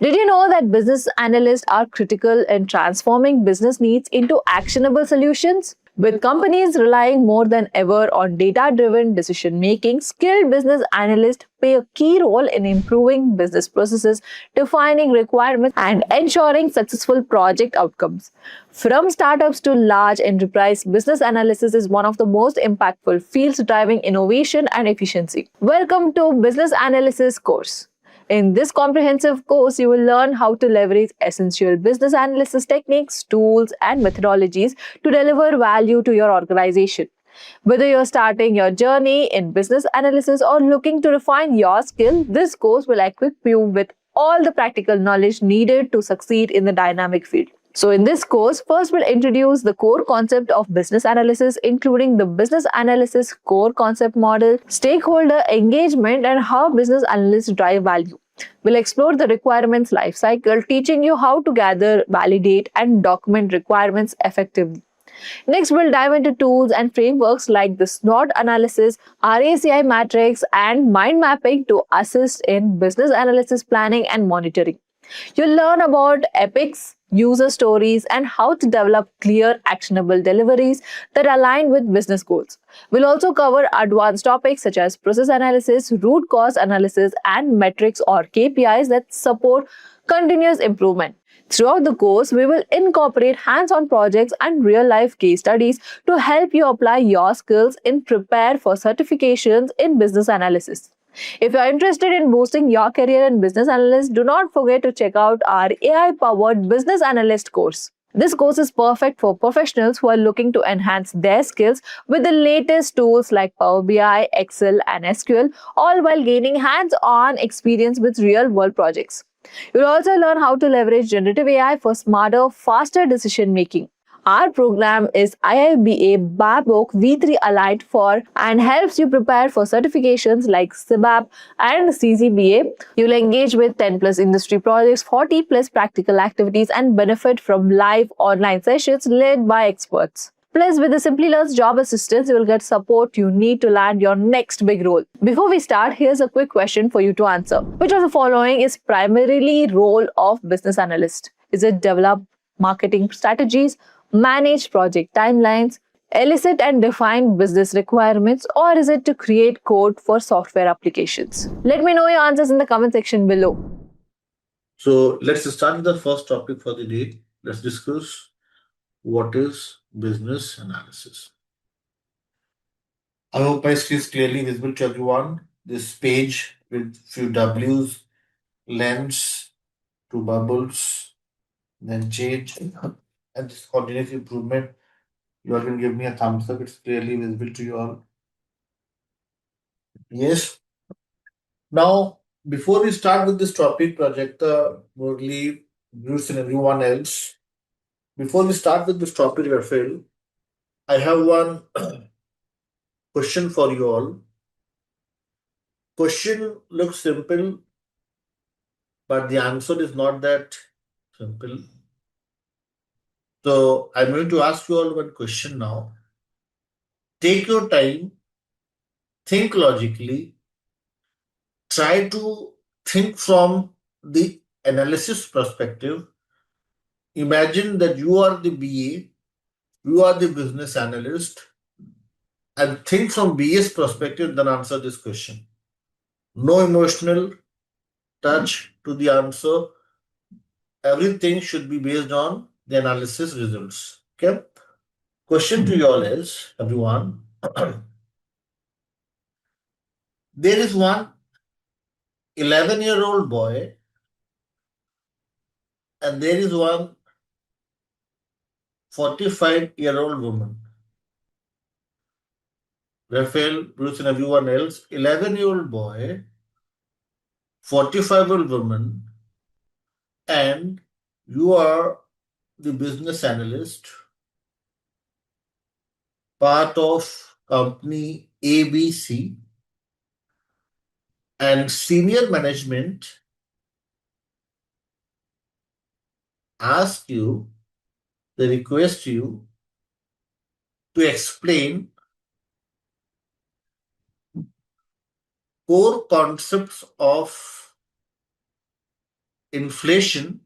Did you know that business analysts are critical in transforming business needs into actionable solutions? With companies relying more than ever on data driven decision making, skilled business analysts play a key role in improving business processes, defining requirements, and ensuring successful project outcomes. From startups to large enterprise, business analysis is one of the most impactful fields driving innovation and efficiency. Welcome to Business Analysis course. In this comprehensive course, you will learn how to leverage essential business analysis techniques, tools, and methodologies to deliver value to your organization. Whether you're starting your journey in business analysis or looking to refine your skill, this course will equip you with all the practical knowledge needed to succeed in the dynamic field. So in this course, first we'll introduce the core concept of business analysis, including the business analysis core concept model, stakeholder engagement, and how business analysts drive value. We'll explore the requirements lifecycle, teaching you how to gather, validate, and document requirements effectively. Next, we'll dive into tools and frameworks like the SWOT analysis, RACI matrix, and mind mapping to assist in business analysis planning and monitoring. You'll learn about epics, user stories, and how to develop clear, actionable deliveries that align with business goals. We'll also cover advanced topics such as process analysis, root cause analysis, and metrics or KPIs that support continuous improvement. Throughout the course, we will incorporate hands-on projects and real-life case studies to help you apply your skills and prepare for certifications in business analysis. If you are interested in boosting your career in business analyst, do not forget to check out our AI-powered business analyst course. This course is perfect for professionals who are looking to enhance their skills with the latest tools like Power BI, Excel, and SQL, all while gaining hands-on experience with real-world projects. You'll also learn how to leverage generative AI for smarter, faster decision making. Our program is IIBA BABOK V3 aligned for and helps you prepare for certifications like CBAP and CBAP. You'll engage with 10 plus industry projects, 40 plus practical activities, and benefit from live online sessions led by experts. Plus, with the Simplilearn's job assistance, you will get support you need to land your next big role. Before we start, here's a quick question for you to answer. Which of the following is primarily role of business analyst? Is it develop marketing strategies, manage project timelines, elicit and define business requirements, or is it to create code for software applications? Let me know your answers in the comment section below. So let's start with the first topic for the day. Let's discuss what is business analysis. I hope my screen is clearly visible to everyone. This page with few W's, lens, two bubbles, then change, and this continuous improvement. You all can give me a thumbs up. It's clearly visible to you all. Yes. Now, before we start with this topic, Projector, Murli, Bruce, and everyone else, before we start with this topic, Rafael, I have one question for you all. Question looks simple, but the answer is not that simple. So I'm going to ask you all one question now. Take your time, think logically, try to think from the analysis perspective. Imagine that you are the BA, you are the business analyst, and think from BA's perspective, then answer this question. No emotional touch to the answer. Everything should be based on the analysis results. Okay? Question to you all is, everyone, there is one 11-year-old boy and there is one 45-year-old woman. Raphael, Bruce, and everyone else, 11-year-old boy, 45-year-old woman, and you are the business analyst, part of company ABC, and senior management ask you, they request you to explain core concepts of inflation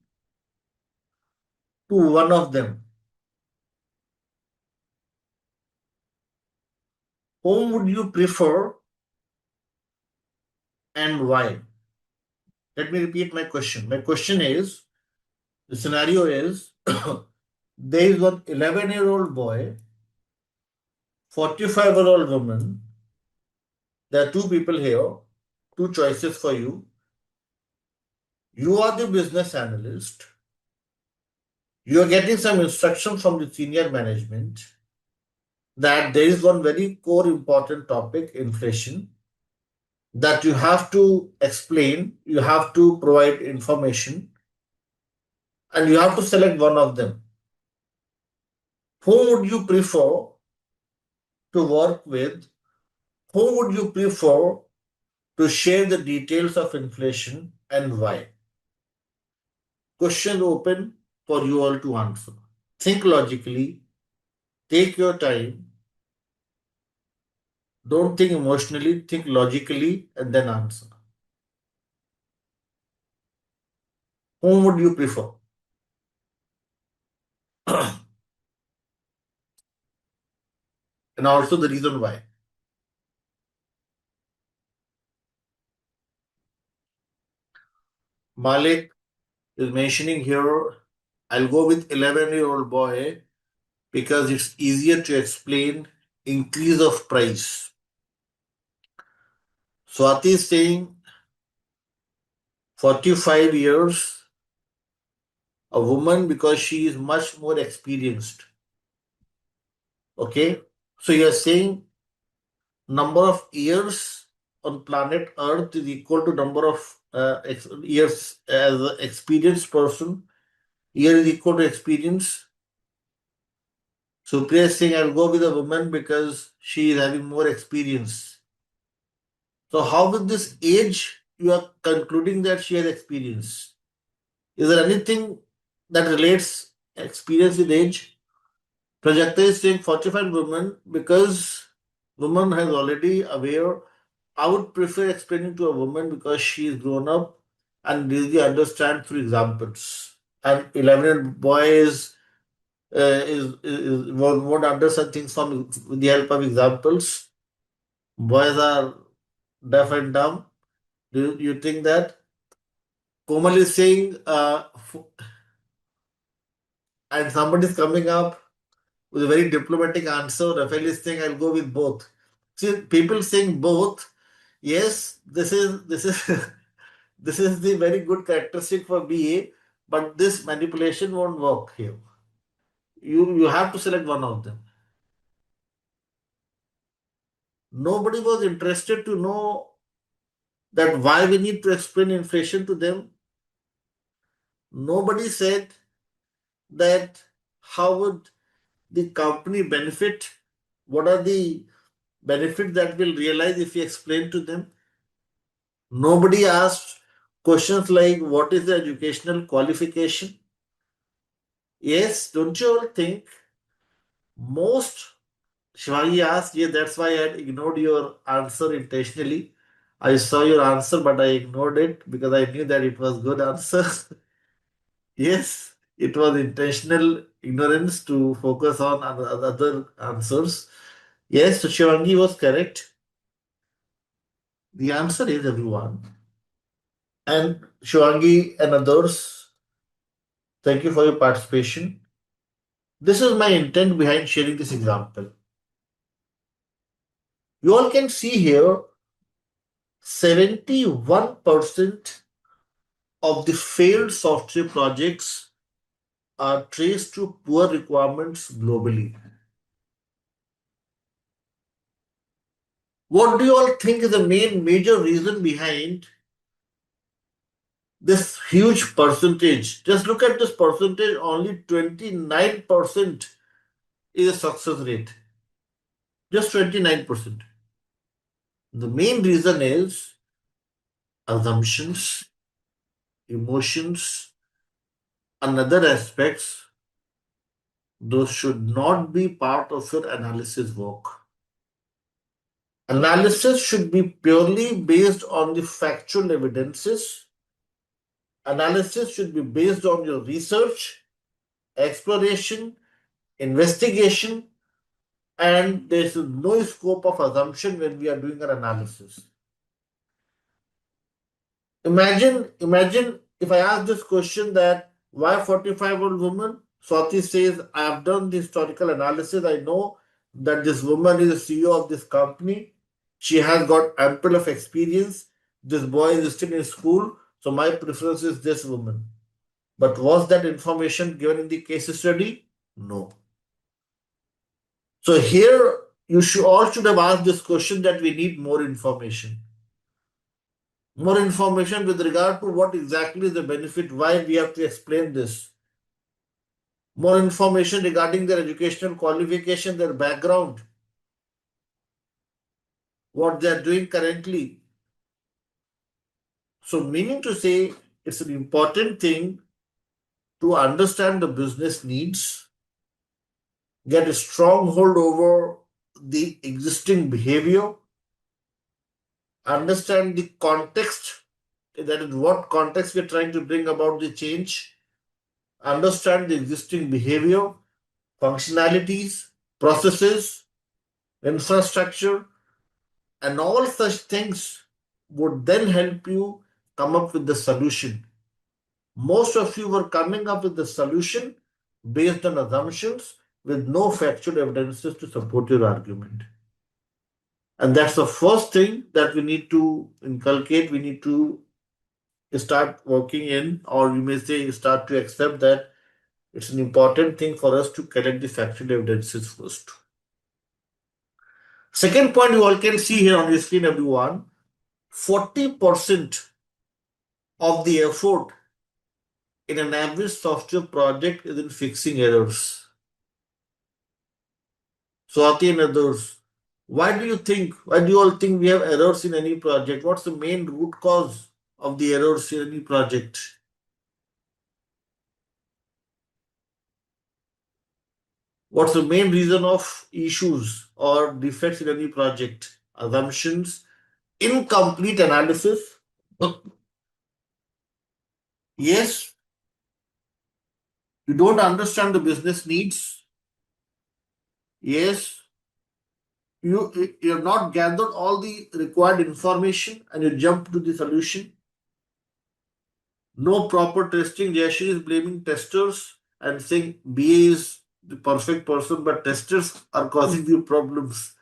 to one of them, whom would you prefer and why? Let me repeat my question. My question is, the scenario is there is one 11-year-old boy, 45-year-old woman. There are two people here, two choices for you. You are the business analyst. You are getting some instruction from the senior management that there is one very core important topic, inflation, that you have to explain, you have to provide information, and you have to select one of them. Who would you prefer to work with? Who would you prefer to share the details of inflation and why? Question open for you all to answer. Think logically, take your time, don't think emotionally, think logically, and then answer. Whom would you prefer? And also the reason why. Malik is mentioning here, I'll go with 11-year-old boy because it's easier to explain increase of price. Swati is saying 45 years, a woman because she is much more experienced. Okay, so you're saying number of years on planet Earth is equal to number of years as an experienced person. Year is equal to experience. Supriya is saying I'll go with a woman because she is having more experience. So how with this age you are concluding that she has experience? Is there anything that relates experience with age? Prajakta is saying 45 women because woman has already aware. I would prefer explaining to a woman because she is grown up and really understand through examples. And 11 boys won't understand things from with the help of examples. Boys are deaf and dumb. Do you think that? Komal is saying, and somebody is coming up with a very diplomatic answer. Rafael is saying, I'll go with both. See, people saying both. Yes, this is this is the very good characteristic for BA, but this manipulation won't work here. You have to select one of them. Nobody was interested to know that why we need to explain inflation to them. Nobody said that how would the company benefit? What are the benefits that we'll realize if we explain to them? Nobody asked questions like what is the educational qualification? Yes, don't you all think most Shivangi asked, yeah, that's why I had ignored your answer intentionally. I saw your answer, but I ignored it because I knew that it was good answer. Yes, it was intentional ignorance to focus on other answers. Yes, so Shivangi was correct. The answer is everyone. And Shivangi and others, thank you for your participation. This is my intent behind sharing this example. You all can see here 71% of the failed software projects are traced to poor requirements globally. What do you all think is the main major reason behind this huge percentage? Just look at this percentage, only 29% is a success rate. Just 29%. The main reason is assumptions, emotions, and other aspects. Those should not be part of your analysis work. Analysis should be purely based on the factual evidences Analysis should be based on your research, exploration, investigation, and there is no scope of assumption when we are doing an analysis. Imagine if I ask this question that why 45-year-old woman? Swati says, I have done the historical analysis. I know that this woman is the CEO of this company. She has got ample of experience. This boy is still in school. So my preference is this woman. But was that information given in the case study? No. So here you should all should have asked this question that we need more information. More information with regard to what exactly is the benefit, why we have to explain this. More information regarding their educational qualification, their background, what they are doing currently. So, meaning to say, it's an important thing to understand the business needs, get a strong hold over the existing behavior, understand the context, that is what context we're trying to bring about the change, understand the existing behavior, functionalities, processes, infrastructure, and all such things would then help you come up with the solution. Most of you were coming up with the solution based on assumptions with no factual evidences to support your argument. And that's the first thing that we need to inculcate. We need to start working in, or you may say, start to accept that it's an important thing for us to collect the factual evidences first. Second point you all can see here on your screen, everyone, 40% of the effort in an average software project is in fixing errors. Swati and others, why do you all think we have errors in any project? What's the main root cause of the errors in any project? What's the main reason of issues or defects in any project? Assumptions, incomplete analysis. Yes, you don't understand the business needs. Yes, you have not gathered all the required information and you jump to the solution. No proper testing. Jashi is blaming testers and saying BA is the perfect person, but testers are causing you problems.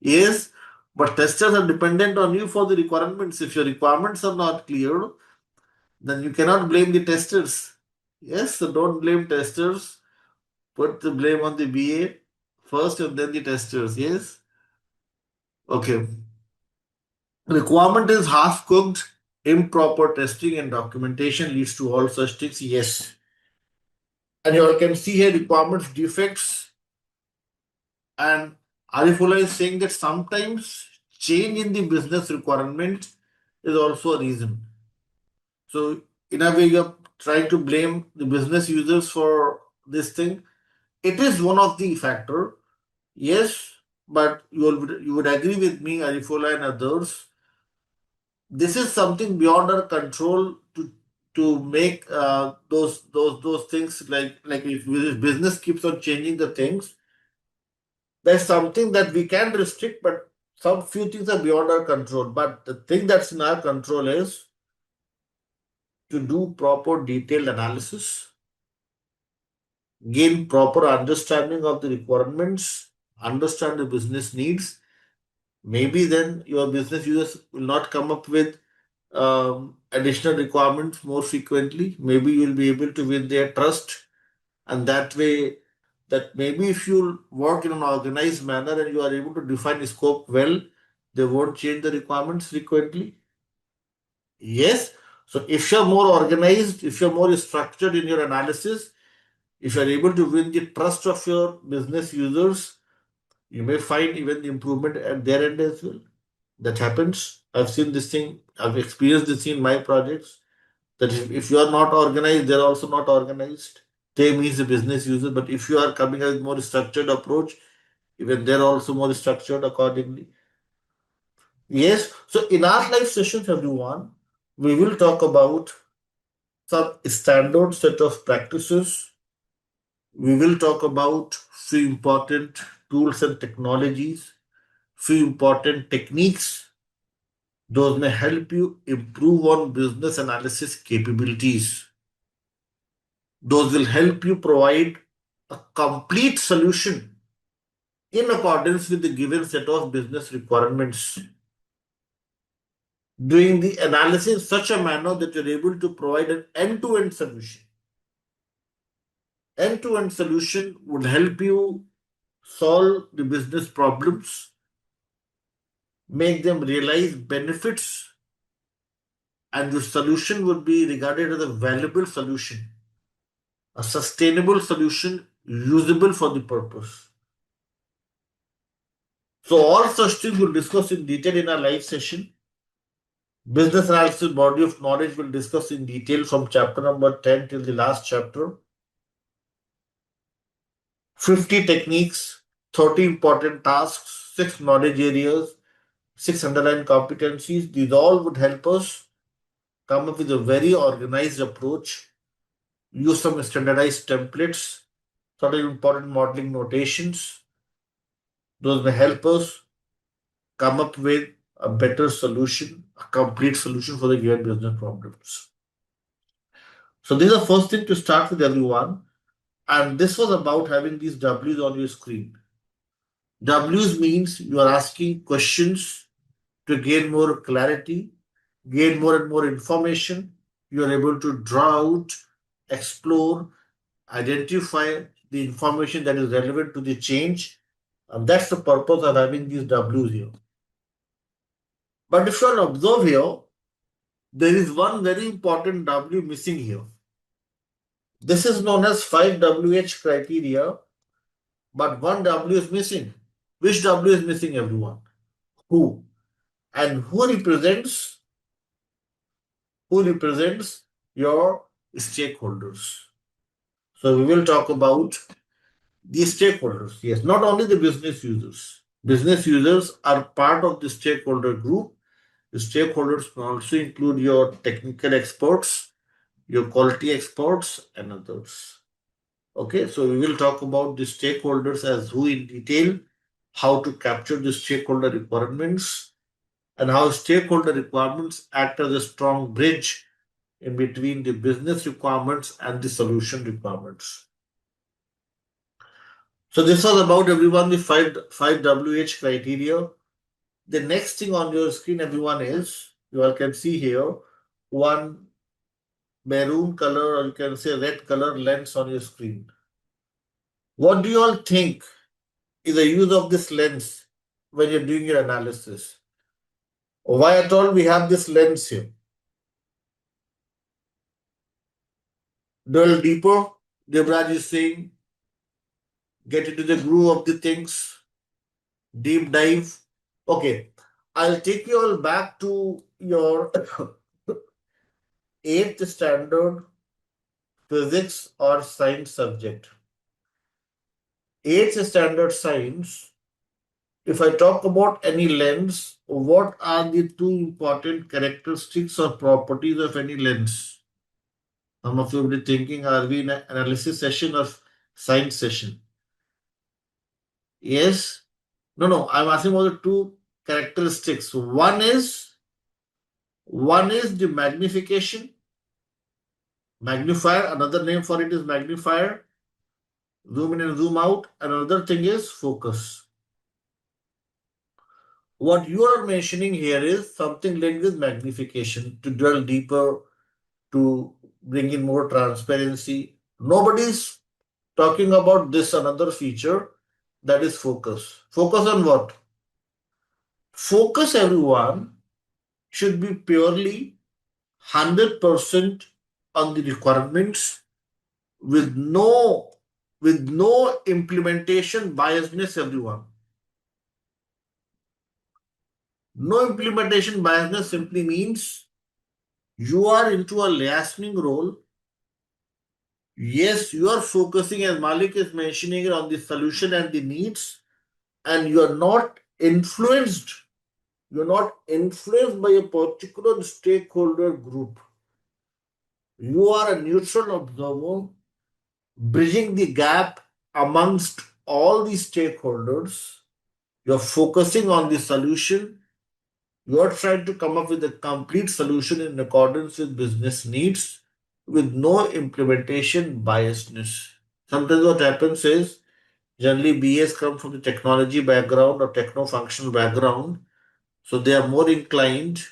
Yes, but testers are dependent on you for the requirements. If your requirements are not clear, then you cannot blame the testers. Yes, so don't blame testers. Put the blame on the BA first and then the testers. Yes. Okay. Requirement is half cooked, improper testing and documentation leads to all such things. Yes. And you all can see here requirements defects. And Arifullah is saying that sometimes change in the business requirement is also a reason. So in a way, you're trying to blame the business users for this thing. It is one of the factor. Yes, but you would agree with me, Arifullah and others. This is something beyond our control to make those things like if business keeps on changing the things, there's something that we can restrict, but some few things are beyond our control. But the thing that's in our control is to do proper detailed analysis, gain proper understanding of the requirements, understand the business needs. Maybe then your business users will not come up with additional requirements more frequently. Maybe you'll be able to win their trust, and that way, that maybe if you work in an organized manner and you are able to define scope well, they won't change the requirements frequently. Yes. So if you're more organized, if you're more structured in your analysis, if you're able to win the trust of your business users, you may find even the improvement at their end as well. That happens. I've seen this thing, I've experienced this in my projects. That if you are not organized, they're also not organized. They means the business user, but if you are coming with more structured approach, even they're also more structured accordingly. Yes. So in our live sessions, everyone, we will talk about some standard set of practices. We will talk about few important tools and technologies, few important techniques. Those may help you improve on business analysis capabilities. Those will help you provide a complete solution in accordance with the given set of business requirements. Doing the analysis in such a manner that you're able to provide an end-to-end solution. End-to-end solution would help you solve the business problems, make them realize benefits, and the solution would be regarded as a valuable solution, a sustainable solution usable for the purpose. So all such things we'll discuss in detail in our live session. Business analysis body of knowledge will discuss in detail from chapter number 10 till the last chapter. 50 techniques, 30 important tasks, 6 knowledge areas, 6 underlying competencies. These all would help us come up with a very organized approach, use some standardized templates, sort of important modeling notations. Those may help us come up with a better solution, a complete solution for the given business problems. So this is the first thing to start with everyone. And this was about having these W's on your screen. W's means you are asking questions to gain more clarity, gain more and more information. You are able to draw out, explore, identify the information that is relevant to the change. And that's the purpose of having these W's here. But if you observe here, there is one very important W missing here. This is known as 5WH criteria, but one W is missing. Which W is missing, everyone? Who? And who represents your stakeholders? So we will talk about the stakeholders. Yes, not only the business users. Business users are part of the stakeholder group. The stakeholders can also include your technical experts, your quality experts, and others. Okay, so we will talk about the stakeholders as who in detail, how to capture the stakeholder requirements, and how stakeholder requirements act as a strong bridge in between the business requirements and the solution requirements. So this was about everyone the 5WH criteria. The next thing on your screen, everyone, is you all can see here one maroon color, or you can say red color lens on your screen. What do you all think is the use of this lens when you're doing your analysis? Why at all we have this lens here? Delve deeper, Devraj is saying, get into the groove of the things, deep dive. Okay, I'll take you all back to your 8th standard physics or science subject. 8th standard science, if I talk about any lens, what are the two important characteristics or properties of any lens? Some of you will be thinking, are we in an analysis session or science session? Yes? No, I'm asking about the two characteristics. One is the magnification, magnifier, another name for it is magnifier, zoom in and zoom out. Another thing is focus. What you are mentioning here is something linked with magnification to dwell deeper, to bring in more transparency. Nobody's talking about this another feature, that is focus. Focus on what? Focus, everyone, should be purely 100% on the requirements with no implementation biasness, everyone. No implementation biasness simply means you are into a liaising role. Yes, you are focusing, as Malik is mentioning, on the solution and the needs, and you are not influenced. You're not influenced by a particular stakeholder group. You are a neutral observer, bridging the gap amongst all the stakeholders. You're focusing on the solution. You are trying to come up with a complete solution in accordance with business needs with no implementation biasness. Sometimes what happens is generally BAs come from the technology background or techno functional background, so they are more inclined.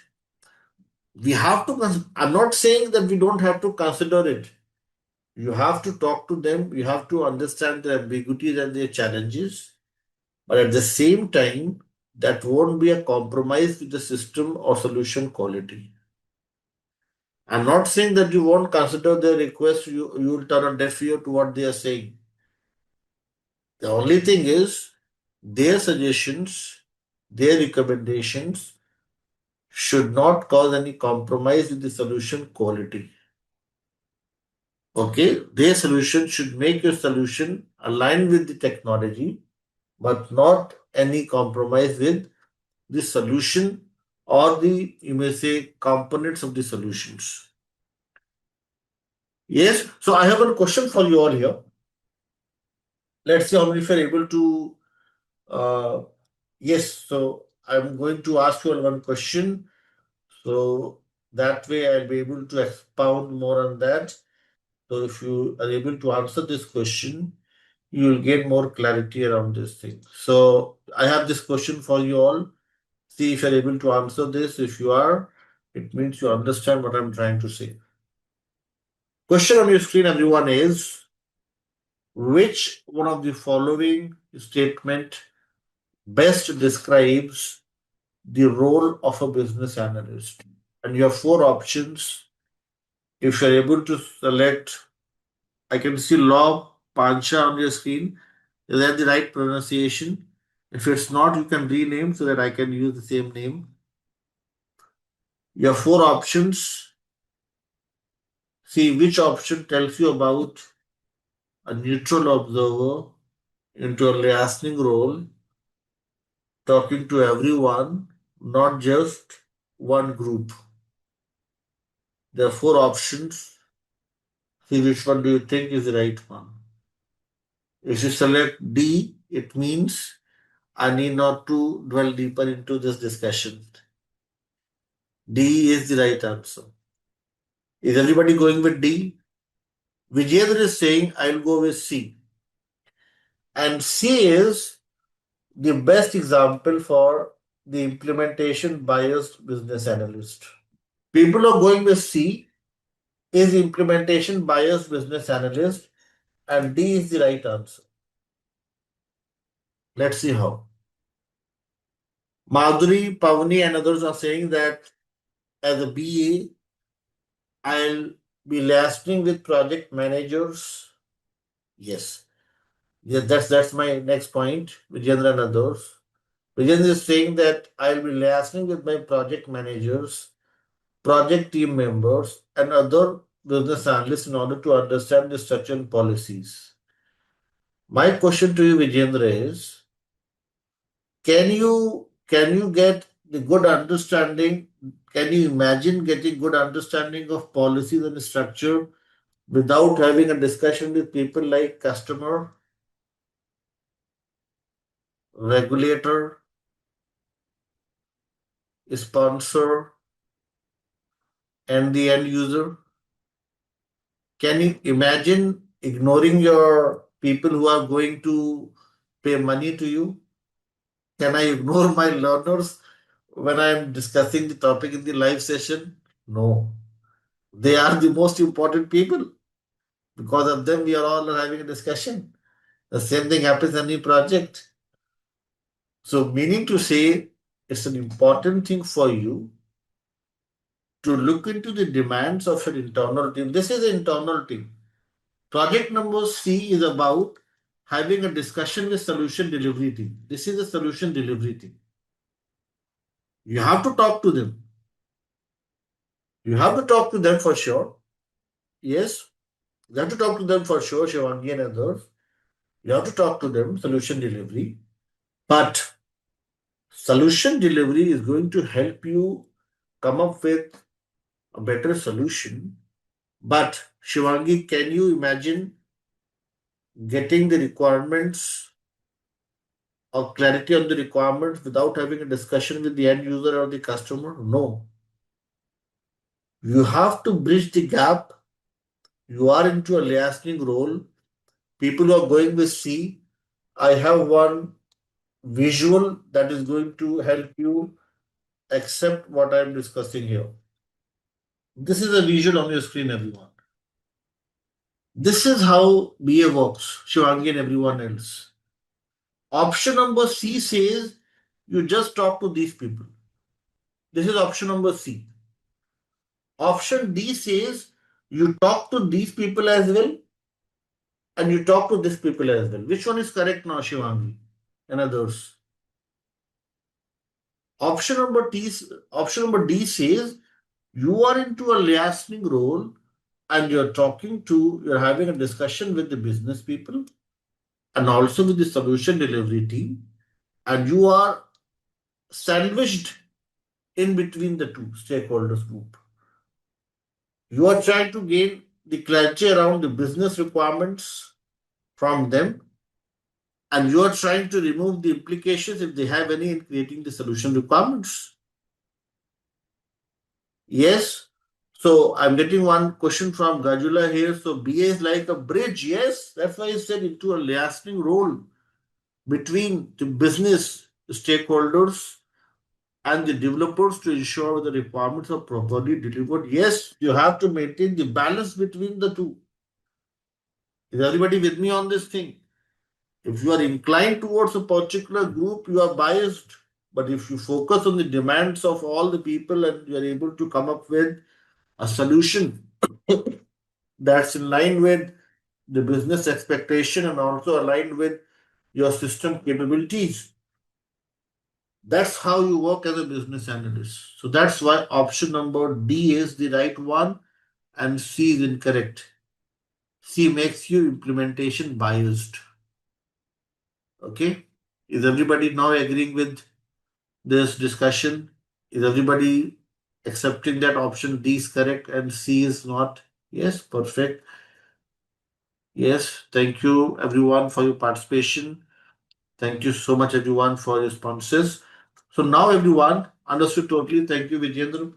We have to, I'm not saying that we don't have to consider it. You have to talk to them, you have to understand their ambiguities and their challenges, but at the same time, that won't be a compromise with the system or solution quality. I'm not saying that you won't consider their request, you will turn a deaf ear to what they are saying. The only thing is, their suggestions, their recommendations should not cause any compromise with the solution quality. Okay, their solution should make your solution align with the technology, but not any compromise with the solution or the, you may say, components of the solutions. Yes, so I have a question for you all here. Let's see how many of you are able to. Uh, yes, so I'm going to ask you all one question. So that way I'll be able to expound more on that. So if you are able to answer this question, you will get more clarity around this thing. So I have this question for you all. See if you're able to answer this. If you are, it means you understand what I'm trying to say. Question on your screen, everyone, is which one of the following statement best describes the role of a business analyst? And you have four options. If you're able to select, I can see Law Pancha on your screen. Is that the right pronunciation? If it's not, you can rename so that I can use the same name. You have four options. See which option tells you about a neutral observer into a listening role, talking to everyone, not just one group. There are four options. See which one do you think is the right one. If you select D, it means I need not to dwell deeper into this discussion. D is the right answer. Is everybody going with D? Vijayendra is saying I'll go with C. And C is the best example for the implementation biased business analyst. People are going with C is implementation biased business analyst, and D is the right answer. Let's see how. Madhuri, Pavani, and others are saying that as a BA, I'll be listening with project managers. Yes. Yeah, that's my next point. Vijendra and others. Vijendra is saying that I'll be listening with my project managers, project team members, and other business analysts in order to understand the structure and policies. My question to you, Vijendra, is can you get the good understanding? Can you imagine getting good understanding of policies and structure without having a discussion with people like customer, regulator, sponsor, and the end user? Can you imagine ignoring your people who are going to pay money to you? Can I ignore my learners when I am discussing the topic in the live session? No. They are the most important people. Because of them, we are all having a discussion. The same thing happens in any project. So, meaning to say, it's an important thing for you to look into the demands of an internal team. This is an internal team. Project number C is about having a discussion with solution delivery team. This is a solution delivery team. You have to talk to them. You have to talk to them for sure. Yes, you have to talk to them for sure, Shivangi and others. You have to talk to them, solution delivery. But solution delivery is going to help you come up with a better solution But Shivangi, can you imagine getting the requirements or clarity on the requirements without having a discussion with the end user or the customer? No. You have to bridge the gap. You are into a liaising role. People who are going with C, I have one visual that is going to help you accept what I am discussing here. This is a visual on your screen, everyone. This is how BA works, Shivangi and everyone else. Option number C says you just talk to these people. This is option number C. Option D says you talk to these people as well and you talk to these people as well. Which one is correct now, Shivangi and others? Option number option number D says you are into a liaising role and you're having a discussion with the business people and also with the solution delivery team, and you are sandwiched in between the two stakeholders group. You are trying to gain the clarity around the business requirements from them, and you are trying to remove the implications if they have any in creating the solution requirements. Yes. So I'm getting one question from Gajula here. So BA is like a bridge. Yes, that's why I said into a liaising role between the business stakeholders and the developers to ensure the requirements are properly delivered. Yes, you have to maintain the balance between the two. Is everybody with me on this thing? If you are inclined towards a particular group, you are biased. But if you focus on the demands of all the people and you are able to come up with a solution that's in line with the business expectation and also aligned with your system capabilities, that's how you work as a business analyst. So that's why option number D is the right one and C is incorrect. C makes you implementation biased. Okay? Is everybody now agreeing with this discussion? Is everybody accepting that option D is correct and C is not? Yes, perfect. Yes, thank you everyone for your participation. Thank you so much everyone for your responses. So now everyone understood totally. Thank you, Vijendra.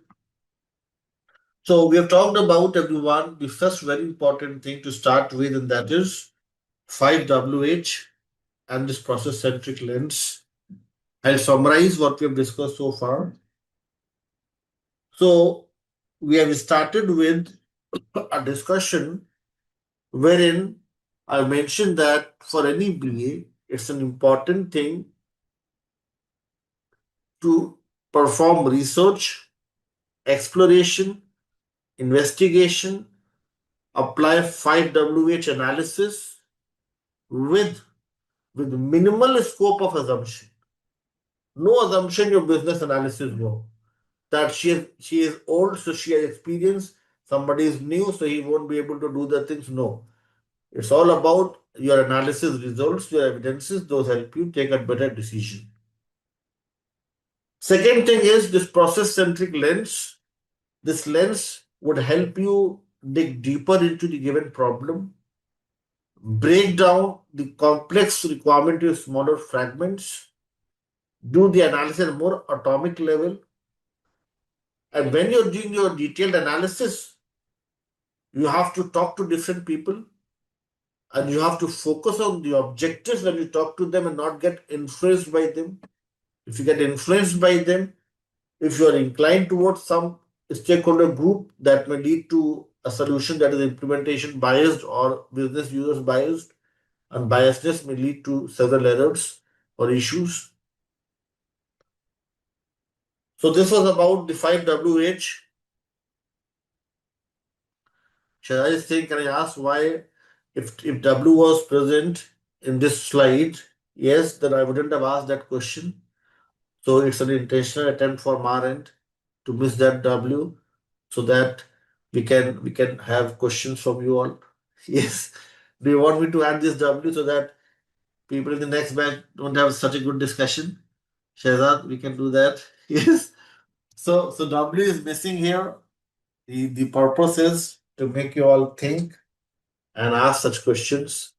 So we have talked about everyone the first very important thing to start with, and that is 5WH and this process centric lens. I'll summarize what we have discussed so far. So we have started with a discussion wherein I mentioned that for any BA, it's an important thing to perform research, exploration, investigation, apply 5WH analysis with minimal scope of assumption. No assumption your business analysis work. That she is old, so she has experience. Somebody is new, so he won't be able to do the things. No. It's all about your analysis results, your evidences, those help you take a better decision. Second thing is this process-centric lens. This lens would help you dig deeper into the given problem, break down the complex requirement into smaller fragments, do the analysis at a more atomic level. And when you're doing your detailed analysis, you have to talk to different people and you have to focus on the objectives when you talk to them and not get influenced by them. If you get influenced by them, if you are inclined towards some stakeholder group, that may lead to a solution that is implementation biased or business users biased, and biasness may lead to several errors or issues. So this was about the 5WH. Shall I think, can I ask why if W was present in this slide, yes, then I wouldn't have asked that question. So it's an intentional attempt from our end to miss that W so that we can have questions from you all. Yes. Do you want me to add this W so that people in the next batch don't have such a good discussion? Shahzad, we can do that. Yes. So W is missing here. The purpose is to make you all think and ask such questions.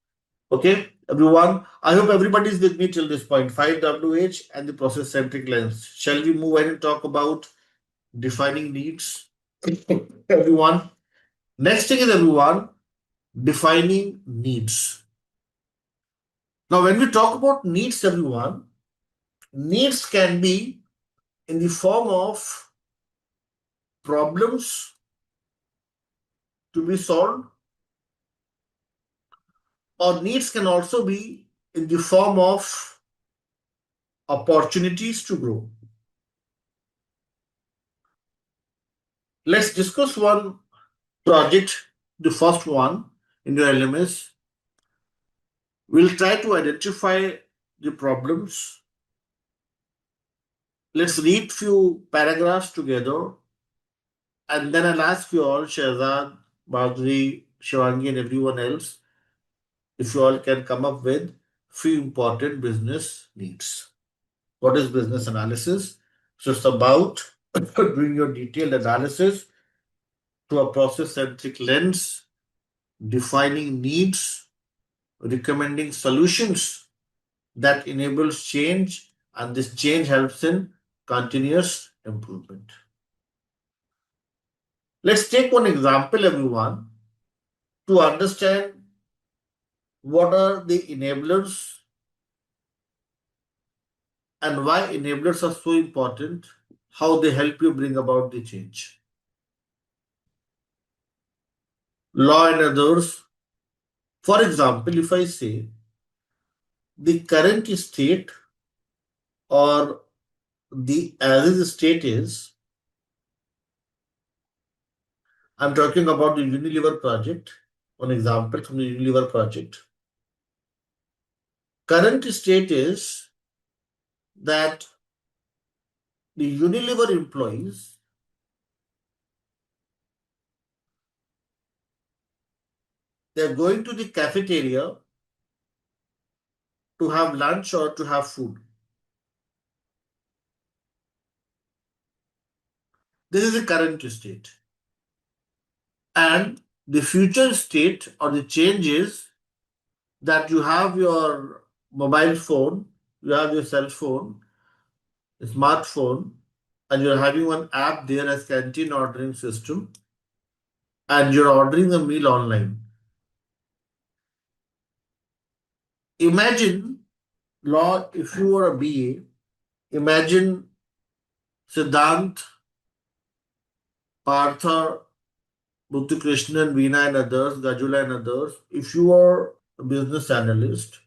Okay, everyone. I hope everybody is with me till this point. 5WH and the process centric lens. Shall we move ahead and talk about defining needs? Everyone. Next thing is, everyone, defining needs. Now, when we talk about needs, everyone, needs can be in the form of problems to be solved, or needs can also be in the form of opportunities to grow. Let's discuss one project, the first one in your LMS. We'll try to identify the problems. Let's read few paragraphs together, and then I'll ask you all, Shahzad, Badri, Shivangi, and everyone else, if you all can come up with few important business needs. What is business analysis? So it's about doing your detailed analysis to a process-centric lens, defining needs, recommending solutions that enables change, and this change helps in continuous improvement. Let's take one example, everyone, to understand what are the enablers and why enablers are so important, how they help you bring about the change. Law and others. For example, if I say the current state or the as is state is, I'm talking about the Unilever project, one example from the Unilever project. Current state is that the Unilever employees they're going to the cafeteria to have lunch or to have food. This is the current state. And the future state or the change is that you have your mobile phone, you have your cell phone, smartphone, and you're having one app there as canteen ordering system, and you're ordering a meal online. Imagine, Law, if you were a BA, imagine Siddhant, Partha, Muthukrishnan, Veena and others, Gajula and others, if you are a business analyst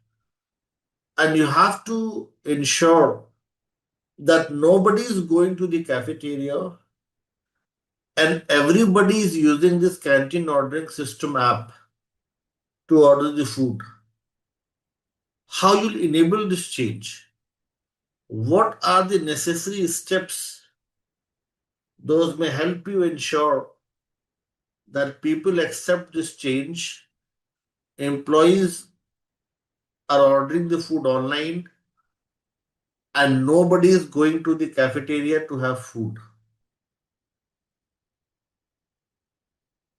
and you have to ensure that nobody is going to the cafeteria and everybody is using this canteen ordering system app to order the food, how you'll enable this change? What are the necessary steps? Those may help you ensure that people accept this change. Employees are ordering the food online and nobody is going to the cafeteria to have food.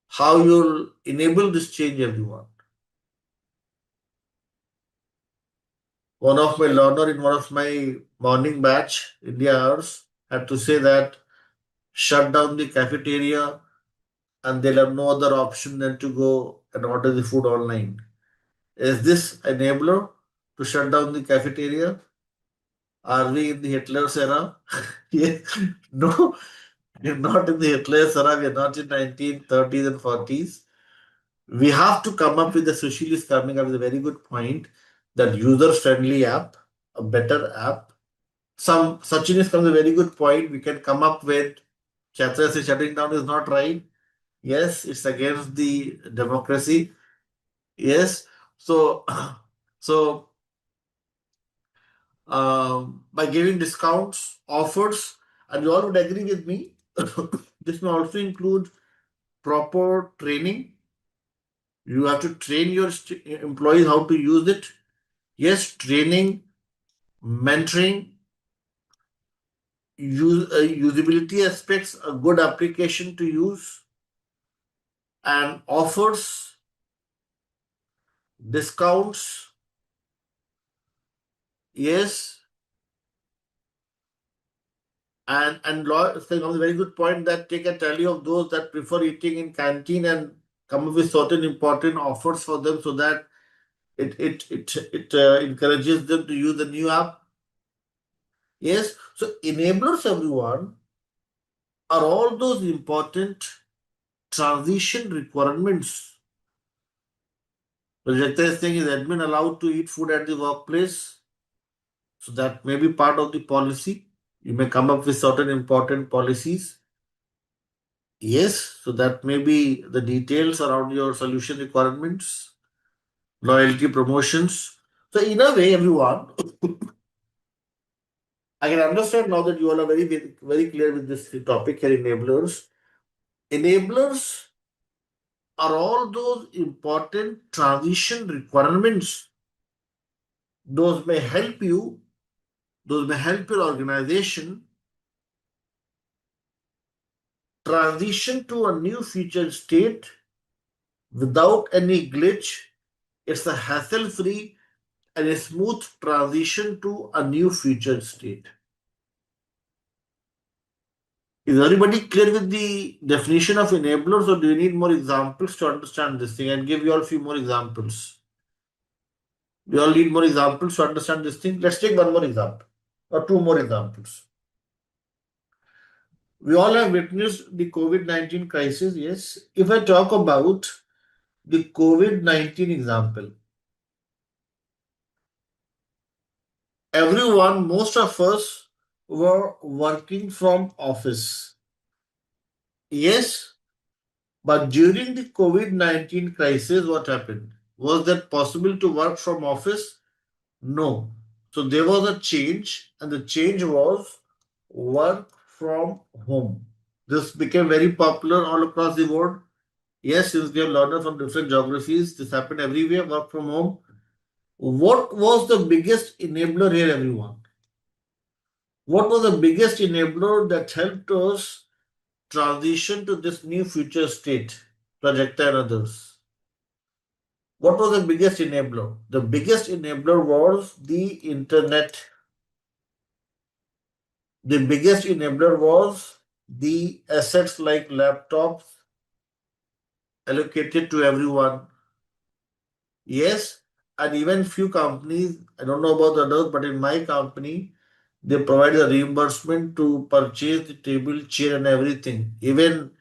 How you'll enable this change, everyone? One of my learner in one of my morning batch, India hours, had to say that shut down the cafeteria and they'll have no other option than to go and order the food online. Is this enabler to shut down the cafeteria? Are we in the Hitler's era? Yeah. No, we're not in the Hitler's era. We're not in 1930s and 40s. We have to come up with, the Sushil is coming up with a very good point, that user-friendly app, a better app. Sachin is coming with a very good point. We can come up with, Chatra says shutting down is not right. Yes, it's against the democracy. Yes. So, so by giving discounts, offers, and you all would agree with me, this may also include proper training. You have to train your employees how to use it. Yes, training, mentoring, usability aspects, a good application to use, and offers, discounts, yes, and saying on a very good point that take a tally of those that prefer eating in canteen and come up with certain important offers for them so that it encourages them to use the new app. Yes, so enablers, everyone, are all those important transition requirements. Projector is saying, is admin allowed to eat food at the workplace? So that may be part of the policy. You may come up with certain important policies. Yes, so that may be the details around your solution requirements, loyalty promotions. So in a way, everyone, I can understand now that you all are very clear with this topic here, enablers. Enablers are all those important transition requirements. Those may help you, those may help your organization transition to a new future state without any glitch. It's a hassle-free and a smooth transition to a new future state. Is everybody clear with the definition of enablers, or do you need more examples to understand this thing? And give you all a few more examples. Do you all need more examples to understand this thing? Let's take one more example or two more examples. We all have witnessed the COVID-19 crisis, yes. If I talk about the COVID-19 example, everyone, most of us were working from office. Yes, but during the COVID-19 crisis, what happened? Was that possible to work from office? No. So there was a change, and the change was work from home. This became very popular all across the world. Yes, since we have learned from different geographies, this happened everywhere, work from home. What was the biggest enabler here, everyone? What was the biggest enabler that helped us transition to this new future state, Projecta and others? What was the biggest enabler? The biggest enabler was the internet. The biggest enabler was the assets like laptops allocated to everyone. Yes, and even few companies, I don't know about the others, but in my company, they provide a reimbursement to purchase the table, chair, and everything. Even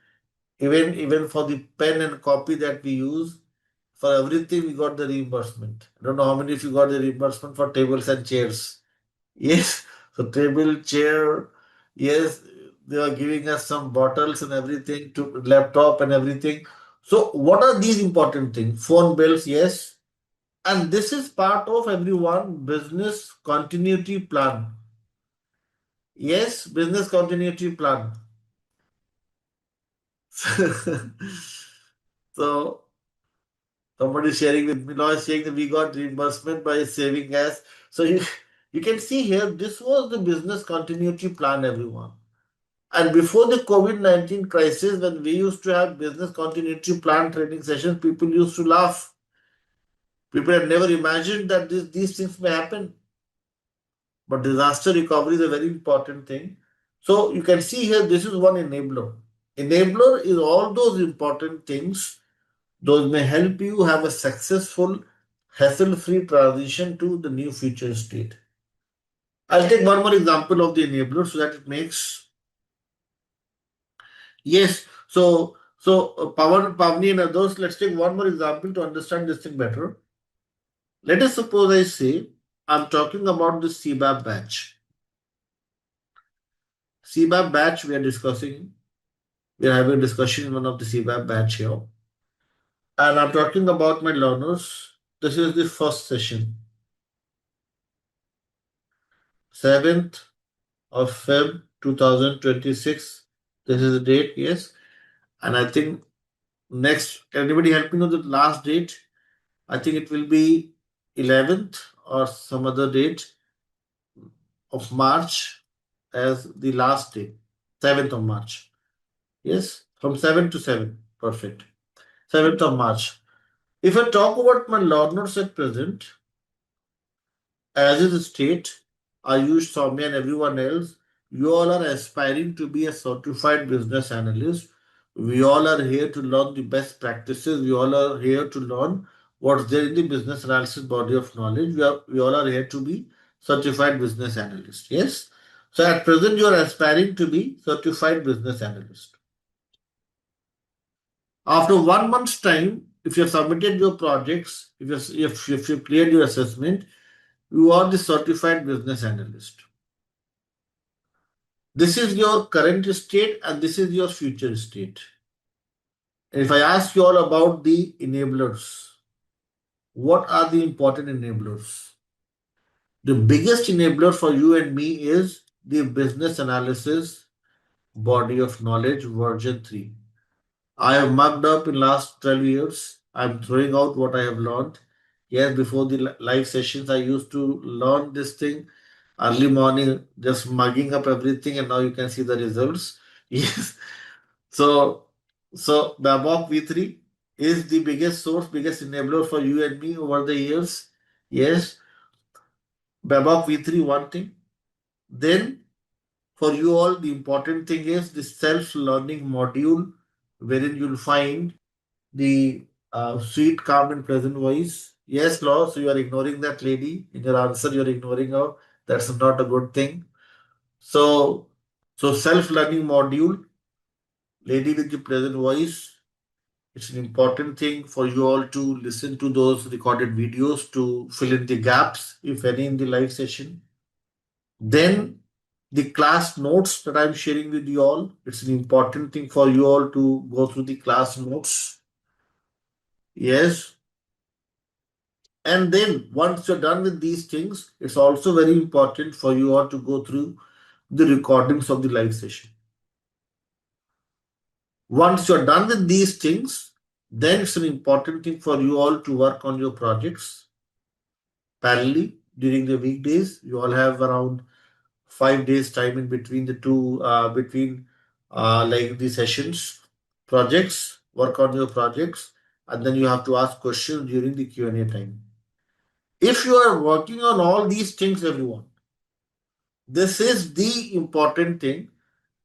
for the pen and copy that we use, for everything we got the reimbursement. I don't know how many of you got the reimbursement for tables and chairs. Yes, so table, chair, yes, they are giving us some bottles and everything to laptop and everything. So what are these important things? Phone bills, yes. And this is part of everyone business continuity plan. Yes, business continuity plan. So somebody sharing with me, now is saying that we got reimbursement by saving gas. So you can see here, this was the business continuity plan, everyone. And before the COVID-19 crisis, when we used to have business continuity plan training sessions, people used to laugh. People had never imagined that these things may happen. But disaster recovery is a very important thing. So you can see here, this is one enabler. Enabler is all those important things. Those may help you have a successful, hassle-free transition to the new future state. I'll take one more example of the enabler so that it makes. Yes, so Pavani and others, let's take one more example to understand this thing better. Let us suppose I say I'm talking about the CBAP batch. CBAP batch we are discussing. We are having a discussion in one of the CBAP batch here. And I'm talking about my learners. This is the first session. 7th of Feb 2026. This is the date, yes. And I think next, can anybody help me know the last date? I think it will be 11th or some other date of March as the last day. 7th of March. Yes, from 7 to 7. Perfect. 7th of March. If I talk about my learners at present, as is the state, Ayush, Soumya, and everyone else, you all are aspiring to be a certified business analyst. We all are here to learn the best practices. We all are here to learn what's there in the business analysis body of knowledge. We all are here to be certified business analyst. Yes. So at present, you are aspiring to be certified business analyst. After 1 month's time, if you have submitted your projects, if you cleared your assessment, you are the certified business analyst. This is your current state and this is your future state. And if I ask you all about the enablers, what are the important enablers? The biggest enabler for you and me is the business analysis body of knowledge version 3. I have mugged up in last 12 years. I'm throwing out what I have learned. Yes, before the live sessions, I used to learn this thing early morning, just mugging up everything, and now you can see the results. Yes. So, so BABOK V3 is the biggest source, biggest enabler for you and me over the years. Yes, BABOK V3, one thing. Then for you all, the important thing is the self-learning module, wherein you'll find the sweet, calm, and pleasant voice. Yes, Law, so you are ignoring that lady. In your answer, you're ignoring her. That's not a good thing. So, so self-learning module, lady with the pleasant voice. It's an important thing for you all to listen to those recorded videos to fill in the gaps, if any, in the live session. Then the class notes that I'm sharing with you all, it's an important thing for you all to go through the class notes. Yes. And then once you're done with these things, it's also very important for you all to go through the recordings of the live session. Once you're done with these things, then it's an important thing for you all to work on your projects parallelly during the weekdays. You all have around 5 days time in between the two, like the sessions, projects, work on your projects, and then you have to ask questions during the Q&A time. If you are working on all these things, everyone, this is the important thing.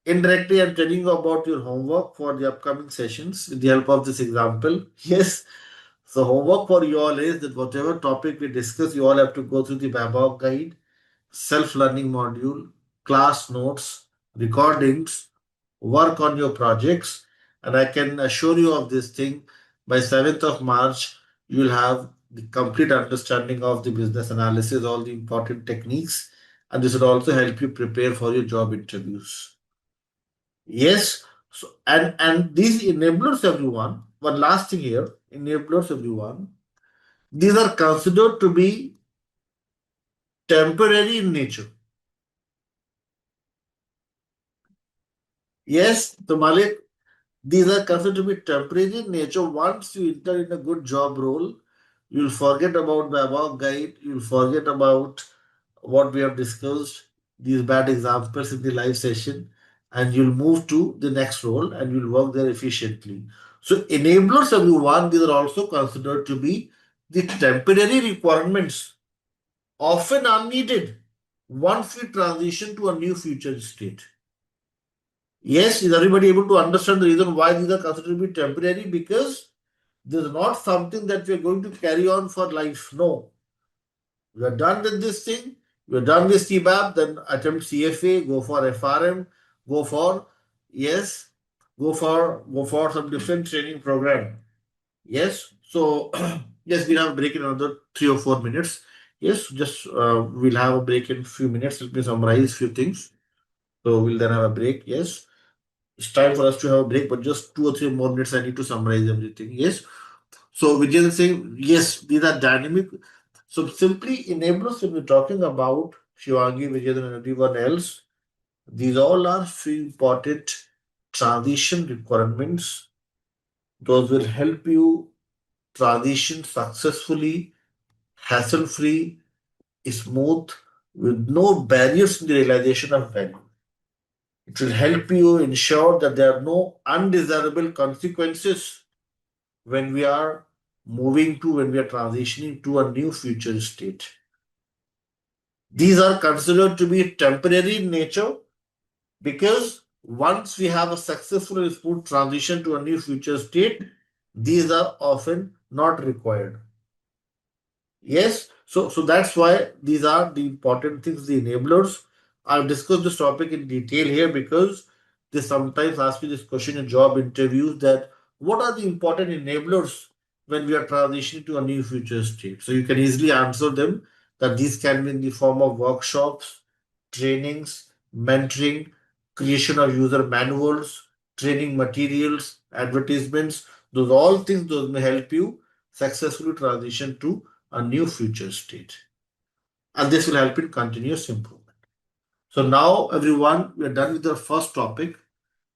Indirectly, I'm telling you about your homework for the upcoming sessions with the help of this example. Yes. So homework for you all is that whatever topic we discuss, you all have to go through the BABOK guide, self-learning module, class notes, recordings, work on your projects. And I can assure you of this thing, by 7th of March, you will have the complete understanding of the business analysis, all the important techniques, and this will also help you prepare for your job interviews. Yes. So, and these enablers, everyone, one last thing here, enablers, everyone, these are considered to be temporary in nature. Yes, the Malik, these are considered to be temporary in nature. Once you enter in a good job role, you'll forget about the above guide, you'll forget about what we have discussed, these bad examples in the live session, and you'll move to the next role and you'll work there efficiently. So, enablers, everyone, these are also considered to be the temporary requirements, often unneeded, once we transition to a new future state. Yes, is everybody able to understand the reason why these are considered to be temporary? Because this is not something that we are going to carry on for life. No. We are done with this thing. We are done with CBAP, then attempt CFA, go for FRM, go for, yes, go for some different training program. Yes. So yes, we'll have a break in another 3 or 4 minutes. Yes, just we'll have a break in few minutes. Let me summarize few things. So we'll then have a break. Yes. It's time for us to have a break, but just 2 or 3 more minutes. I need to summarize everything. Yes. So Vijay is saying, yes, these are dynamic. So simply enablers, when we're talking about Shivangi, Vijay, and everyone else, these all are few important transition requirements. Those will help you transition successfully, hassle-free, smooth, with no barriers in the realization of value. It will help you ensure that there are no undesirable consequences when we are when we are transitioning to a new future state. These are considered to be temporary in nature because once we have a successful and smooth transition to a new future state, these are often not required. Yes, so that's why these are the important things, the enablers. I've discussed this topic in detail here because they sometimes ask me this question in job interviews that what are the important enablers when we are transitioning to a new future state? So you can easily answer them that these can be in the form of workshops, trainings, mentoring, creation of user manuals, training materials, advertisements. Those all things those may help you successfully transition to a new future state. And this will help in continuous improvement. So now, everyone, we are done with the first topic,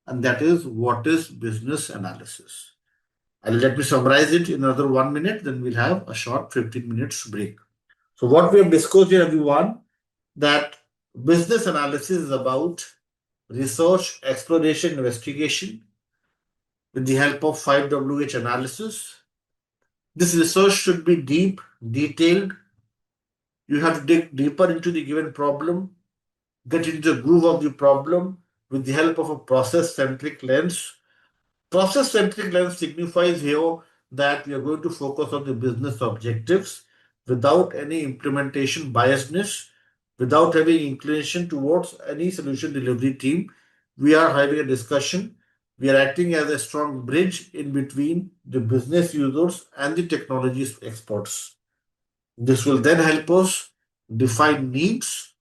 and that is what is business analysis. And let me summarize it in another 1 minute, then we'll have a short 15 minutes break. So, what we have discussed here, everyone, that business analysis is about research, exploration, investigation with the help of 5WH analysis. This research should be deep, detailed. You have to dig deeper into the given problem, get into the groove of the problem with the help of a process centric lens. Process centric lens signifies here that we are going to focus on the business objectives without any implementation biasness, without having inclination towards any solution delivery team. We are having a discussion. We are acting as a strong bridge in between the business users and the technology experts. This will then help us define needs.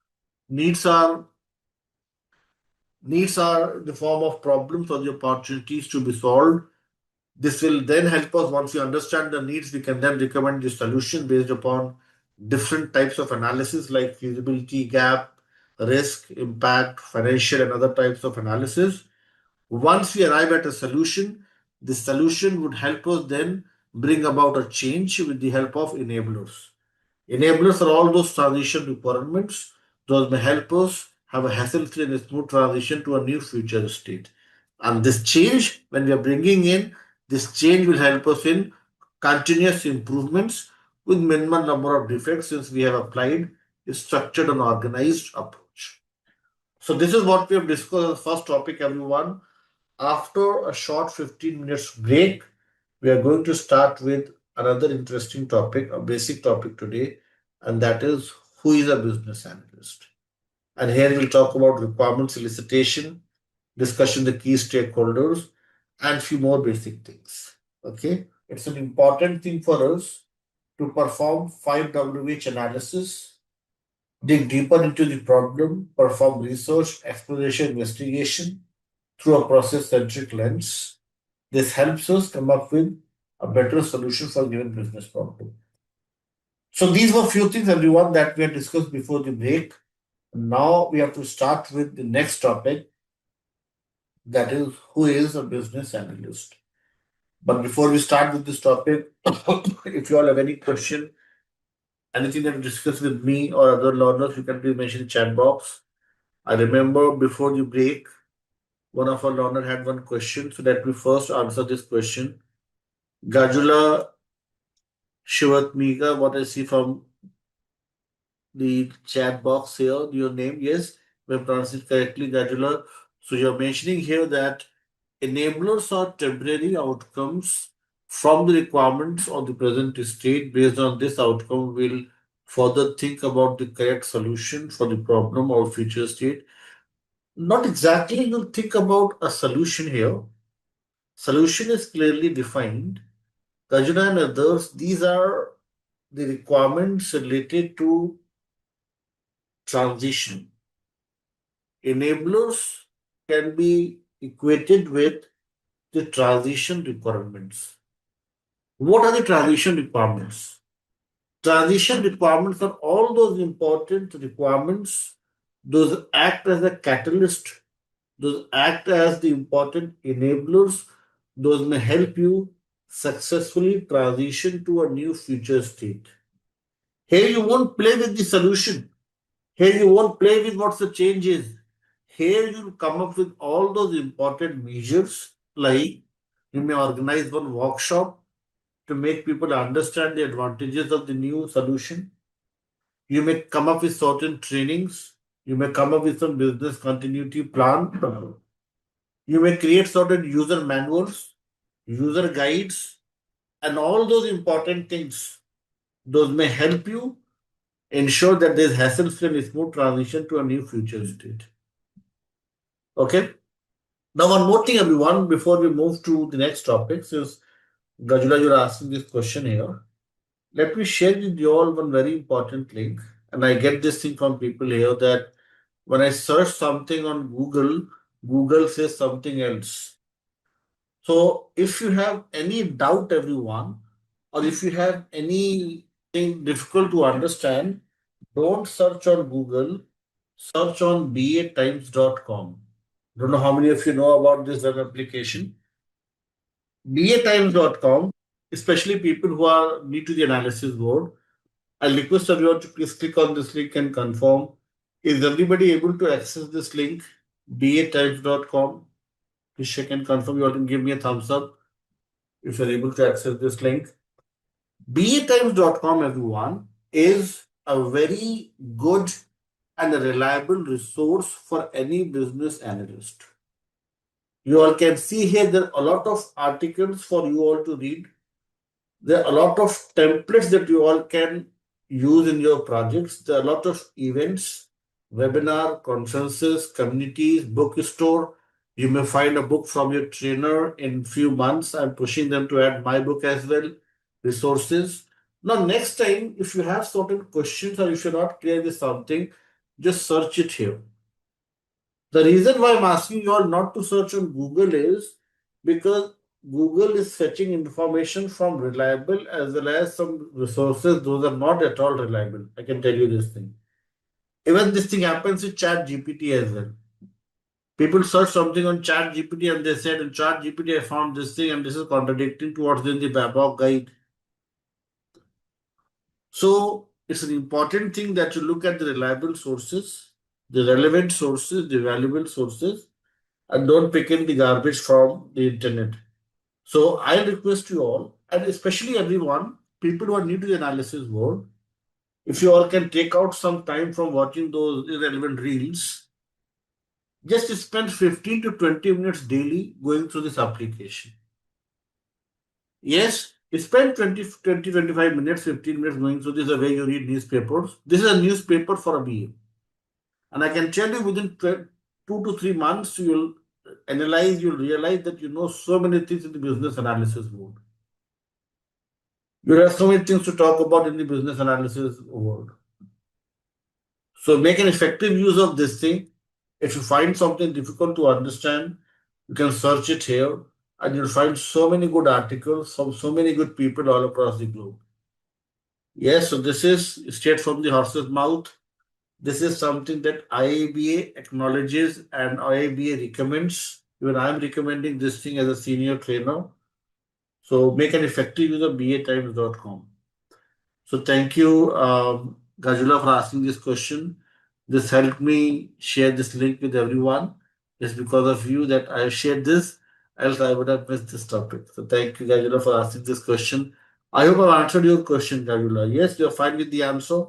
Needs are Needs are the form of problems or the opportunities to be solved. This will then help us once we understand the needs, we can then recommend the solution based upon different types of analysis like feasibility, gap, risk, impact, financial, and other types of analysis. Once we arrive at a solution, the solution would help us then bring about a change with the help of enablers. Enablers are all those transition requirements. Those may help us have a hassle-free and smooth transition to a new future state. And this change, when we are bringing in, this change will help us in continuous improvements with minimal number of defects since we have applied a structured and organized approach. So this is what we have discussed as the first topic, everyone. After a short 15 minutes break, we are going to start with another interesting topic, a basic topic today, and that is who is a business analyst. And here we'll talk about requirements elicitation, discussion the key stakeholders, and few more basic things. Okay, it's an important thing for us to perform 5WH analysis, dig deeper into the problem, perform research, exploration, investigation through a process centric lens. This helps us come up with a better solution for a given business problem. So these were few things, everyone, that we had discussed before the break. Now we have to start with the next topic, that is who is a business analyst. But before we start with this topic, if you all have any question, anything that you discuss with me or other learners, you can please mention in the chat box. I remember before the break, one of our learners had one question, so let me first answer this question. Gajula Shivatmika, what I see from the chat box here, your name, yes, if I pronounce it correctly, Gajula. So you're mentioning here that enablers are temporary outcomes from the requirements of the present state. Based on this outcome, we'll further think about the correct solution for the problem or future state. Not exactly, you'll think about a solution here. Solution is clearly defined. Kajuna and others, these are the requirements related to transition. Enablers can be equated with the transition requirements. What are the transition requirements? Transition requirements are all those important requirements, those act as a catalyst, those act as the important enablers, those may help you successfully transition to a new future state. Here you won't play with the solution. Here you won't play with what the change is. Here you'll come up with all those important measures like you may organize one workshop to make people understand the advantages of the new solution. You may come up with certain trainings. You may come up with some business continuity plan. You may create certain user manuals, user guides, and all those important things. Those may help you ensure that there's hassle-free and smooth transition to a new future state. Okay. Now, one more thing, everyone, before we move to the next topic, since Gajula, you're asking this question here. Let me share with you all one very important link. And I get this thing from people here that when I search something on Google, Google says something else. So if you have any doubt, everyone, or if you have anything difficult to understand, don't search on Google, search on batimes.com. Don't know how many of you know about this web application. batimes.com, especially people who are new to the analysis world, I request everyone to please click on this link and confirm. Is everybody able to access this link? batimes.com. Please check and confirm. You all can give me a thumbs up if you're able to access this link. batimes.com, everyone, is a very good and a reliable resource for any business analyst. You all can see here there are a lot of articles for you all to read. There are a lot of templates that you all can use in your projects. There are a lot of events, webinar, conferences, communities, bookstore. You may find a book from your trainer in few months. I'm pushing them to add my book as well, resources. Now, next time, if you have certain questions or if you're not clear with something, just search it here. The reason why I'm asking you all not to search on Google is because Google is fetching information from reliable as well as some resources. Those are not at all reliable. I can tell you this thing. Even this thing happens with Chat GPT as well. People search something on Chat GPT and they said in Chat GPT I found this thing and this is contradicting to what's in the BABOK guide. So it's an important thing that you look at the reliable sources, the relevant sources, the valuable sources, and don't pick in the garbage from the internet. So I request you all, and especially everyone, people who are new to the analysis world, if you all can take out some time from watching those irrelevant reels, just spend 15 to 20 minutes daily going through this application. Yes, spend 25 minutes, 15 minutes going through this the way you read newspapers. This is a newspaper for a BA. And I can tell you within 2 to 3 months, you'll analyze, you'll realize that you know so many things in the business analysis world. You have so many things to talk about in the business analysis world. So make an effective use of this thing. If you find something difficult to understand, you can search it here and you'll find so many good articles from so many good people all across the globe. Yes, so this is straight from the horse's mouth. This is something that IABA acknowledges and IABA recommends. Even I'm recommending this thing as a senior trainer. So make an effective use of batimes.com. So thank you, Gajula, for asking this question. This helped me share this link with everyone. It's because of you that I shared this, else I would have missed this topic. So thank you, Gajula, for asking this question. I hope I've answered your question, Gajula. Yes, you're fine with the answer.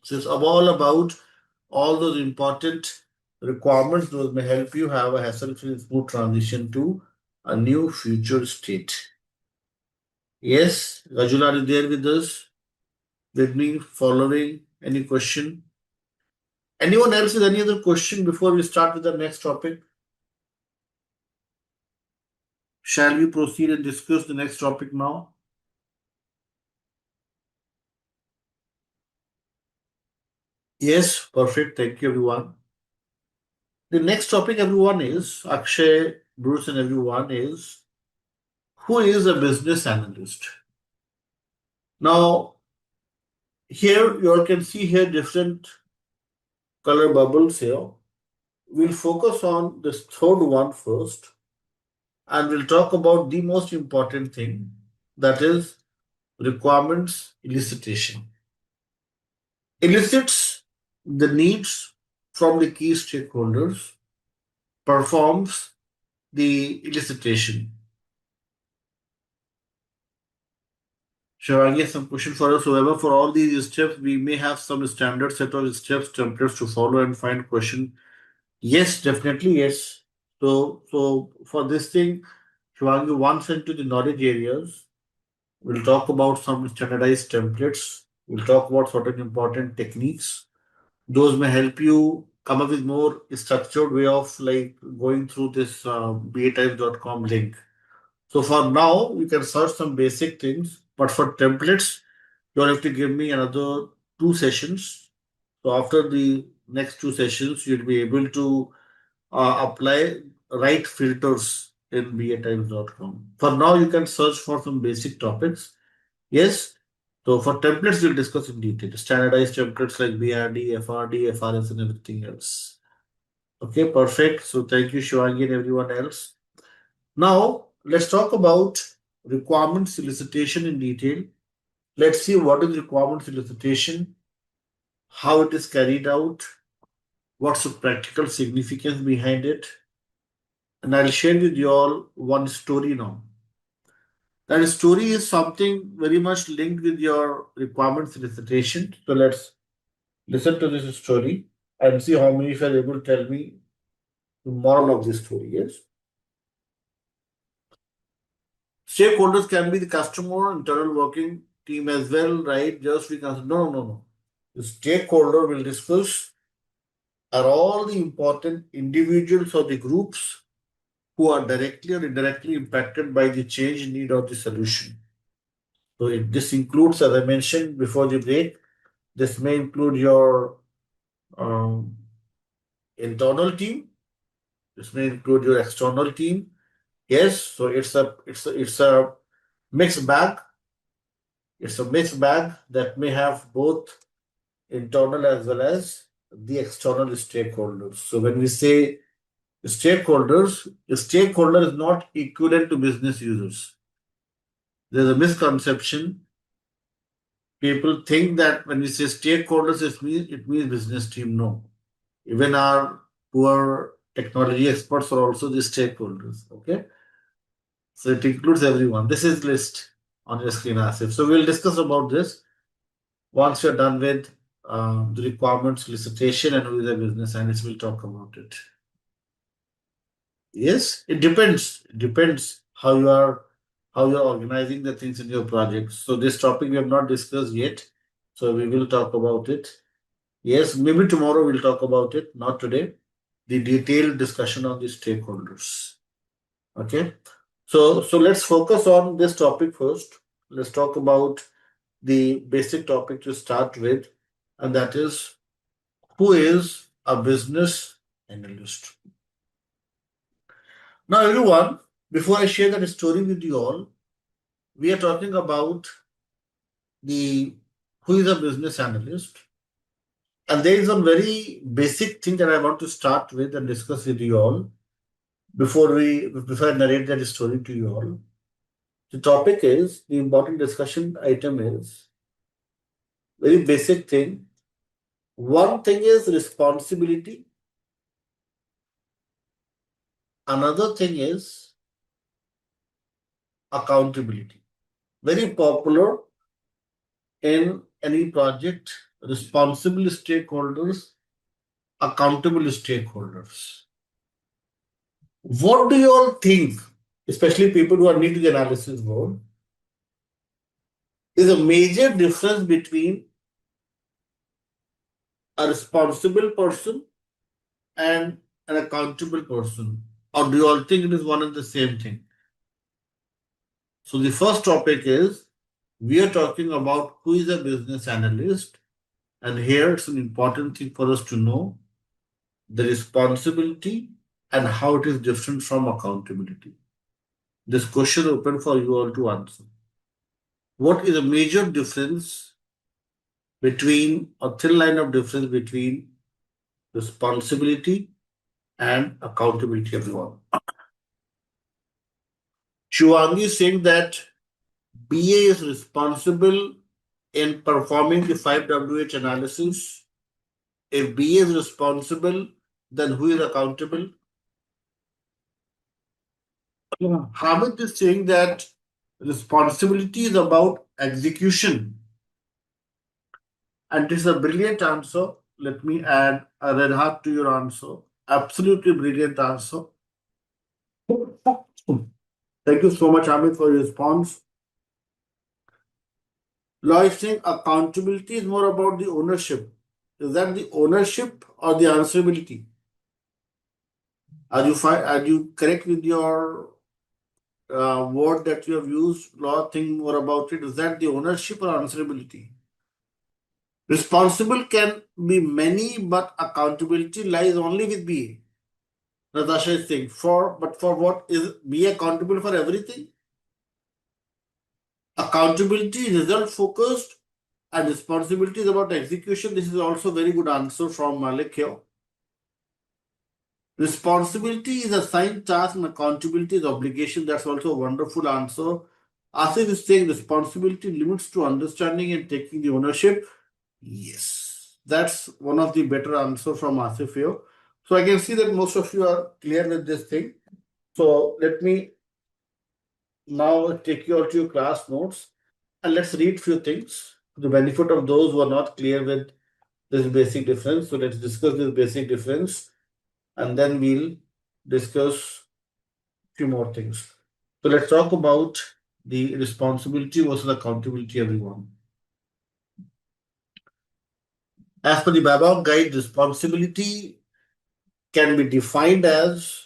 So it's all about all those important requirements. Those may help you have a hassle-free, smooth transition to a new future state. Yes, Gajula, are you there with us? With me, following? Any question? Anyone else with any other question before we start with the next topic? Shall we proceed and discuss the next topic now? Yes, perfect. Thank you, everyone. The next topic, everyone, is Akshay, Bruce, and everyone is who is a business analyst? Now, here you all can see here different color bubbles here. We'll focus on this third one first, and we'll talk about the most important thing, that is requirements elicitation. Elicits the needs from the key stakeholders, performs the elicitation. Shivangi, some question for us. However, for all these steps, we may have some standard set of steps, templates to follow and find question. Yes, definitely yes. So for this thing, Shivangi, once into the knowledge areas, we'll talk about some standardized templates. We'll talk about certain important techniques. Those may help you come up with more structured way of like going through this batimes.com link. So for now, you can search some basic things, but for templates, you'll have to give me another 2 sessions. So after the next 2 sessions, you'll be able to apply right filters in batimes.com. For now, you can search for some basic topics. Yes. So for templates, we'll discuss in detail. Standardized templates like BRD, FRD, FRS, and everything else. Okay, perfect. So thank you, Shivangi, and everyone else. Now, let's talk about requirement solicitation in detail. Let's see what is requirement solicitation, how it is carried out, what's the practical significance behind it, and I'll share with you all one story now. That story is something very much linked with your requirement solicitation. So let's listen to this story and see how many of you are able to tell me the moral of this story. Yes. Stakeholders can be the customer, internal working team as well, right? Just we can no. The stakeholder will discuss are all the important individuals or the groups who are directly or indirectly impacted by the change need of the solution. So this includes, as I mentioned before the break, this may include your um, internal team. This may include your external team. Yes, so it's a mixed bag. It's a mixed bag that may have both internal as well as the external stakeholders. So when we say stakeholders, a stakeholder is not equivalent to business users. There's a misconception. People think that when we say stakeholders, it means business team. No. Even our poor technology experts are also the stakeholders. Okay. So it includes everyone. This is list on your screen, Asif. So we'll discuss about this once you're done with the requirement solicitation and who is a business analyst. We'll talk about it. Yes, it depends. It depends how you're organizing the things in your project. So this topic we have not discussed yet. So we will talk about it. Yes, maybe tomorrow we'll talk about it, not today. The detailed discussion on the stakeholders. Okay. So let's focus on this topic first. Let's talk about the basic topic to start with, and that is who is a business analyst. Now, everyone, before I share that story with you all, we are talking about the who is a business analyst. And there is a very basic thing that I want to start with and discuss with you all before I narrate that story to you all. The topic is the important discussion item is very basic thing. One thing is responsibility. Another thing is accountability. Very popular in any project. Responsible stakeholders, accountable stakeholders. What do you all think, especially people who are new to the analysis world, is a major difference between a responsible person and an accountable person? Or do you all think it is one and the same thing? So the first topic is we are talking about who is a business analyst, and here it's an important thing for us to know the responsibility and how it is different from accountability. This question open for you all to answer. What is a major difference between a thin line of difference between responsibility and accountability, everyone? Shivangi is saying that BA is responsible in performing the 5WH analysis. If BA is responsible, then who is accountable? Hamid is saying that Responsibility is about execution. And this is a brilliant answer. Let me add a red heart to your answer. Absolutely brilliant answer. Thank you so much, Amit, for your response. Lois saying accountability is more about the ownership. Is that the ownership or the answerability? Are you correct with your word that you have used? Law, think more about it. Is that the ownership or answerability? Responsible can be many, but accountability lies only with BA. Natasha is saying for what is BA accountable for everything? Accountability, result focused, and responsibility is about execution. This is also very good answer from Malik here. Responsibility is assigned task and accountability is obligation. That's also a wonderful answer. Asif is saying responsibility limits to understanding and taking the ownership. Yes, that's one of the better answer from Asif here. So I can see that most of you are clear with this thing. So let me now take you out to your class notes and let's read few things to the benefit of those who are not clear with this basic difference. So let's discuss this basic difference and then we'll discuss few more things. So let's talk about the responsibility versus accountability, everyone. As per the BABOK guide, responsibility can be defined as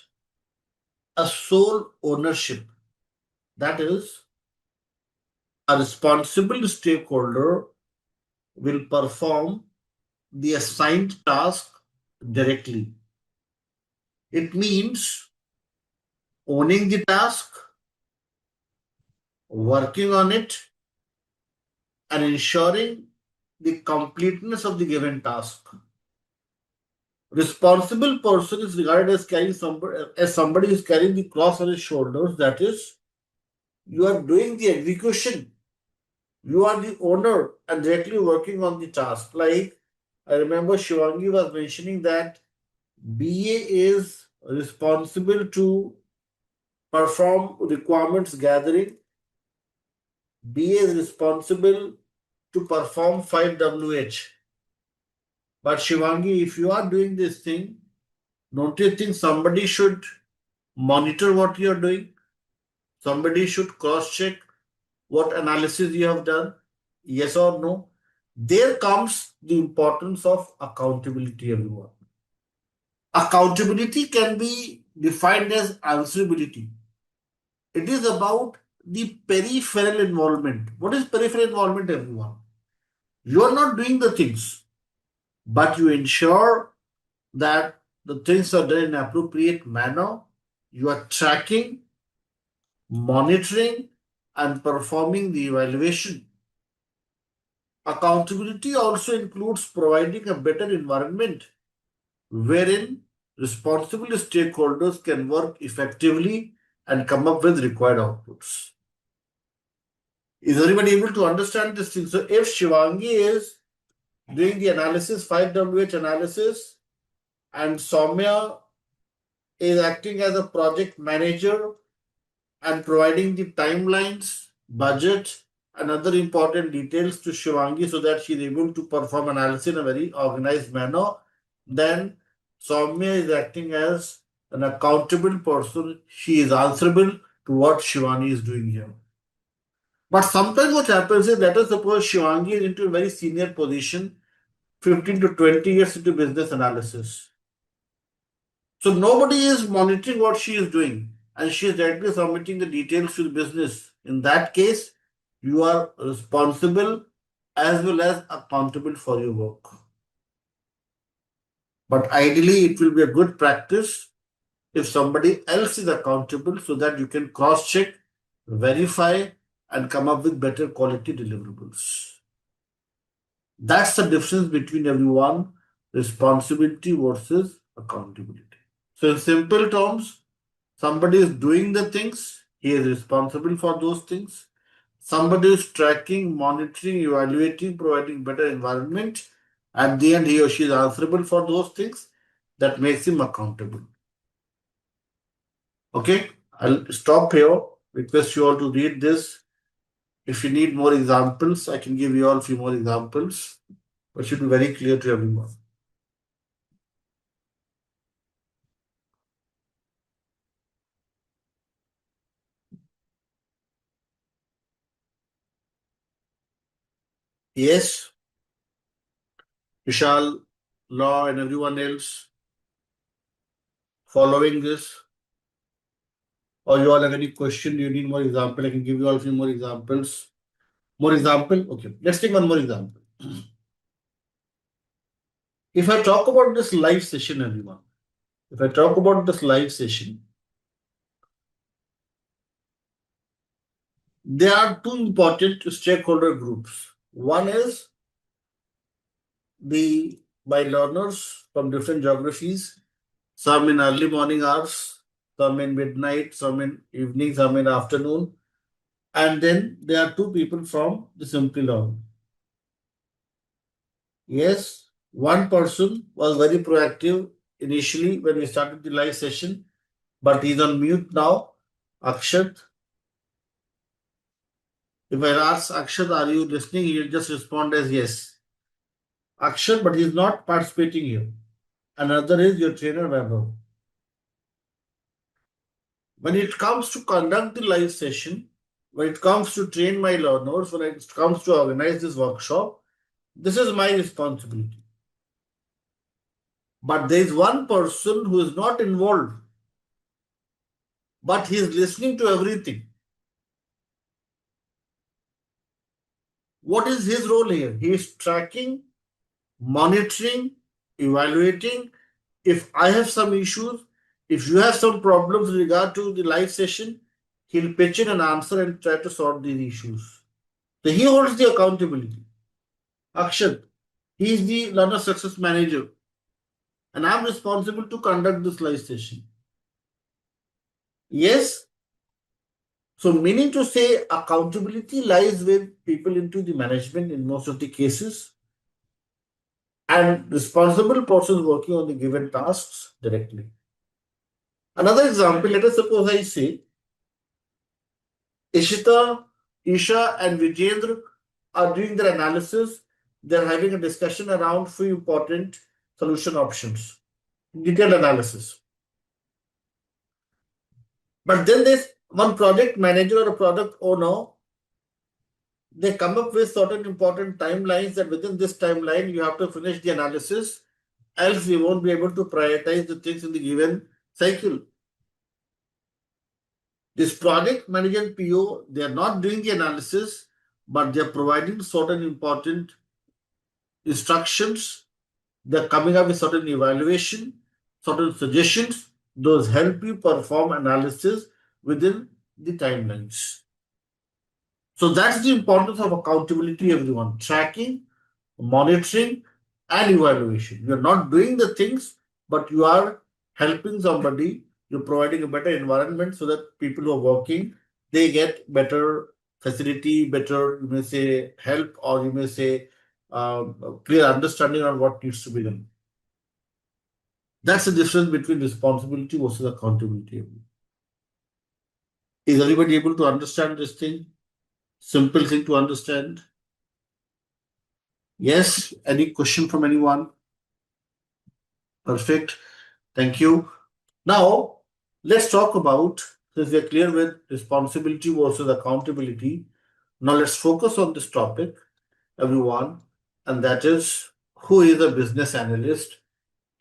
a sole ownership. That is, a responsible stakeholder will perform the assigned task directly. It means owning the task, working on it, and ensuring the completeness of the given task. Responsible person is regarded as somebody who is carrying the cross on his shoulders. That is, you are doing the execution. You are the owner and directly working on the task. Like I remember Shivangi was mentioning that BA is responsible to perform requirements gathering. BA is responsible to perform 5WH. But Shivangi, if you are doing this thing, don't you think somebody should monitor what you are doing? Somebody should cross check what analysis you have done, yes or no. There comes the importance of accountability, everyone. Accountability can be defined as answerability. It is about the peripheral involvement. What is peripheral involvement, everyone? You are not doing the things, but you ensure that the things are done in an appropriate manner. You are tracking, monitoring, and performing the evaluation. Accountability also includes providing a better environment wherein responsible stakeholders can work effectively and come up with required outputs. Is everybody able to understand this thing? So if Shivangi is doing the analysis, 5WH analysis, and Soumya is acting as a project manager and providing the timelines, budget, and other important details to Shivangi so that she is able to perform analysis in a very organized manner, then Soumya is acting as an accountable person. She is answerable to what Shivani is doing here. But sometimes what happens is, let us suppose Shivangi is into a very senior position, 15 to 20 years into business analysis. So nobody is monitoring what she is doing and she is directly submitting the details to the business. In that case, you are responsible as well as accountable for your work. But ideally, it will be a good practice if somebody else is accountable so that you can cross check, verify, and come up with better quality deliverables. That's the difference between everyone responsibility versus accountability. So, in simple terms, somebody is doing the things, he is responsible for those things. Somebody is tracking, monitoring, evaluating, providing better environment. At the end, he or she is answerable for those things. That makes him accountable. Okay, I'll stop here. request you all to read this. If you need more examples, I can give you all a few more examples, but it should be very clear to everyone. Yes, Vishal, Law, and everyone else following this, or you all have any question, you need more example, I can give you all a few more examples. More example? Okay, let's take one more example. If I talk about this live session, everyone, if I talk about this live session, there are two important stakeholder groups. One is the by learners from different geographies, some in early morning hours, some in midnight, some in evening, some in afternoon. And then there are two people from the Simplilearn. Yes, one person was very proactive initially when we started the live session, but he's on mute now. Akshat. If I ask Akshat, are you listening? He'll just respond as yes. Akshat, but he's not participating here. Another is your trainer, BABOK. When it comes to conduct the live session, when it comes to train my learners, when it comes to organize this workshop, this is my responsibility. But there is one person who is not involved, but he is listening to everything. What is his role here? He is tracking, monitoring, evaluating. If I have some issues, if you have some problems with regard to the live session, he'll pitch in an answer and try to solve these issues. So he holds the accountability. Akshat, he is the learner success manager, and I'm responsible to conduct this live session. Yes. So, meaning to say, accountability lies with people into the management in most of the cases, and responsible persons working on the given tasks directly. Another example, let us suppose I say Ishita, Isha, and Vijendra are doing their analysis. They're having a discussion around few important solution options, detailed analysis. But then there's one project manager or a product owner, they come up with certain important timelines that within this timeline you have to finish the analysis, else we won't be able to prioritize the things in the given cycle. This project manager and PO, they are not doing the analysis, but they are providing certain important instructions. They're coming up with certain evaluation, certain suggestions. Those help you perform analysis within the timelines. So that's the importance of accountability, everyone. Tracking, monitoring, and evaluation. You're not doing the things, but you are helping somebody. You're providing a better environment so that people who are working, they get better facility, better, you may say, help, or you may say, clear understanding on what needs to be done. That's the difference between responsibility versus accountability. Is everybody able to understand this thing? Simple thing to understand. Yes. Any question from anyone? Perfect. Thank you. Now, let's talk about, since we are clear with responsibility versus accountability, now let's focus on this topic, everyone, and that is who is a business analyst.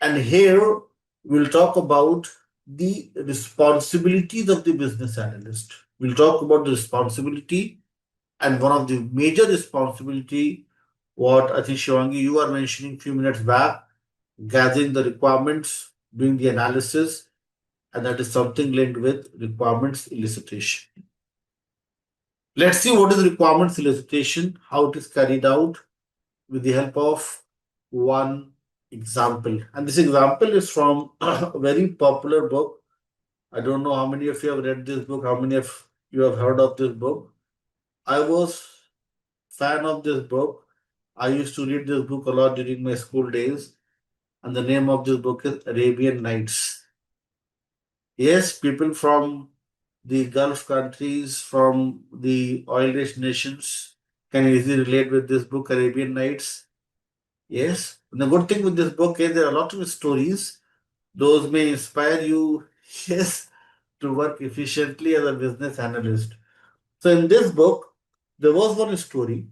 And here we'll talk about the responsibilities of the business analyst. We'll talk about the responsibility, and one of the major responsibility, what I think Shivangi, you are mentioning a few minutes back, gathering the requirements, doing the analysis, and that is something linked with requirements elicitation. Let's see what is requirements elicitation, how it is carried out with the help of one example. And this example is from a very popular book. I don't know how many of you have read this book, how many of you have heard of this book. I was fan of this book. I used to read this book a lot during my school days. And the name of this book is Arabian Nights. Yes, people from the Gulf countries, from the oil-rich nations can easily relate with this book, Arabian Nights. Yes. And the good thing with this book is there are a lot of stories. Those may inspire you, yes, to work efficiently as a business analyst. So in this book, there was one story.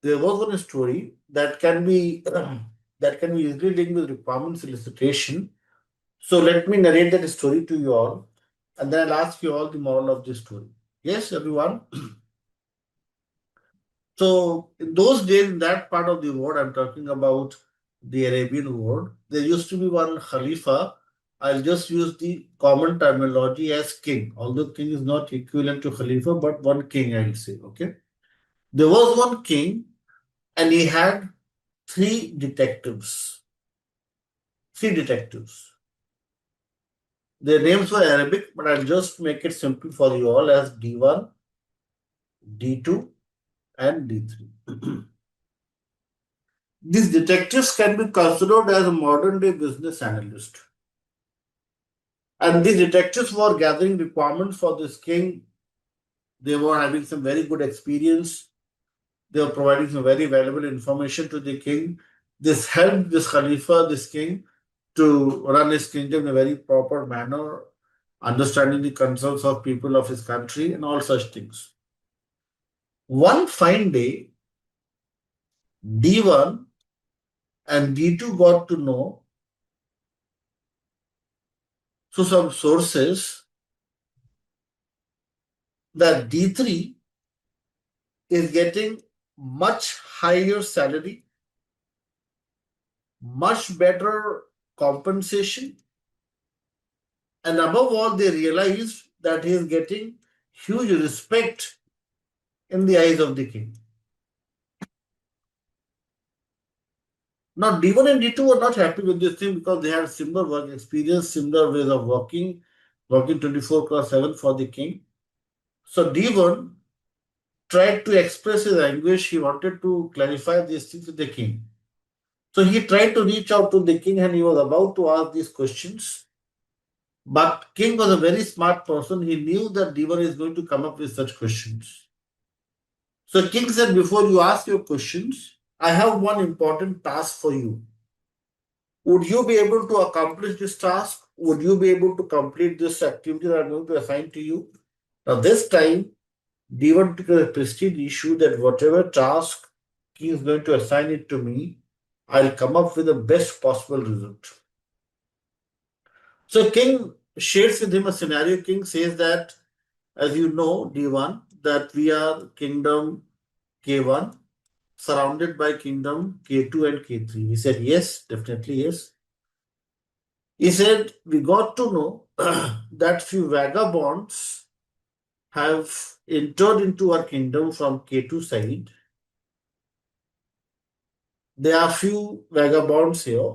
There was one story that can be that can be easily linked with requirement solicitation. So let me narrate that story to you all, and then I'll ask you all the moral of this story. Yes, everyone. So in those days, in that part of the world, I'm talking about the Arabian world, there used to be one Khalifa. I'll just use the common terminology as king, although king is not equivalent to Khalifa, but one king, I'll say. Okay. There was one king, and he had three detectives. Three detectives. Their names were Arabic, but I'll just make it simple for you all as D1, D2, and D3. These detectives can be considered as a modern day business analyst. And these detectives were gathering requirements for this king. They were having some very good experience. They were providing some very valuable information to the king. This helped this Khalifa, this king, to run his kingdom in a very proper manner, understanding the concerns of people of his country and all such things. One fine day, D1 and D2 got to know through some sources that D3 is getting much higher salary, much better compensation, and above all, they realized that he is getting huge respect in the eyes of the king. Now, D1 and D2 were not happy with this thing because they had similar work experience, similar ways of working 24/7 for the king. So, D1 tried to express his anguish. He wanted to clarify these things with the king. So, he tried to reach out to the king and he was about to ask these questions. But king was a very smart person. He knew that D1 is going to come up with such questions. So, king said, before you ask your questions, I have one important task for you. Would you be able to accomplish this task? Would you be able to complete this activity that I'm going to assign to you? Now, this time, D1 took a prestige issue that whatever task he is going to assign it to me, I'll come up with the best possible result. So, king shares with him a scenario. King says that, as you know, D1, that we are kingdom K1 surrounded by kingdom K2 and K3. He said, yes, definitely yes. He said, we got to know that few vagabonds have entered into our kingdom from K2 side. There are few vagabonds here.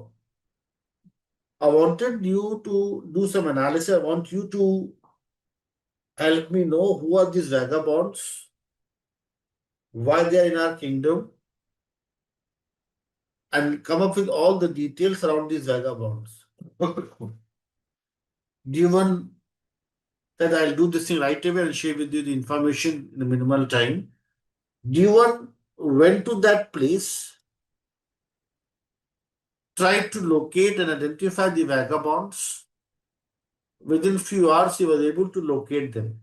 I wanted you to do some analysis. I want you to help me know who are these vagabonds, why they are in our kingdom, and come up with all the details around these vagabonds. Given that I'll do this thing right away and share with you the information in a minimal time. Given went to that place, tried to locate and identify the vagabonds. Within few hours, he was able to locate them.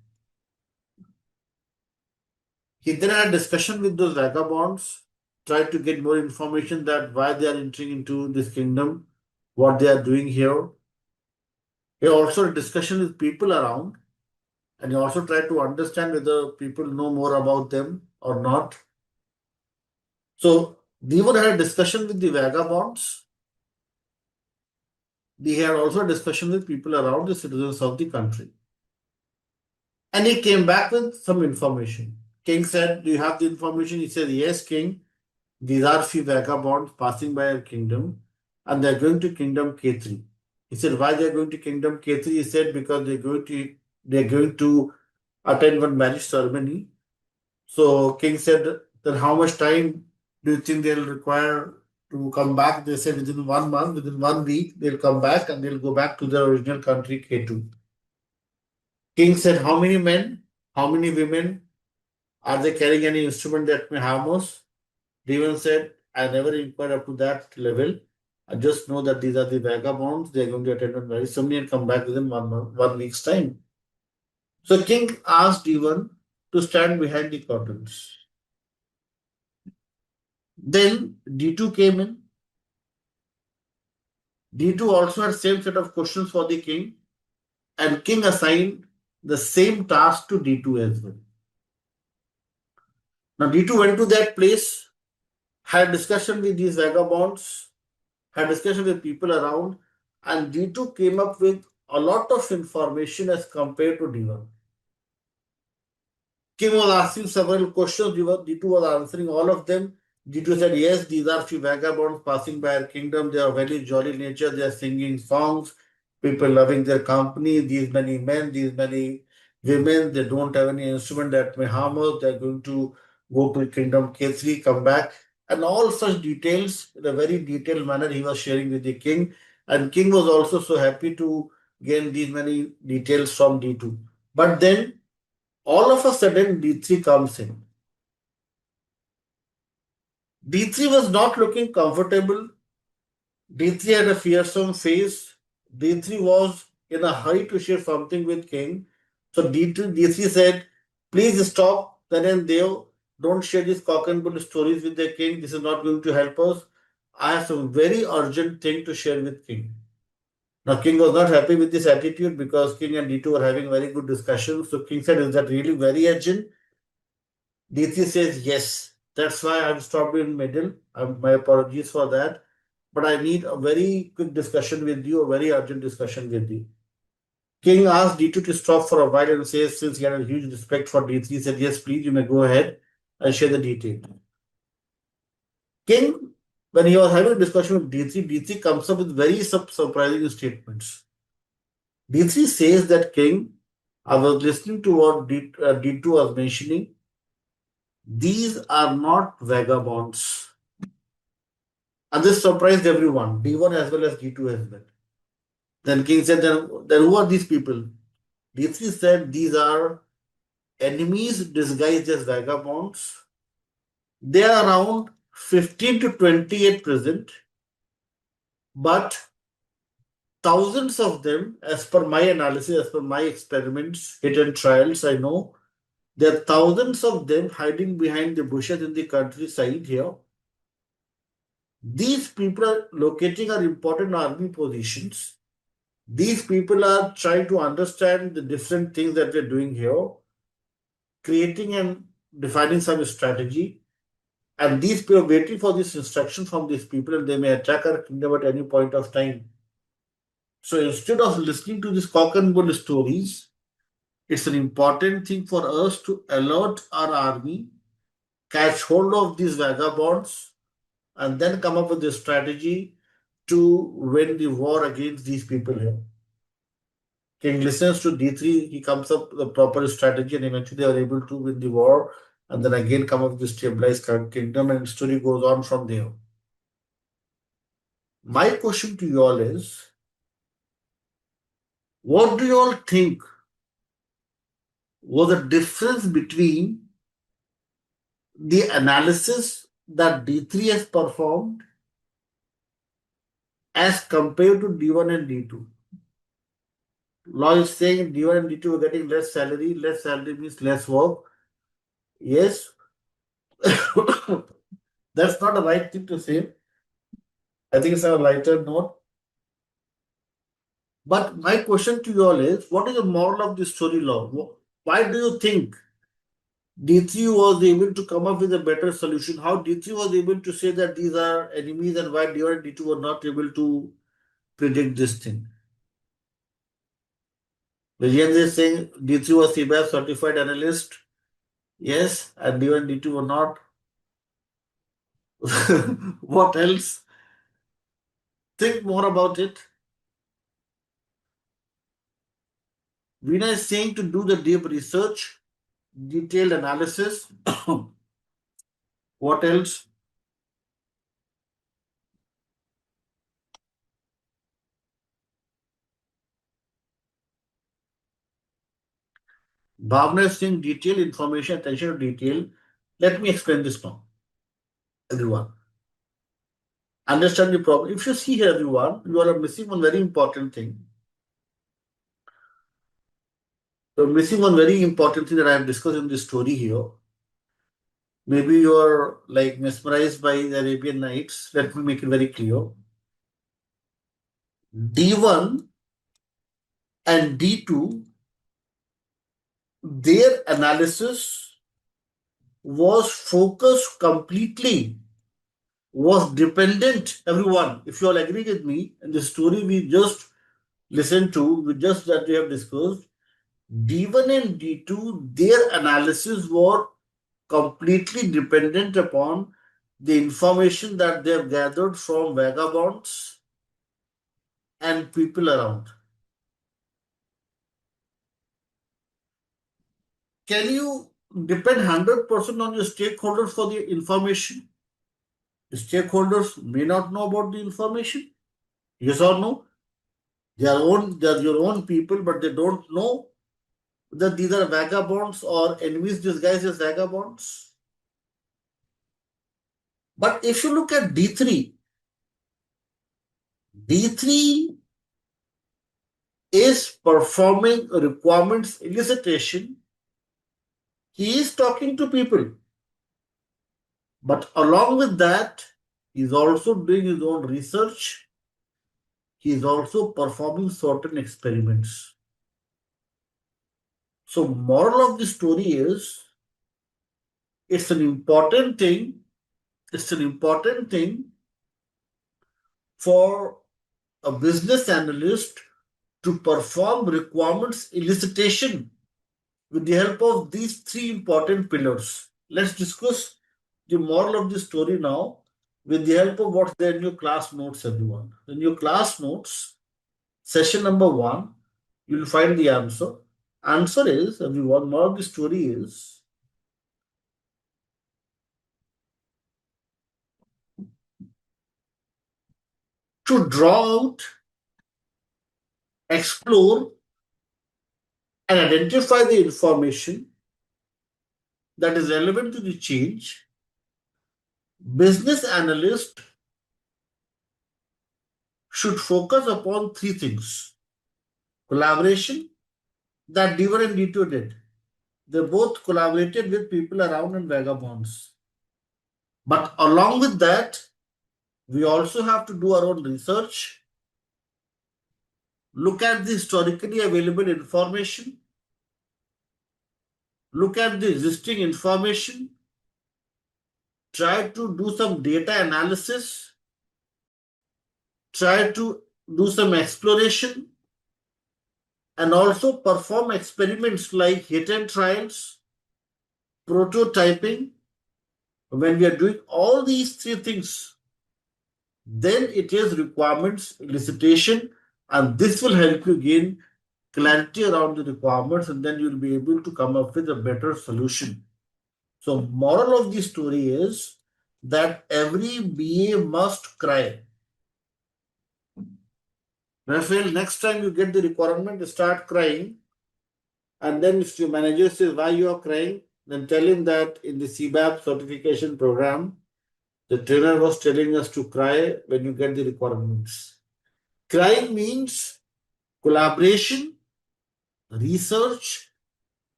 He then had a discussion with those vagabonds, tried to get more information that why they are entering into this kingdom, what they are doing here. He also had a discussion with people around, and he also tried to understand whether people know more about them or not. So, Devan had a discussion with the vagabonds. He had also a discussion with people around the citizens of the country. And he came back with some information. King said, do you have the information? He said, yes, king. These are few vagabonds passing by our kingdom and they're going to kingdom K3. He said, why they're going to kingdom K3? He said, because they're going to attend one marriage ceremony. So king said, then how much time do you think they'll require to come back? They said within 1 month, within 1 week, they'll come back and they'll go back to their original country, K2. King said, how many men, how many women, are they carrying any instrument that may harm us? Devon said, I never inquired up to that level. I just know that these are the vagabonds. They're going to attend on very soon and come back within 1 week's time. So King asked Devon to stand behind the curtains. Then D2 came in. D2 also had same set of questions for the king, and king assigned the same task to D2 as well. Now D2 went to that place, had discussion with these vagabonds, had discussion with people around, and D2 came up with a lot of information as compared to D1. King was asking several questions. D2 was answering all of them. D2 said, yes, these are few vagabonds passing by our kingdom. They are very jolly nature. They are singing songs. People loving their company. These many men, these many women. They don't have any instrument that may harm us. They are going to go to kingdom K3, come back. And all such details in a very detailed manner he was sharing with the king. And king was also so happy to gain these many details from D2. But then all of a sudden, D3 comes in. D3 was not looking comfortable. D3 had a fearsome face. D3 was in a hurry to share something with King. So D3 said, please stop then and there. Don't share these cock and bull stories with the king. This is not going to help us. I have some very urgent thing to share with King. Now, King was not happy with this attitude because King and D2 were having very good discussions. So King said, is that really very urgent? D3 says yes. That's why I've stopped in middle. My apologies for that. But I need a very quick discussion with you, a very urgent discussion with you. King asked D2 to stop for a while and says, since he had a huge respect for D3, he said, yes, please, you may go ahead and share the detail. King, when he was having a discussion with D3, D3 comes up with very surprising statements. D3 says that King, I was listening to what D2 was mentioning. These are not vagabonds. And this surprised everyone, D1 as well as D2 as well. Then King said, then who are these people? D3 said, these are enemies disguised as vagabonds. They are around 15 to 20 at present, but thousands of them, as per my analysis, as per my experiments, hit and trials, I know there are thousands of them hiding behind the bushes in the countryside here. These people are locating our important army positions. These people are trying to understand the different things that we're doing here, creating and defining some strategy. And these people are waiting for this instruction from these people, and they may attack our kingdom at any point of time. So instead of listening to these cock and bull stories, it's an important thing for us to alert our army, catch hold of these vagabonds, and then come up with a strategy to win the war against these people here. King listens to D3, he comes up with a proper strategy, and eventually they are able to win the war and then again come up with the stabilized kingdom, and the story goes on from there. My question to you all is, what do you all think was the difference between the analysis that D3 has performed as compared to D1 and D2? Law is saying D1 and D2 are getting less salary. Less salary means less work. Yes, that's not the right thing to say. I think it's a lighter note. But my question to you all is, what is the moral of this story, Law? Why do you think D3 was able to come up with a better solution? How D3 was able to say that these are enemies, and why D1 and D2 were not able to predict this thing? Vijayendra is saying D3 was CBAP certified analyst. Yes, and D1 and D2 were not. What else? Think more about it. Veena is saying to do the deep research, detailed analysis. What else? Bhavna is saying detail, information, attention to detail. Let me explain this now, everyone. Understand the problem. If you see here, everyone, you are missing one very important thing. You're missing one very important thing that I have discussed in this story here. Maybe you are like mesmerized by the Arabian Nights. Let me make it very clear. D1 and D2, their analysis was focused completely, was dependent. Everyone, if you all agree with me, and the story we just listened to, we just that we have discussed, D1 and D2, their analysis were completely dependent upon the information that they have gathered from vagabonds and people around. Can you depend 100% on your stakeholders for the information? The stakeholders may not know about the information. Yes or no? They are your own people, but they don't know that these are vagabonds or enemies disguised as vagabonds. But if you look at D3, D3 is performing requirements elicitation. He is talking to people. But along with that, he is also doing his own research. He is also performing certain experiments. So, moral of the story is it's an important thing. It's an important thing for a business analyst to perform requirements elicitation with the help of these three important pillars. Let's discuss the moral of the story now with the help of what's there in your class notes, everyone. In your class notes, session number 1, you'll find the answer. Answer is, everyone, moral of the story is to draw out, explore, and identify the information that is relevant to the change. Business analyst should focus upon three things: collaboration, that D1 and D2 did. They both collaborated with people around and vagabonds. But along with that, we also have to do our own research, look at the historically available information, look at the existing information, try to do some data analysis, try to do some exploration, and also perform experiments like hit and trials, prototyping. When we are doing all these three things, then it is requirements elicitation, and this will help you gain clarity around the requirements, and then you'll be able to come up with a better solution. So, moral of the story is that every BA must cry. Raphael, next time you get the requirement, start crying. And then if your manager says why you are crying, then tell him that in the CBAP certification program, the trainer was telling us to cry when you get the requirements. Crying means collaboration, research,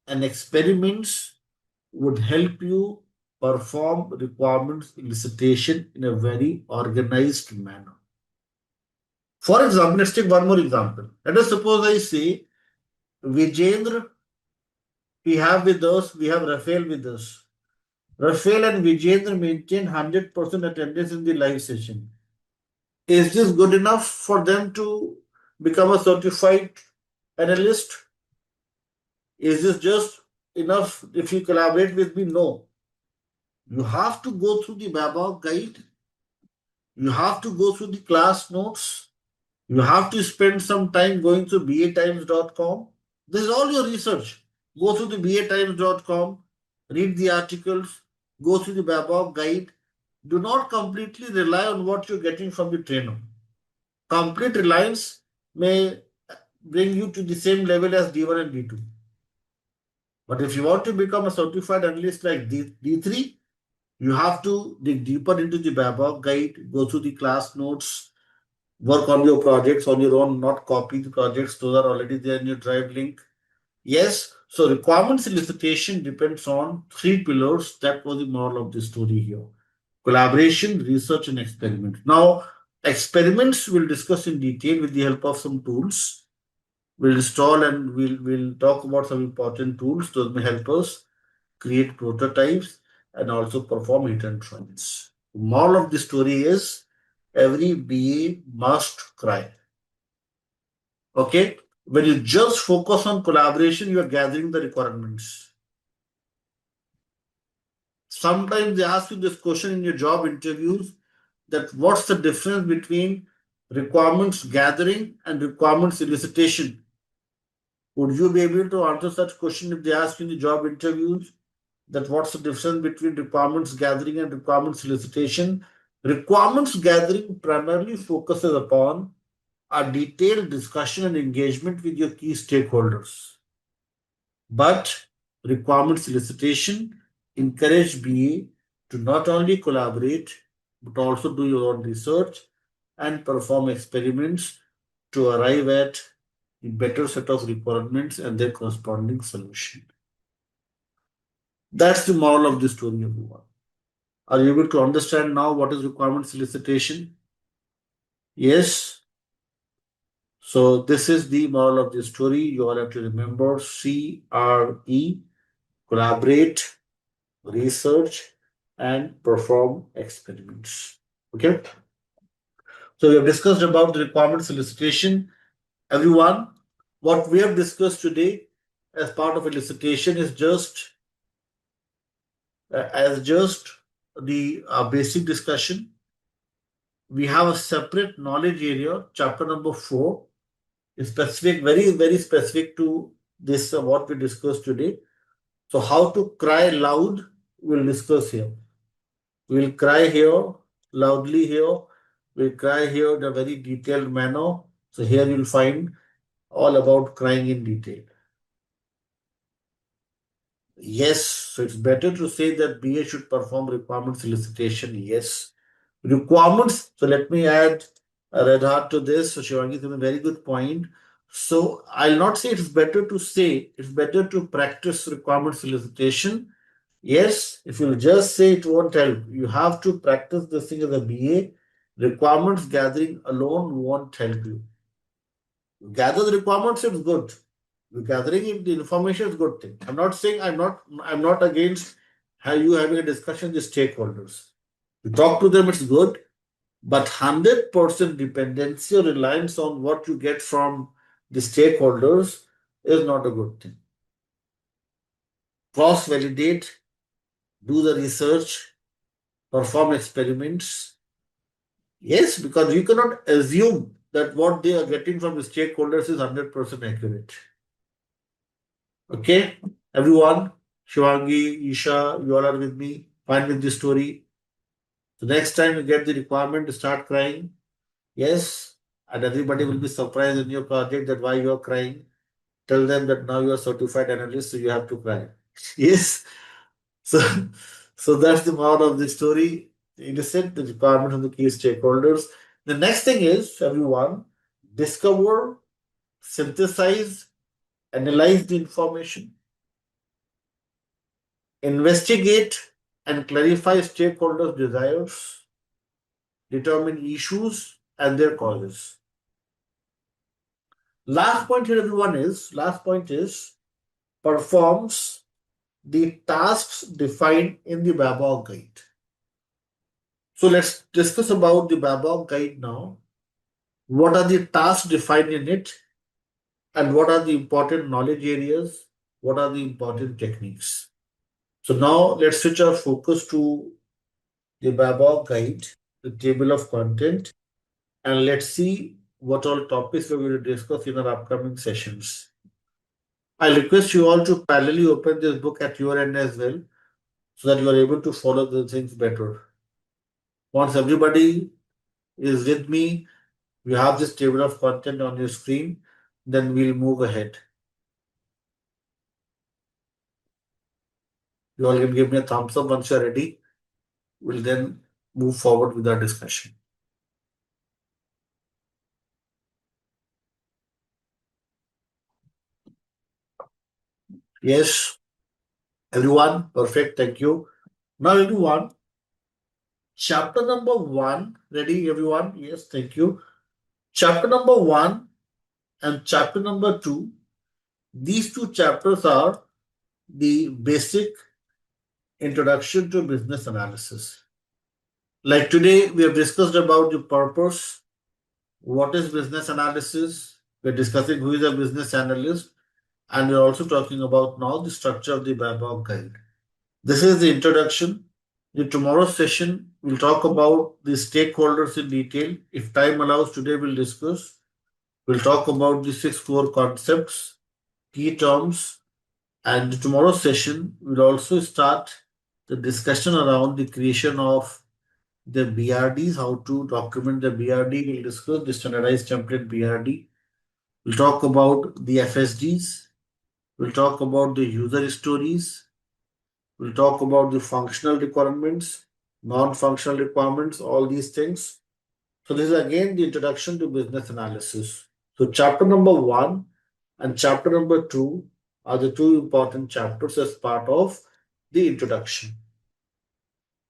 and experiments would help you perform requirements elicitation in a very organized manner. For example, let's take one more example. Let us suppose I say, Vijendra, we have Raphael with us. Raphael and Vijendra maintain 100% attendance in the live session. Is this good enough for them to become a certified analyst? Is this just enough if you collaborate with me? No. You have to go through the BABOK guide. You have to go through the class notes. You have to spend some time going through batimes.com. This is all your research. Go through the batimes.com, read the articles, go through the BABOK guide. Do not completely rely on what you're getting from the trainer. Complete reliance may bring you to the same level as D1 and D2. But if you want to become a certified analyst like D3, you have to dig deeper into the BABOK guide, go through the class notes, work on your projects on your own, not copy the projects. Those are already there in your drive link. Yes, so requirements elicitation depends on three pillars. That was the moral of the story here: collaboration, research, and experiment. Now, experiments we'll discuss in detail with the help of some tools. We'll install and we'll talk about some important tools. Those may help us create prototypes and also perform hit and runs. Moral of the story is every BA must cry. Okay? When you just focus on collaboration, you are gathering the requirements. Sometimes they ask you this question in your job interviews that what's the difference between requirements gathering and requirements elicitation? Would you be able to answer such question if they ask you in the job interviews that what's the difference between requirements gathering and requirements elicitation? Requirements gathering primarily focuses upon a detailed discussion and engagement with your key stakeholders. But requirements elicitation encourage BA to not only collaborate but also do your own research and perform experiments to arrive at a better set of requirements and their corresponding solution. That's the moral of the story, everyone. Are you able to understand now what is requirement solicitation? Yes. So this is the moral of the story. You all have to remember CRE, collaborate, research, and perform experiments. Okay. So we have discussed about the requirement solicitation. Everyone, what we have discussed today as part of elicitation is just the basic discussion. We have a separate knowledge area, chapter number 4, is specific, very, very specific to this, what we discussed today. So, how to cry loud, we'll discuss here. We'll cry here, loudly here. We'll cry here in a very detailed manner. So, here you'll find all about crying in detail. Yes, so it's better to say that BA should perform requirement solicitation. Yes. Requirements. So let me add a red heart to this. So Shivangi is a very good point. So I'll not say it's better to say, it's better to practice requirement solicitation. Yes, if you'll just say it won't help. You have to practice this thing as a BA. Requirements gathering alone won't help you. You gather the requirements, it's good. Gathering the information is a good thing. I'm not saying I'm not against you having a discussion with stakeholders. You talk to them, it's good, but 100% dependency or reliance on what you get from the stakeholders is not a good thing. Cross validate, do the research, perform experiments. Yes, because you cannot assume that what they are getting from the stakeholders is 100% accurate. Okay, everyone, Shivangi, Isha, you all are with me. Fine with this story. So next time you get the requirement to start crying, yes, and everybody will be surprised in your project that why you are crying. Tell them that now you are certified analyst, so you have to cry. Yes. So, so that's the moral of the story. Elicit the requirement of the key stakeholders. The next thing is, everyone, discover, synthesize, analyze the information, investigate and clarify stakeholders' desires, determine issues and their causes. Last point here, everyone, last point is performs the tasks defined in the BABOK guide. So let's discuss about the BABOK guide now. What are the tasks defined in it? And what are the important knowledge areas? What are the important techniques? So now let's switch our focus to the BABOK guide, the table of content, and let's see what all topics we're going to discuss in our upcoming sessions. I request you all to parallelly open this book at your end as well, so that you are able to follow the things better. Once everybody is with me, you have this table of content on your screen, then we'll move ahead. You all can give me a thumbs up once you're ready. We'll then move forward with our discussion. Yes, everyone, perfect, thank you. Now, everyone, chapter number one, ready, everyone? Yes, thank you. Chapter number one and chapter number two, these two chapters are the basic introduction to business analysis. Like today, we have discussed about the purpose, what is business analysis, we're discussing who is a business analyst, and we're also talking about now the structure of the BABOK guide. This is the introduction. In tomorrow's session, we'll talk about the stakeholders in detail. If time allows, today we'll discuss. We'll talk about the six core concepts, key terms, and tomorrow's session will also start the discussion around the creation of the BRDs, how to document the BRD. We'll discuss the standardized template BRD. We'll talk about the FSDs. We'll talk about the user stories. We'll talk about the functional requirements, non-functional requirements, all these things. So this is again the introduction to business analysis. So chapter number one and chapter number two are the two important chapters as part of the introduction.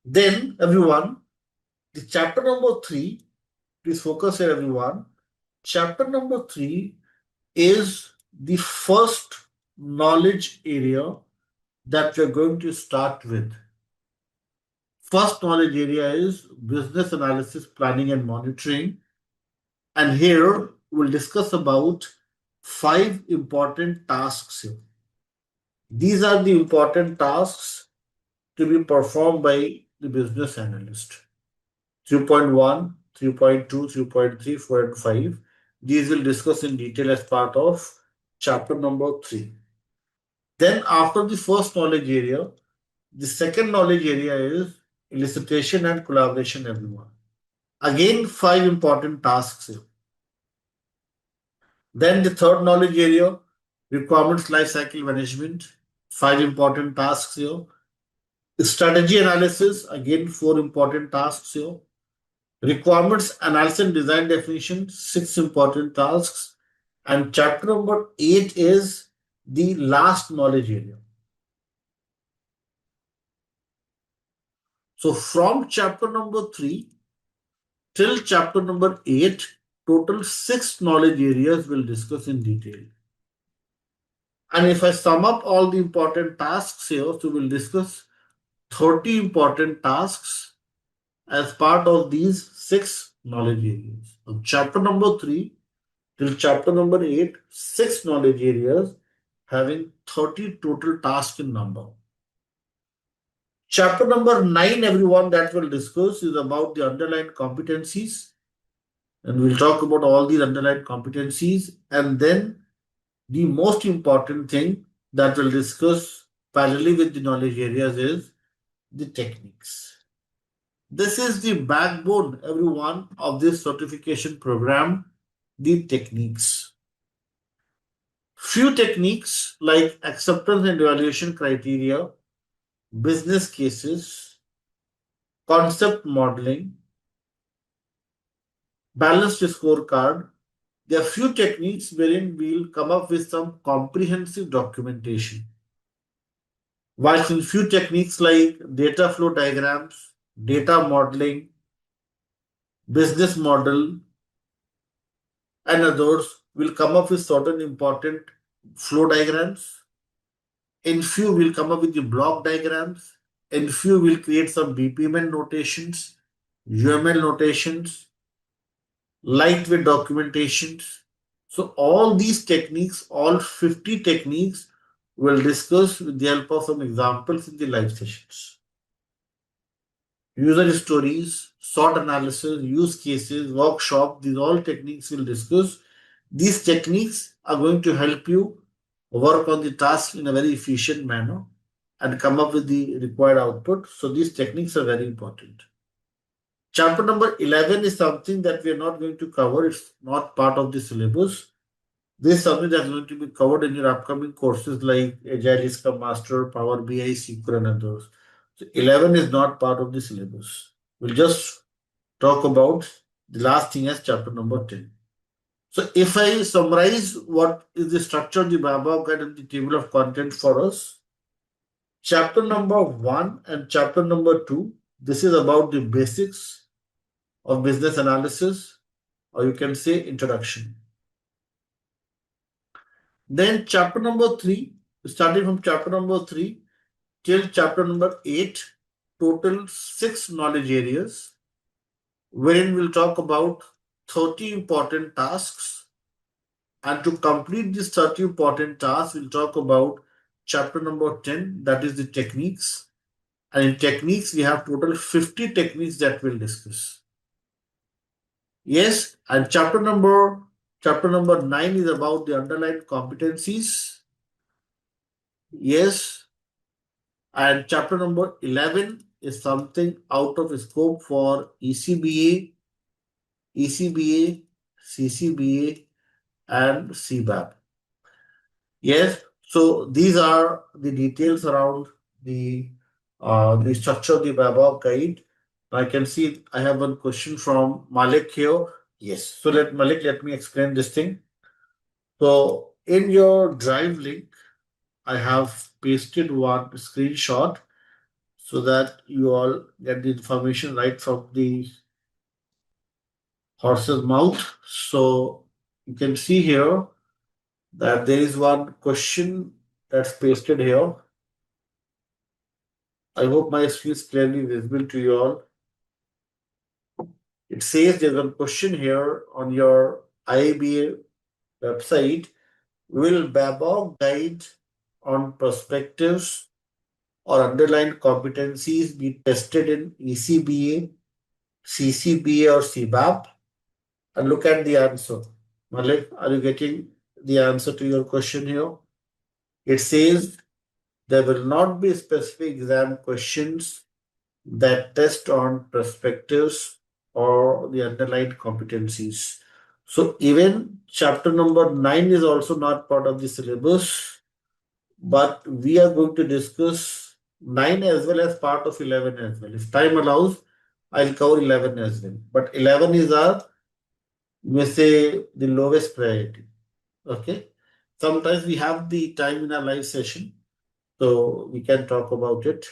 Then everyone, the chapter number three, please focus here everyone. Chapter number three is the first knowledge area that we're going to start with. First knowledge area is business analysis, planning and monitoring. And here we'll discuss about 5 important tasks here. These are the important tasks to be performed by the business analyst. 3.1, 3.2, 3.3, 4 and 5. These we'll discuss in detail as part of chapter number 3. Then after the first knowledge area, the second knowledge area is elicitation and collaboration everyone. Again, 5 important tasks here. Then the third knowledge area, requirements lifecycle management, 5 important tasks here. Strategy analysis, again 4 important tasks here. Requirements analysis and design definition, 6 important tasks. And chapter number 8 is the last knowledge area. So from chapter number 3 till chapter number 8, total 6 knowledge areas we'll discuss in detail. And if I sum up all the important tasks here, so we'll discuss 30 important tasks as part of these 6 knowledge areas. So chapter number 3 till chapter number 8, 6 knowledge areas having 30 total tasks in number. Chapter number 9, everyone, that we'll discuss is about the underlying competencies. And we'll talk about all these underlying competencies. And then the most important thing that we'll discuss parallelly with the knowledge areas is the techniques. This is the backbone, everyone, of this certification program, the techniques. Few techniques like acceptance and evaluation criteria, business cases, concept modeling, balanced scorecard. There are few techniques wherein we'll come up with some comprehensive documentation. Whilst in few techniques like data flow diagrams, data modeling, business model, and others will come up with certain important flow diagrams. In few, we'll come up with the block diagrams. In few, we'll create some BPMN notations, UML notations, lightweight documentations. So all these techniques, all 50 techniques, we'll discuss with the help of some examples in the live sessions. User stories, SWOT analysis, use cases, workshop, these all techniques we'll discuss. These techniques are going to help you work on the task in a very efficient manner and come up with the required output. So these techniques are very important. Chapter number 11 is something that we are not going to cover. It's not part of the syllabus. This is something that's going to be covered in your upcoming courses like Agile Scrum Master, Power BI, SQL, and others. So 11 is not part of the syllabus. We'll just talk about the last thing as chapter number 10. So if I summarize what is the structure of the BABOK guide and the table of content for us, chapter number 1 and chapter number 2, this is about the basics of business analysis, or you can say introduction. Then chapter number 3, starting from chapter number 3 till chapter number 8, total 6 knowledge areas, wherein we'll talk about 30 important tasks. And to complete this 30 important tasks, we'll talk about chapter number 10, that is the techniques. And in techniques, we have total 50 techniques that we'll discuss. Yes, and chapter number 9 is about the underlying competencies. Yes, and chapter number 11 is something out of scope for ECBA, CCBA, and CBAP. Yes, so these are the details around the structure of the BABOK guide. I can see I have one question from Malik here. Yes, so let me explain this thing. So in your Drive link, I have pasted one screenshot so that you all get the information right from the horse's mouth. So you can see here that there is one question that's pasted here. I hope my screen is clearly visible to you all. It says there's a question here on your IABA website. Will BABOK guide on perspectives or underlying competencies be tested in ECBA, CCBA, or CBAP? And look at the answer. Malik, are you getting the answer to your question here? It says there will not be specific exam questions that test on perspectives or the underlying competencies. So even chapter number 9 is also not part of the syllabus, but we are going to discuss 9 as well as part of 11 as well. If time allows, I'll cover 11 as well. But 11 is our, you may say, the lowest priority. Okay. Sometimes we have the time in our live session, so we can talk about it.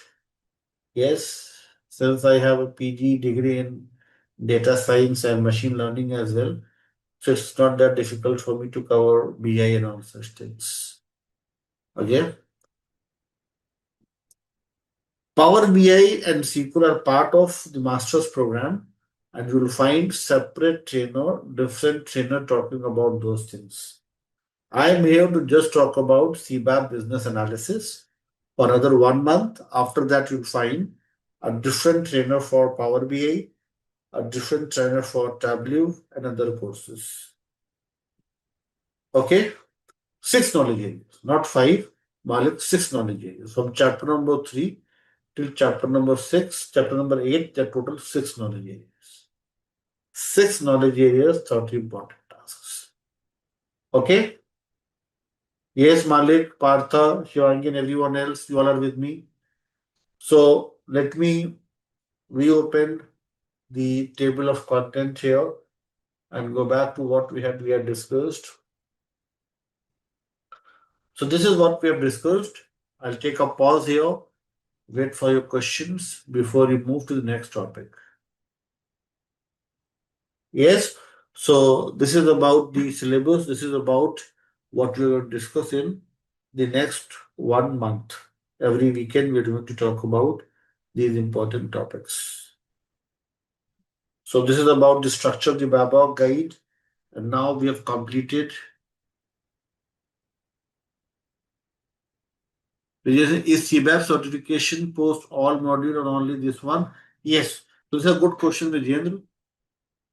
Yes, since I have a PG degree in data science and machine learning as well, so it's not that difficult for me to cover BI and all such things. Okay. Power BI and SQL are part of the master's program, and you will find separate trainer, different trainer talking about those things. I am here to just talk about CBAP business analysis for another 1 month. After that, you'll find a different trainer for Power BI, a different trainer for Tableau, and other courses. Okay, 6 knowledge areas, not 5. Malik, 6 knowledge areas from chapter number 3 till chapter number 6, chapter number 8, the total 6 knowledge areas. 6 knowledge areas, 30 important tasks. Okay. Yes, Malik, Partha, Shivangi, and everyone else, you all are with me. So let me reopen the table of content here and go back to what we had discussed. So this is what we have discussed. I'll take a pause here, wait for your questions before we move to the next topic. Yes, so this is about the syllabus. This is about what we will discuss in the next 1 month. Every weekend, we're going to talk about these important topics. So this is about the structure of the BABOK guide. And now we have completed. Is CBAP certification post all module or only this one? Yes. So this is a good question, Vijendra.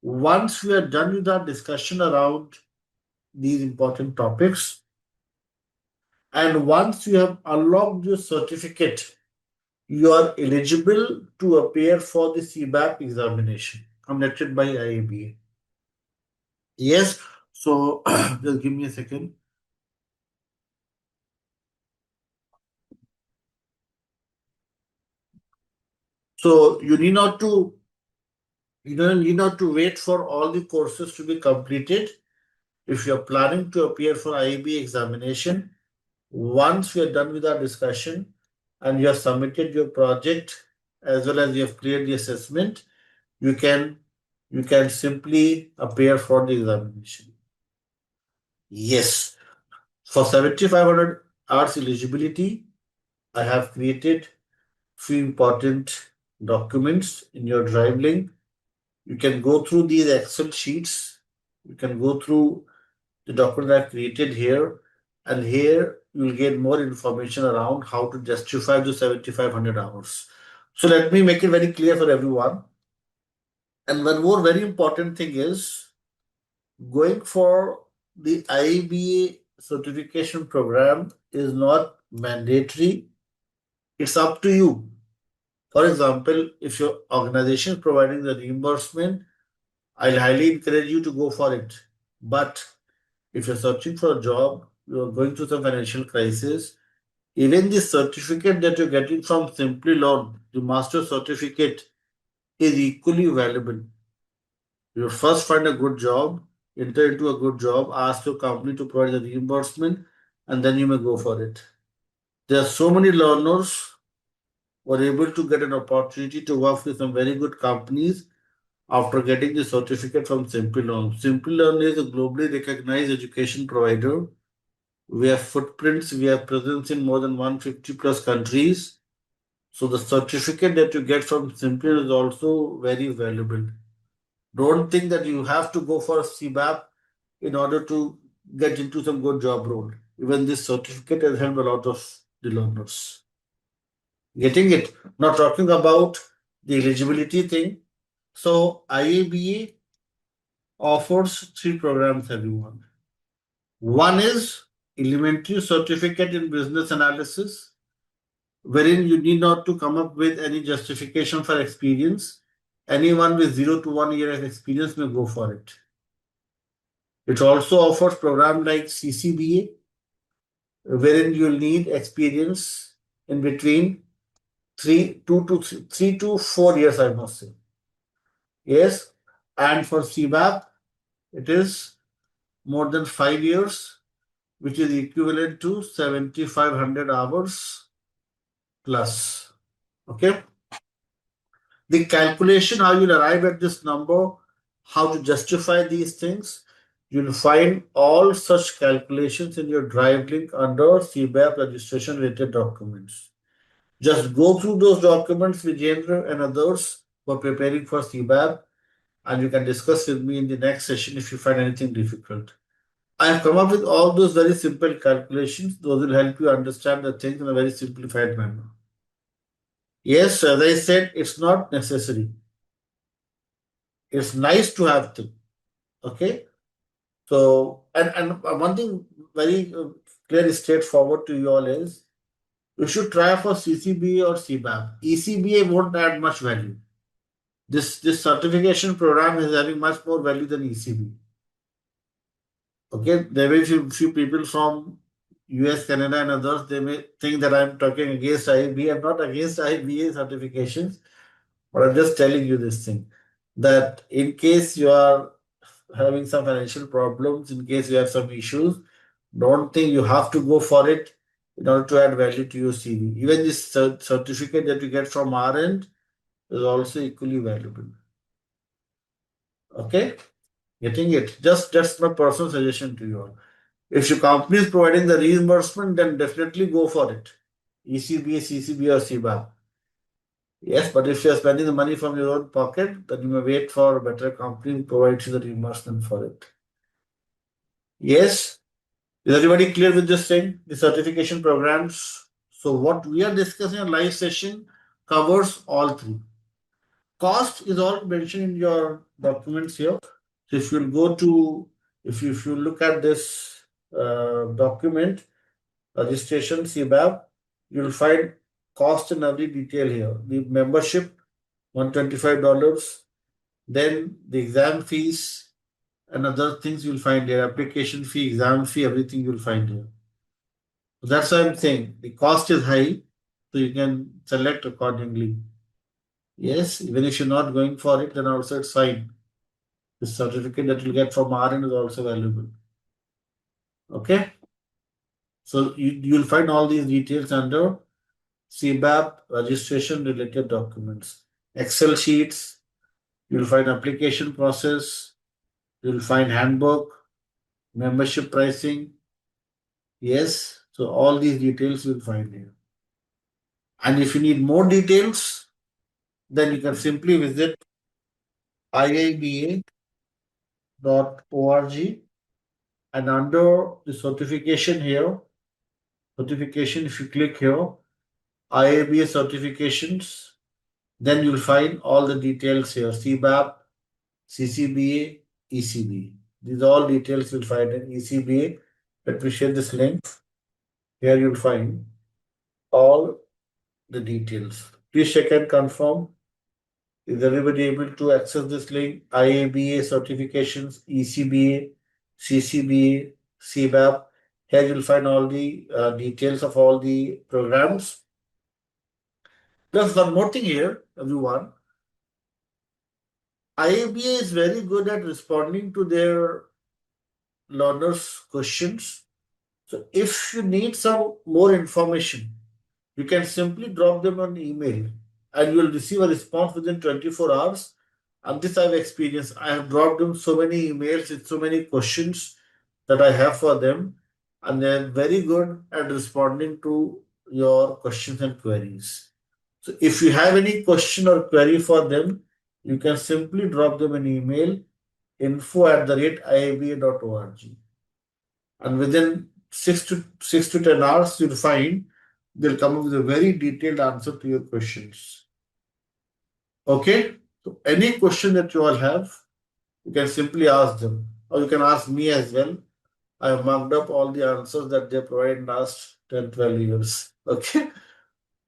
Once we are done with our discussion around these important topics, and once you have unlocked your certificate, you are eligible to appear for the CBAP examination conducted by IABA. Yes, So just give me a second. So you don't need not to wait for all the courses to be completed. If you're planning to appear for IAB examination, once we are done with our discussion and you have submitted your project as well as you have cleared the assessment, you can simply appear for the examination. Yes, for 7,500 hours eligibility, I have created few important documents in your drive link. You can go through these Excel sheets. You can go through the document I've created here, and here you'll get more information around how to justify the 7,500 hours. So let me make it very clear for everyone. And one more very important thing is going for the IBA certification program is not mandatory. It's up to you. For example, if your organization is providing the reimbursement, I'll highly encourage you to go for it. But if you're searching for a job, you're going through some financial crisis, even the certificate that you're getting from Simplilearn, the master certificate, is equally valuable. You first find a good job, enter into a good job, ask your company to provide the reimbursement, and then you may go for it. There are so many learners who are able to get an opportunity to work with some very good companies after getting the certificate from Simplilearn. Simplilearn is a globally recognized education provider. We have footprints, we have presence in more than 150 plus countries. So the certificate that you get from Simplilearn is also very valuable. Don't think that you have to go for CBAP in order to get into some good job role. Even this certificate has helped a lot of the learners. Getting it? Not talking about the eligibility thing. So IABA offers three programs, everyone. One is elementary certificate in business analysis, wherein you need not to come up with any justification for experience. Anyone with 0 to 1 year of experience may go for it. It also offers program like CCBA, wherein you'll need experience in between 3 to 4 years, I must say. Yes, and for CBAP, it is more than 5 years, which is equivalent to 7,500 hours plus. Okay. The calculation, how you'll arrive at this number, how to justify these things, you'll find all such calculations in your drive link under CBAP registration related documents. Just go through those documents, Vijendra and others who are preparing for CBAP, and you can discuss with me in the next session if you find anything difficult. I have come up with all those very simple calculations. Those will help you understand the things in a very simplified manner. Yes, as I said, it's not necessary. It's nice to have them. Okay. So, and one thing very clear, straightforward to you all is you should try for CCBA or CBAP. ECBA won't add much value. This certification program is having much more value than ECB. Okay, there will be few people from US, Canada, and others. They may think that I'm talking against IBA. I'm not against IBA certifications, but I'm just telling you this thing that in case you are having some financial problems, in case you have some issues, don't think you have to go for it in order to add value to your CV. Even this certificate that you get from our end is also equally valuable. Okay, getting it? Just that's my personal suggestion to you all. If your company is providing the reimbursement, then definitely go for it. ECBA, CCB, or CBAP. Yes, but if you're spending the money from your own pocket, then you may wait for a better company to provide you the reimbursement for it. Yes, is everybody clear with this thing? The certification programs. So what we are discussing in live session covers all three. Cost is all mentioned in your documents here. So if you go to, if you look at this document, registration CBAP, you'll find cost in every detail here. The membership, $125, then the exam fees, and other things you'll find here. Application fee, exam fee, everything you'll find here. So that's why I'm saying the cost is high, so you can select accordingly. Yes, even if you're not going for it, then also it's fine. The certificate that you'll get from RN is also valuable. Okay, so you'll find all these details under CBAP registration related documents. Excel sheets, you'll find application process, you'll find handbook, membership pricing. Yes, so all these details you'll find here. And if you need more details, then you can simply visit iiba.org, and under the certification here, certification, if you click here, IABA certifications, then you'll find all the details here, CBAP, CCBA, ECBA. These are all details you'll find in ECBA. Let me share this link. Here you'll find all the details. Please check and confirm. Is everybody able to access this link? IABA certifications, ECBA, CCBA, CBAP. Here you'll find all the details of all the programs. There's one more thing here, everyone. IABA is very good at responding to their learners' questions. So if you need some more information, you can simply drop them an email and you will receive a response within 24 hours. And this I've experienced. I have dropped them so many emails with so many questions that I have for them, and they're very good at responding to your questions and queries. So if you have any question or query for them, you can simply drop them an email info@iaba.org. And within 6 to 10 hours, you'll find they'll come up with a very detailed answer to your questions. Okay? So any question that you all have, you can simply ask them, or you can ask me as well. I have marked up all the answers that they provided in last 10, 12 years. Okay?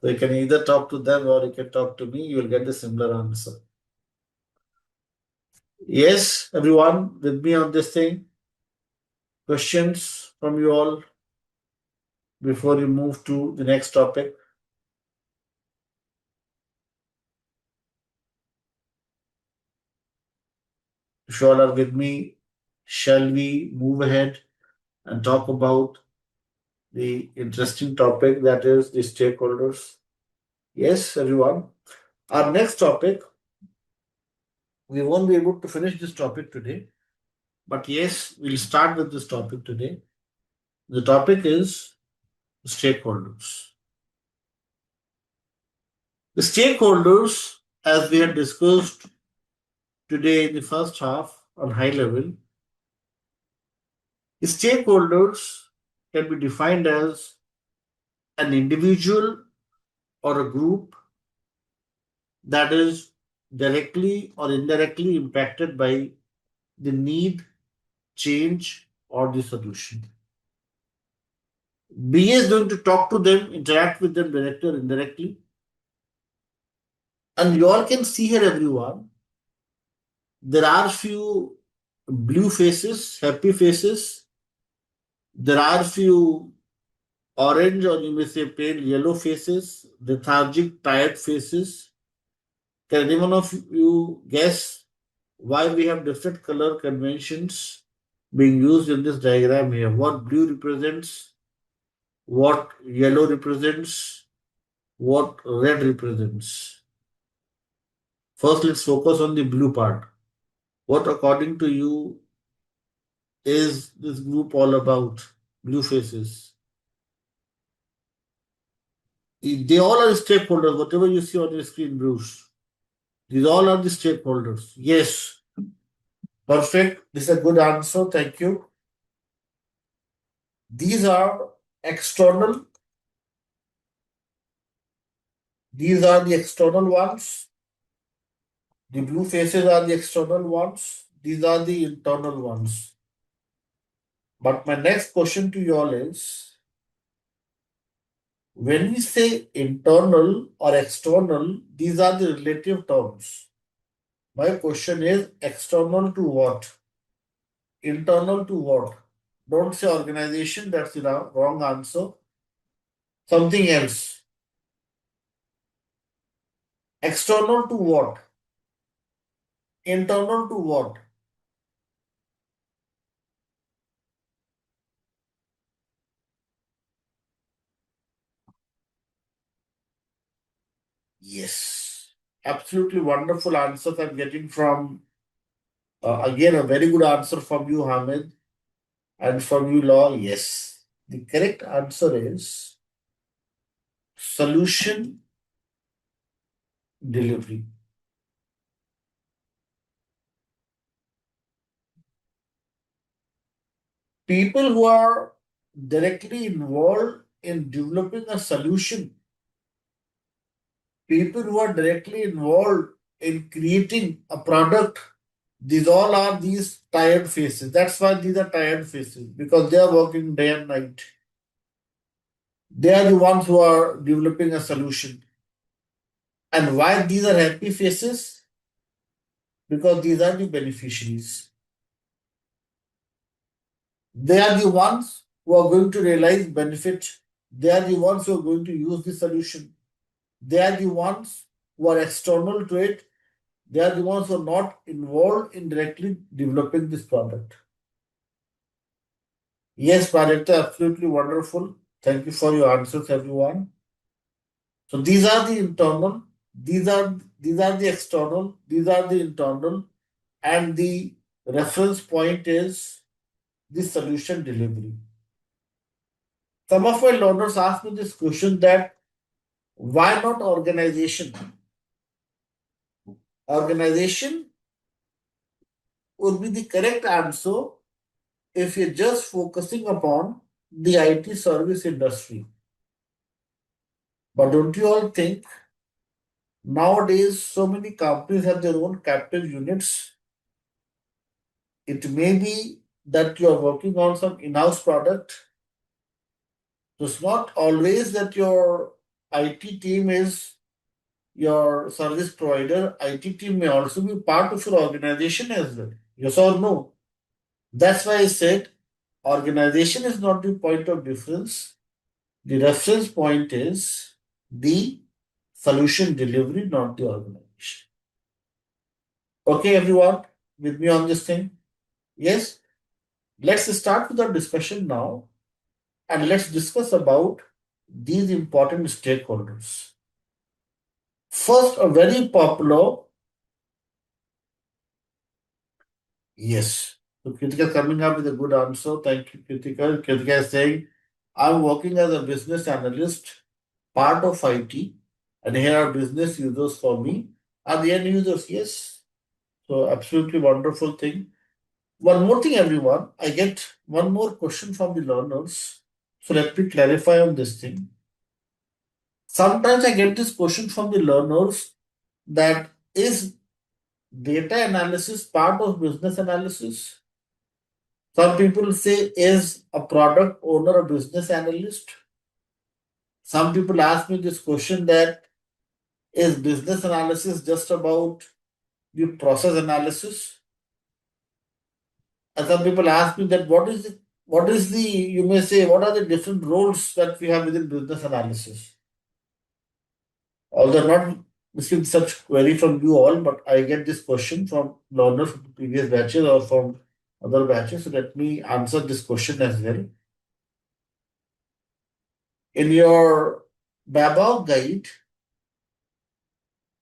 So you can either talk to them or you can talk to me, you will get the similar answer. Yes, everyone with me on this thing? Questions from you all before we move to the next topic? If you all are with me, shall we move ahead and talk about the interesting topic that is the stakeholders? Yes, everyone. Our next topic, we won't be able to finish this topic today, but yes, we'll start with this topic today. The topic is stakeholders. The stakeholders, as we had discussed today in the first half on high level, the stakeholders can be defined as an individual or a group that is directly or indirectly impacted by the need, change, or the solution. BA is going to talk to them, interact with them directly or indirectly. And you all can see here, everyone, there are few blue faces, happy faces. There are few orange or you may say pale yellow faces, lethargic, tired faces. Can anyone of you guess why we have different color conventions being used in this diagram here? What blue represents, what yellow represents, what red represents? First, let's focus on the blue part. What, according to you, is this group all about? Blue faces. They all are stakeholders, whatever you see on your screen, Bruce. These all are the stakeholders. Yes. Perfect. This is a good answer. Thank you. These are external. These are the external ones. The blue faces are the external ones. These are the internal ones. But my next question to you all is, when we say internal or external, these are the relative terms. My question is external to what? Internal to what? Don't say organization, that's the wrong answer. Something else. External to what? Internal to what? Yes. Absolutely wonderful answers I'm getting from, again, a very good answer from you, Hamid, and from you, Law. Yes. The correct answer is solution delivery. People who are directly involved in developing a solution, people who are directly involved in creating a product, these all are these tired faces. That's why these are tired faces, because they are working day and night. They are the ones who are developing a solution. And why these are happy faces? Because these are the beneficiaries. They are the ones who are going to realize benefit. They are the ones who are going to use the solution. They are the ones who are external to it. They are the ones who are not involved in directly developing this product. Yes, Pradipta, absolutely wonderful. Thank you for your answers, everyone. So these are the internal, these are the external, these are the internal, and the reference point is the solution delivery. Some of my learners ask me this question that why not organization? Organization would be the correct answer if you're just focusing upon the IT service industry. But don't you all think nowadays so many companies have their own captive units? It may be that you are working on some in-house product. So it's not always that your IT team is your service provider. IT team may also be part of your organization as well. Yes or no? That's why I said organization is not the point of difference. The reference point is the solution delivery, not the organization. Okay, everyone, with me on this thing? Yes? Let's start with our discussion now and let's discuss about these important stakeholders. First, a very popular, yes. So Kritika coming up with a good answer. Thank you, Kritika. Kritika is saying, I'm working as a business analyst, part of IT, and here are business users for me. Are the end users? Yes. So absolutely wonderful thing. One more thing, everyone. I get one more question from the learners. So let me clarify on this thing. Sometimes I get this question from the learners that is data analysis part of business analysis? Some people say, is a product owner a business analyst? Some people ask me this question that is business analysis just about the process analysis? And some people ask me that what is the, you may say, what are the different roles that we have within business analysis? Although not received such query from you all, but I get this question from learners from the previous batches or from other batches. So let me answer this question as well. In your BABOK guide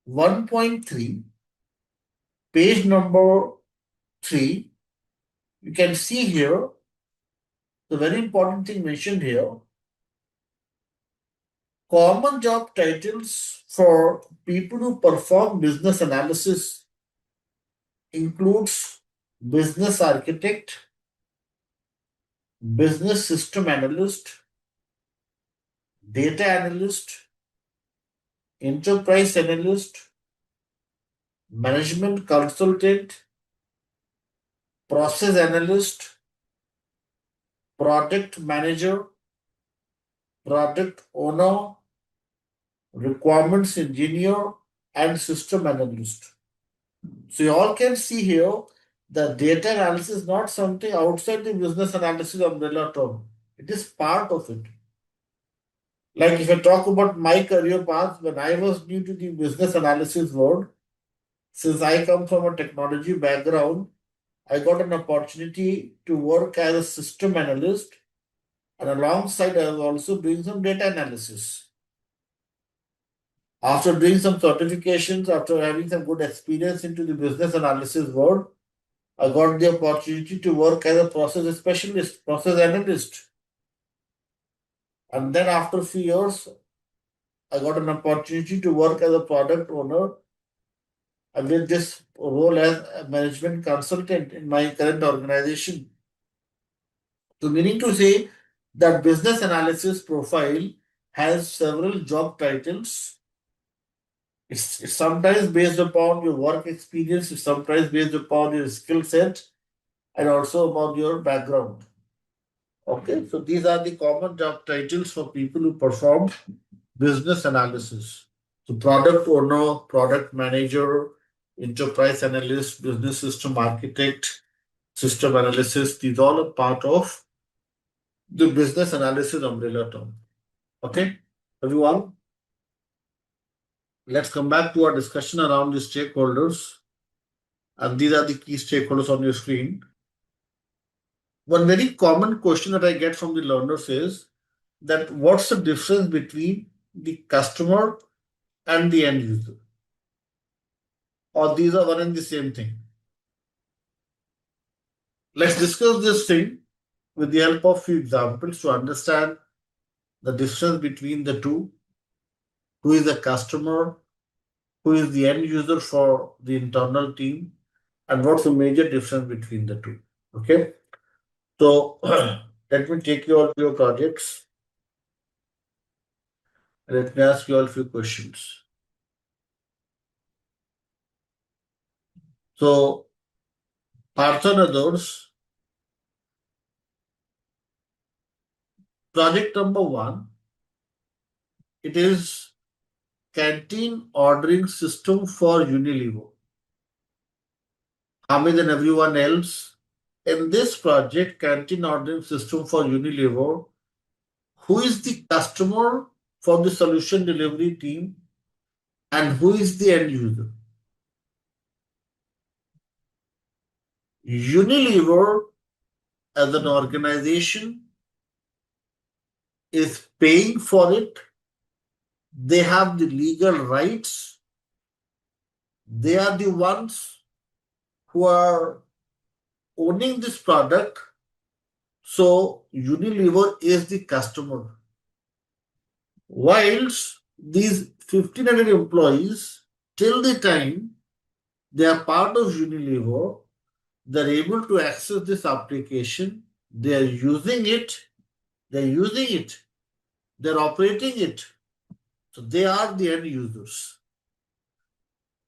1.3, page number 3, you can see here the very important thing mentioned here. Common job titles for people who perform business analysis includes business architect, business system analyst, data analyst, enterprise analyst, management consultant, process analyst, product manager, product owner, requirements engineer, and system analyst. So you all can see here the data analysis is not something outside the business analysis umbrella term. It is part of it. Like if I talk about my career path, when I was new to the business analysis world, since I come from a technology background, I got an opportunity to work as a system analyst, and alongside I was also doing some data analysis. After doing some certifications, after having some good experience into the business analysis world, I got the opportunity to work as a process specialist, process analyst. And then after a few years, I got an opportunity to work as a product owner and with this role as a management consultant in my current organization. So, meaning to say that business analysis profile has several job titles. It's sometimes based upon your work experience, it's sometimes based upon your skill set, and also about your background. Okay, so these are the common job titles for people who perform business analysis. So, product owner, product manager, enterprise analyst, business system architect, system analysis, these all are part of the business analysis umbrella term. Okay, everyone, let's come back to our discussion around the stakeholders. And these are the key stakeholders on your screen. One very common question that I get from the learners is that what's the difference between the customer and the end user? Or these are one and the same thing? Let's discuss this thing with the help of few examples to understand the difference between the two. Who is the customer? Who is the end user for the internal team? And what's the major difference between the two? Okay. So let me take you all to your projects. Let me ask you all a few questions. So, Partha and others, project number one, it is canteen ordering system for Unilever. Hamid and everyone else, in this project, canteen ordering system for Unilever, who is the customer for the solution delivery team and who is the end user? Unilever as an organization is paying for it. They have the legal rights. They are the ones who are owning this product. So Unilever is the customer. Whilst these 1,500 employees, till the time they are part of Unilever, they're able to access this application. They are using it. They're using it. They're operating it. So they are the end users.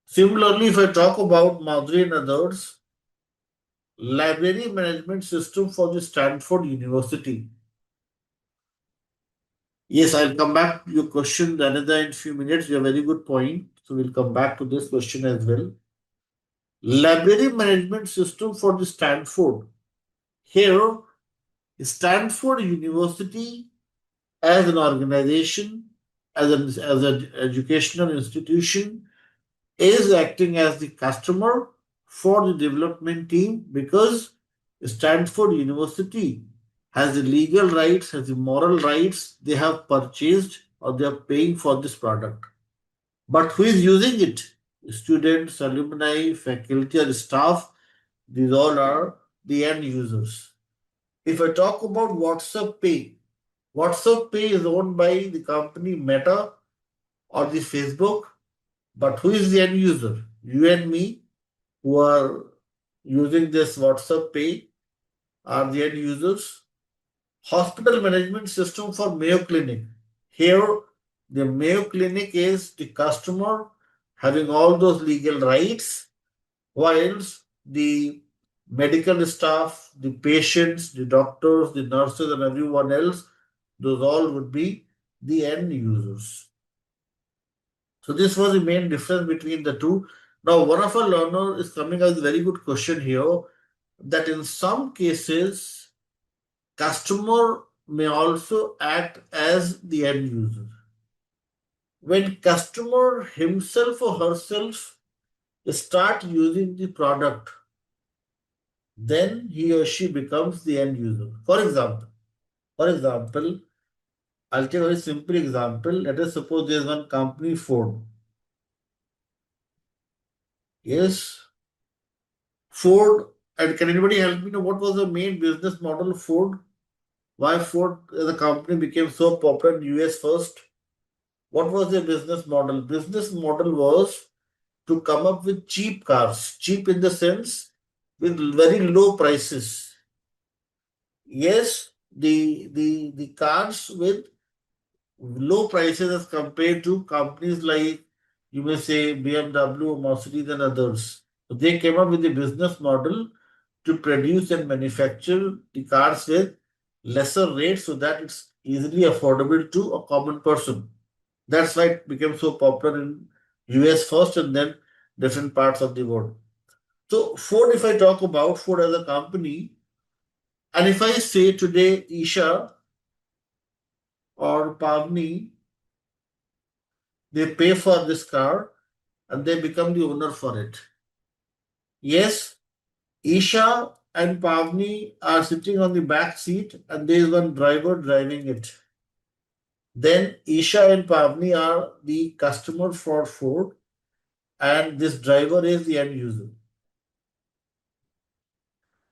Similarly, if I talk about Madhuri and others, library management system for the Stanford University. Yes, I'll come back to your question another in a few minutes. You have a very good point. So we'll come back to this question as well. Library management system for the Stanford. Here, Stanford University as an organization, as an educational institution, is acting as the customer for the development team because Stanford University has the legal rights, has the moral rights. They have purchased or they are paying for this product. But who is using it? Students, alumni, faculty, or staff. These all are the end users. If I talk about WhatsApp Pay, WhatsApp Pay is owned by the company Meta or the Facebook. But who is the end user? You and me, who are using this WhatsApp Pay, are the end users. Hospital management system for Mayo Clinic. Here, the Mayo Clinic is the customer having all those legal rights, whilst the medical staff, the patients, the doctors, the nurses, and everyone else, those all would be the end users. So this was the main difference between the two. Now, one of our learners is coming up with a very good question here that in some cases, customer may also act as the end user. When customer himself or herself start using the product, then he or she becomes the end user. For example, I'll take a very simple example. Let us suppose there's one company, Ford. Yes, Ford. And can anybody help me know what was the main business model of Ford? Why Ford as a company became so popular in US first? What was their business model? Business model was to come up with cheap cars. Cheap in the sense with very low prices. Yes, the cars with low prices as compared to companies like you may say BMW, Mercedes, and others. So they came up with a business model to produce and manufacture the cars with lesser rates so that it's easily affordable to a common person. That's why it became so popular in US first and then different parts of the world. So Ford, if I talk about Ford as a company, and if I say today Isha or Pavni, they pay for this car and they become the owner for it. Yes, Isha and Pavni are sitting on the back seat and there is one driver driving it. Then Isha and Pavni are the customer for Ford and this driver is the end user.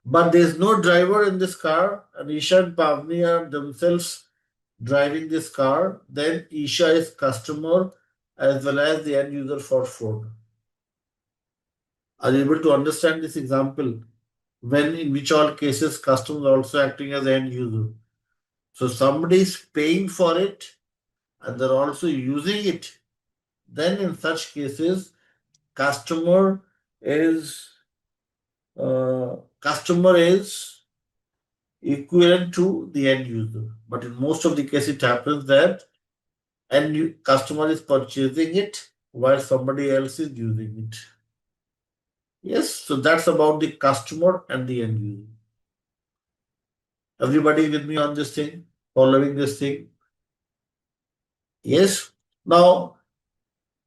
But there is no driver in this car and Isha and Pavni are themselves driving this car. Then Isha is customer as well as the end user for Ford. Are you able to understand this example? When in which all cases customers are also acting as end user. So somebody is paying for it and they're also using it. Then in such cases, customer is customer is equivalent to the end user. But in most of the cases, it happens that customer is purchasing it while somebody else is using it. Yes, so that's about the customer and the end user. Everybody with me on this thing, following this thing? Yes. Now,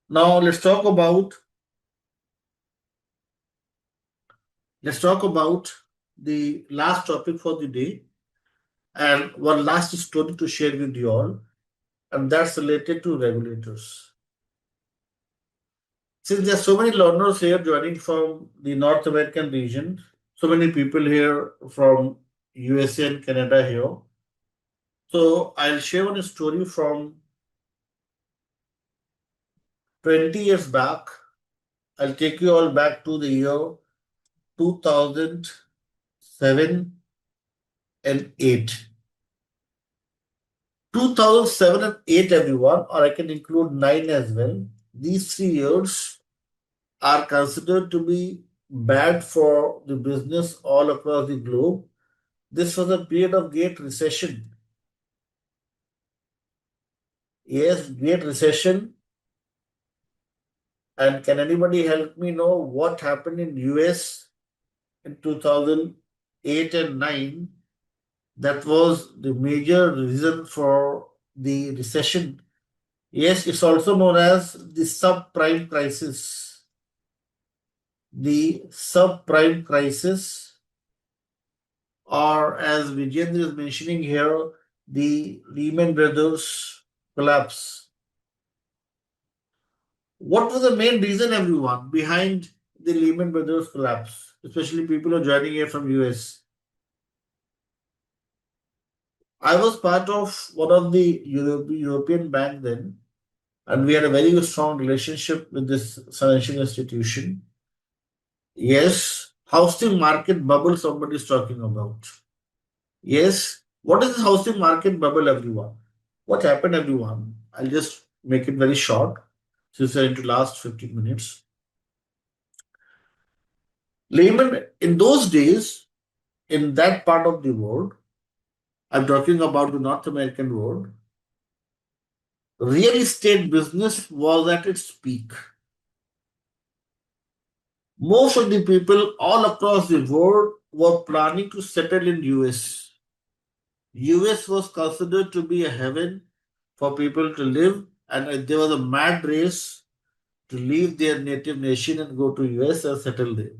now let's talk about the last topic for the day and one last story to share with you all, and that's related to regulators. Since there are so many learners here joining from the North American region, so many people here from USA and Canada here. So I'll share one story from 20 years back. I'll take you all back to the year 2007 and 8. 2007 and 8, everyone, or I can include 9 as well. These 3 years are considered to be bad for the business all across the globe. This was a period of great recession. Yes, great recession. And can anybody help me know what happened in US in 2008 and 9? That was the major reason for the recession. Yes, it's also known as the subprime crisis. The subprime crisis, or as Vijendra is mentioning here, the Lehman Brothers collapse. What was the main reason, everyone, behind the Lehman Brothers collapse? Especially people who are joining here from US. I was part of one of the European bank then, and we had a very strong relationship with this financial institution. Yes, housing market bubble somebody is talking about. Yes, what is this housing market bubble, everyone? What happened, everyone? I'll just make it very short since we're into last 15 minutes. Lehman, in those days, in that part of the world, I'm talking about the North American world, real estate business was at its peak. Most of the people all across the world were planning to settle in US. US was considered to be a heaven for people to live, and there was a mad race to leave their native nation and go to US and settle there.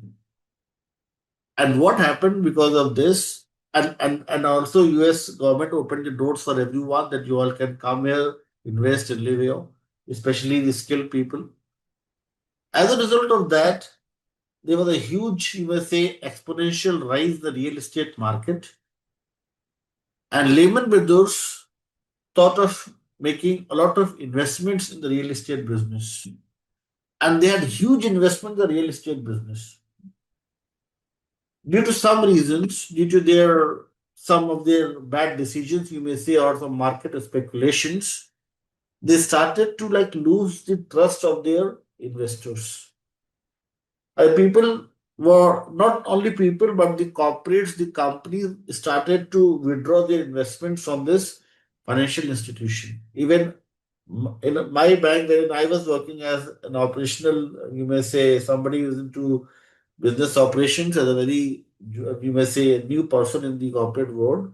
And what happened because of this? And also US government opened the doors for everyone that you all can come here, invest and live here, especially the skilled people. As a result of that, there was a huge, you may say, exponential rise in the real estate market. And Lehman Brothers thought of making a lot of investments in the real estate business. And they had huge investment in the real estate business. Due to some reasons, due to their some of their bad decisions, you may say, or some market speculations, they started to like lose the trust of their investors. People were not only people, but the corporates, the companies started to withdraw their investment from this financial institution. Even in my bank, wherein I was working as an operational, you may say somebody who's into business operations as a very, you may say, new person in the corporate world,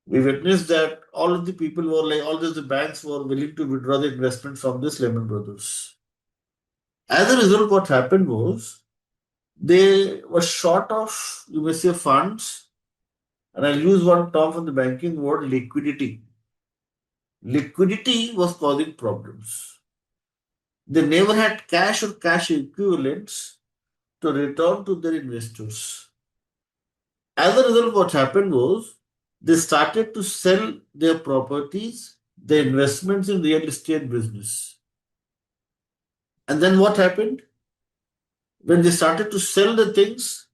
we witnessed that all of the people were like, all of the banks were willing to withdraw the investment from this Lehman Brothers. As a result, what happened was they were short of, you may say, funds, and I'll use one term from the banking world, liquidity. Liquidity was causing problems. They never had cash or cash equivalents to return to their investors. As a result, what happened was they started to sell their properties, their investments in real estate business. And then what happened? When they started to sell the things,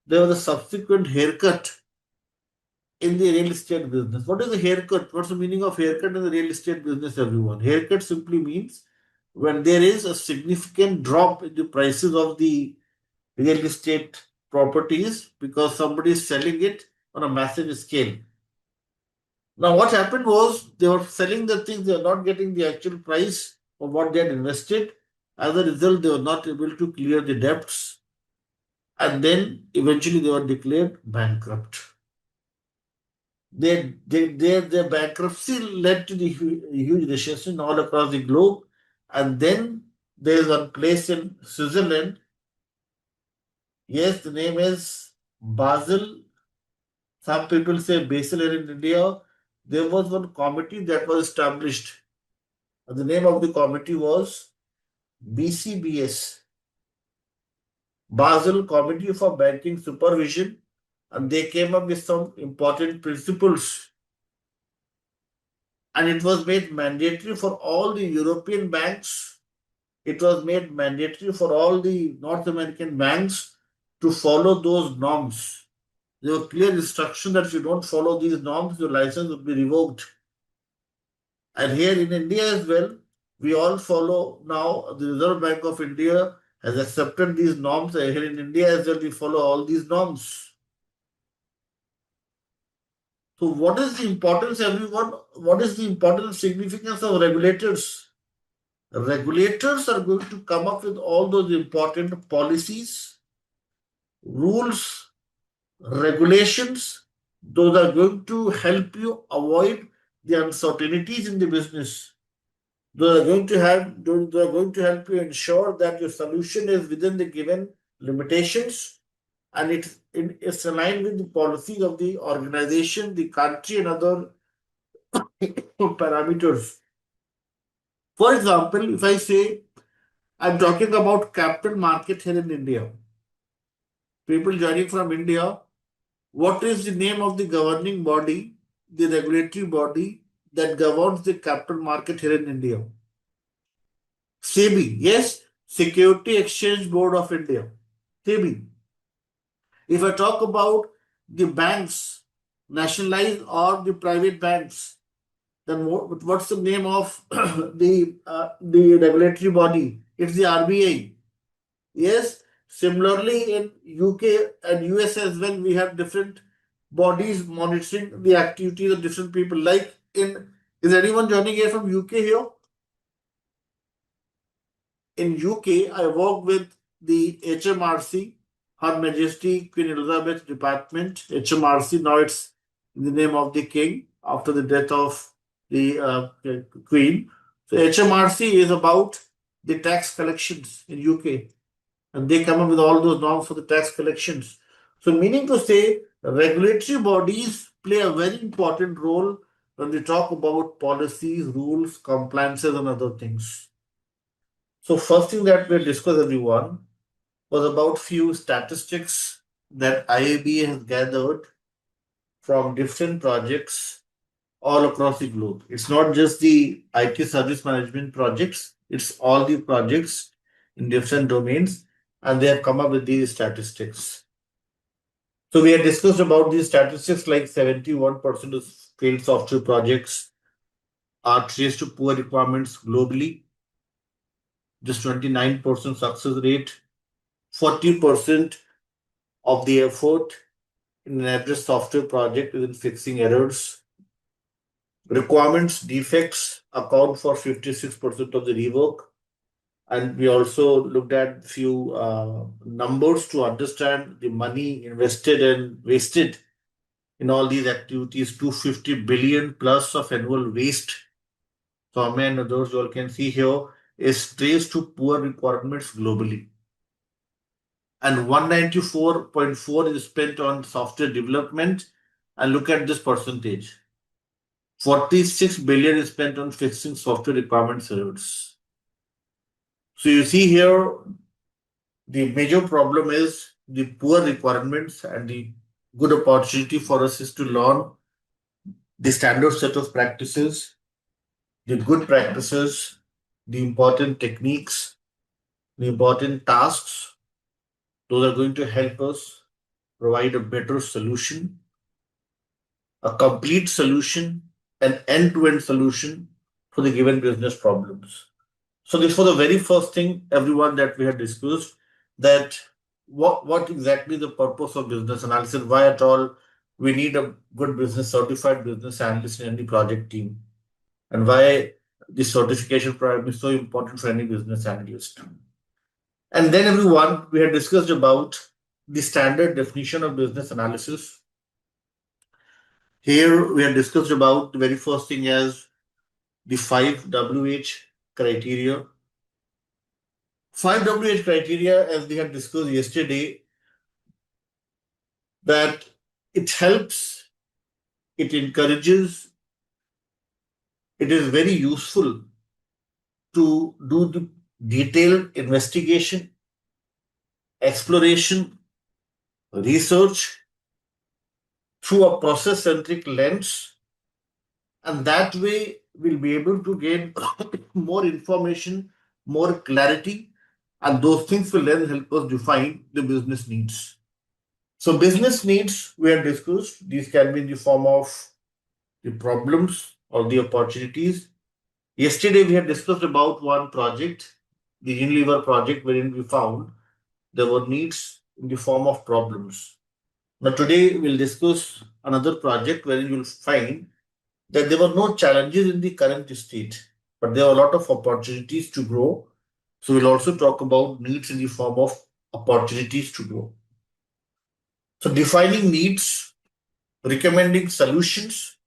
there was a subsequent haircut in the real estate business. What is a haircut? What's the meaning of haircut in the real estate business, everyone? Haircut simply means when there is a significant drop in the prices of the real estate properties because somebody is selling it on a massive scale. Now, what happened was they were selling the things, they were not getting the actual price of what they had invested. As a result, they were not able to clear the debts, and then eventually they were declared bankrupt. Their bankruptcy led to the huge recession all across the globe. And then there is one place in Switzerland. Yes, the name is Basel. Some people say Basel here in India. There was one committee that was established. And the name of the committee was BCBS, Basel Committee for Banking Supervision. And they came up with some important principles, and it was made mandatory for all the European banks. It was made mandatory for all the North American banks to follow those norms. There were clear instructions that if you don't follow these norms, your license will be revoked. And here in India as well, we all follow now. The Reserve Bank of India has accepted these norms. Here in India as well, we follow all these norms. So, what is the importance, everyone? What is the important significance of regulators? Regulators are going to come up with all those important policies, rules, regulations. Those are going to help you avoid the uncertainties in the business. Those are going to help you ensure that your solution is within the given limitations, and it's aligned with the policies of the organization, the country, and other parameters. For example, if I say I'm talking about capital market here in India, people joining from India, what is the name of the governing body, the regulatory body that governs the capital market here in India? SEBI, yes, Security Exchange Board of India, SEBI. If I talk about the banks, nationalized or the private banks, then what's the name of the regulatory body? It's the RBI. Yes, similarly in UK and US as well, we have different bodies monitoring the activities of different people. Like is anyone joining here from UK here? In UK, I work with the HMRC, Her Majesty Queen Elizabeth Department, HMRC. Now it's in the name of the King after the death of the Queen. So HMRC is about the tax collections in UK, and they come up with all those norms for the tax collections. So, meaning to say, regulatory bodies play a very important role when we talk about policies, rules, compliances, and other things. So, first thing that we discussed, everyone, was about few statistics that IABA has gathered from different projects all across the globe. It's not just the IT service management projects, it's all the projects in different domains, and they have come up with these statistics. So we had discussed about these statistics like 71% of failed software projects are traced to poor requirements globally, just 29% success rate, 40% of the effort in an average software project is in fixing errors. Requirements defects account for 56% of the rework. And we also looked at few numbers to understand the money invested and wasted in all these activities. 250 billion plus of annual waste. So, how many of those you all can see here is traced to poor requirements globally. And 194.4 is spent on software development. And look at this percentage. 46 billion is spent on fixing software requirements errors. So you see here, the major problem is the poor requirements, and the good opportunity for us is to learn the standard set of practices, the good practices, the important techniques, the important tasks. Those are going to help us provide a better solution, a complete solution, an end-to-end solution for the given business problems. So this was the very first thing, everyone, that we had discussed, that what exactly the purpose of business analysis, why at all we need a good business certified business analyst in any project team, and why the certification program is so important for any business analyst. And then, everyone, we had discussed about the standard definition of business analysis. Here we had discussed about the very first thing as the 5WH criteria. 5WH criteria, as we had discussed yesterday, that it helps, it encourages, it is very useful to do the detailed investigation, exploration, research through a process-centric lens, and that way we'll be able to gain more information, more clarity, and those things will then help us define the business needs. So business needs, we have discussed, these can be in the form of the problems or the opportunities. Yesterday we had discussed about one project, the Unilever project, wherein we found there were needs in the form of problems. Now today we'll discuss another project wherein you'll find that there were no challenges in the current state, but there are a lot of opportunities to grow. So we'll also talk about needs in the form of opportunities to grow. So defining needs, recommending solutions.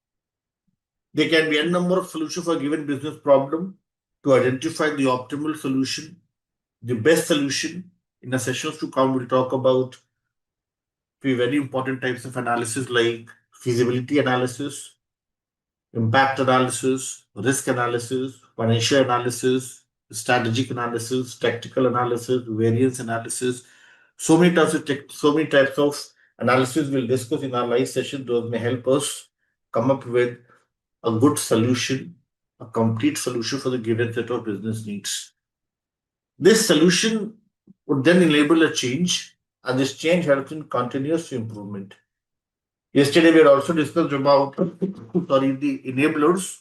There can be a number of solutions for a given business problem. To identify the optimal solution, the best solution. In the sessions to come, we'll talk about three very important types of analysis like feasibility analysis, impact analysis, risk analysis, financial analysis, strategic analysis, tactical analysis, variance analysis. So many types of analysis we'll discuss in our live session. Those may help us come up with a good solution, a complete solution for the given set of business needs. This solution would then enable a change, and this change helps in continuous improvement. Yesterday, we had also discussed about the enablers.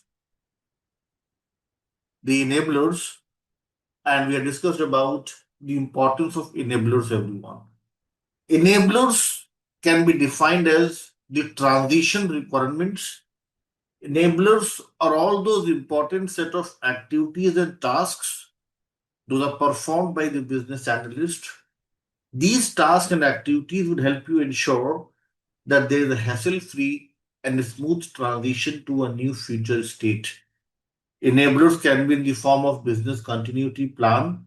And we had discussed about the importance of enablers, everyone. Enablers can be defined as the transition requirements. Enablers are all those important set of activities and tasks those are performed by the business analyst These tasks and activities would help you ensure that there is a hassle-free and a smooth transition to a new future state. Enablers can be in the form of business continuity plan.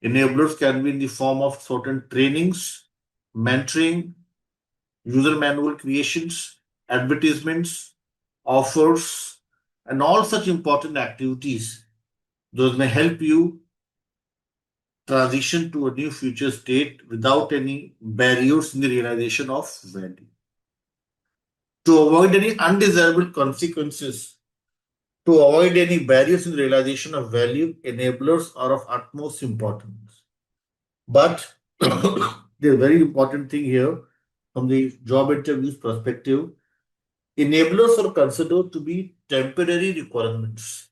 Enablers can be in the form of certain trainings, mentoring, user manual creations, advertisements, offers, and all such important activities. Those may help you transition to a new future state without any barriers in the realization of value. To avoid any undesirable consequences, to avoid any barriers in the realization of value, enablers are of utmost importance. But the very important thing here, from the job interviews perspective, enablers are considered to be temporary requirements.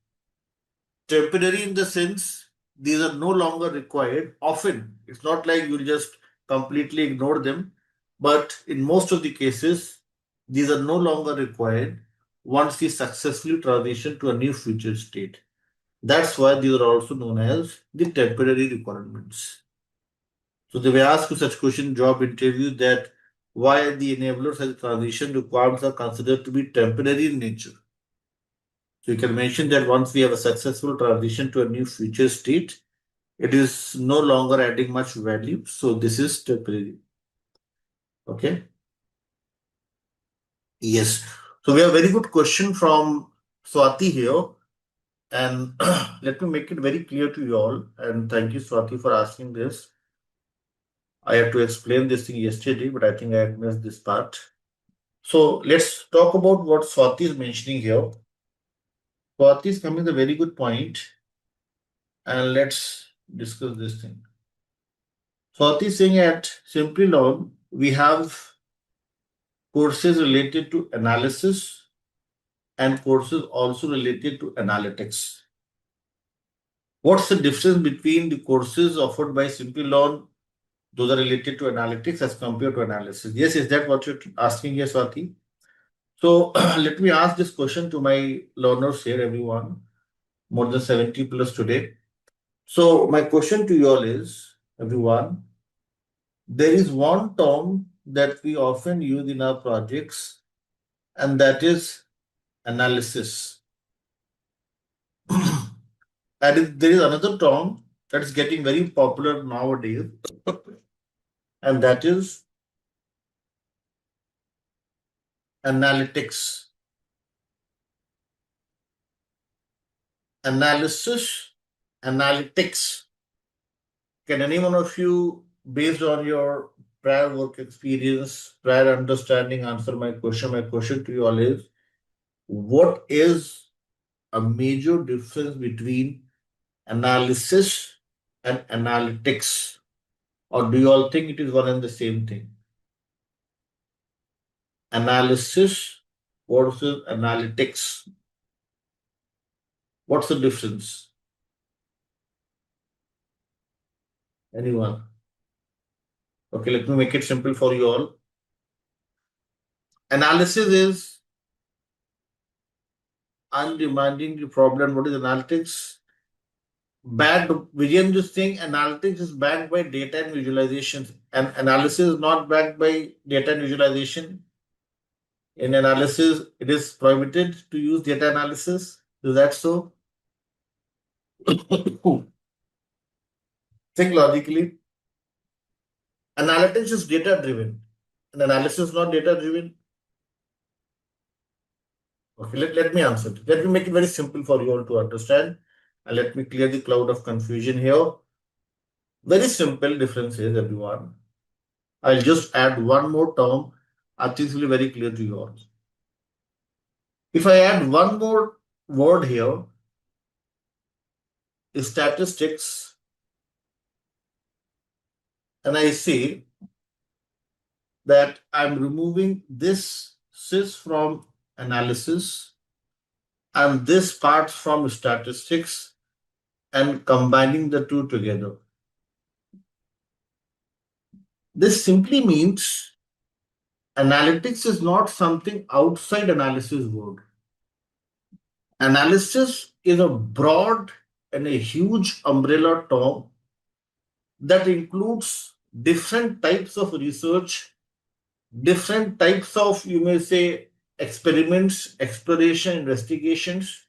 Temporary in the sense these are no longer required. Often, it's not like you'll just completely ignore them, but in most of the cases, these are no longer required once we successfully transition to a new future state. That's why these are also known as the temporary requirements. So they may ask you such question in job interview that why the enablers as transition requirements are considered to be temporary in nature. So you can mention that once we have a successful transition to a new future state, it is no longer adding much value. So this is temporary. Okay. Yes. So we have a very good question from Swati here. And let me make it very clear to you all. And thank you, Swati, for asking this. I had to explain this thing yesterday, but I think I had missed this part. So let's talk about what Swati is mentioning here. Swati is coming with a very good point, and let's discuss this thing. Swati is saying at Simplilearn, we have courses related to analysis and courses also related to analytics. What's the difference between the courses offered by Simplilearn? Those are related to analytics as compared to analysis. Yes, is that what you're asking here, Swati? So let me ask this question to my learners here, everyone, more than 70 plus today. So my question to you all is, everyone, there is one term that we often use in our projects, and that is analysis. And there is another term that is getting very popular nowadays, and that is analytics. Analysis, analytics. Can any one of you, based on your prior work experience, prior understanding, answer my question? My question to you all is, what is a major difference between analysis and analytics? Or do you all think it is one and the same thing? Analysis versus analytics. What's the difference? Anyone? Okay, let me make it simple for you all. Analysis is undemanding the problem. What is analytics? Backed, Vijay just saying analytics is backed by data and visualizations, and analysis is not backed by data and visualization. In analysis, it is prohibited to use data analysis. Is that so? Think logically. Analytics is data driven, and analysis is not data driven. Okay, let me answer it. Let me make it very simple for you all to understand, and let me clear the cloud of confusion here. Very simple difference is, everyone. I'll just add one more term. I think it will be very clear to you all. If I add one more word here, is statistics, and I say that I'm removing this sys from analysis and this part from statistics and combining the two together. This simply means analytics is not something outside analysis world. Analysis is a broad and a huge umbrella term that includes different types of research, different types of, you may say, experiments, exploration, investigations.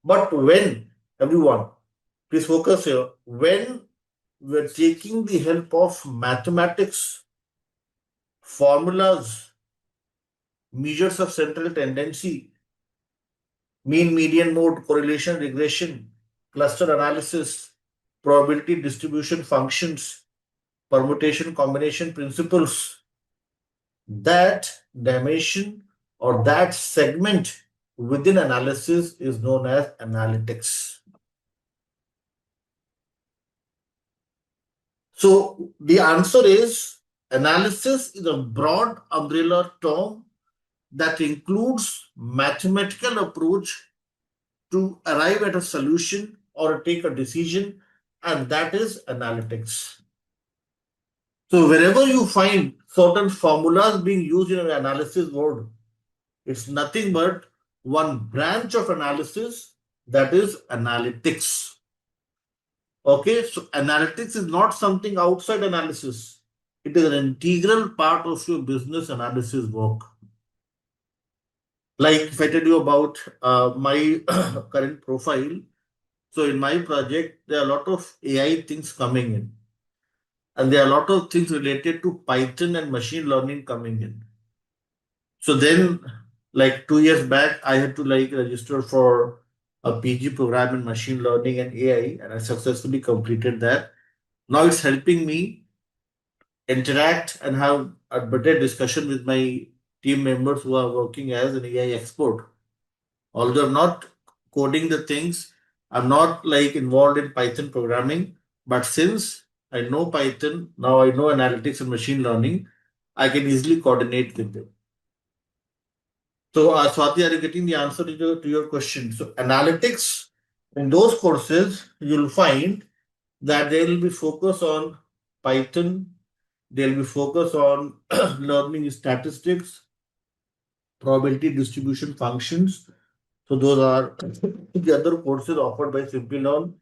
But when, everyone, please focus here, when we're taking the help of mathematics, formulas, measures of central tendency, mean, median, mode, correlation, regression, cluster analysis, probability distribution functions, permutation combination principles, that dimension or that segment within analysis is known as analytics. So the answer is analysis is a broad umbrella term that includes mathematical approach to arrive at a solution or take a decision, and that is analytics. So wherever you find certain formulas being used in an analysis word, it's nothing but one branch of analysis, that is analytics. Okay, so analytics is not something outside analysis. It is an integral part of your business analysis work. Like if I tell you about my current profile, so in my project, there are a lot of AI things coming in, and there are a lot of things related to Python and machine learning coming in. So then, like 2 years back, I had to like register for a PG program in machine learning and AI, and I successfully completed that. Now it's helping me interact and have a better discussion with my team members who are working as an AI expert. Although I'm not coding the things, I'm not like involved in Python programming, but since I know Python, now I know analytics and machine learning, I can easily coordinate with them. So, Swati, are you getting the answer to your question? So, analytics in those courses, you'll find that they will be focused on Python, they'll be focused on learning statistics, probability distribution functions. So, those are the other courses offered by Simplilearn.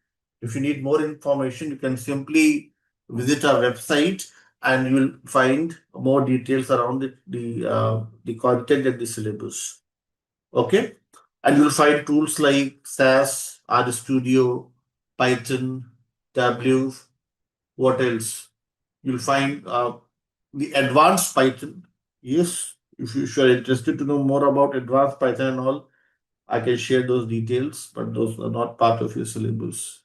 If you need more information, you can simply visit our website and you will find more details around the content and the syllabus. Okay. And you'll find tools like SAS, RStudio, Python, Tableau. What else? You'll find the advanced Python. Yes, if you are interested to know more about advanced Python and all, I can share those details, but those are not part of your syllabus.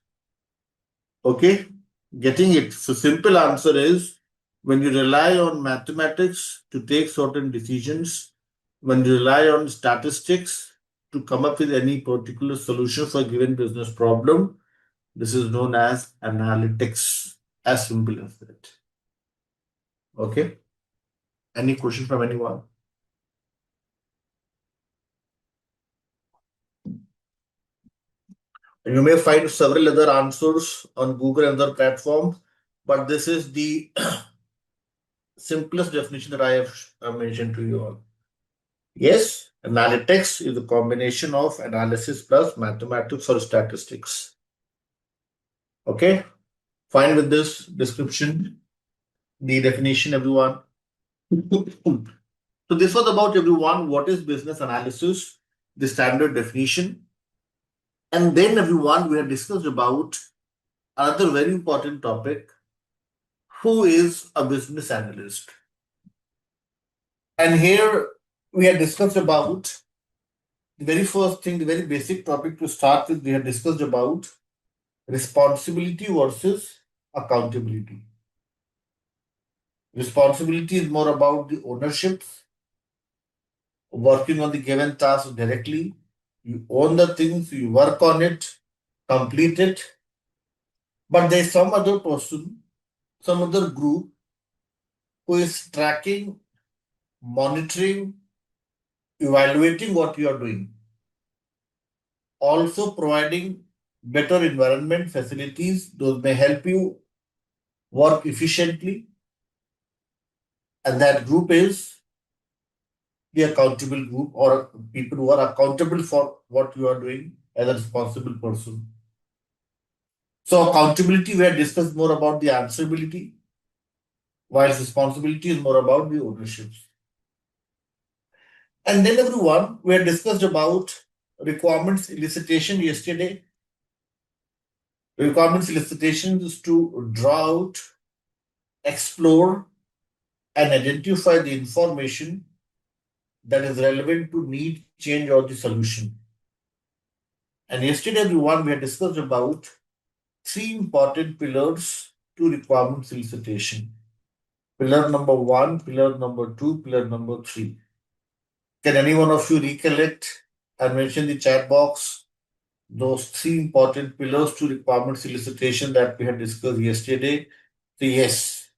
Okay, getting it. So simple answer is when you rely on mathematics to take certain decisions, when you rely on statistics to come up with any particular solution for a given business problem, this is known as analytics. As simple as that. Okay. Any question from anyone? And you may find several other answers on Google and other platforms, but this is the simplest definition that I have mentioned to you all. Yes, analytics is a combination of analysis plus mathematics or statistics. Okay, fine with this description, the definition, everyone. So this was about everyone. What is business analysis? The standard definition. And then everyone, we have discussed about another very important topic. Who is a business analyst? And here we have discussed about the very first thing, the very basic topic to start with, we have discussed about responsibility versus accountability. Responsibility is more about the ownership, working on the given task directly. You own the things, you work on it, complete it. But there's some other person, some other group who is tracking, monitoring, evaluating what you are doing. Also providing better environment facilities, those may help you work efficiently. And that group is the accountable group or people who are accountable for what you are doing as a responsible person. So accountability, we have discussed more about the answerability. whilst responsibility is more about the ownership. And then everyone, we had discussed about requirements elicitation yesterday. Requirements elicitation is to draw out, explore, and identify the information that is relevant to need, change, or the solution. And yesterday, everyone, we had discussed about three important pillars to requirements elicitation. Pillar number one, pillar number two, pillar number three. Can any one of you recollect and mention the chat box those three important pillars to requirements elicitation that we had discussed yesterday? So yes,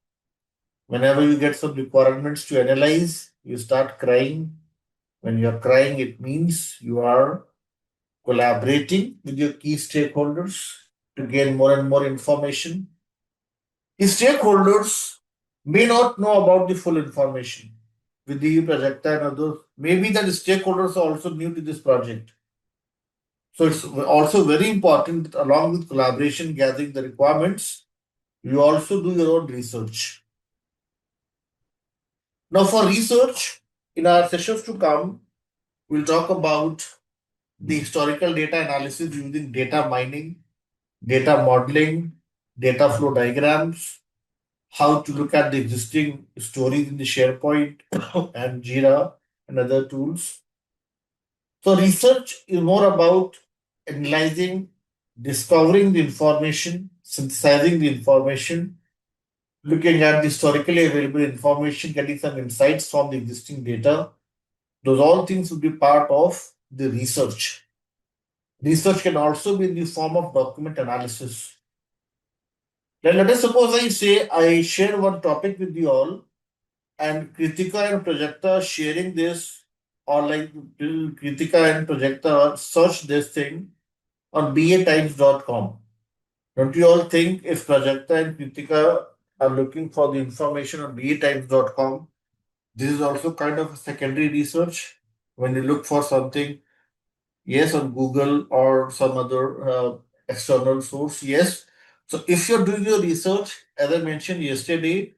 whenever you get some requirements to analyze, you start crying. When you're crying, it means you are collaborating with your key stakeholders to gain more and more information. The stakeholders may not know about the full information. With the project and others, maybe the stakeholders are also new to this project. So it's also very important that along with collaboration, gathering the requirements, you also do your own research. Now, for research, in our sessions to come, we'll talk about the historical data analysis using data mining, data modeling, data flow diagrams, how to look at the existing stories in the SharePoint and Jira and other tools. So, research is more about analyzing, discovering the information, synthesizing the information, looking at the historically available information, getting some insights from the existing data. Those all things will be part of the research. Research can also be in the form of document analysis. Then let us suppose I share one topic with you all, and Kritika and Projekta sharing this, or like Kritika and Projekta search this thing on batimes.com. Don't you all think if Projekta and Kritika are looking for the information on batimes.com, this is also kind of a secondary research when you look for something, yes, on Google or some other external source, yes. So if you're doing your research, as I mentioned yesterday,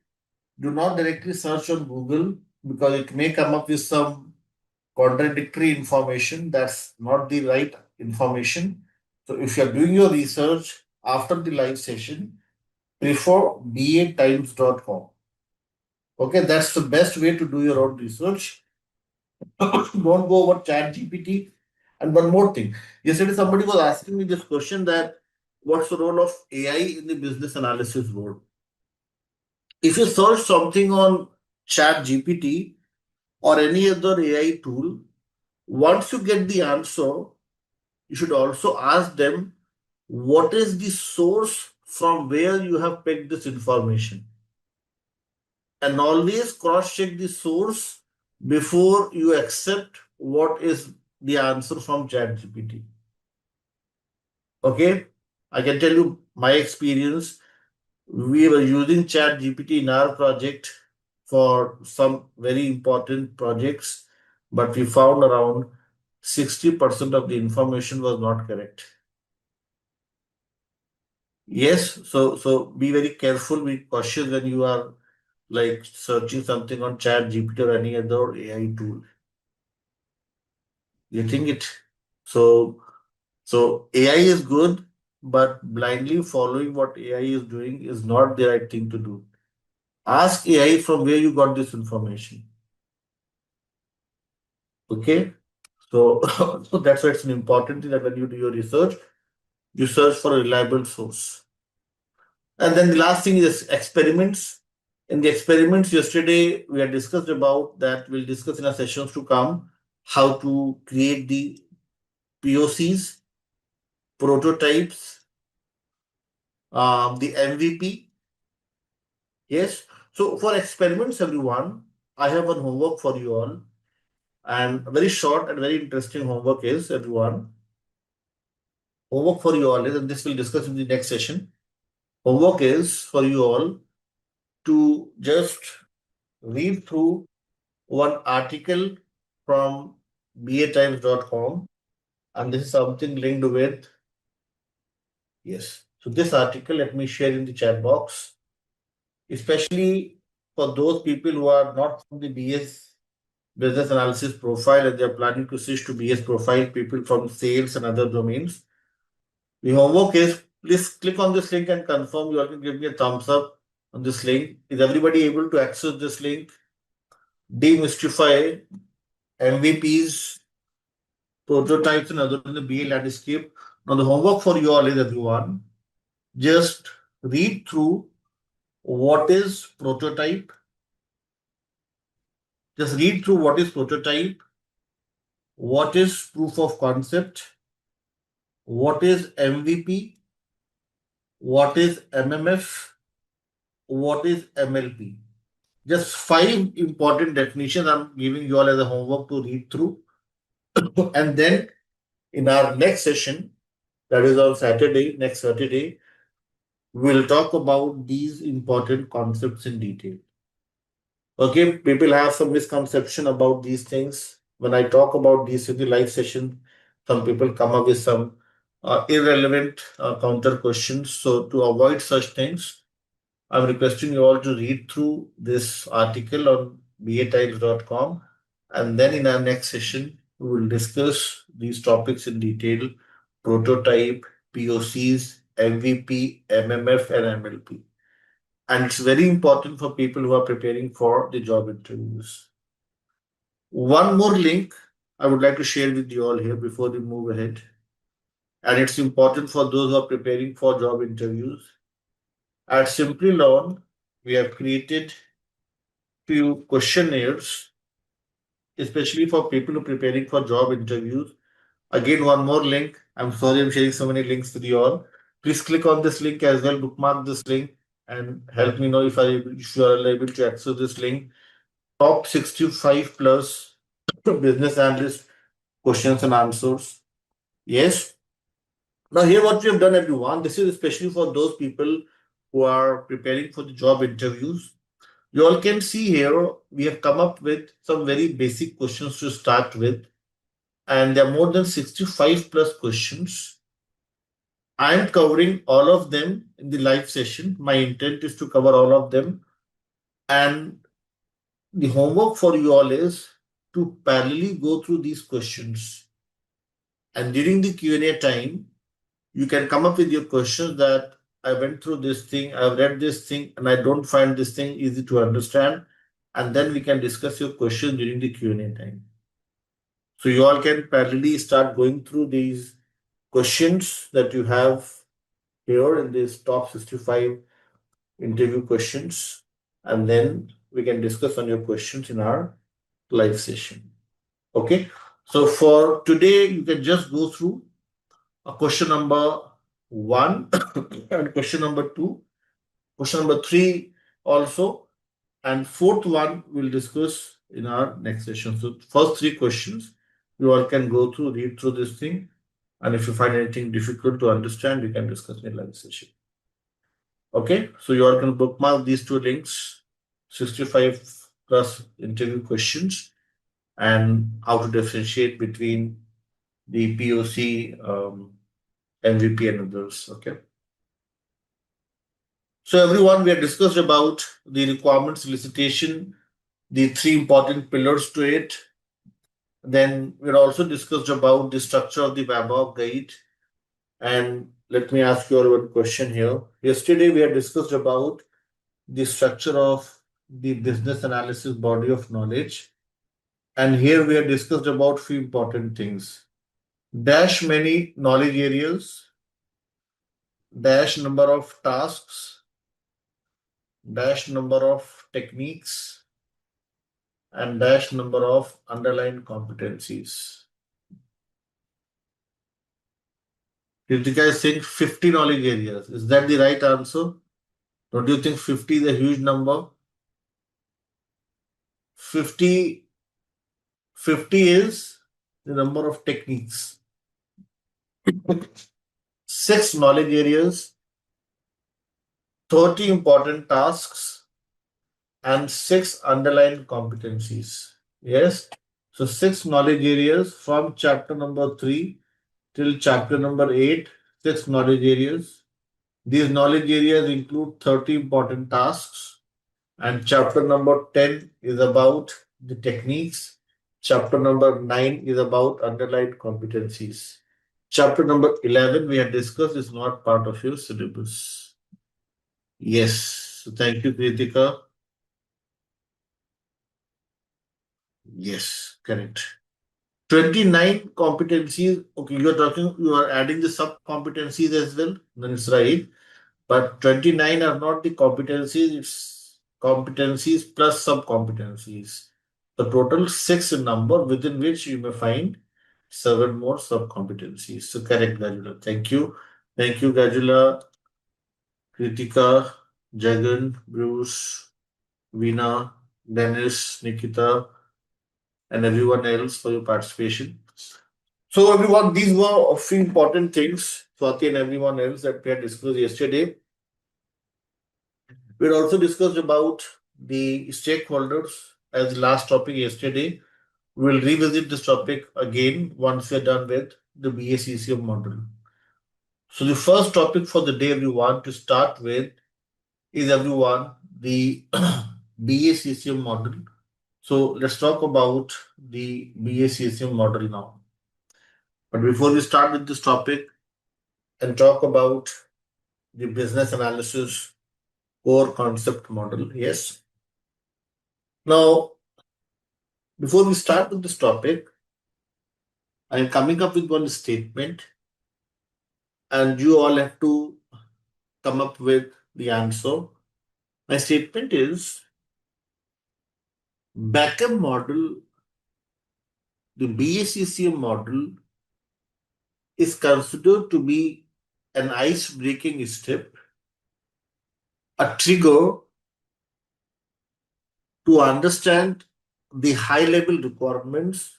do not directly search on Google because it may come up with some contradictory information that's not the right information. So if you're doing your research after the live session, prefer batimes.com. Okay, that's the best way to do your own research. Don't go over chat GPT. And one more thing. Yesterday somebody was asking me this question that what's the role of AI in the business analysis world? If you search something on chat GPT or any other AI tool, once you get the answer, you should also ask them what is the source from where you have picked this information. And always cross check the source before you accept what is the answer from ChatGPT. Okay, I can tell you my experience. We were using ChatGPT in our project for some very important projects, but we found around 60% of the information was not correct. Yes, so be very careful, be cautious when you are like searching something on ChatGPT or any other AI tool. You think it? So AI is good, but blindly following what AI is doing is not the right thing to do. Ask AI from where you got this information. Okay, so so that's why it's an important thing that when you do your research, you search for a reliable source. And then the last thing is experiments. In the experiments yesterday, we had discussed about that. We'll discuss in our sessions to come how to create the POCs, prototypes, the MVP. Yes. So for experiments, everyone, I have one homework for you all. And very short and very interesting homework is, everyone, homework for you all is, and this we'll discuss in the next session. Homework is for you all to just read through one article from batimes.com, and this is something linked with, yes. So this article, let me share in the chat box, especially for those people who are not from the BS business analysis profile and they are planning to switch to BS profile, people from sales and other domains. The homework is please click on this link and confirm. You all can give me a thumbs up on this link. Is everybody able to access this link? Demystify MVPs, prototypes, and other in the BA landscape. Now, the homework for you all is everyone. Just read through what is prototype. Just read through what is prototype, what is proof of concept, what is MVP, what is MMF, what is MLP. Just 5 important definitions I'm giving you all as a homework to read through. And then in our next session, that is on Saturday, next Saturday, we'll talk about these important concepts in detail. Okay, people have some misconception about these things. When I talk about these in the live session, some people come up with some irrelevant counter questions. So to avoid such things, I'm requesting you all to read through this article on batiles.com, and then in our next session, we will discuss these topics in detail: prototype, POCs, MVP, MMF, and MLP. And it's very important for people who are preparing for the job interviews. One more link I would like to share with you all here before we move ahead. And it's important for those who are preparing for job interviews. At Simplilearn, we have created few questionnaires, especially for people who are preparing for job interviews. Again, one more link. I'm sorry I'm sharing so many links with you all. Please click on this link as well, bookmark this link, and help me know if you are able to access this link. Top 65 plus business analyst questions and answers. Yes. Now, here what we have done, everyone, this is especially for those people who are preparing for the job interviews. You all can see here, we have come up with some very basic questions to start with, and there are more than 65 plus questions. I am covering all of them in the live session. My intent is to cover all of them. And the homework for you all is to parallelly go through these questions. And during the Q&A time, you can come up with your questions that I went through this thing, I've read this thing, and I don't find this thing easy to understand. And then we can discuss your question during the Q&A time. So you all can parallelly start going through these questions that you have here in this top 65 interview questions, and then we can discuss on your questions in our live session. Okay, so for today, you can just go through a question number 1 and question number 2, question number 3 also, and fourth one we'll discuss in our next session. So first 3 questions you all can go through, read through this thing, and if you find anything difficult to understand, we can discuss in live session. Okay, so you all can bookmark these 2 links, 65 plus interview questions, and how to differentiate between the POC, MVP, and others. Okay. So everyone, we have discussed about the requirements elicitation, the 3 important pillars to it. Then we also discussed about the structure of the BABOK guide. And let me ask you all one question here. Yesterday we had discussed about the structure of the business analysis body of knowledge. And here we have discussed about few important things. Dash many knowledge areas, dash number of tasks, dash number of techniques, and dash number of underlying competencies. Kritika is saying 50 knowledge areas. Is that the right answer? Don't you think 50 is a huge number? 50 is the number of techniques. 6 knowledge areas, 30 important tasks, and 6 underlying competencies. Yes. So 6 knowledge areas from chapter number 3 till chapter number 8, 6 knowledge areas. These knowledge areas include 30 important tasks, And chapter number 10 is about the techniques. Chapter number 9 is about underlying competencies. Chapter number 11 we have discussed is not part of your syllabus. Yes. So thank you, Kritika. Yes, correct. 29 competencies. Okay, you are adding the sub competencies as well. Then it's right. But 29 are not the competencies, it's competencies plus sub competencies. The total six in number, within which you may find seven more sub competencies. So correct, Gajula. Thank you. Thank you, Gajula, Kritika, Jagan, Bruce, Veena, Dennis, Nikita, and everyone else for your participation. So everyone, these were a few important things, Swati and everyone else that we had discussed yesterday. We also discussed about the stakeholders as last topic yesterday. We'll revisit this topic again once we're done with the BACCM model. So the first topic for the day everyone to start with is everyone the BACCM model. So let's talk about the BACCM model now. But before we start with this topic and talk about the business analysis core concept model, yes. Now, before we start with this topic, I'm coming up with one statement, and you all have to come up with the answer. My statement is backup model, the BACCM model is considered to be an ice breaking step, a trigger to understand the high level requirements.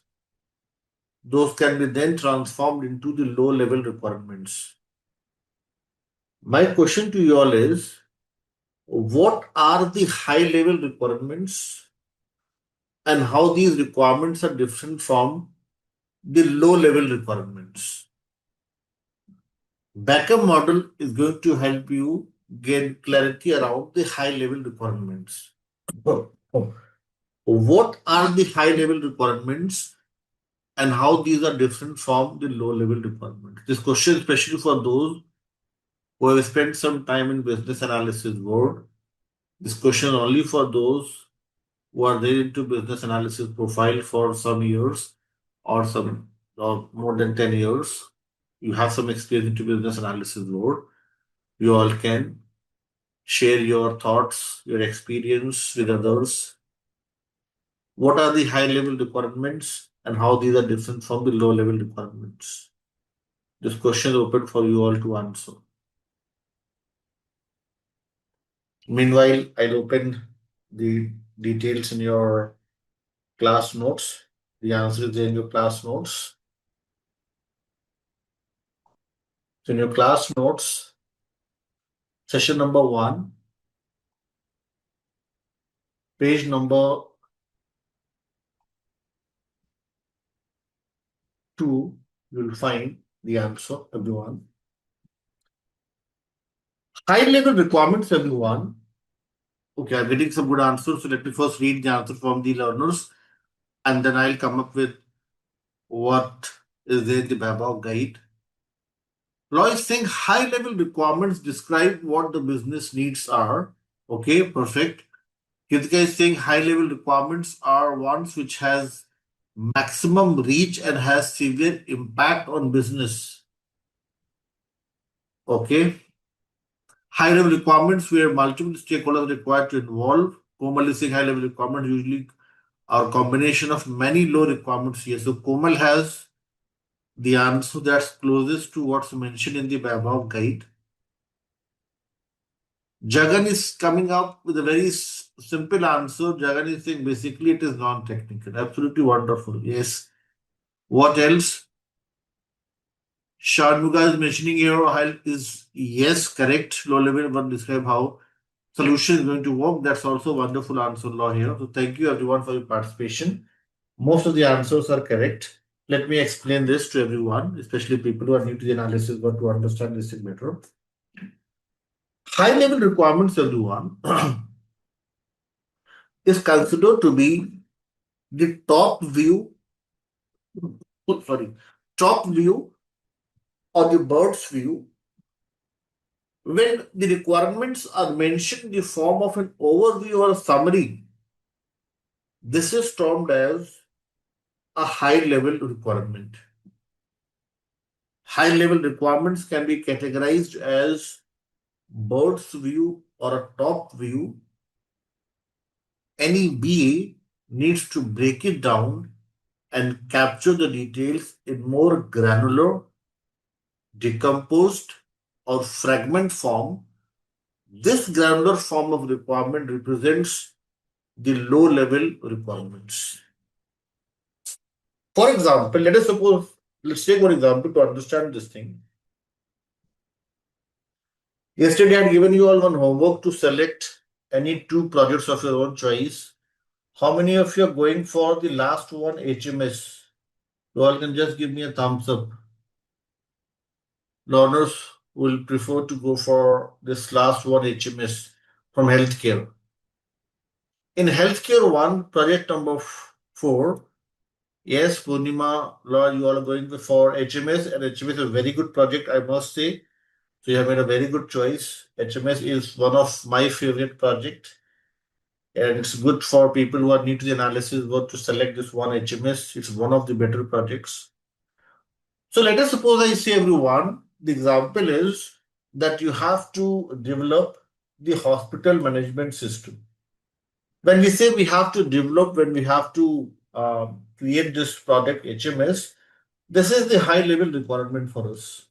Those can be then transformed into the low level requirements. My question to you all is what are the high level requirements and how these requirements are different from the low level requirements? Backup model is going to help you gain clarity around the high level requirements. What are the high level requirements and how these are different from the low level requirements? This question, especially for those who have spent some time in business analysis world, this question only for those who are there into business analysis profile for some years or more than 10 years. You have some experience into business analysis world. You all can share your thoughts, your experience with others. What are the high level requirements and how these are different from the low level requirements? This question is open for you all to answer. Meanwhile, I'll open the details in your class notes. The answer is there in your class notes. So in your class notes, session number 1, page number 2, you'll find the answer, everyone. High level requirements, everyone. Okay, I'm getting some good answers. So let me first read the answer from the learners and then I'll come up with what is there in the BABOK guide. Lois saying high level requirements describe what the business needs are. Okay, perfect. Kritika is saying high level requirements are ones which has maximum reach and has severe impact on business. Okay. High level requirements where multiple stakeholders are required to involve. Komal is saying high level requirements usually are a combination of many low requirements here. So Komal has the answer that's closest to what's mentioned in the BABOK guide. Jagan is coming up with a very simple answer. Jagan is saying basically it is non-technical. Absolutely wonderful. Yes. What else? Sharmuga is mentioning here is yes, correct. Low level one describe how solution is going to work. That's also a wonderful answer law here. So thank you everyone for your participation. Most of the answers are correct. Let me explain this to everyone, especially people who are new to the analysis, want to understand this thing better. High level requirements, everyone. is considered to be the sorry, top view or the bird's view. When the requirements are mentioned in the form of an overview or a summary, this is termed as a high level requirement. High level requirements can be categorized as bird's view or a top view. Any BA needs to break it down and capture the details in more granular, decomposed, or fragment form. This granular form of requirement represents the low level requirements. For example, let's take one example to understand this thing. Yesterday, I had given you all one homework to select any two projects of your own choice. How many of you are going for the last one, HMS? You all can just give me a thumbs up. Learners will prefer to go for this last one, HMS from healthcare. In healthcare one, project number 4, yes, Purnima, Laura, you all are going for HMS, and HMS is a very good project, I must say. So you have made a very good choice. HMS is one of my favorite projects, and it's good for people who are new to the analysis work to select this one HMS. It's one of the better projects. So let us suppose I say everyone, the example is that you have to develop the hospital management system. When we say we have to develop, when we have to create this product HMS, this is the high level requirement for us.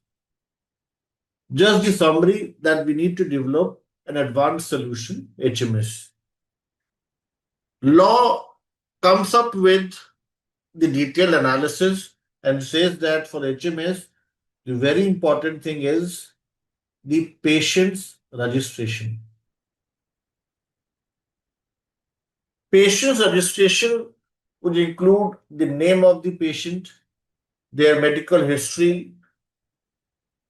Just the summary that we need to develop an advanced solution, HMS. Law comes up with the detailed analysis and says that for HMS, the very important thing is the patient's registration. Patient's registration would include the name of the patient, their medical history,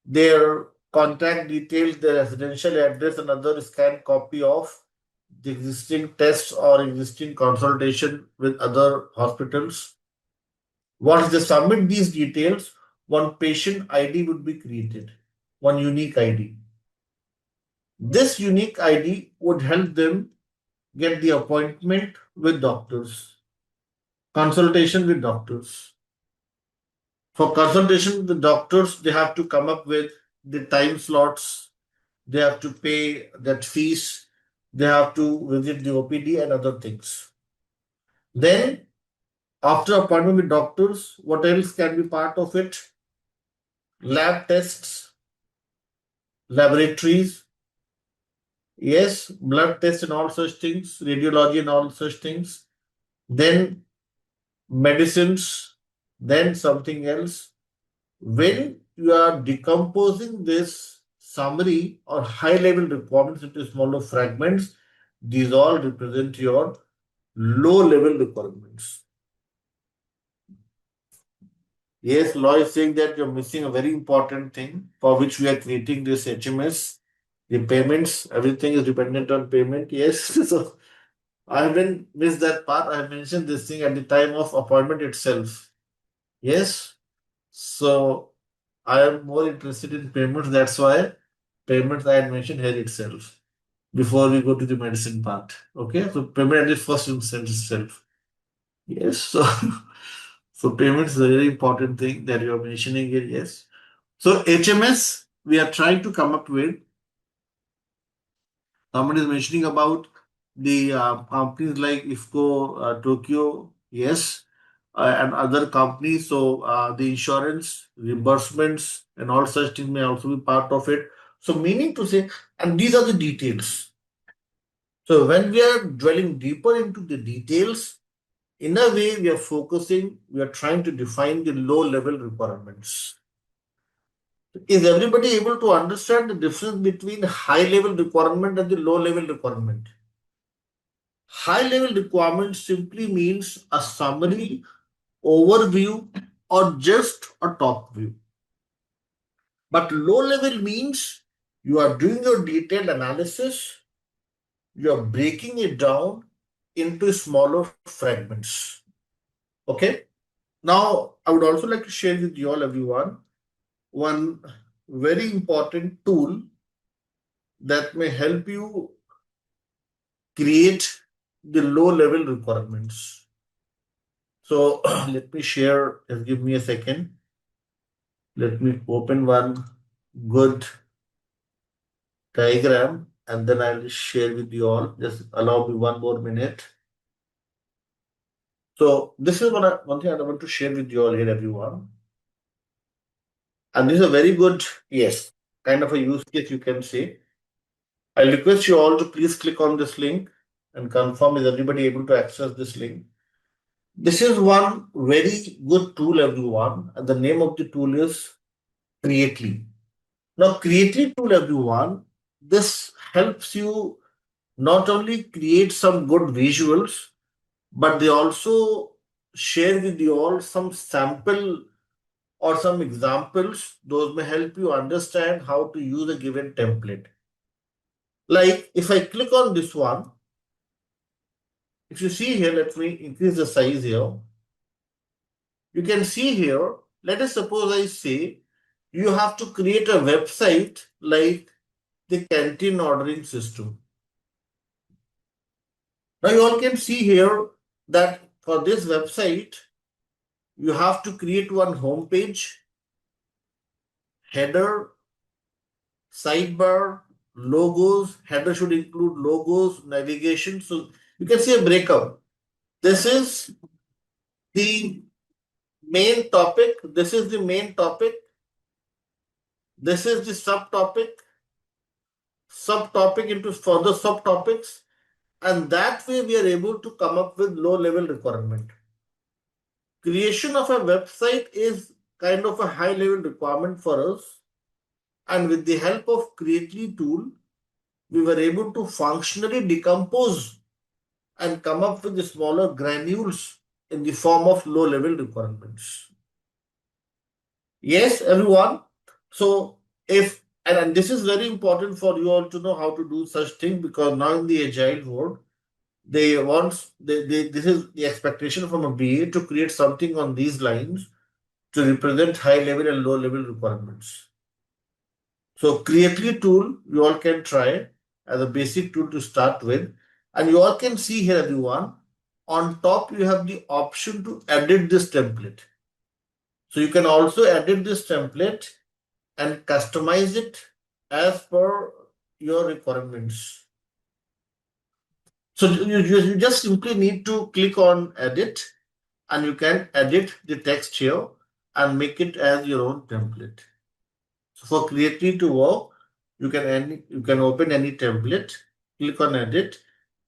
their contact details, their residential address, and other scanned copy of the existing tests or existing consultation with other hospitals. Once they submit these details, one patient ID would be created, one unique ID. This unique ID would help them get the appointment with doctors, consultation with doctors. For consultation with doctors, they have to come up with the time slots, they have to pay that fees, they have to visit the OPD and other things. Then, after appointment with doctors, what else can be part of it? Lab tests, laboratories, yes, blood tests and all such things, radiology and all such things. Then medicines, then something else. When you are decomposing this summary or high level requirements into smaller fragments, these all represent your low level requirements. Yes, law is saying that you're missing a very important thing for which we are creating this HMS. The payments, everything is dependent on payment. Yes, so I haven't missed that part. I mentioned this thing at the time of appointment itself. Yes, so I am more interested in payments. That's why payments I had mentioned here itself before we go to the medicine part. Okay, so payment at the first instance itself. Yes, so so payments is a very important thing that you are mentioning here. Yes, so HMS we are trying to come up with. Someone is mentioning about the companies like IFCO, Tokyo, yes, and other companies. So the insurance, reimbursements, and all such things may also be part of it. So meaning to say, and these are the details. So when we are dwelling deeper into the details, in a way we are focusing, we are trying to define the low level requirements. Is everybody able to understand the difference between high level requirement and the low level requirement? High level requirement simply means a summary, overview, or just a top view. But low level means you are doing your detailed analysis, you are breaking it down into smaller fragments. Okay. Now, I would also like to share with you all, everyone, one very important tool that may help you create the low level requirements. So let me share, just give me a second. Let me open one good diagram and then I'll share with you all. Just allow me one more minute. So this is one thing I want to share with you all here, everyone. And this is a very good, yes, kind of a use case you can say. I'll request you all to please click on this link and confirm is everybody able to access this link. This is one very good tool, everyone, and the name of the tool is Creately. Now, Creately tool, everyone, this helps you not only create some good visuals, but they also share with you all some sample or some examples. Those may help you understand how to use a given template. Like if I click on this one, if you see here, let me increase the size here. You can see here, let us suppose I say you have to create a website like the canteen ordering system. Now you all can see here that for this website, you have to create one home page, header, sidebar, logos. Header should include logos, navigation. So you can see a breakup. This is the main topic. This is the main topic. This is the subtopic. Subtopic into further subtopics. And that way we are able to come up with low level requirement. Creation of a website is kind of a high level requirement for us. And with the help of Creately tool, we were able to functionally decompose and come up with the smaller granules in the form of low level requirements. Yes, everyone. So if and this is very important for you all to know how to do such thing because now in the agile world, this is the expectation from a BA to create something on these lines to represent high level and low level requirements. So Creately tool you all can try as a basic tool to start with. And you all can see here, everyone, on top you have the option to edit this template. So you can also edit this template and customize it as per your requirements. So you just simply need to click on edit and you can edit the text here and make it as your own template. So for Creately to work, you can open any template, click on edit,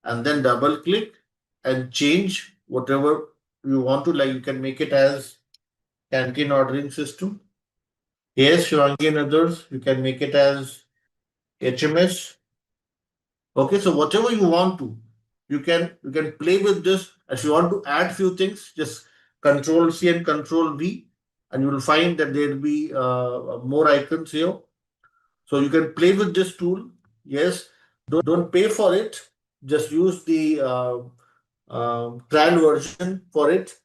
and then double click and change whatever you want to. Like you can make it as canteen ordering system. Yes, Shivangi and others, you can make it as HMS. Okay, so whatever you want to, you can play with this. If you want to add few things, just Control C and Control V, and you will find that there will be more icons here. So you can play with this tool. Yes, don't pay for it. Just use the trial version for it.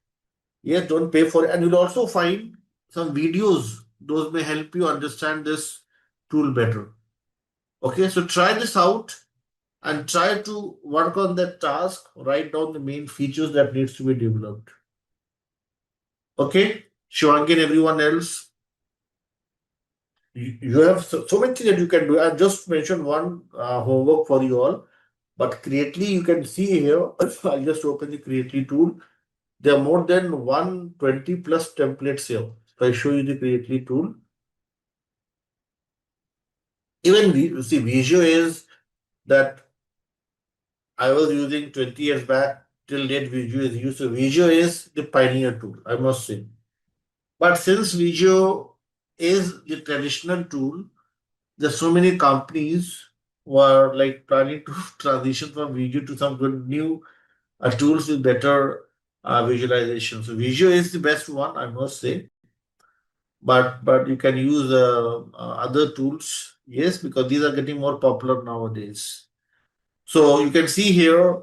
Yes, don't pay for it. And you'll also find some videos. Those may help you understand this tool better. Okay, so try this out and try to work on that task. Write down the main features that needs to be developed. Okay, Shivangi and everyone else, you have so many things that you can do. I just mentioned one homework for you all, but Creately you can see here. I'll just open the Creately tool. There are more than 120 plus templates here. So I show you the Creately tool. Even see Visio is that I was using 20 years back till date. Visio is used. So Visio is the pioneer tool, I must say. But since Visio is the traditional tool, there's so many companies who are like planning to transition from Visio to some good new tools with better visualization. So Visio is the best one, I must say. But you can use other tools, yes, because these are getting more popular nowadays. So you can see here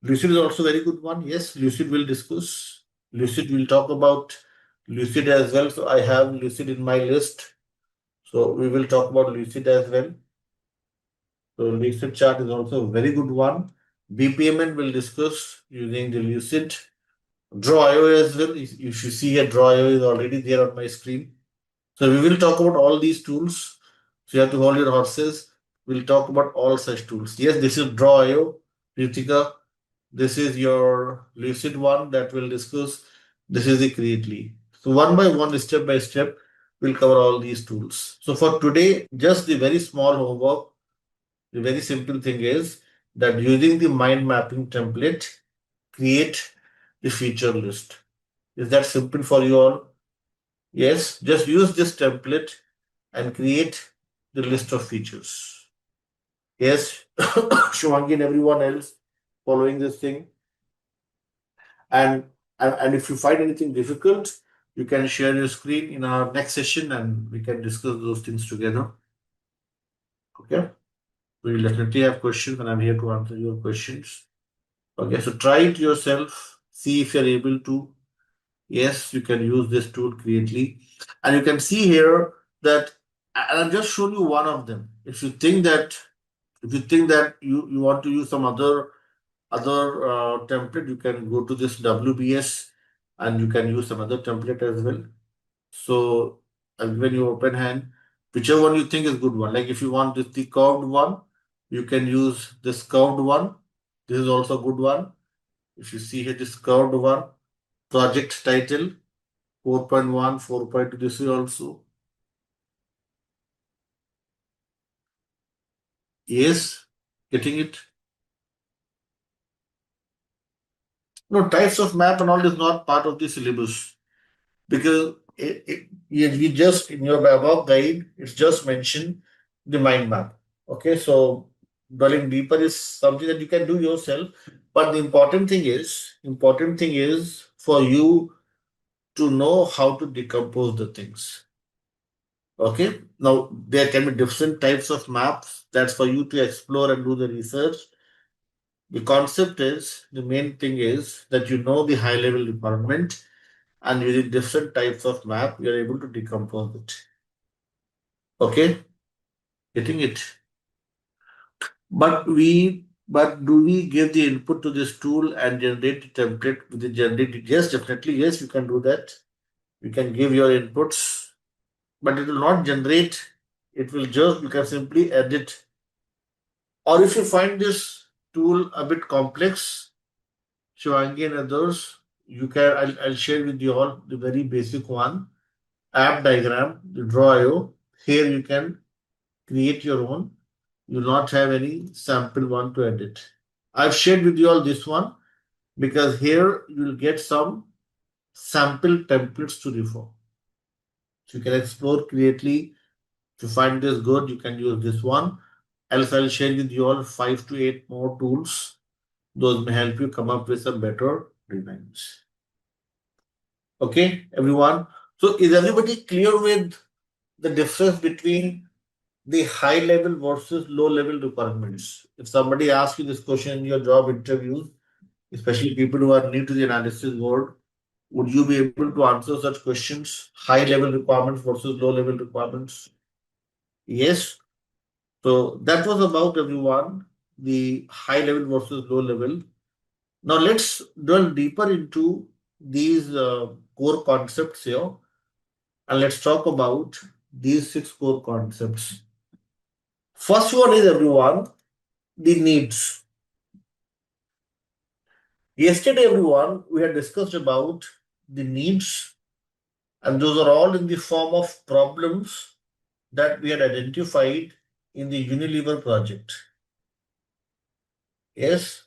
Lucid is also very good one. Yes, Lucid will discuss. Lucid will talk about Lucid as well. So I have Lucid in my list. So we will talk about Lucid as well. So Lucid chart is also a very good one. BPMN will discuss using the Lucid. Draw.io as well. If you see a Draw.io is already there on my screen. So we will talk about all these tools. So you have to hold your horses. We'll talk about all such tools. Yes, this is Draw.io. Ritika, this is your Lucid one that we'll discuss. This is the Creately. So one by one, step by step, we'll cover all these tools. So for today, just the very small homework, the very simple thing is that using the mind mapping template, create the feature list. Is that simple for you all? Yes, just use this template and create the list of features. Yes, Shivangi and everyone else following this thing. And, and if you find anything difficult, you can share your screen in our next session and we can discuss those things together. Okay. We will definitely have questions and I'm here to answer your questions. Okay, so try it yourself, see if you're able to. Yes, you can use this tool creately. And you can see here that, and I've just shown you one of them. If you think that you want to use some other template, you can go to this WBS and you can use some other template as well. So when you open hand, whichever one you think is good one. Like if you want the curved one, you can use this curved one. This is also a good one. If you see here, this curved one, project title 4.1, 4.2. This is also yes, getting it. No, types of map and all is not part of the syllabus because we just in your BABOK guide, it's just mentioned the mind map. Okay, so dwelling deeper is something that you can do yourself. But the important thing is for you to know how to decompose the things. Okay, now there can be different types of maps. That's for you to explore and do the research. The concept is the main thing is that you know the high level requirement and using different types of map, you're able to decompose it. Okay, getting it. But do we give the input to this tool and generate the template with the generated? Yes, definitely. Yes, you can do that. You can give your inputs, but it will not generate. It will just, you can simply edit. Or if you find this tool a bit complex, Shivangi and others, I'll share with you all the very basic one. App diagram, the Draw.io. Here you can create your own. You will not have any sample one to edit. I've shared with you all this one because here you will get some sample templates to refer. So you can explore creatively. If you find this good, you can use this one. Else I'll share with you all 5 to 8 more tools. Those may help you come up with some better designs. Okay, everyone. So is everybody clear with the difference between the high level versus low level requirements? If somebody asks you this question in your job interviews, especially people who are new to the analysis world, would you be able to answer such questions? High level requirements versus low level requirements? Yes. So that was about everyone, the high level versus low level. Now let's delve deeper into these core concepts here and let's talk about these 6 core concepts. First one is everyone, the needs. Yesterday, everyone, we had discussed about the needs, and those are all in the form of problems that we had identified in the Unilever project. Yes,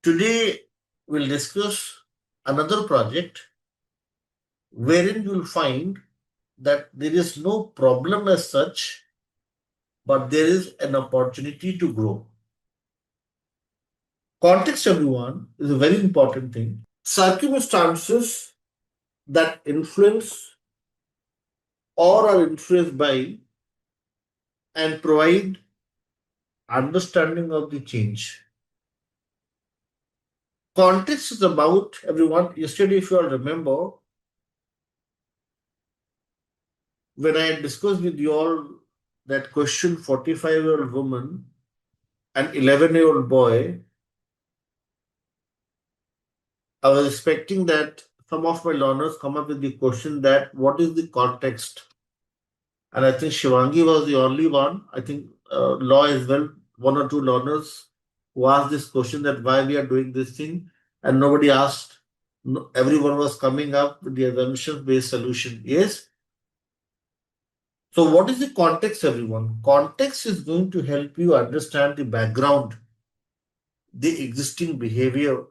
today we'll discuss another project wherein you'll find that there is no problem as such, but there is an opportunity to grow. Context, everyone, is a very important thing. Circumstances that influence or are influenced by and provide understanding of the change. Context is about, everyone, yesterday, if you all remember, when I had discussed with you all that question, 45-year-old woman and 11-year-old boy, I was expecting that some of my learners come up with the question that what is the context? And I think Shivangi was the only one. I think law as well, one or two learners who asked this question that why we are doing this thing, and nobody asked. Everyone was coming up with the assumption-based solution. Yes. So what is the context, everyone? Context is going to help you understand the background, the existing behavior,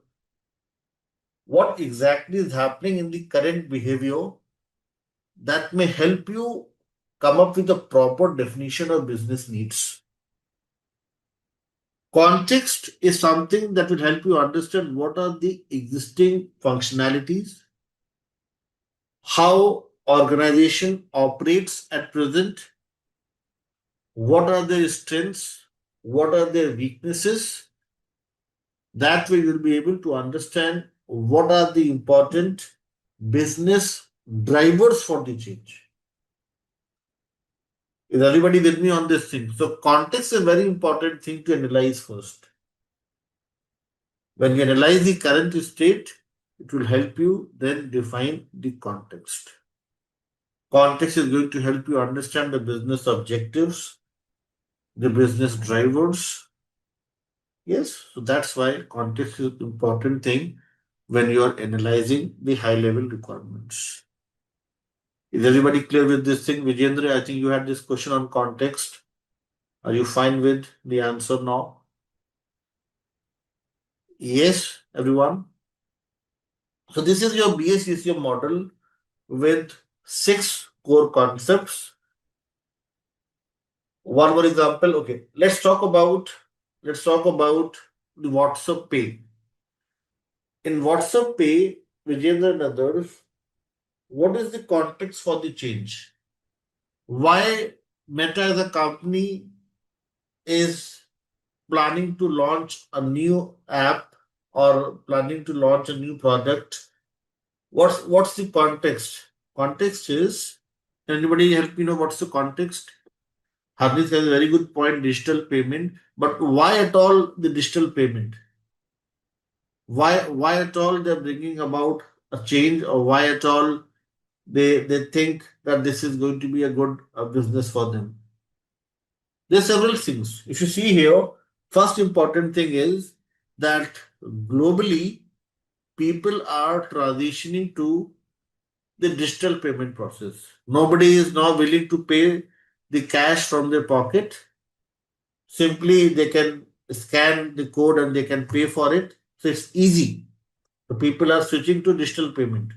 what exactly is happening in the current behavior that may help you come up with a proper definition of business needs. Context is something that will help you understand what are the existing functionalities, how organization operates at present, what are their strengths, what are their weaknesses. That way you'll be able to understand what are the important business drivers for the change. Is everybody with me on this thing? So context is a very important thing to analyze first. When you analyze the current state, it will help you then define the context. Context is going to help you understand the business objectives, the business drivers. Yes, so that's why context is an important thing when you are analyzing the high level requirements. Is everybody clear with this thing? Vijendra, I think you had this question on context. Are you fine with the answer now? Yes, everyone. So this is your BACCM model with 6 core concepts. One more example. Okay, let's talk about the WhatsApp Pay. In WhatsApp Pay, Vijendra and others, what is the context for the change? Why Meta as a company is planning to launch a new app or planning to launch a new product? What's the context? Context is, can anybody help me know what's the context? Harnis has a very good point, digital payment. But why at all the digital payment? Why at all they're bringing about a change, or why at all they think that this is going to be a good business for them? There are several things. If you see here, first important thing is that globally people are transitioning to the digital payment process. Nobody is now willing to pay the cash from their pocket. Simply they can scan the code and they can pay for it. So it's easy. So people are switching to digital payment.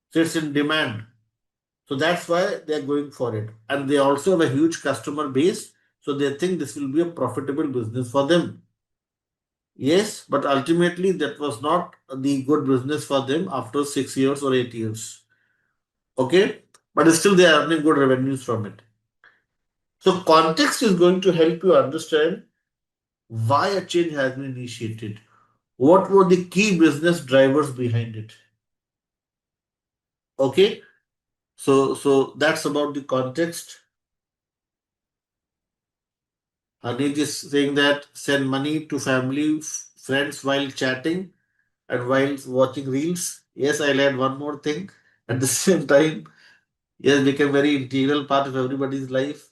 So it's in demand. So that's why they're going for it. And they also have a huge customer base. So they think this will be a profitable business for them. Yes, but ultimately that was not the good business for them after 6 years or 8 years. Okay? But still they are earning good revenues from it. So context is going to help you understand why a change has been initiated. What were the key business drivers behind it? Okay? So that's about the context. Anik is saying that send money to family, friends while chatting and while watching reels. Yes, I'll add one more thing. At the same time, yes, become very integral part of everybody's life.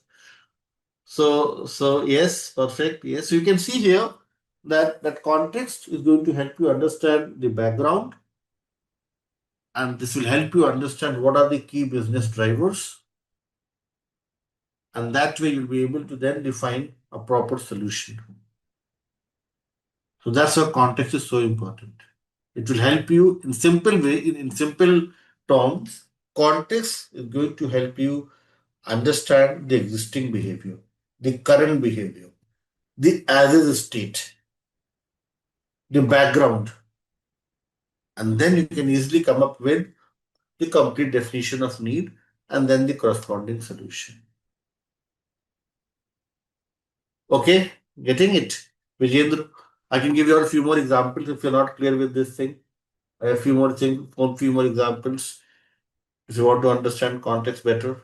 So yes, perfect. Yes, so you can see here that context is going to help you understand the background, and this will help you understand what are the key business drivers, and that way you'll be able to then define a proper solution. So that's why context is so important. It will help you in simple way, in simple terms. Context is going to help you understand the existing behavior, the current behavior, the as is state, the background, and then you can easily come up with the complete definition of need and then the corresponding solution. Okay, getting it, Vijendra? I can give you a few more examples if you're not clear with this thing. I have a few more things, a few more examples if you want to understand context better.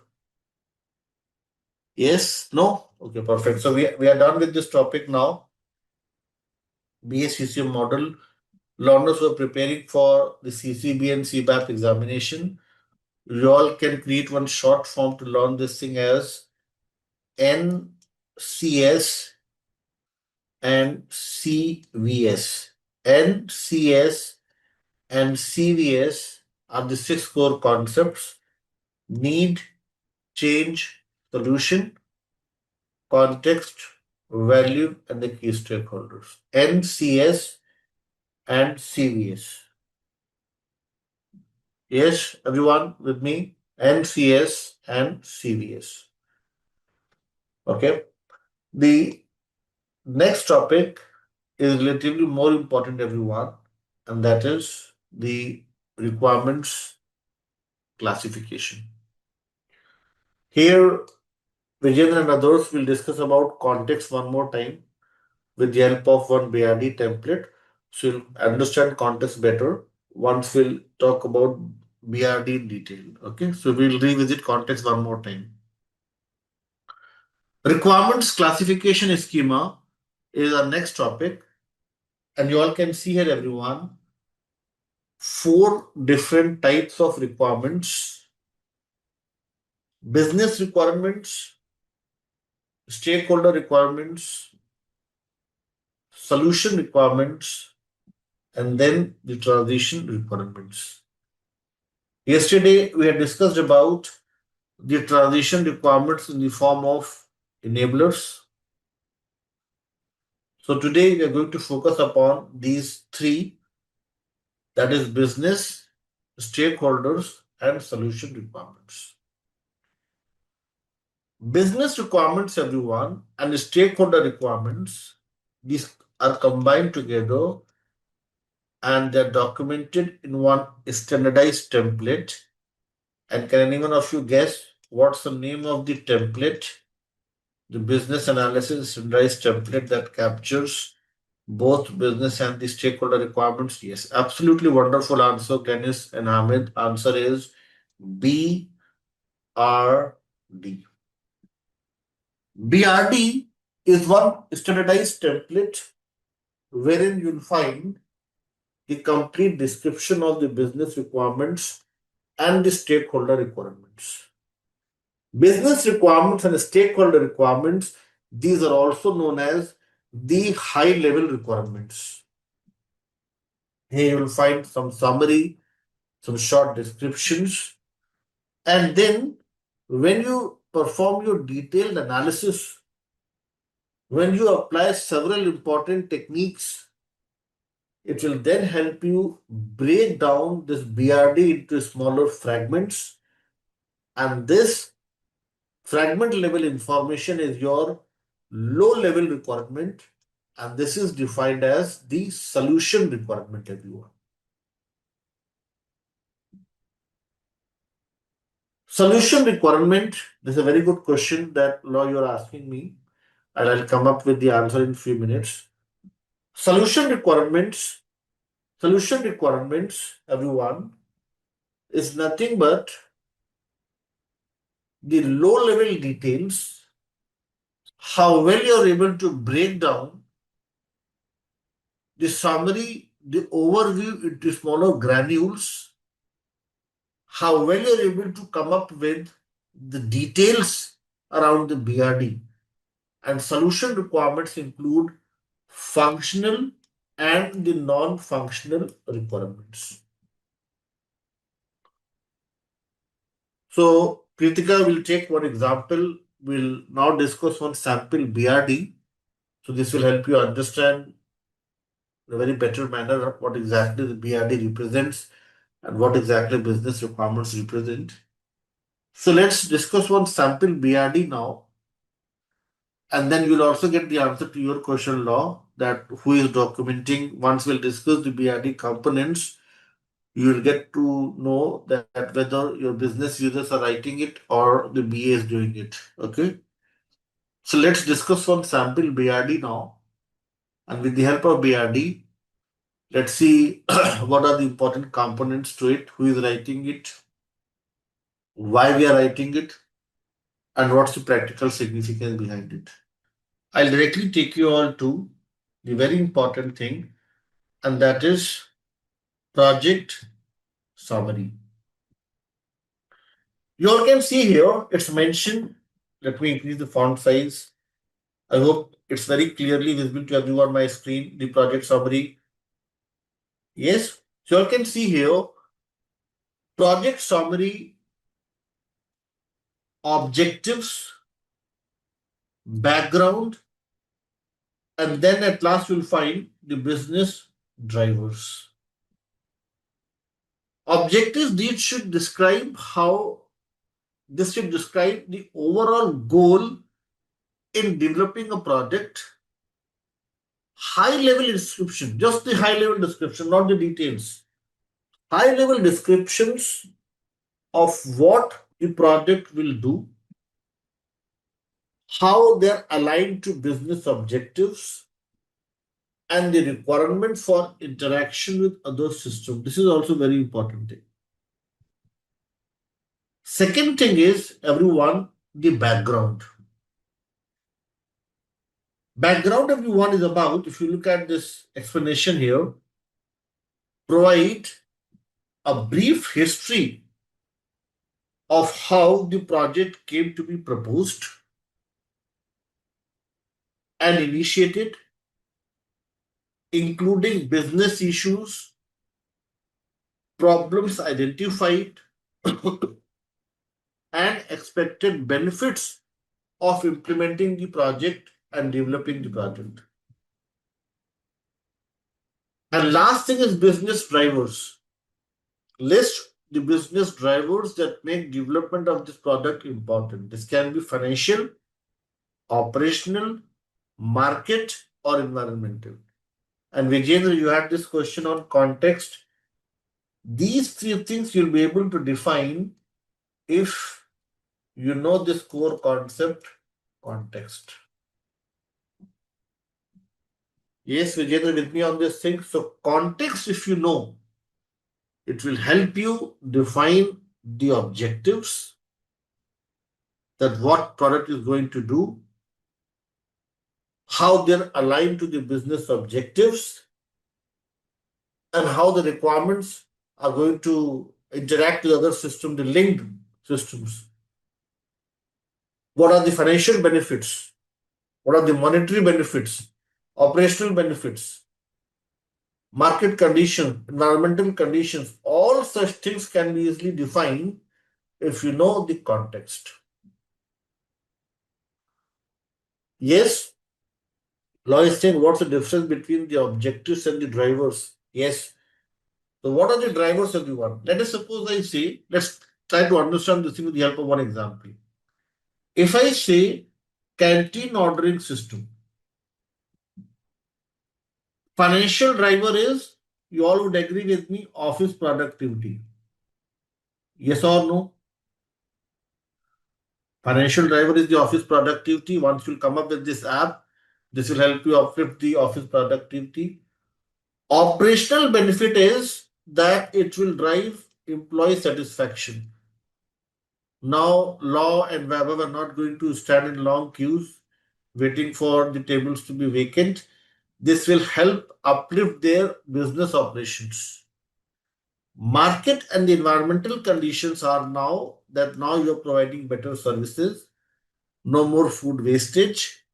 Yes? No? Okay, perfect. So we are done with this topic now. BA model. Learners who are preparing for the CCB and CBAP examination, you all can create one short form to learn this thing as NCS and CVS. NCS and CVS are the six core concepts: need, change, solution, context, value, and the key stakeholders. NCS and CVS. Yes, everyone with me? NCS and CVS. Okay. The next topic is relatively more important, everyone, and that is the requirements classification. Here, Vijay and others will discuss about context one more time with the help of one BRD template. So you'll understand context better once we'll talk about BRD in detail. Okay, so we'll revisit context one more time. Requirements classification schema is our next topic, and you all can see here, everyone, four different types of requirements: business requirements, stakeholder requirements, solution requirements, and then the transition requirements. Yesterday, we had discussed about the transition requirements in the form of enablers. So today, we are going to focus upon these three, that is business, stakeholders, and solution requirements. Business requirements, everyone, and stakeholder requirements, these are combined together and they're documented in one standardized template. And can anyone of you guess what's the name of the template? The business analysis standardized template that captures both business and the stakeholder requirements. Yes, absolutely wonderful answer, Dennis and Hamid. Answer is BRD. BRD is one standardized template wherein you'll find the complete description of the business requirements and the stakeholder requirements. Business requirements and stakeholder requirements, these are also known as the high level requirements. Here you will find some summary, some short descriptions, and then when you perform your detailed analysis, when you apply several important techniques, it will then help you break down this BRD into smaller fragments, and this fragment level information is your low level requirement, and this is defined as the solution requirement, everyone. Solution requirement, this is a very good question that Law you're asking me, and I'll come up with the answer in a few minutes. Solution requirements, everyone, is nothing but the low level details, how well you're able to break down the summary, the overview into smaller granules, how well you're able to come up with the details around the BRD. And solution requirements include functional and the non-functional requirements. So, Kritika will take one example. We'll now discuss one sample BRD. So, this will help you understand in a very better manner what exactly the BRD represents and what exactly business requirements represent. So, let's discuss one sample BRD now. And then you'll also get the answer to your question, Law, that who is documenting. Once we'll discuss the BRD components, you will get to know that whether your business users are writing it or the BA is doing it. Okay. So let's discuss one sample BRD now. And with the help of BRD, let's see what are the important components to it, who is writing it, why we are writing it, and what's the practical significance behind it. I'll directly take you all to the very important thing, and that is project summary. You all can see here, it's mentioned. Let me increase the font size. I hope it's very clearly visible to everyone on my screen, the project summary. Yes, so you all can see here, project summary, objectives, background, and then at last you'll find the business drivers. Objectives, these should describe how this should describe the overall goal in developing a project. High level description, just the high level description, not the details. High level descriptions of what the project will do, how they're aligned to business objectives, and the requirement for interaction with other systems. This is also very important thing. Second thing is, everyone, the background. Background, everyone, is about, if you look at this explanation here, provide a brief history of how the project came to be proposed and initiated, including business issues, problems identified, and expected benefits of implementing the project and developing the project. And last thing is business drivers. List the business drivers that make development of this product important. This can be financial, operational, market, or environmental. And Vijayendra, you had this question on context. These three things you'll be able to define if you know this core concept, context. Yes, Vijayendra, with me on this thing. So context, if you know, it will help you define the objectives, that what product is going to do, how they're aligned to the business objectives, and how the requirements are going to interact with other systems, the linked systems. What are the financial benefits? What are the monetary benefits? Operational benefits? Market conditions, environmental conditions, all such things can be easily defined if you know the context. Yes, Lois saying, what's the difference between the objectives and the drivers? Yes. So what are the drivers, everyone? Let us suppose I say, let's try to understand this thing with the help of one example. If I say canteen ordering system, financial driver is, you all would agree with me, office productivity. Yes or no? Financial driver is the office productivity. Once you come up with this app, this will help you uplift the office productivity. Operational benefit is that it will drive employee satisfaction. Now, Law and Weber are not going to stand in long queues waiting for the tables to be vacant. This will help uplift their business operations. Market and the environmental conditions are now that now you're providing better services, no more food wastage,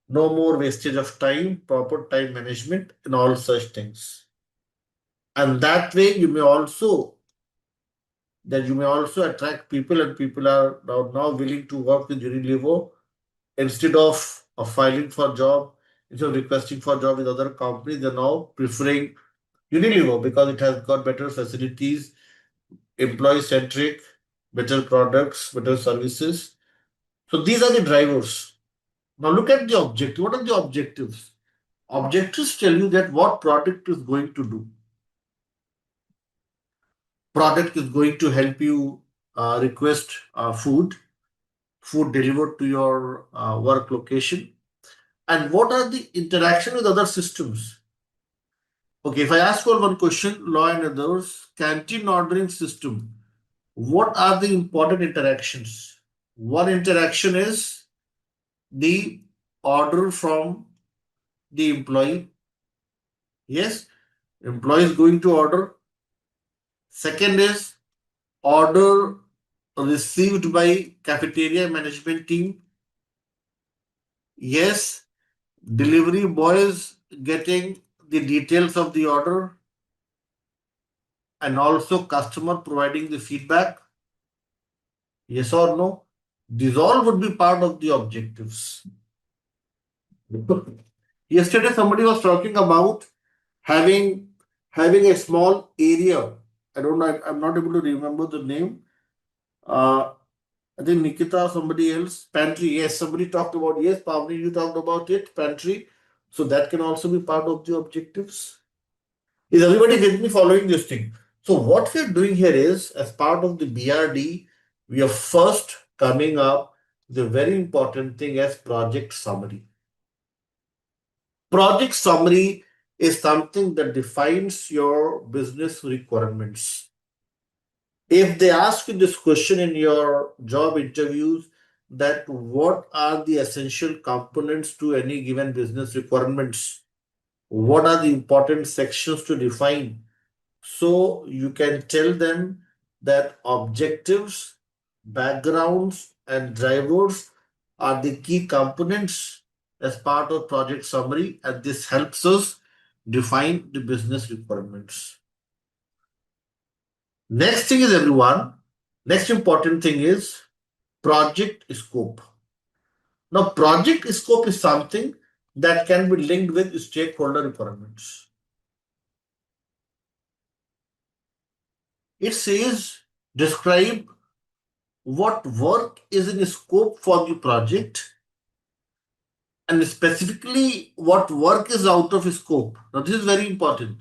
no more wastage of time, proper time management, and all such things. And that way you may also attract people, and people are now willing to work with Unilever instead of filing for job, instead of requesting for job with other companies. They're now preferring Unilever because it has got better facilities, employee centric, better products, better services. So these are the drivers. Now look at the objective. What are the objectives? Objectives tell you that what product is going to do. Product is going to help you request food delivered to your work location. And what are the interaction with other systems? Okay, if I ask you one question, law and others, canteen ordering system, what are the important interactions? One interaction is the order from the employee. Yes, employee is going to order. Second is order received by cafeteria management team. Yes, delivery boys getting the details of the order and also customer providing the feedback. Yes or no? These all would be part of the objectives. Yesterday, somebody was talking about having having a small area. I don't know. I'm not able to remember the name. Uh, I think Nikita, somebody else, pantry. Yes, somebody talked about. Yes, Pavni, you talked about it, pantry. So that can also be part of the objectives. Is everybody with me following this thing? So what we're doing here is, as part of the BRD, we are first coming up the very important thing as project summary. Project summary is something that defines your business requirements. If they ask you this question in your job interviews, that what are the essential components to any given business requirements? What are the important sections to define? So you can tell them that objectives, backgrounds, and drivers are the key components as part of project summary, and this helps us define the business requirements. Next thing is everyone, next important thing is project scope. Now, project scope is something that can be linked with stakeholder requirements. It says describe what work is in scope for the project and specifically what work is out of scope. Now, this is very important.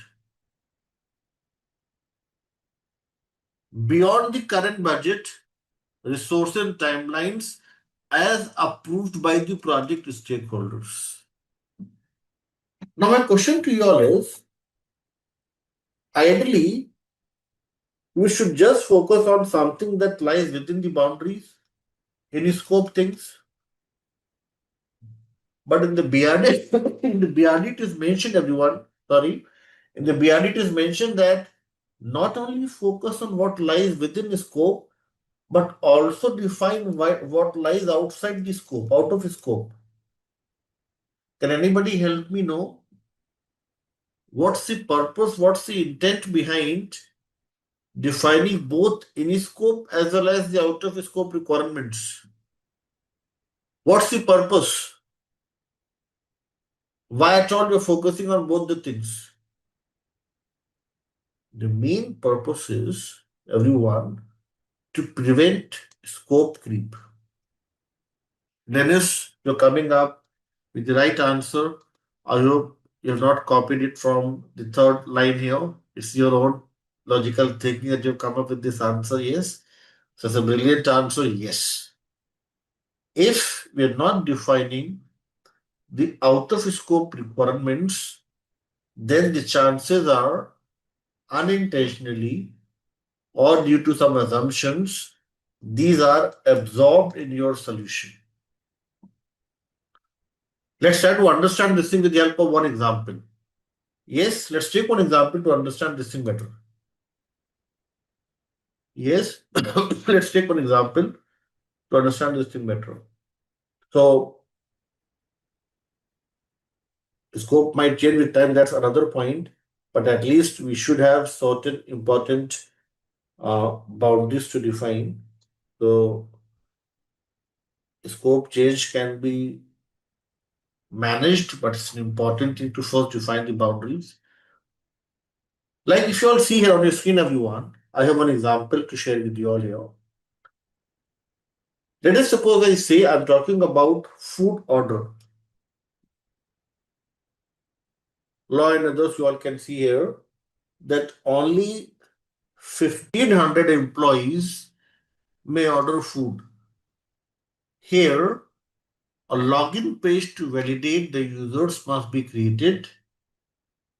Beyond the current budget, resources and timelines as approved by the project stakeholders. Now, my question to you all is ideally, we should just focus on something that lies within the boundaries, in scope things. But in the BRD, in the BRD, it is mentioned, everyone, sorry, in the BRD, it is mentioned that not only focus on what lies within the scope, but also define what lies outside the scope, out of scope. Can anybody help me know what's the purpose, what's the intent behind defining both in scope as well as the out of scope requirements? What's the purpose? Why at all you're focusing on both the things? The main purpose is, everyone, to prevent scope creep. Dennis, you're coming up with the right answer. I hope you have not copied it from the third line here. It's your own logical thinking that you've come up with this answer. Yes. So it's a brilliant answer. Yes. If we're not defining the out of scope requirements, then the chances are unintentionally or due to some assumptions, these are absorbed in your solution. Let's try to understand this thing with the help of one example. Yes, let's take one example to understand this thing better. Yes, let's take one example to understand this thing better. So, scope might change with time, that's another point, but at least we should have certain important boundaries to define. So, scope change can be managed, but it's an important thing to first define the boundaries. Like if you all see here on your screen, everyone, I have one example to share with you all here. Let us suppose I say I'm talking about food order. Law and others, you all can see here that only 1500 employees may order food. Here, A login page to validate the users must be created.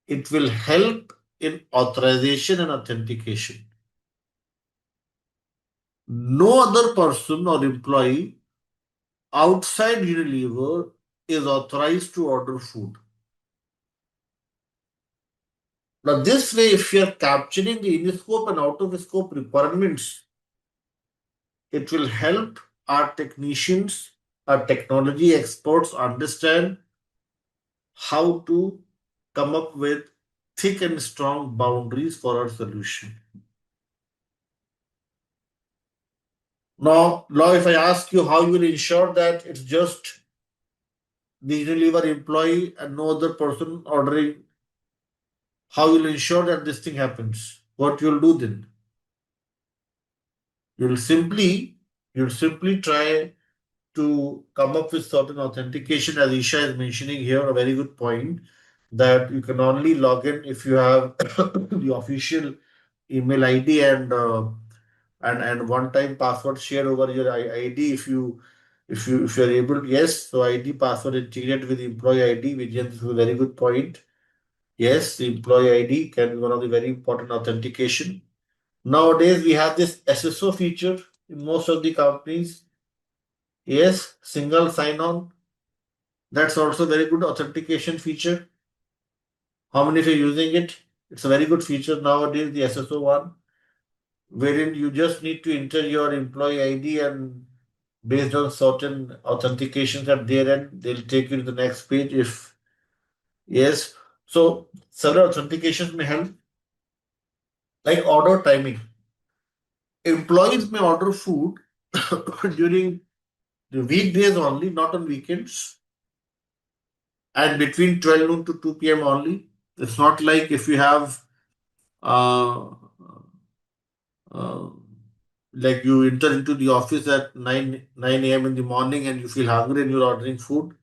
It will help in authorization and authentication. No other person or employee outside Unilever is authorized to order food. Now, this way, if you are capturing the in-scope and out-of-scope requirements, it will help our technicians, our technology experts understand how to come up with thick and strong boundaries for our solution. Now, if I ask you how you will ensure that it's just the Unilever employee and no other person ordering, how you'll ensure that this thing happens? What you'll do then? You'll simply you'll simply try to come up with certain authentication, as Isha is mentioning here, a very good point, that you can only log in if you have the official email ID and one-time password shared over your ID. If you're able, yes, so ID password integrated with employee ID, which is a very good point. Yes, the employee ID can be one of the very important authentication. Nowadays, we have this SSO feature in most of the companies. Yes, single sign-on. That's also a very good authentication feature. How many of you are using it? It's a very good feature nowadays, the SSO one, wherein you just need to enter your employee ID and based on certain authentications at their end, they'll take you to the next page if yes. So several authentications may help, like order timing. Employees may order food during the weekdays only, not on weekends, and between 12 noon to 2 p.m. only. It's not like if you have uh, uh, like you enter into the office at 9 a.m. in the morning and you feel hungry and you're ordering food.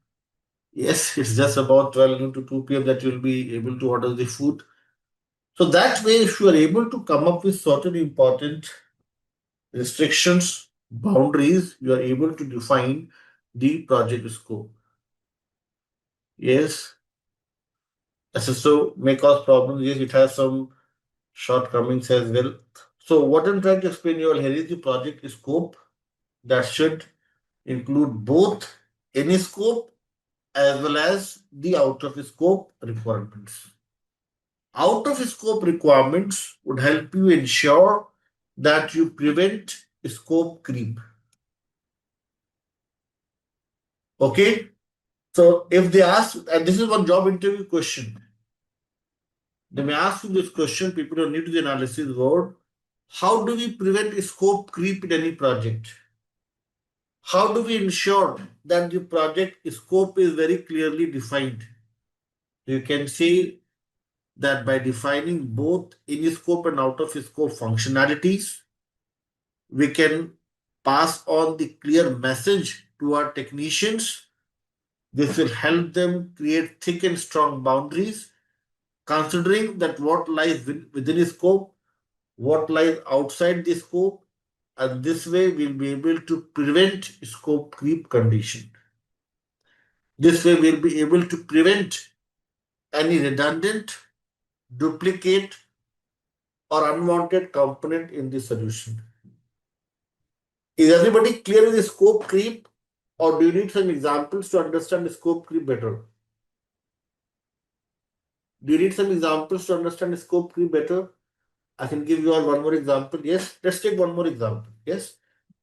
Yes, it's just about 12 noon to 2 p.m. that you'll be able to order the food. So that way, if you are able to come up with certain important restrictions, boundaries, you are able to define the project scope. Yes, SSO may cause problems. Yes, it has some shortcomings as well. So what I'm trying to explain you all here is the project scope that should include both any scope as well as the out of scope requirements. Out of scope requirements would help you ensure that you prevent scope creep. Okay? So if they ask, and this is one job interview question, they may ask you this question, people who are new to the analysis world, how do we prevent scope creep in any project? How do we ensure that the project scope is very clearly defined? You can say that by defining both in scope and out of scope functionalities, we can pass on the clear message to our technicians. This will help them create thick and strong boundaries, considering that what lies within the scope, what lies outside the scope, and this way we'll be able to prevent scope creep condition. This way we'll be able to prevent any redundant, duplicate, or unwanted component in the solution. Is everybody clear with the scope creep, or do you need some examples to understand the scope creep better? Do you need some examples to understand the scope creep better? I can give you all one more example. Yes, let's take one more example. Yes,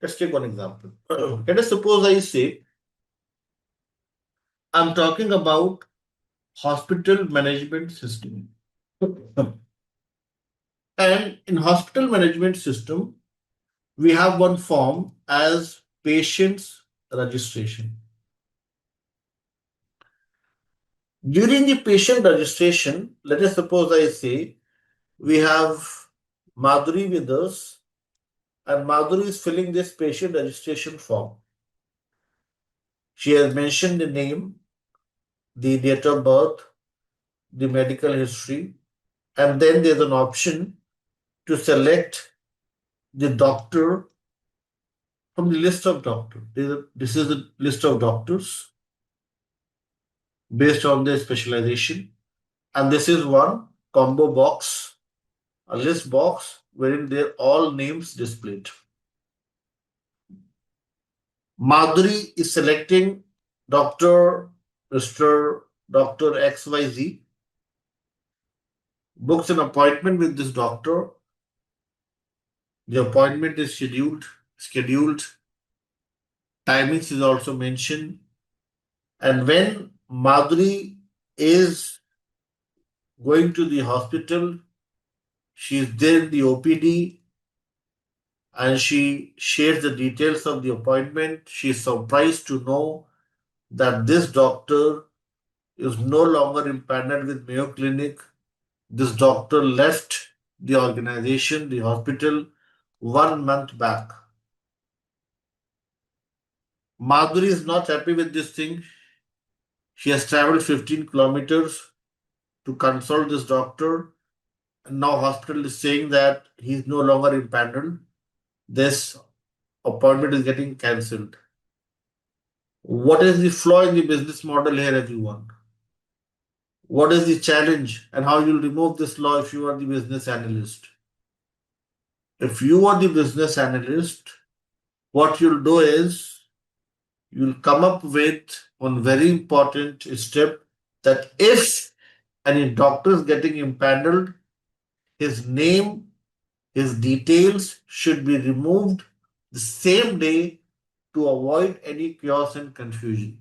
let's take one example. Let us suppose I say I'm talking about hospital management system. And in hospital management system, we have one form as patient's registration. During the patient registration, let us suppose I say we have Madhuri with us, and Madhuri is filling this patient registration form. She has mentioned the name, the date of birth, the medical history, and then there's an option to select the doctor from the list of doctors. This is a list of doctors. based on their specialization. And this is one combo box, a list box wherein they're all names displayed. Madhuri is selecting Dr. Mr. Dr. XYZ, books an appointment with this doctor. The appointment is scheduled. Timings is also mentioned. And when Madhuri is going to the hospital, she is there in the OPD and she shares the details of the appointment. She is surprised to know that this doctor is no longer empaneled with Mayo Clinic. This doctor left the organization, the hospital, 1 month back. Madhuri is not happy with this thing. She has traveled 15 kilometers to consult this doctor. And now hospital is saying that he is no longer empaneled. This appointment is getting cancelled. What is the flaw in the business model here, everyone? What is the challenge and how you'll remove this flaw if you are the business analyst? If you are the business analyst, what you'll do is you'll come up with one very important step that if any doctor is getting empaneled, his name, his details should be removed the same day to avoid any chaos and confusion.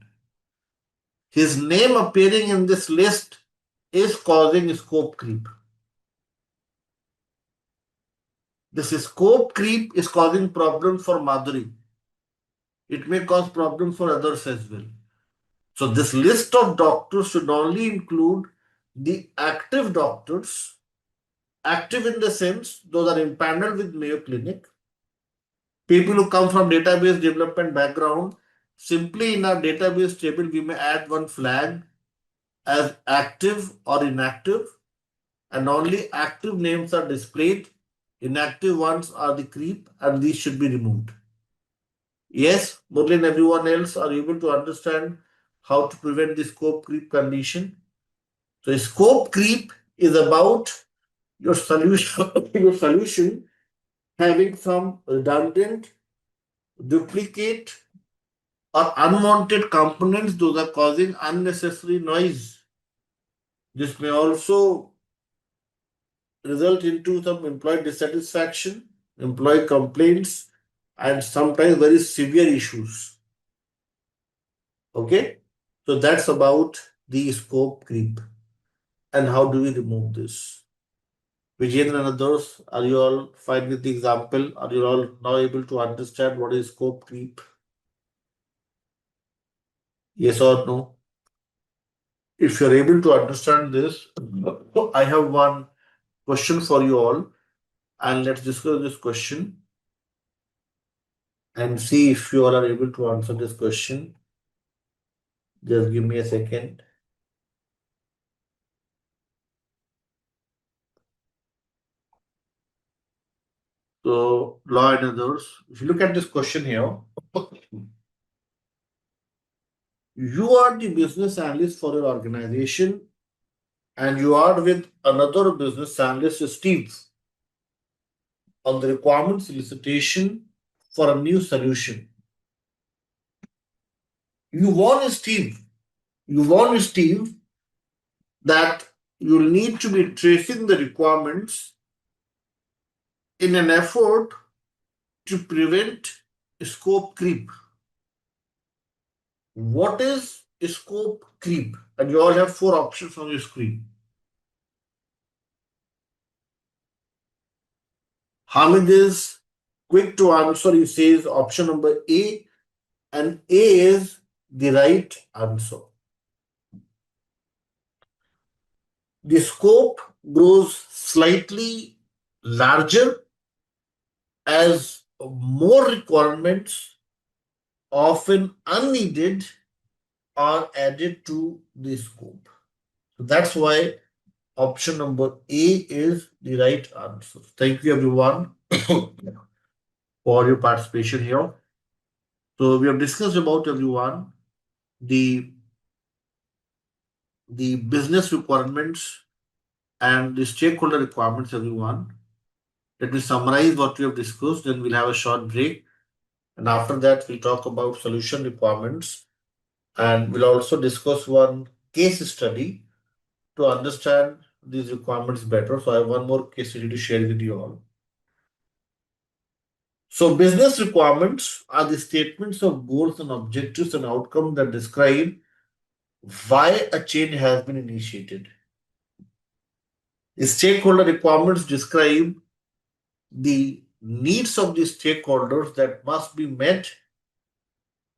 His name appearing in this list is causing scope creep. This scope creep is causing problems for Madhuri. It may cause problems for others as well. So this list of doctors should only include the active doctors, active in the sense those are empaneled with Mayo Clinic, people who come from database development background. Simply in our database table, we may add one flag as active or inactive, and only active names are displayed. Inactive ones are the creep, and these should be removed. Yes, Murli and everyone else are able to understand how to prevent the scope creep condition. So scope creep is about your solution, your solution having some redundant, duplicate, or unwanted components. Those are causing unnecessary noise. This may also result into some employee dissatisfaction, employee complaints, and sometimes very severe issues. Okay, so that's about the scope creep. And how do we remove this? Vijayendra and others, are you all fine with the example? Are you all now able to understand what is scope creep? Yes or no? If you're able to understand this, I have one question for you all, and let's discuss this question and see if you all are able to answer this question. Just give me a second. So, law and others, if you look at this question here, you are the business analyst for your organization and you are with another business analyst, Steve, on the requirement solicitation for a new solution. You warn Steve that you'll need to be tracing the requirements in an effort to prevent scope creep. What is scope creep? And you all have 4 options on your screen. Hamid is quick to answer. He says option number A, and A is the right answer. The scope grows slightly larger as more requirements, often unneeded, are added to the scope. So that's why option number A is the right answer. Thank you everyone for your participation here. So we have discussed about everyone the the business requirements and the stakeholder requirements, everyone. Let me summarize what we have discussed, then we'll have a short break. And after that, we'll talk about solution requirements. And we'll also discuss one case study to understand these requirements better. So I have one more case study to share with you all. So business requirements are the statements of goals and objectives and outcomes that describe why a change has been initiated. The stakeholder requirements describe the needs of the stakeholders that must be met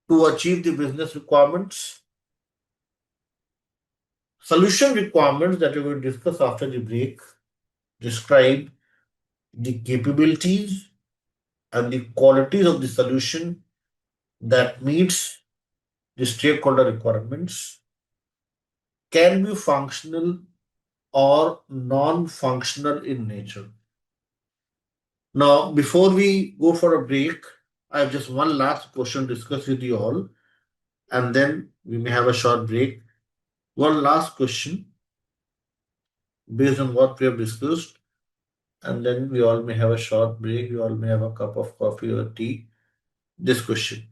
to achieve the business requirements. Solution requirements that we will discuss after the break describe the capabilities and the qualities of the solution that meets the stakeholder requirements, can be functional or non-functional in nature. Now, before we go for a break, I have just one last question to discuss with you all, and then we may have a short break. One last question based on what we have discussed, and then we all may have a short break. We all may have a cup of coffee or tea. This question,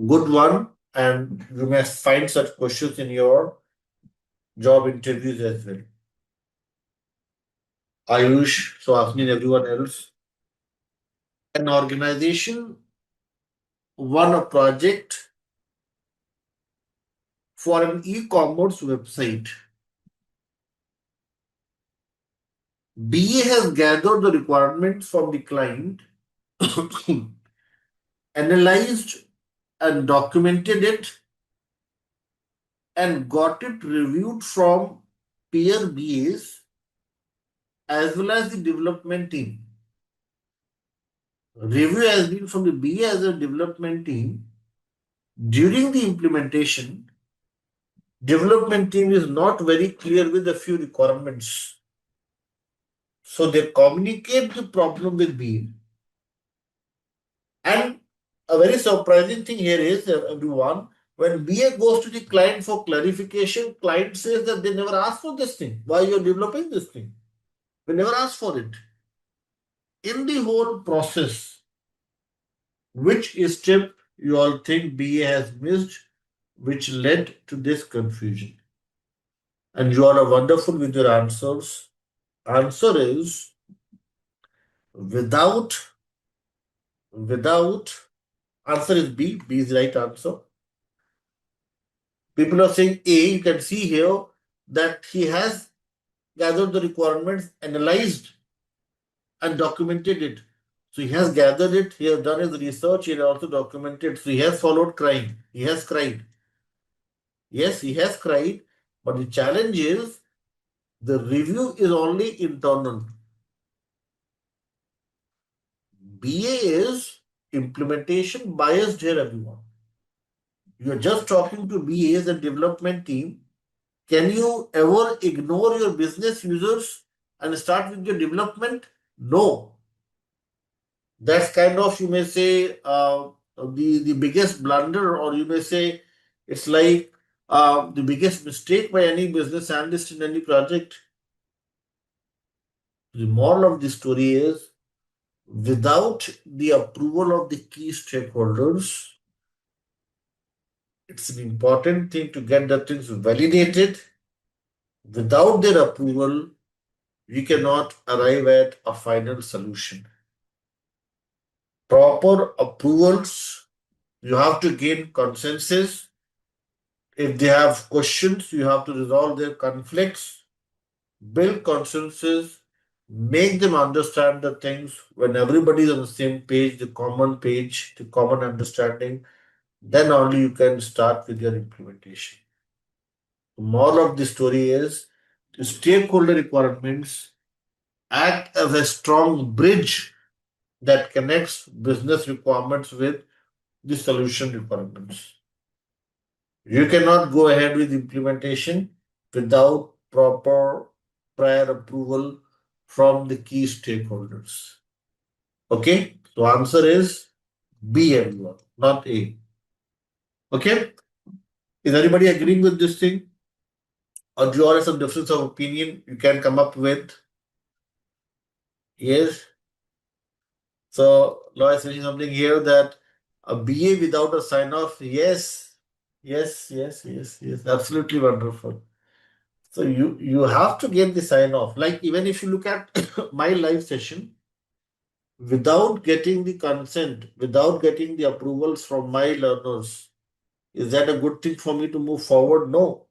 good one, and you may find such questions in your job interviews as well. Ayush, so asking everyone else, an organization won a project for an e-commerce website. BA has gathered the requirements from the client, analyzed and documented it, and got it reviewed from peer BAs as well as the development team. Review has been from the BA as a development team. During the implementation, development team is not very clear with a few requirements. So they communicate the problem with BA. And a very surprising thing here is, everyone, when BA goes to the client for clarification, client says that they never asked for this thing. Why you're developing this thing? We never asked for it. In the whole process, which step you all think BA has missed, which led to this confusion? And you all are wonderful with your answers. Answer is without, without, answer is B. B is the right answer. People are saying A. You can see here that he has gathered the requirements, analyzed and documented it. So he has gathered it, he has done his research, he has also documented. So he has followed crying. He has cried. Yes, he has cried, but the challenge is the review is only internal. BA is implementation biased here, everyone. You are just talking to BAs and development team. Can you ever ignore your business users and start with your development? No. That's kind of, you may say, the biggest blunder, or you may say it's like the biggest mistake by any business analyst in any project. The moral of the story is without the approval of the key stakeholders, it's an important thing to get the things validated. Without their approval, you cannot arrive at a final solution. Proper approvals, you have to gain consensus. If they have questions, you have to resolve their conflicts, build consensus, make them understand the things. When everybody is on the same page, the common understanding, then only you can start with your implementation. The moral of the story is the stakeholder requirements act as a strong bridge that connects business requirements with the solution requirements. You cannot go ahead with implementation without proper prior approval from the key stakeholders. Okay, so answer is B, everyone, not A. Okay, Is anybody agreeing with this thing? Or do you all have some difference of opinion you can come up with? Yes. So Law is saying something here that a BA without a sign off. Yes. Yes, yes, yes, yes. Absolutely wonderful. So you have to get the sign off. Like even if you look at my live session, without getting the consent, without getting the approvals from my learners, is that a good thing for me to move forward? No.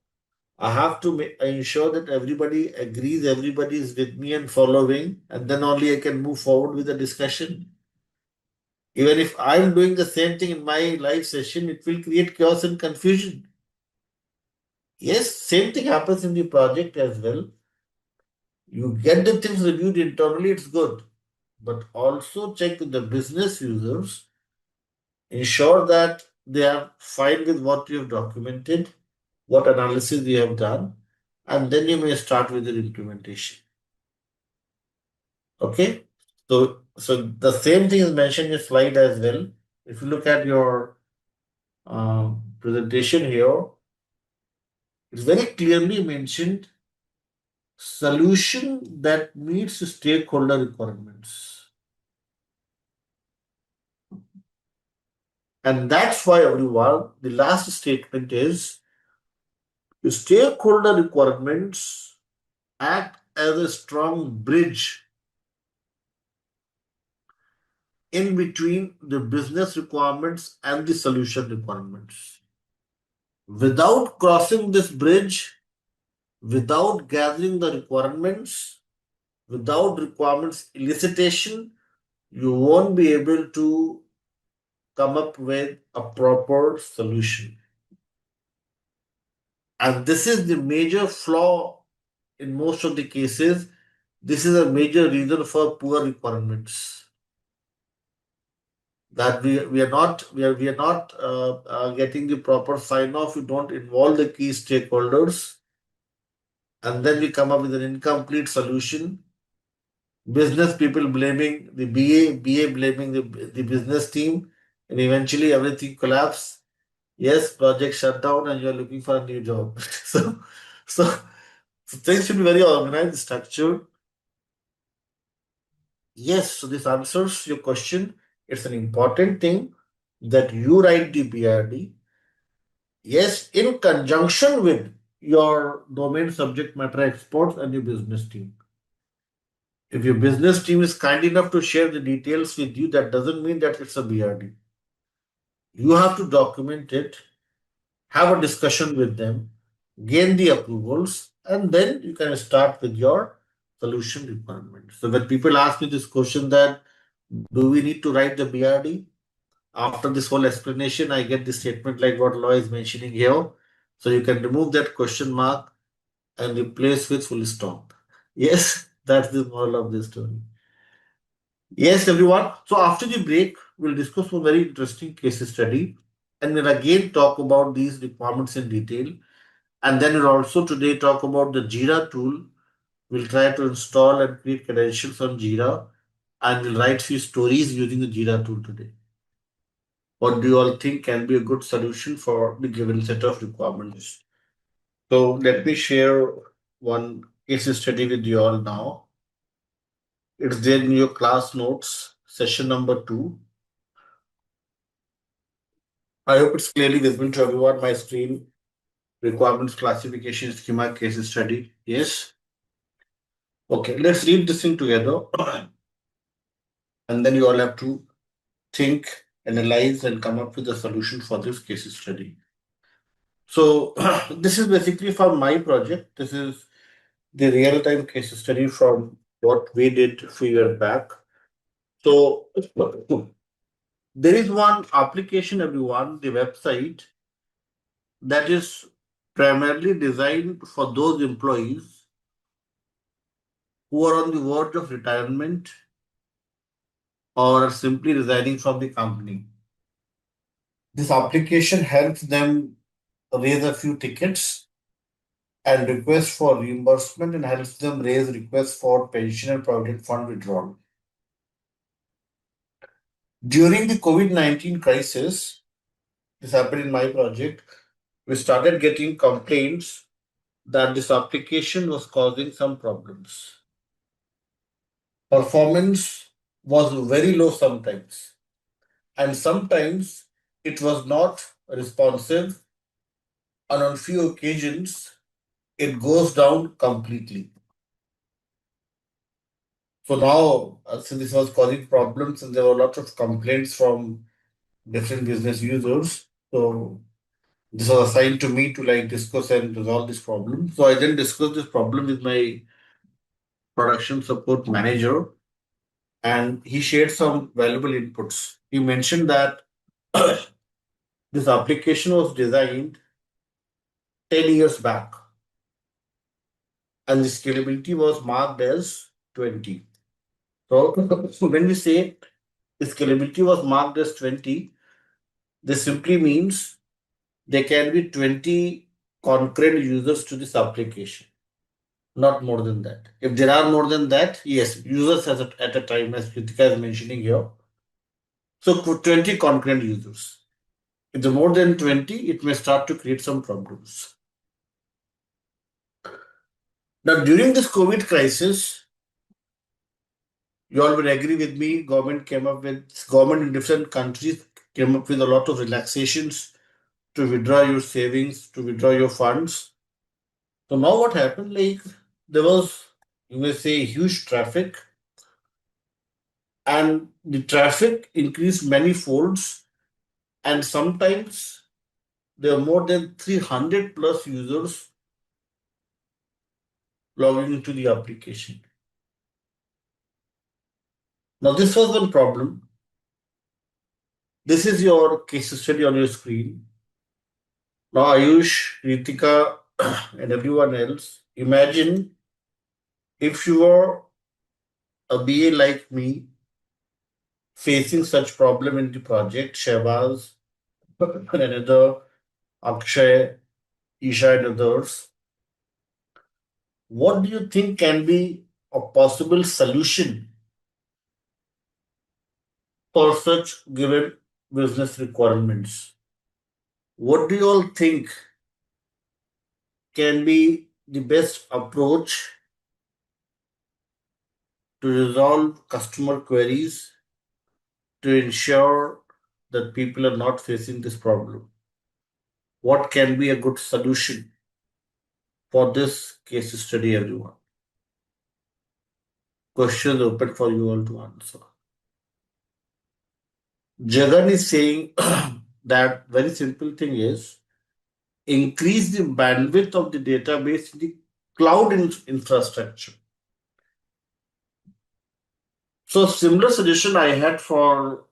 I have to ensure that everybody agrees, everybody is with me and following, and then only I can move forward with the discussion. Even if I'm doing the same thing in my live session, it will create chaos and confusion. Yes, same thing happens in the project as well. You get the things reviewed internally, it's good. But also check with the business users, ensure that they are fine with what you have documented, what analysis you have done, and then you may start with the implementation. Okay? So the same thing is mentioned in your slide as well. If you look at your presentation here, it's very clearly mentioned solution that meets stakeholder requirements. And that's why everyone, the last statement is the stakeholder requirements act as a strong bridge in between the business requirements and the solution requirements. Without crossing this bridge, without gathering the requirements, without requirements elicitation, you won't be able to come up with a proper solution. And this is the major flaw in most of the cases. This is a major reason for poor requirements. That we are not getting the proper sign off. We don't involve the key stakeholders, and then we come up with an incomplete solution. Business people blaming the BA blaming the business team, and eventually everything collapse. Yes, project shut down, and you're looking for a new job. so, so, so things should be very organized, structured. Yes, so this answers your question. It's an important thing that you write the BRD. Yes, in conjunction with your domain subject matter experts and your business team. If your business team is kind enough to share the details with you, that doesn't mean that it's a BRD. You have to document it, have a discussion with them, gain the approvals, and then you can start with your solution requirement. So when people ask me this question that do we need to write the BRD? After this whole explanation, I get the statement like what Law is mentioning here. So you can remove that question mark and replace with full stop. Yes, that's the moral of this story. Yes, everyone. So after the break, we'll discuss one very interesting case study and we'll again talk about these requirements in detail. And then we'll also today talk about the Jira tool. We'll try to install and create credentials on Jira and we'll write few stories using the Jira tool today. What do you all think can be a good solution for the given set of requirements? So let me share one case study with you all now. It's there in your class notes, session number 2. I hope it's clearly visible to everyone. My screen, requirements classification schema case study. Yes. Okay, let's read this thing together. And then you all have to think, analyze, and come up with a solution for this case study. So this is basically for my project. This is the real-time case study from what we did a few years back. So there is one application, everyone, the website that is primarily designed for those employees who are on the verge of retirement or are simply resigning from the company. This application helps them raise a few tickets and request for reimbursement and helps them raise requests for pension and provident fund withdrawal. During the COVID-19 crisis, this happened in my project, we started getting complaints that this application was causing some problems. Performance was very low sometimes, and sometimes it was not responsive, and on few occasions it goes down completely. So now, since this was causing problems and there were lots of complaints from different business users, so this was assigned to me to like discuss and resolve this problem. So I then discussed this problem with my production support manager, and he shared some valuable inputs. He mentioned that this application was designed 10 years back and the scalability was marked as 20. So when we say the scalability was marked as 20, this simply means there can be 20 concurrent users to this application, not more than that. If there are more than that, yes, users at a time, as Kritika is mentioning here. So 20 concurrent users. If there are more than 20, it may start to create some problems. Now, during this COVID crisis, you all will agree with me, government in different countries came up with a lot of relaxations to withdraw your savings, to withdraw your funds. So now what happened? Like there was, you may say, huge traffic, and the traffic increased many folds, and sometimes there are more than 300 plus users logging into the application. Now this was one problem. This is your case study on your screen. Now Ayush, Ritika, and everyone else, imagine if you were a BA like me facing such problem in the project, Shehbaz and another, Akshay, Isha, and others. What do you think can be a possible solution for such given business requirements? What do you all think can be the best approach to resolve customer queries to ensure that people are not facing this problem? What can be a good solution for this case study, everyone? Questions open for you all to answer. Jagan is saying that very simple thing is increase the bandwidth of the database in the cloud infrastructure. So similar suggestion I had for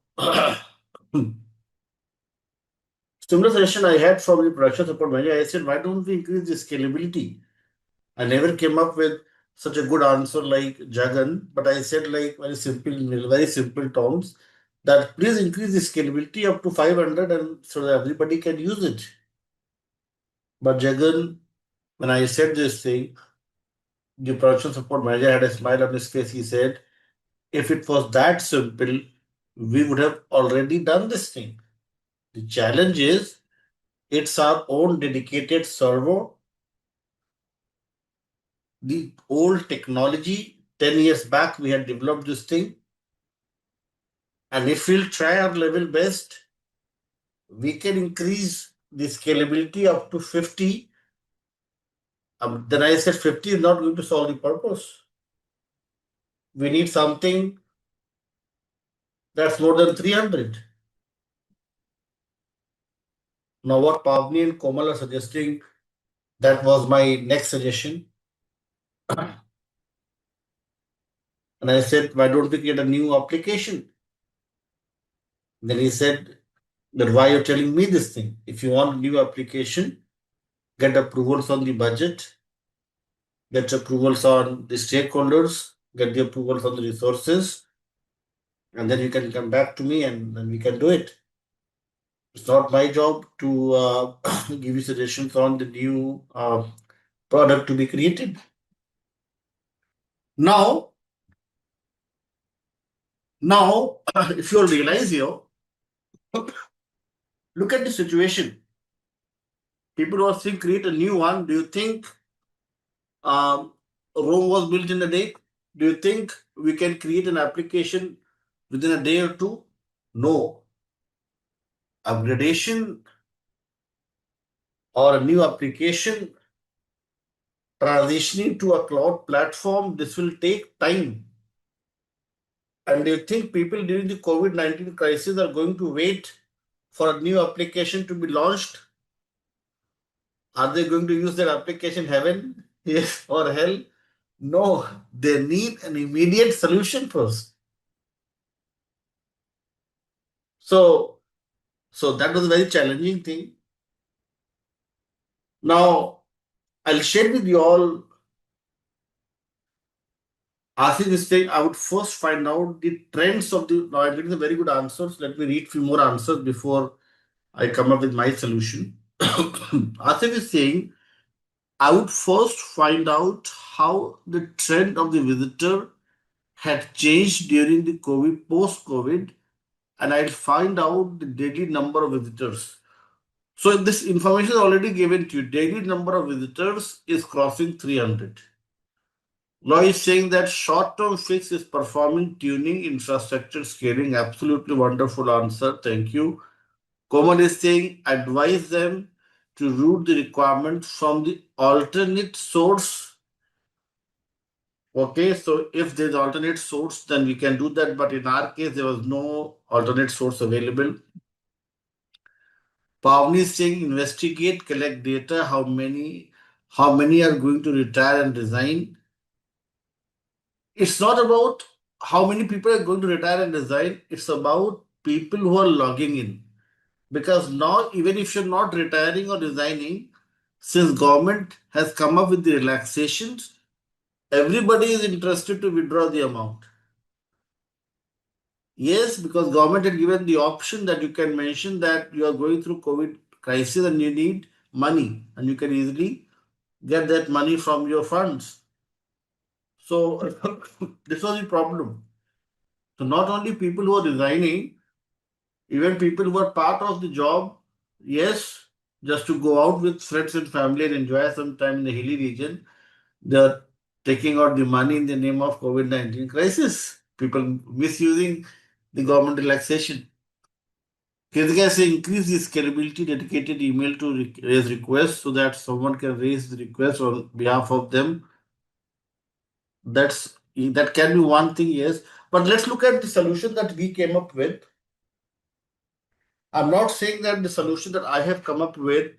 similar suggestion I had from the production support manager. I said, why don't we increase the scalability? I never came up with such a good answer like Jagan, but I said like very simple terms that please increase the scalability up to 500 and so that everybody can use it. But Jagan, when I said this thing, the production support manager had a smile on his face. He said, if it was that simple, we would have already done this thing. The challenge is it's our own dedicated server, the old technology. 10 years back, we had developed this thing. And if we'll try our level best, we can increase the scalability up to 50. Then I said 50 is not going to solve the purpose. We need something that's more than 300. Now, what Pavni and Komal are suggesting, that was my next suggestion. And I said, why don't we create a new application? Then he said, that why you're telling me this thing? If you want a new application, get approvals on the budget, get approvals on the stakeholders, get the approvals on the resources, and then you can come back to me and then we can do it. It's not my job to give you suggestions on the new product to be created. Now, if you'll realize here, look at the situation. People were saying create a new one. Do you think um, Rome was built in a day? Do you think we can create an application within a day or two? No. Upgradation or a new application transitioning to a cloud platform, this will take time. And do you think people during the COVID-19 crisis are going to wait for a new application to be launched? Are they going to use that application heaven, yes, or hell? No, they need an immediate solution first. So, so that was a very challenging thing. Now, I'll share with you all, asking this thing, I would first find out the trends of the. Now, I'm getting the very good answers. Let me read few more answers before I come up with my solution. Asif is saying, I would first find out how the trend of the visitor had changed during the COVID, post COVID, and I'll find out the daily number of visitors. So this information is already given to you. Daily number of visitors is crossing 300. Law is saying that short-term fix is performing tuning, infrastructure scaling. Absolutely wonderful answer. Thank you. Komal is saying advise them to route the requirement from the alternate source. Okay, so if there's alternate source, then we can do that. But in our case, there was no alternate source available. Pavni is saying investigate, collect data, how many are going to retire and resign. It's not about how many people are going to retire and resign, it's about people who are logging in. Because now, even if you're not retiring or resigning, since government has come up with the relaxations, everybody is interested to withdraw the amount. Yes, because government had given the option that you can mention that you are going through COVID crisis and you need money, and you can easily get that money from your funds. So this was the problem. So not only people who are resigning, even people who are part of the job, yes, just to go out with friends and family and enjoy some time in the hilly region, they're taking out the money in the name of COVID-19 crisis. People misusing the government relaxation. Kritika say increase the scalability, dedicated email to raise requests so that someone can raise the request on behalf of them. That can be one thing, yes. But let's look at the solution that we came up with. I'm not saying that the solution that I have come up with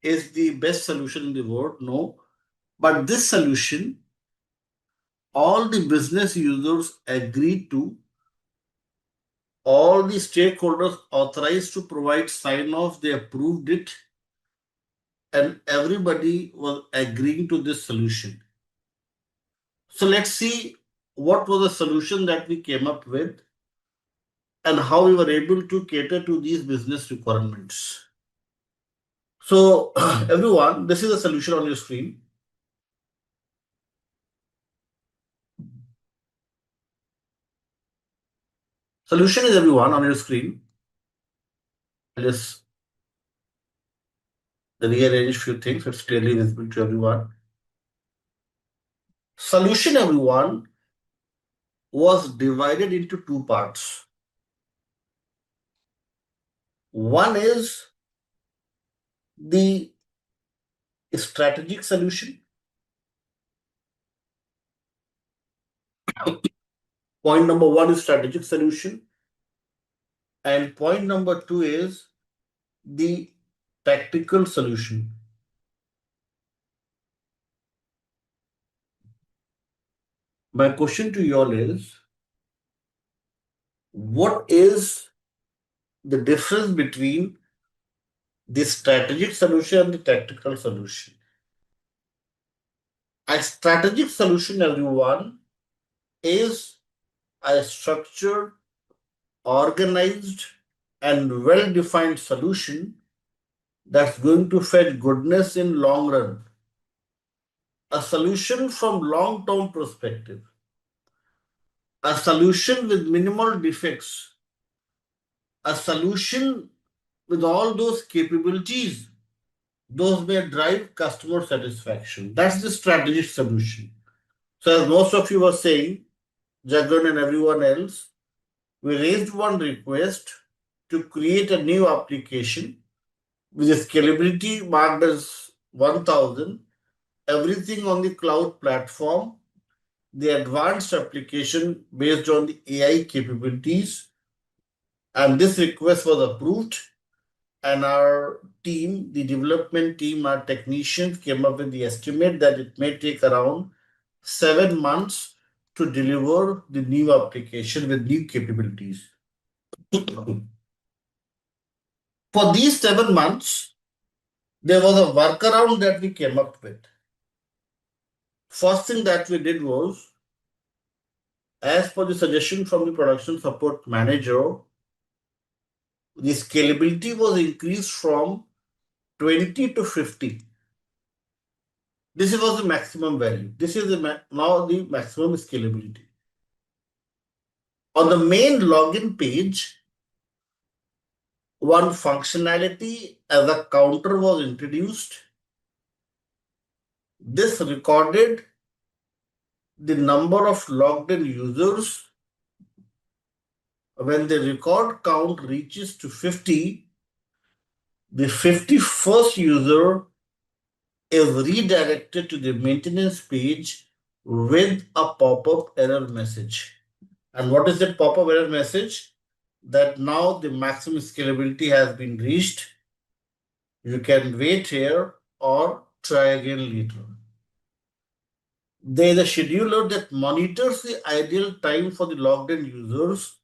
is the best solution in the world. No. But this solution, all the business users agreed to, all the stakeholders authorized to provide sign off, they approved it, and everybody was agreeing to this solution. So let's see what was the solution that we came up with and how we were able to cater to these business requirements. So, everyone, this is a solution on your screen. Solution is everyone on your screen. I'll just rearrange few things so it's clearly visible to everyone. Solution, everyone, was divided into two parts. One is the strategic solution. Point number one is strategic solution. And point number two is the tactical solution. My question to you all is, what is the difference between the strategic solution and the tactical solution? A strategic solution, everyone, is a structured, organized, and well-defined solution that's going to fetch goodness in long run. A solution from long-term perspective. A solution with minimal defects. A solution with all those capabilities those may drive customer satisfaction. That's the strategic solution. So, as most of you were saying, Jagan and everyone else, we raised one request to create a new application with a scalability marked as 1000, everything on the cloud platform, the advanced application based on the AI capabilities. And this request was approved. And our team, the development team, our technicians came up with the estimate that it may take around 7 months to deliver the new application with new capabilities. For these 7 months, there was a workaround that we came up with. First thing that we did was, as per the suggestion from the production support manager, the scalability was increased from 20 to 50. This was the maximum value. This is now the maximum scalability. On the main login page, one functionality as a counter was introduced. This recorded the number of logged in users. When the record count reaches to 50, the 51st user is redirected to the maintenance page with a pop-up error message. And what is that pop-up error message? That now the maximum scalability has been reached. You can wait here or try again later. There is a scheduler that monitors the ideal time for the logged in users.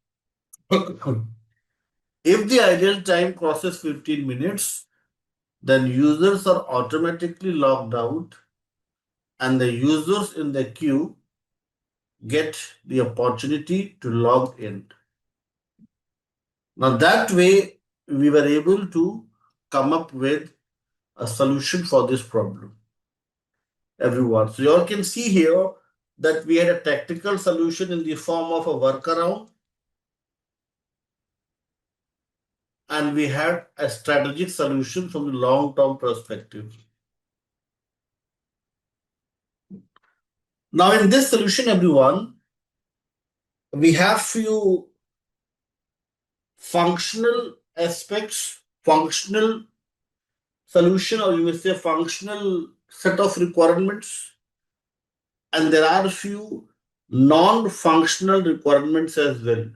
If the ideal time crosses 15 minutes, then users are automatically logged out and the users in the queue get the opportunity to log in. Now, that way, we were able to come up with a solution for this problem. Everyone. So, you all can see here that we had a tactical solution in the form of a workaround, and we had a strategic solution from the long-term perspective. Now, in this solution, everyone, we have few functional aspects, functional solution, or you may say functional set of requirements, and there are a few non-functional requirements as well.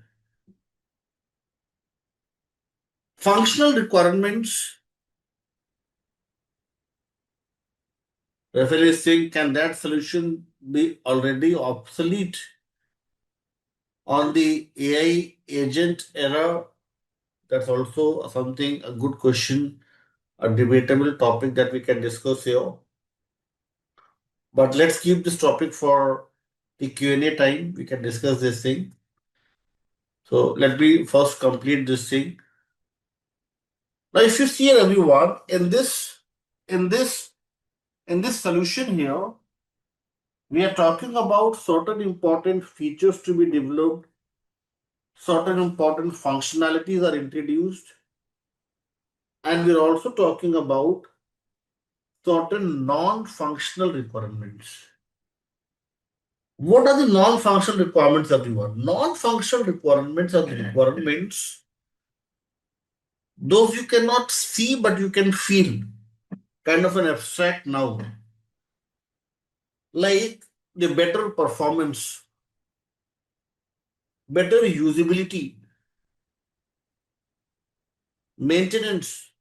Functional requirements, Raphael is saying, can that solution be already obsolete on the AI agent era? That's also something, a good question, a debatable topic that we can discuss here. But let's keep this topic for the Q&A time. We can discuss this thing. So let me first complete this thing. Now, if you see everyone in this solution here, we are talking about certain important features to be developed, certain important functionalities are introduced, and we're also talking about certain non-functional requirements. What are the non-functional requirements, everyone? Non-functional requirements are the requirements those you cannot see but you can feel, kind of an abstract noun, like the better performance, better usability, maintenance,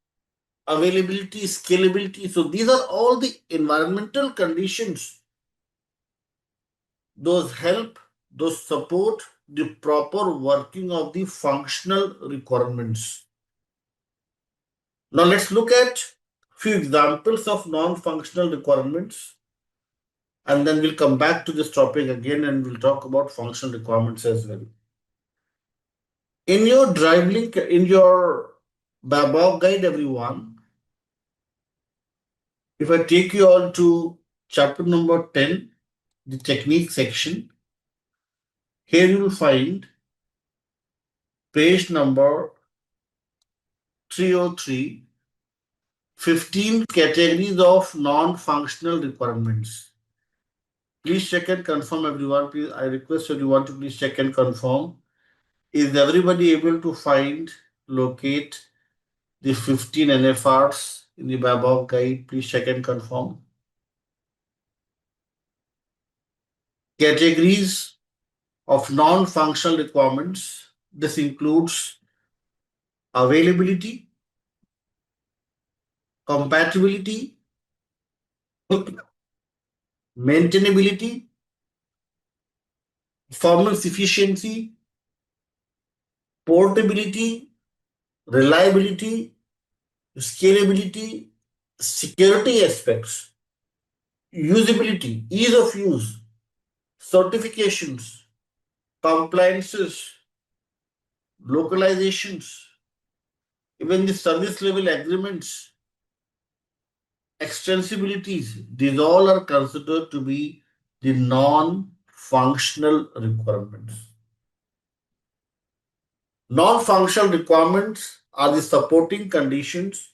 availability, scalability. So these are all the environmental conditions. Those help, those support the proper working of the functional requirements. Now let's look at few examples of non-functional requirements, and then we'll come back to this topic again and we'll talk about functional requirements as well. In your drive link, in your BABOK guide, everyone, if I take you all to chapter number 10, the technique section, here you will find page number 303, 15 categories of non-functional requirements. Please check and confirm, everyone. Please, I request everyone to please check and confirm. Is everybody able to find, locate the 15 NFRs in the BABOK guide? Please check and confirm. Categories of non-functional requirements. This includes availability, compatibility, maintainability, performance efficiency, portability, reliability, scalability, security aspects, usability, ease of use, certifications, compliances, localizations, even the service level agreements, extensibilities, these all are considered to be the non-functional requirements. Non-functional requirements are the supporting conditions,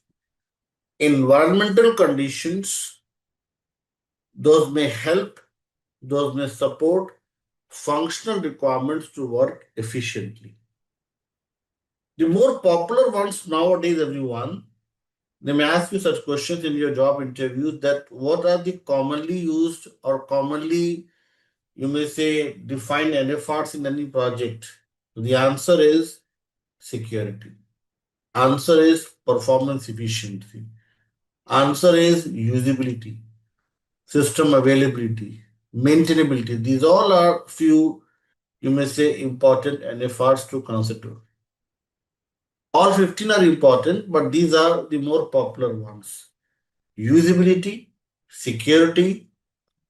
environmental conditions, those may help, those may support functional requirements to work efficiently. The more popular ones nowadays, everyone, they may ask you such questions in your job interviews that what are the commonly used or commonly, you may say, defined NFRs in any project? The answer is security. Answer is performance efficiency. Answer is usability, system availability, maintainability. These all are few, you may say, important NFRs to consider. All 15 are important, but these are the more popular ones. Usability, security,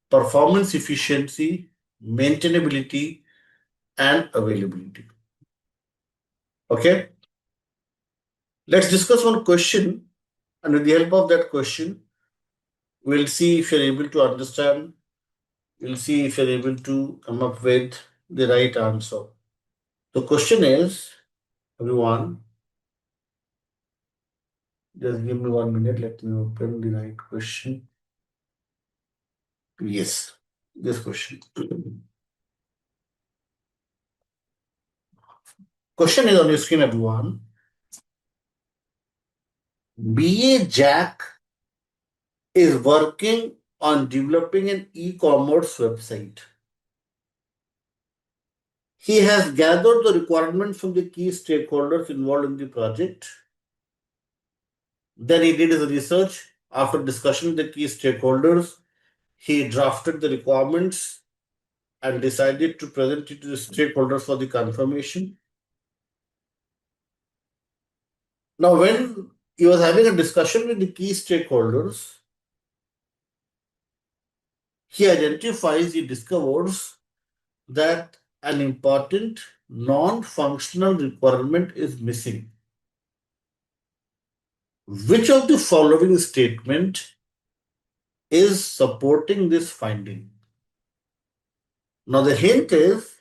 performance efficiency, maintainability, and availability. Okay? Let's discuss one question, and with the help of that question, we'll see if you're able to understand, we'll see if you're able to come up with the right answer. The question is, everyone, just give me 1 minute, let me open the right question. Yes, this question. Question is on your screen, everyone. BA Jack is working on developing an e-commerce website. He has gathered the requirements from the key stakeholders involved in the project. Then he did his research. After discussion with the key stakeholders, he drafted the requirements and decided to present it to the stakeholders for the confirmation. Now, when he was having a discussion with the key stakeholders, he identifies, he discovers that an important non-functional requirement is missing. Which of the following statement is supporting this finding? Now the hint is,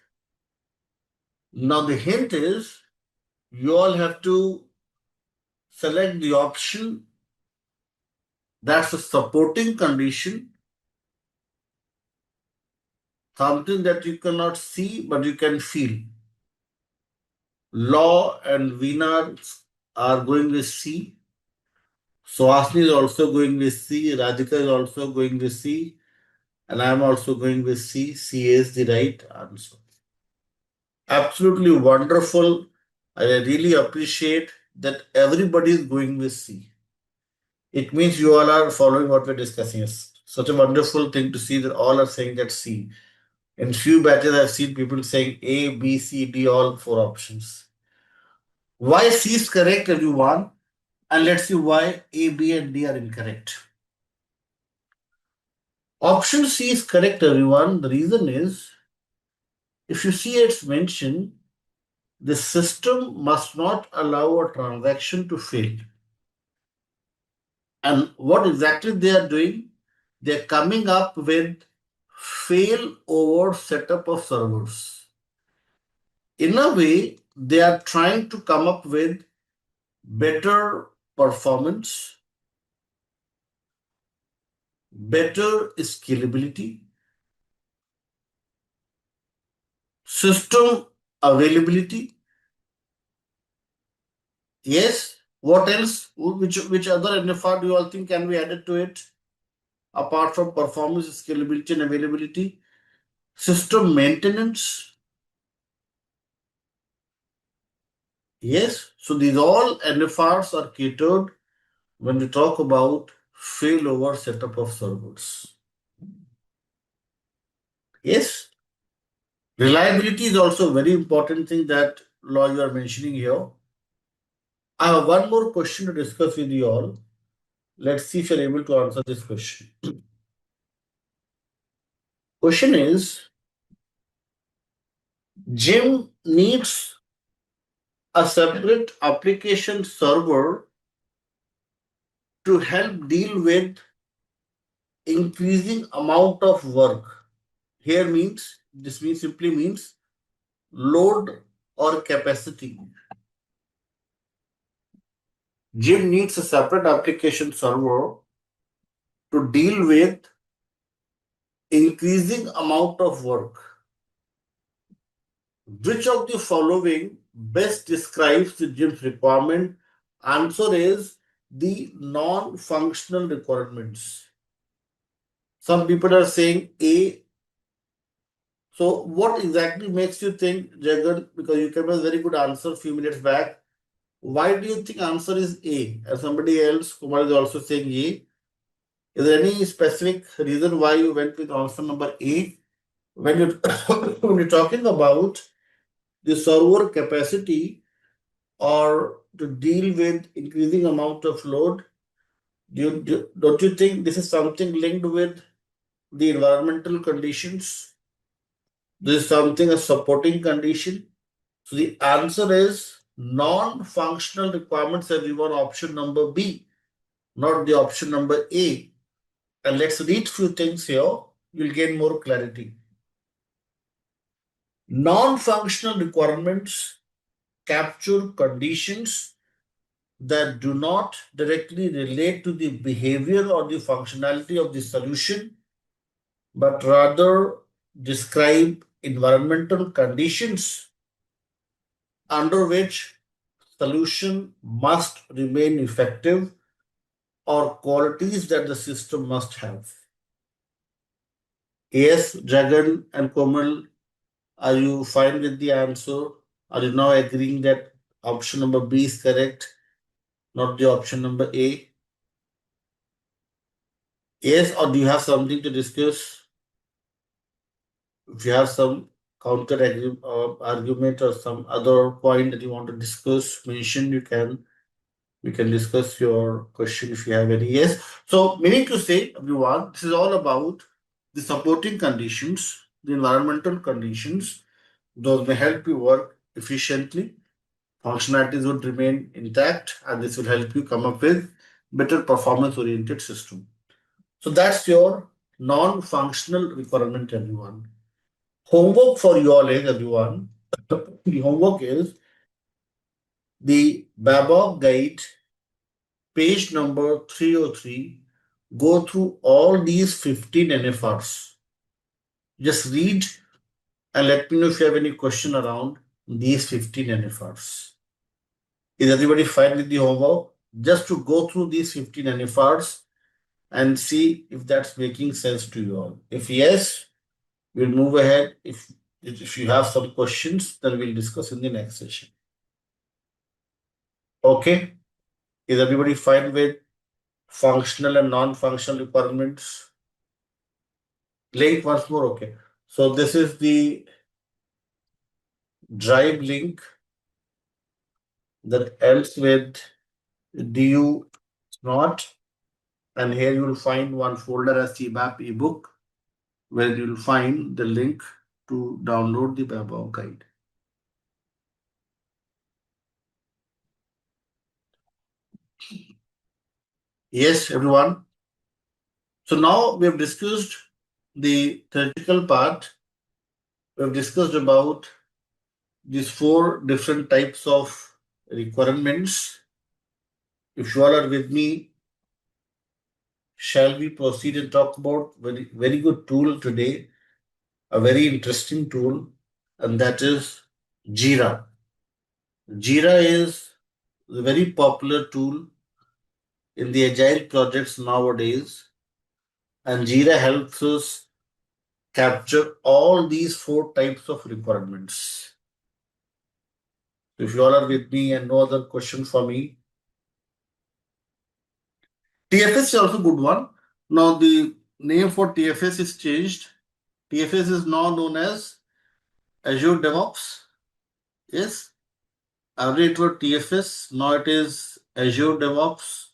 you all have to select the option that's a supporting condition, something that you cannot see but you can feel. Law and Veena are going with C. Suhasini is also going with C. Radhika is also going with C. And I am also going with C. C is the right answer. Absolutely wonderful. I really appreciate that everybody is going with C. It means you all are following what we're discussing. It's such a wonderful thing to see that all are saying that C. In few batches, I've seen people saying A, B, C, D, all four options. Why C is correct, everyone? And let's see why A, B, and D are incorrect. Option C is correct, everyone. The reason is, if you see it's mentioned, the system must not allow a transaction to fail. And what exactly they are doing? They're coming up with fail over setup of servers. In a way, they are trying to come up with better performance, better scalability, system availability. Yes. What else? Which other NFR do you all think can be added to it apart from performance, scalability, and availability? System maintenance. Yes. So these all NFRs are catered when we talk about failover setup of servers. Yes. Reliability is also a very important thing that law you are mentioning here. I have one more question to discuss with you all. Let's see if you're able to answer this question. Question is, Jim needs a separate application server to help deal with increasing amount of work. Here means, this means simply means load or capacity. Jim needs a separate application server to deal with increasing amount of work. Which of the following best describes the Jim's requirement? Answer is the non-functional requirements. Some people are saying A. So what exactly makes you think, Jagan, because you gave a very good answer a few minutes back, why do you think answer is A? And somebody else, Kumar, is also saying A. Is there any specific reason why you went with answer number A? When you when you're talking about the server capacity or to deal with increasing amount of load, don't you think this is something linked with the environmental conditions? This is something a supporting condition. So the answer is non-functional requirements, everyone, option number B, not the option number A. And let's read few things here. You'll gain more clarity. Non-functional requirements capture conditions that do not directly relate to the behavior or the functionality of the solution, but rather describe environmental conditions under which solution must remain effective or qualities that the system must have. Yes, Jagan and Komal, are you fine with the answer? Are you now agreeing that option number B is correct, not the option number A? Yes, or do you have something to discuss? If you have some counter argument or some other point that you want to discuss, mention, we can discuss your question if you have any. Yes. So, meaning to say, everyone, this is all about the supporting conditions, the environmental conditions. Those may help you work efficiently. Functionalities would remain intact, and this will help you come up with better performance-oriented system. So that's your non-functional requirement, everyone. Homework for you all is, everyone. The homework is the BABOK guide, page number 303. Go through all these 15 NFRs. Just read and let me know if you have any question around these 15 NFRs. Is everybody fine with the homework? Just to go through these 15 NFRs and see if that's making sense to you all. If yes, we'll move ahead. If you have some questions, then we'll discuss in the next session. Okay. Is everybody fine with functional and non-functional requirements? Link once more. Okay. So this is the drive link that ends with du not, and here you will find one folder as CBAP ebook where you will find the link to download the BABOK guide. Yes, everyone. So now we have discussed the theoretical part. We have discussed about these 4 different types of requirements. If you all are with me, shall we proceed and talk about very good tool today, a very interesting tool, and that is Jira. Jira is a very popular tool in the agile projects nowadays, and Jira helps us capture all these four types of requirements. If you all are with me and no other question for me, TFS is also a good one. Now the name for TFS is changed. TFS is now known as Azure DevOps. Yes, earlier it was TFS. Now it is Azure DevOps.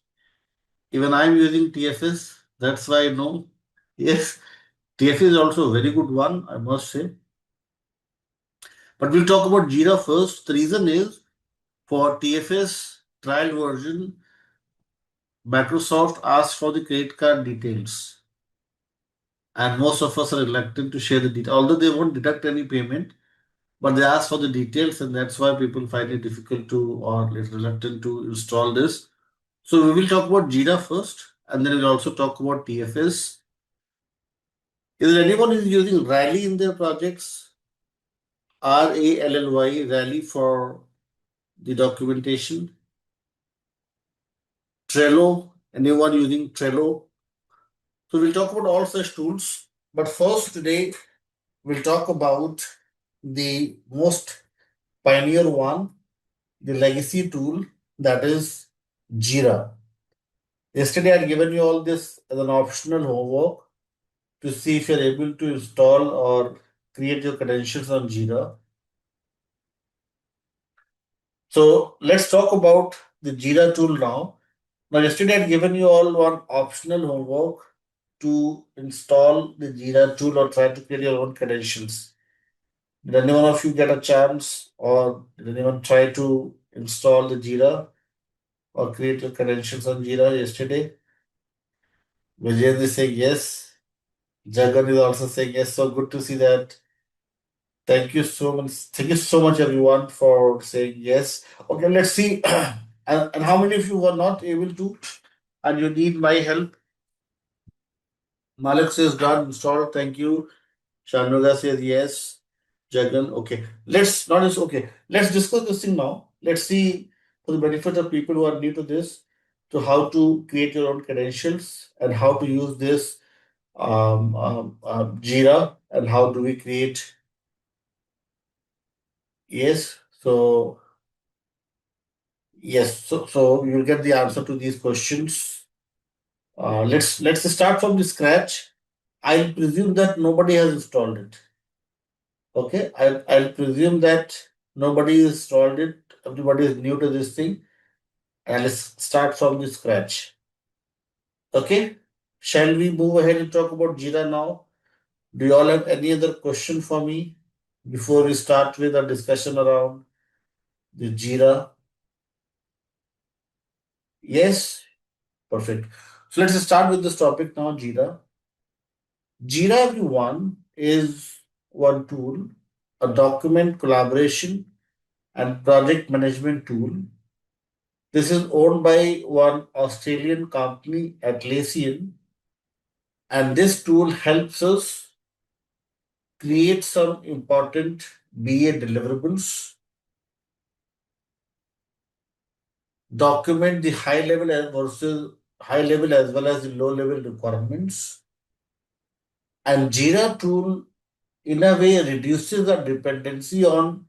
Even I'm using TFS. That's why I know. Yes, TFS is also a very good one, I must say. But we'll talk about Jira first. The reason is for TFS trial version, Microsoft asked for the credit card details. And most of us are reluctant to share the details, although they won't deduct any payment, but they ask for the details, and that's why people find it difficult to or reluctant to install this. So we will talk about Jira first, and then we'll also talk about TFS. Is there anyone who is using Rally in their projects? RALLY, Rally for the documentation. Trello, anyone using Trello? So we'll talk about all such tools. But first, today, we'll talk about the most pioneer one, the legacy tool, that is Jira. Yesterday, I had given you all this as an optional homework to see if you're able to install or create your credentials on Jira. So let's talk about the Jira tool now. Now, yesterday I had given you all one optional homework to install the Jira tool or try to create your own credentials. Did any one of you get a chance, or did anyone try to install the Jira or create your credentials on Jira yesterday? Vijay is saying yes. Jagan is also saying yes. So good to see that. Thank you so much. Thank you so much, everyone, for saying yes. Okay, let's see. And how many of you were not able to, and you need my help? Malik says done, installed. Thank you. Shanuga says yes. Jagan, okay. Let's not just okay. Let's discuss this thing now. Let's see for the benefit of people who are new to this, to how to create your own credentials and how to use this Jira, and how do we create. Yes. So yes. So you'll get the answer to these questions. Let's start from the scratch. I'll presume that nobody has installed it. Okay, I'll presume that nobody has installed it. Everybody is new to this thing, and let's start from the scratch. Okay, shall we move ahead and talk about Jira now? Do you all have any other question for me before we start with our discussion around the Jira? Yes, perfect. So let's start with this topic now, Jira. Jira, everyone, is one tool, a document collaboration and project management tool. This is owned by one Australian company, Atlassian, and this tool helps us create some important BA deliverables, document the high level as well as the low level requirements, and Jira tool in a way reduces the dependency on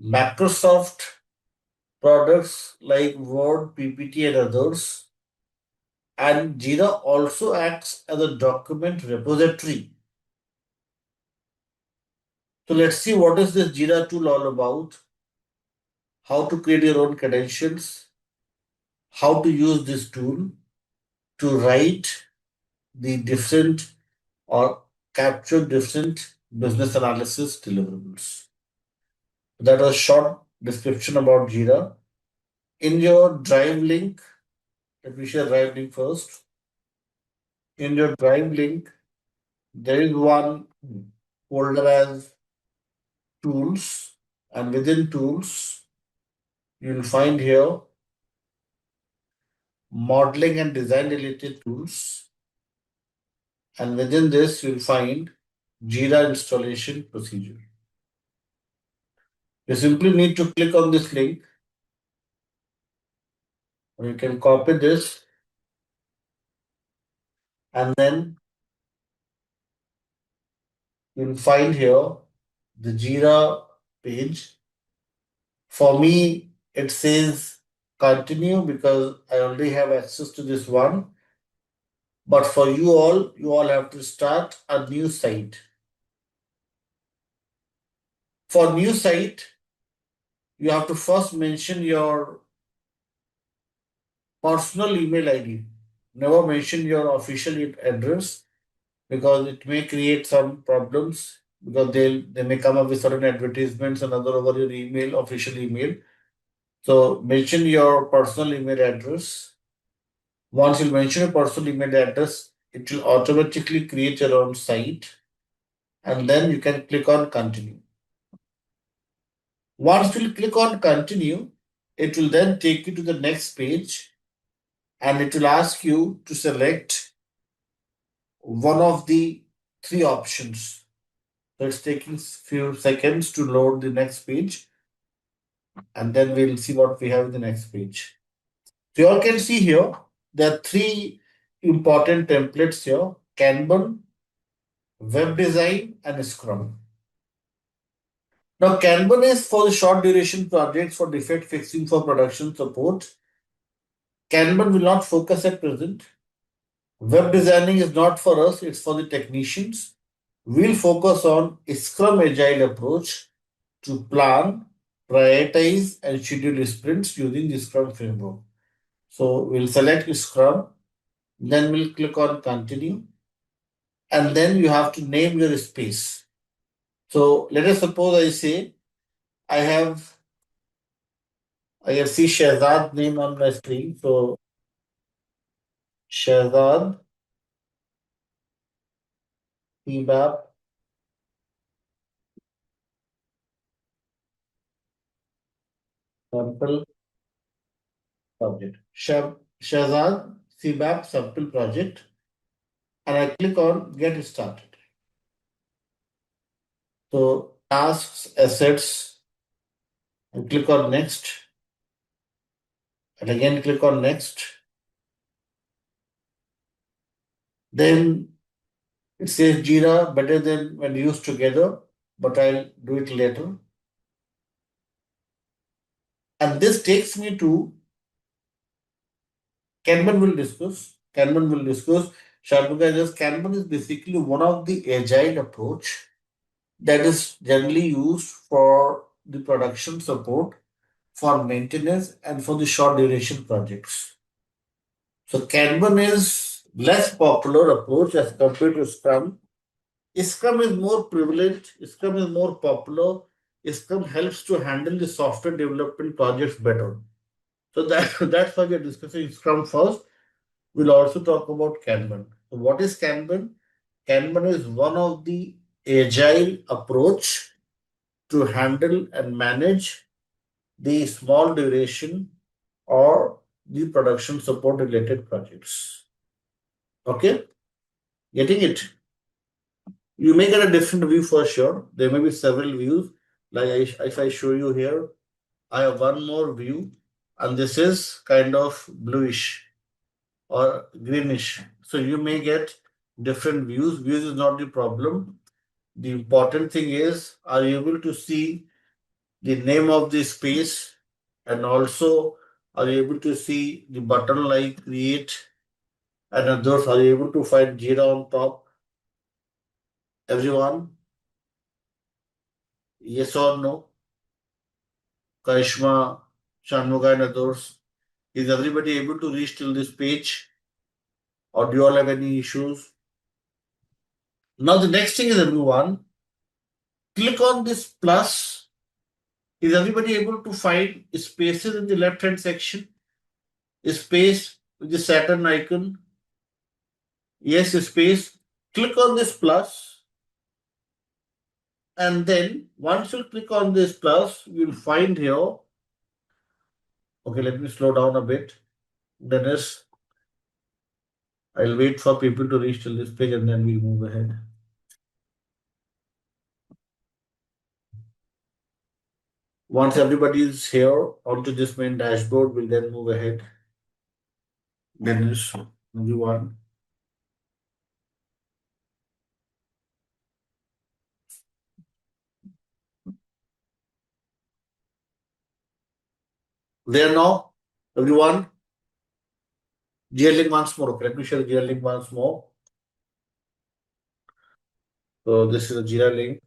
Microsoft products like Word, PPT, and others. And Jira also acts as a document repository. So let's see what is this Jira tool all about, how to create your own credentials, how to use this tool to write the different or capture different business analysis deliverables. That was a short description about Jira. In your Drive link, let me share Drive link first. In your Drive link, there is one folder as tools, and within tools, you'll find here modeling and design related tools. And within this, you'll find Jira installation procedure. You simply need to click on this link, or you can copy this and then you'll find here the Jira page. For me, it says continue because I already have access to this one. But for you all have to start a new site. For new site, you have to first mention your personal email ID. Never mention your official address because it may create some problems because they may come up with certain advertisements and other over your email, official email. So mention your personal email address. Once you mention your personal email address, it will automatically create your own site and then you can click on continue. Once you click on continue, it will then take you to the next page and it will ask you to select one of the three options. So it's taking few seconds to load the next page and then we'll see what we have in the next page. So you all can see here, there are three important templates here: Kanban, web design, and Scrum. Now, Kanban is for the short duration projects for defect fixing for production support. Kanban will not focus at present. Web designing is not for us, it's for the technicians. We'll focus on a Scrum Agile approach to plan, prioritize, and schedule sprints using the Scrum framework. So we'll select Scrum, then we'll click on continue, and then you have to name your space. So let us suppose I say I see Shahzad name on my screen. So Shahzad CBAP sample project. Shahzad CBAP sample project, and I click on get started. So tasks, assets, and click on next, and again click on next. Then it says Jira better than when used together, but I'll do it later. And this takes me to Kanban will discuss. Kanban will discuss. Sharpuka, just Kanban is basically one of the agile approach that is generally used for the production support, for maintenance, and for the short duration projects. So Kanban is less popular approach as compared to Scrum. Scrum is more prevalent. Scrum is more popular. Scrum helps to handle the software development projects better. So that's why we are discussing Scrum first. We'll also talk about Kanban. So what is Kanban? Kanban is one of the agile approach to handle and manage the small duration or the production support related projects. Okay, getting it? You may get a different view for sure. There may be several views. Like if I show you here, I have one more view, and this is kind of bluish or greenish. So you may get different views. Views is not the problem. The important thing is, are you able to see the name of the space and also are you able to see the button like create and others? Are you able to find Jira on top? Everyone? Yes or no? Karishma, Shanmuga and others. Is everybody able to reach till this page? Or do you all have any issues? Now the next thing is everyone, click on this plus. Is everybody able to find spaces in the left hand section? A space with the Saturn icon. Yes, a space. Click on this plus, and then once you click on this plus, you'll find here. Okay, let me slow down a bit. Dennis. I'll wait for people to reach till this page and then we'll move ahead. Once everybody is here onto this main dashboard, we'll then move ahead. Dennis, everyone. There now, everyone. Jira link once more. Okay, let me share the Jira link once more. So this is a Jira link.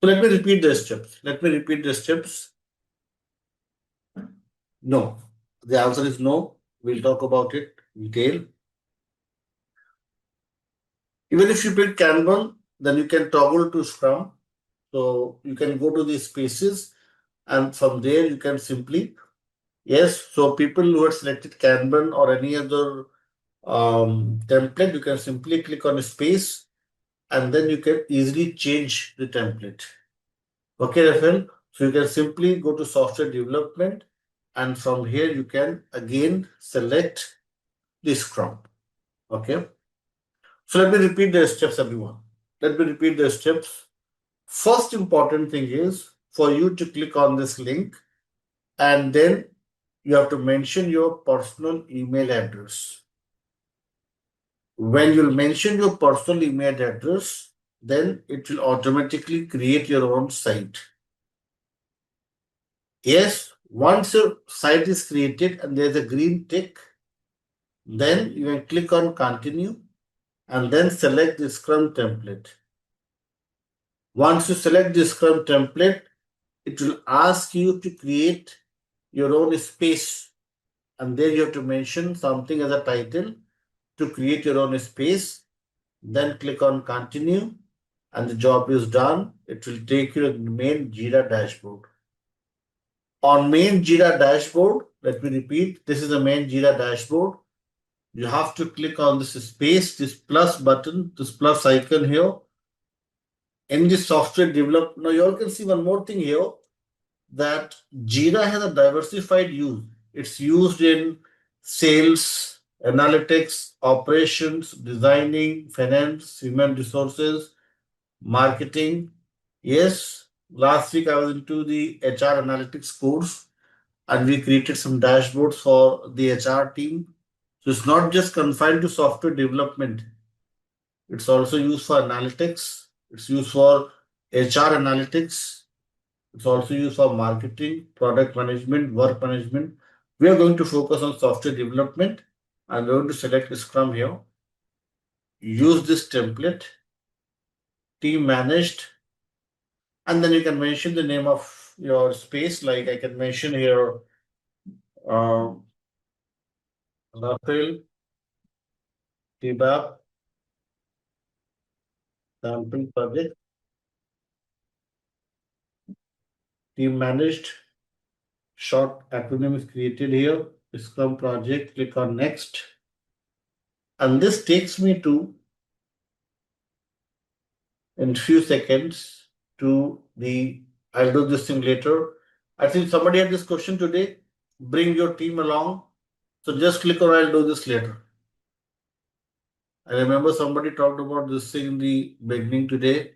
So let me repeat the steps. No. The answer is no. We'll talk about it in detail. Even if you pick Kanban, then you can toggle to Scrum. So you can go to these spaces and from there you can simply, yes, so people who had selected Kanban or any other template, you can simply click on a space and then you can easily change the template. Okay, Rafael? So you can simply go to software development and from here you can again select the Scrum. Okay. So let me repeat the steps, everyone. First important thing is for you to click on this link and then you have to mention your personal email address. When you'll mention your personal email address, then it will automatically create your own site. Yes, once your site is created and there's a green tick, then you can click on continue and then select the Scrum template. Once you select the Scrum template, it will ask you to create your own space and there you have to mention something as a title to create your own space. Then click on continue and the job is done. It will take you to the main Jira dashboard. On main Jira dashboard, let me repeat, this is the main Jira dashboard. You have to click on this space, this plus button, this plus icon here. In the software development, now you all can see one more thing here that Jira has a diversified use. It's used in sales, analytics, operations, designing, finance, human resources, marketing. Yes, last week I was into the HR analytics course and we created some dashboards for the HR team. So it's not just confined to software development. It's also used for analytics. It's used for HR analytics. It's also used for marketing, product management, work management. We are going to focus on software development. I'm going to select Scrum here. Use this template, team managed, and then you can mention the name of your space. Like I can mention here, Rafael, CBAP, sample project, team managed, short acronym is created here, Scrum project, click on next. And this takes me to, in few seconds, to the, I'll do this thing later. I think somebody had this question today, bring your team along. So just click on I'll do this later. I remember somebody talked about this thing in the beginning today.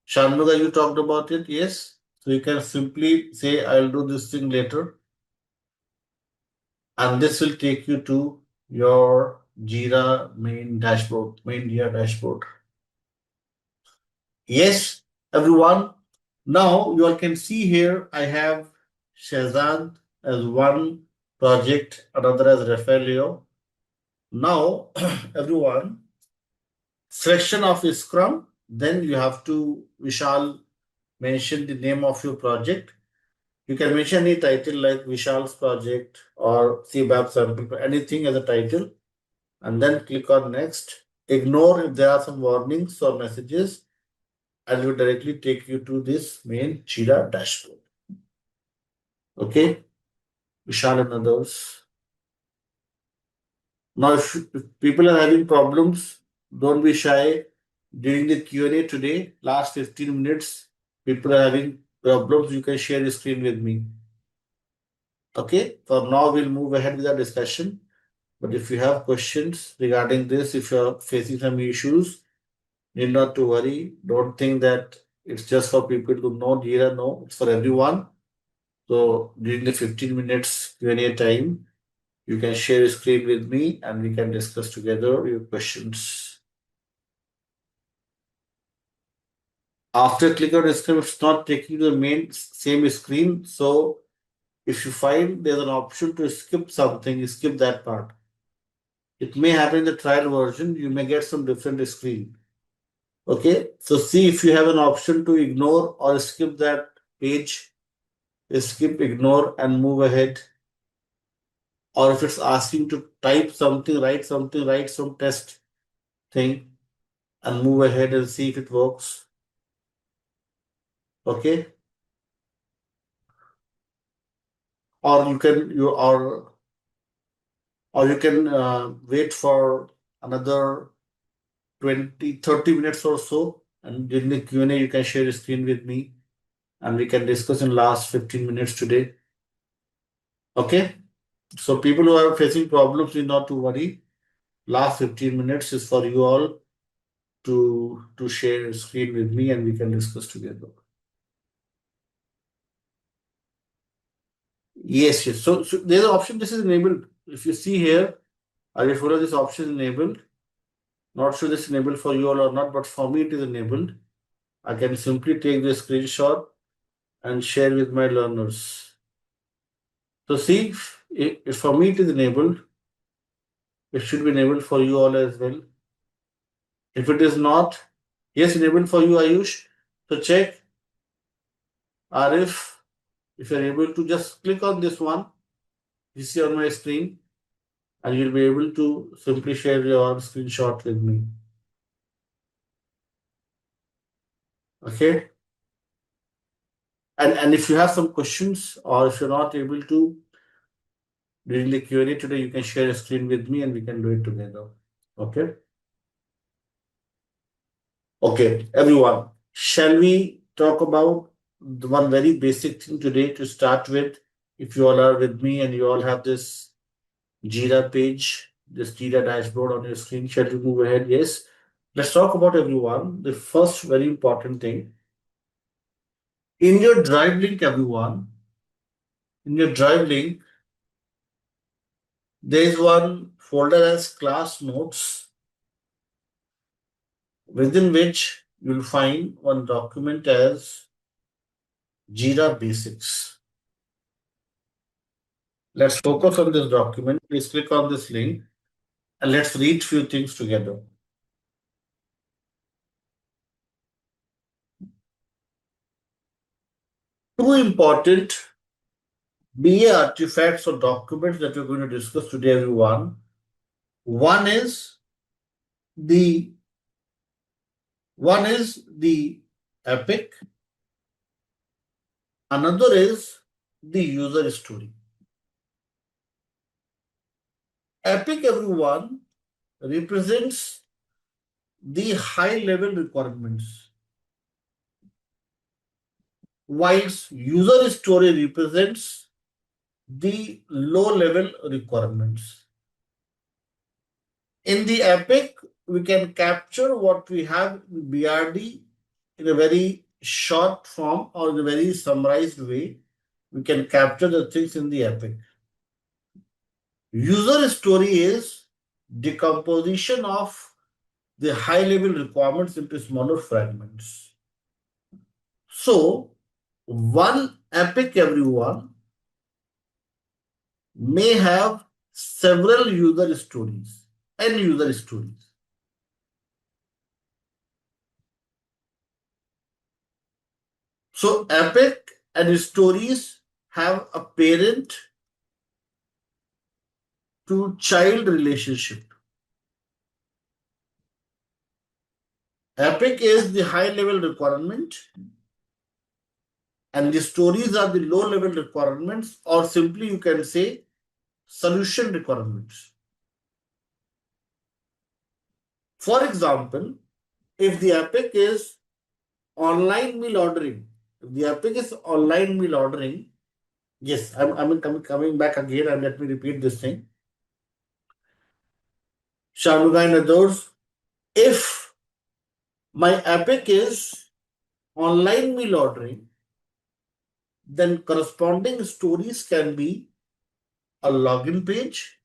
Shanmuga, you talked about it, yes? So you can simply say I'll do this thing later. And this will take you to your Jira main dashboard, main Jira dashboard. Yes, everyone. Now you all can see here I have Shazad as one project, another as Rafaelio. Now, everyone, selection of Scrum, then you have to, Vishal, mention the name of your project. You can mention any title like Vishal's project or CBAP sample, anything as a title, and then click on next. Ignore if there are some warnings or messages, and it will directly take you to this main Jira dashboard. Okay, Vishal and others. Now, if people are having problems, don't be shy. During the Q&A today, last 15 minutes, people are having problems, you can share the screen with me. Okay, for now, we'll move ahead with our discussion. But if you have questions regarding this, if you're facing some issues, need not to worry. Don't think that it's just for people to know Jira. No, it's for everyone. So during the 15 minutes Q&A time, you can share your screen with me and we can discuss together your questions. After click on the screen, it's not taking you to the main same screen. So if you find there's an option to skip something, you skip that part. It may happen in the trial version, you may get some different screen. Okay, so see if you have an option to ignore or skip that page, skip, ignore, and move ahead. Or if it's asking to type something, write some test thing, and move ahead and see if it works. Okay, or you can wait for another 20-30 minutes or so, and during the Q&A you can share your screen with me and we can discuss in last 15 minutes today. Okay, so people who are facing problems need not to worry. Last 15 minutes is for you all to share your screen with me and we can discuss together. Yes, yes. So there's an option. This is enabled. If you see here, I will follow this option enabled. Not sure this is enabled for you all or not, but for me it is enabled. I can simply take the screenshot and share with my learners. So see, if for me it is enabled, it should be enabled for you all as well. If it is not, yes, enabled for you, Ayush. So check, Arif, if you're able to just click on this one, you see on my screen, and you'll be able to simply share your screenshot with me. Okay. And if you have some questions or if you're not able to during the Q&A today, you can share a screen with me and we can do it together. Okay. Okay, everyone. Shall we talk about the one very basic thing today to start with? If you all are with me and you all have this Jira page, this Jira dashboard on your screen, shall we move ahead? Yes. Let's talk about everyone. The first very important thing. In your drive link, everyone, in your drive link, there is one folder as class notes, within which you'll find one document as Jira Basics. Let's focus on this document. Please click on this link and let's read few things together. Two important BA artifacts or documents that we're going to discuss today, everyone. One is the epic. Another is the user story. Epic, everyone, represents the high level requirements, whilst user story represents the low level requirements. In the epic, we can capture what we have in BRD in a very short form or in a very summarized way. We can capture the things in the epic. User story is decomposition of the high level requirements into smaller fragments. So, one epic, everyone, may have several user stories and user stories. So, epic and stories have a parent to child relationship. Epic is the high level requirement and the stories are the low level requirements, or simply you can say solution requirements. For example, if the epic is online meal ordering, yes, I'm coming back again and let me repeat this thing. Shanuga and others. If my epic is online meal ordering, then corresponding stories can be a login page,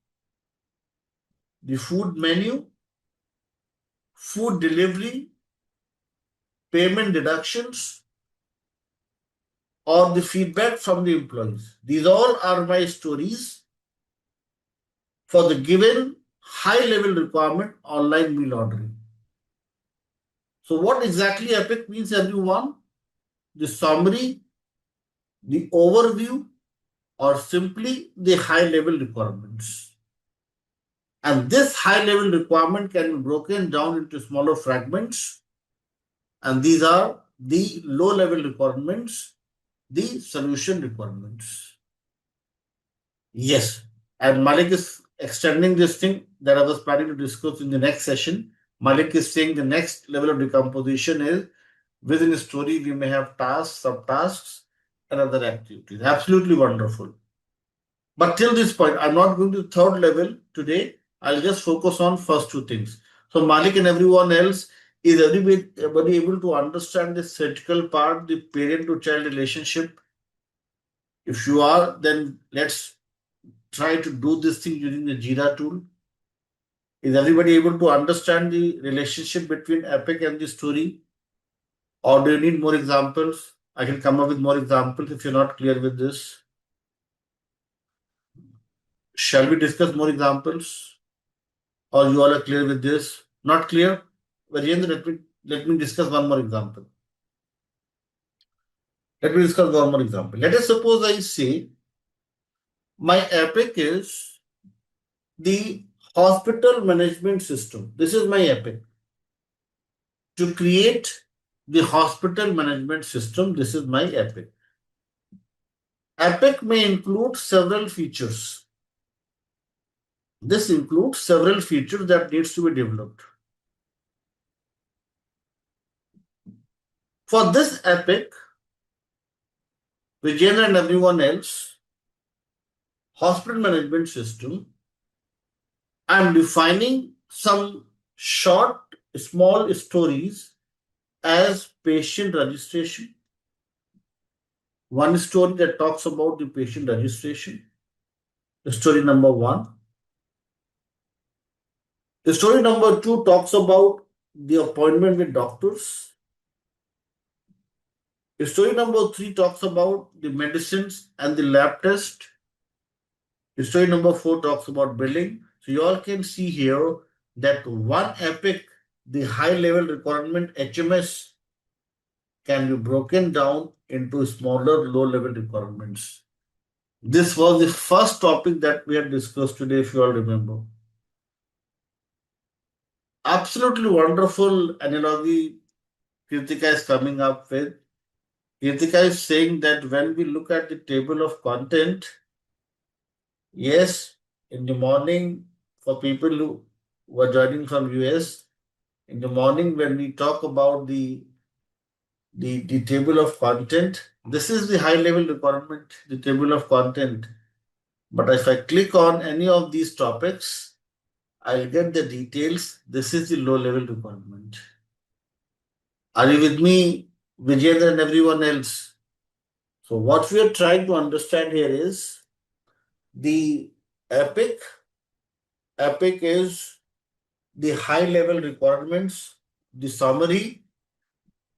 the food menu, food delivery, payment deductions, or the feedback from the employees. These all are my stories for the given high level requirement online meal ordering. So, what exactly epic means, everyone? The summary, the overview, or simply the high level requirements. And this high level requirement can be broken down into smaller fragments. And these are the low level requirements, the solution requirements. Yes. And Malik is extending this thing that I was planning to discuss in the next session. Malik is saying the next level of decomposition is within a story, we may have tasks, subtasks, and other activities. Absolutely wonderful. But till this point, I'm not going to the third level today. I'll just focus on first two things. So Malik and everyone else, is everybody able to understand this critical part, the parent to child relationship? If you are, then let's try to do this thing using the Jira tool. Is everybody able to understand the relationship between epic and the story? Or do you need more examples? I can come up with more examples if you're not clear with this. Shall we discuss more examples? Or you all are clear with this? Not clear? Virendra, let me discuss one more example. Let me discuss one more example. Let us suppose I say my epic is the hospital management system. This is my epic. To create the hospital management system, this is my epic. Epic may include several features. This includes several features that needs to be developed. For this epic, Vijayendra and everyone else, hospital management system, I am defining some short, small stories as patient registration. One story that talks about the patient registration. Story number one. The story number two talks about the appointment with doctors. The story number three talks about the medicines and the lab test. The story number four talks about billing. So you all can see here that one epic, the high level requirement HMS, can be broken down into smaller low level requirements. This was the first topic that we had discussed today, if you all remember. Absolutely wonderful analogy Kritika is coming up with. Kritika is saying that when we look at the table of content, yes, in the morning, for people who were joining from US, in the morning when we talk about the table of content, this is the high level requirement, the table of content. But if I click on any of these topics, I'll get the details. This is the low level requirement. Are you with me, Vijay, and everyone else? So what we are trying to understand here is the epic. Epic is the high level requirements, the summary,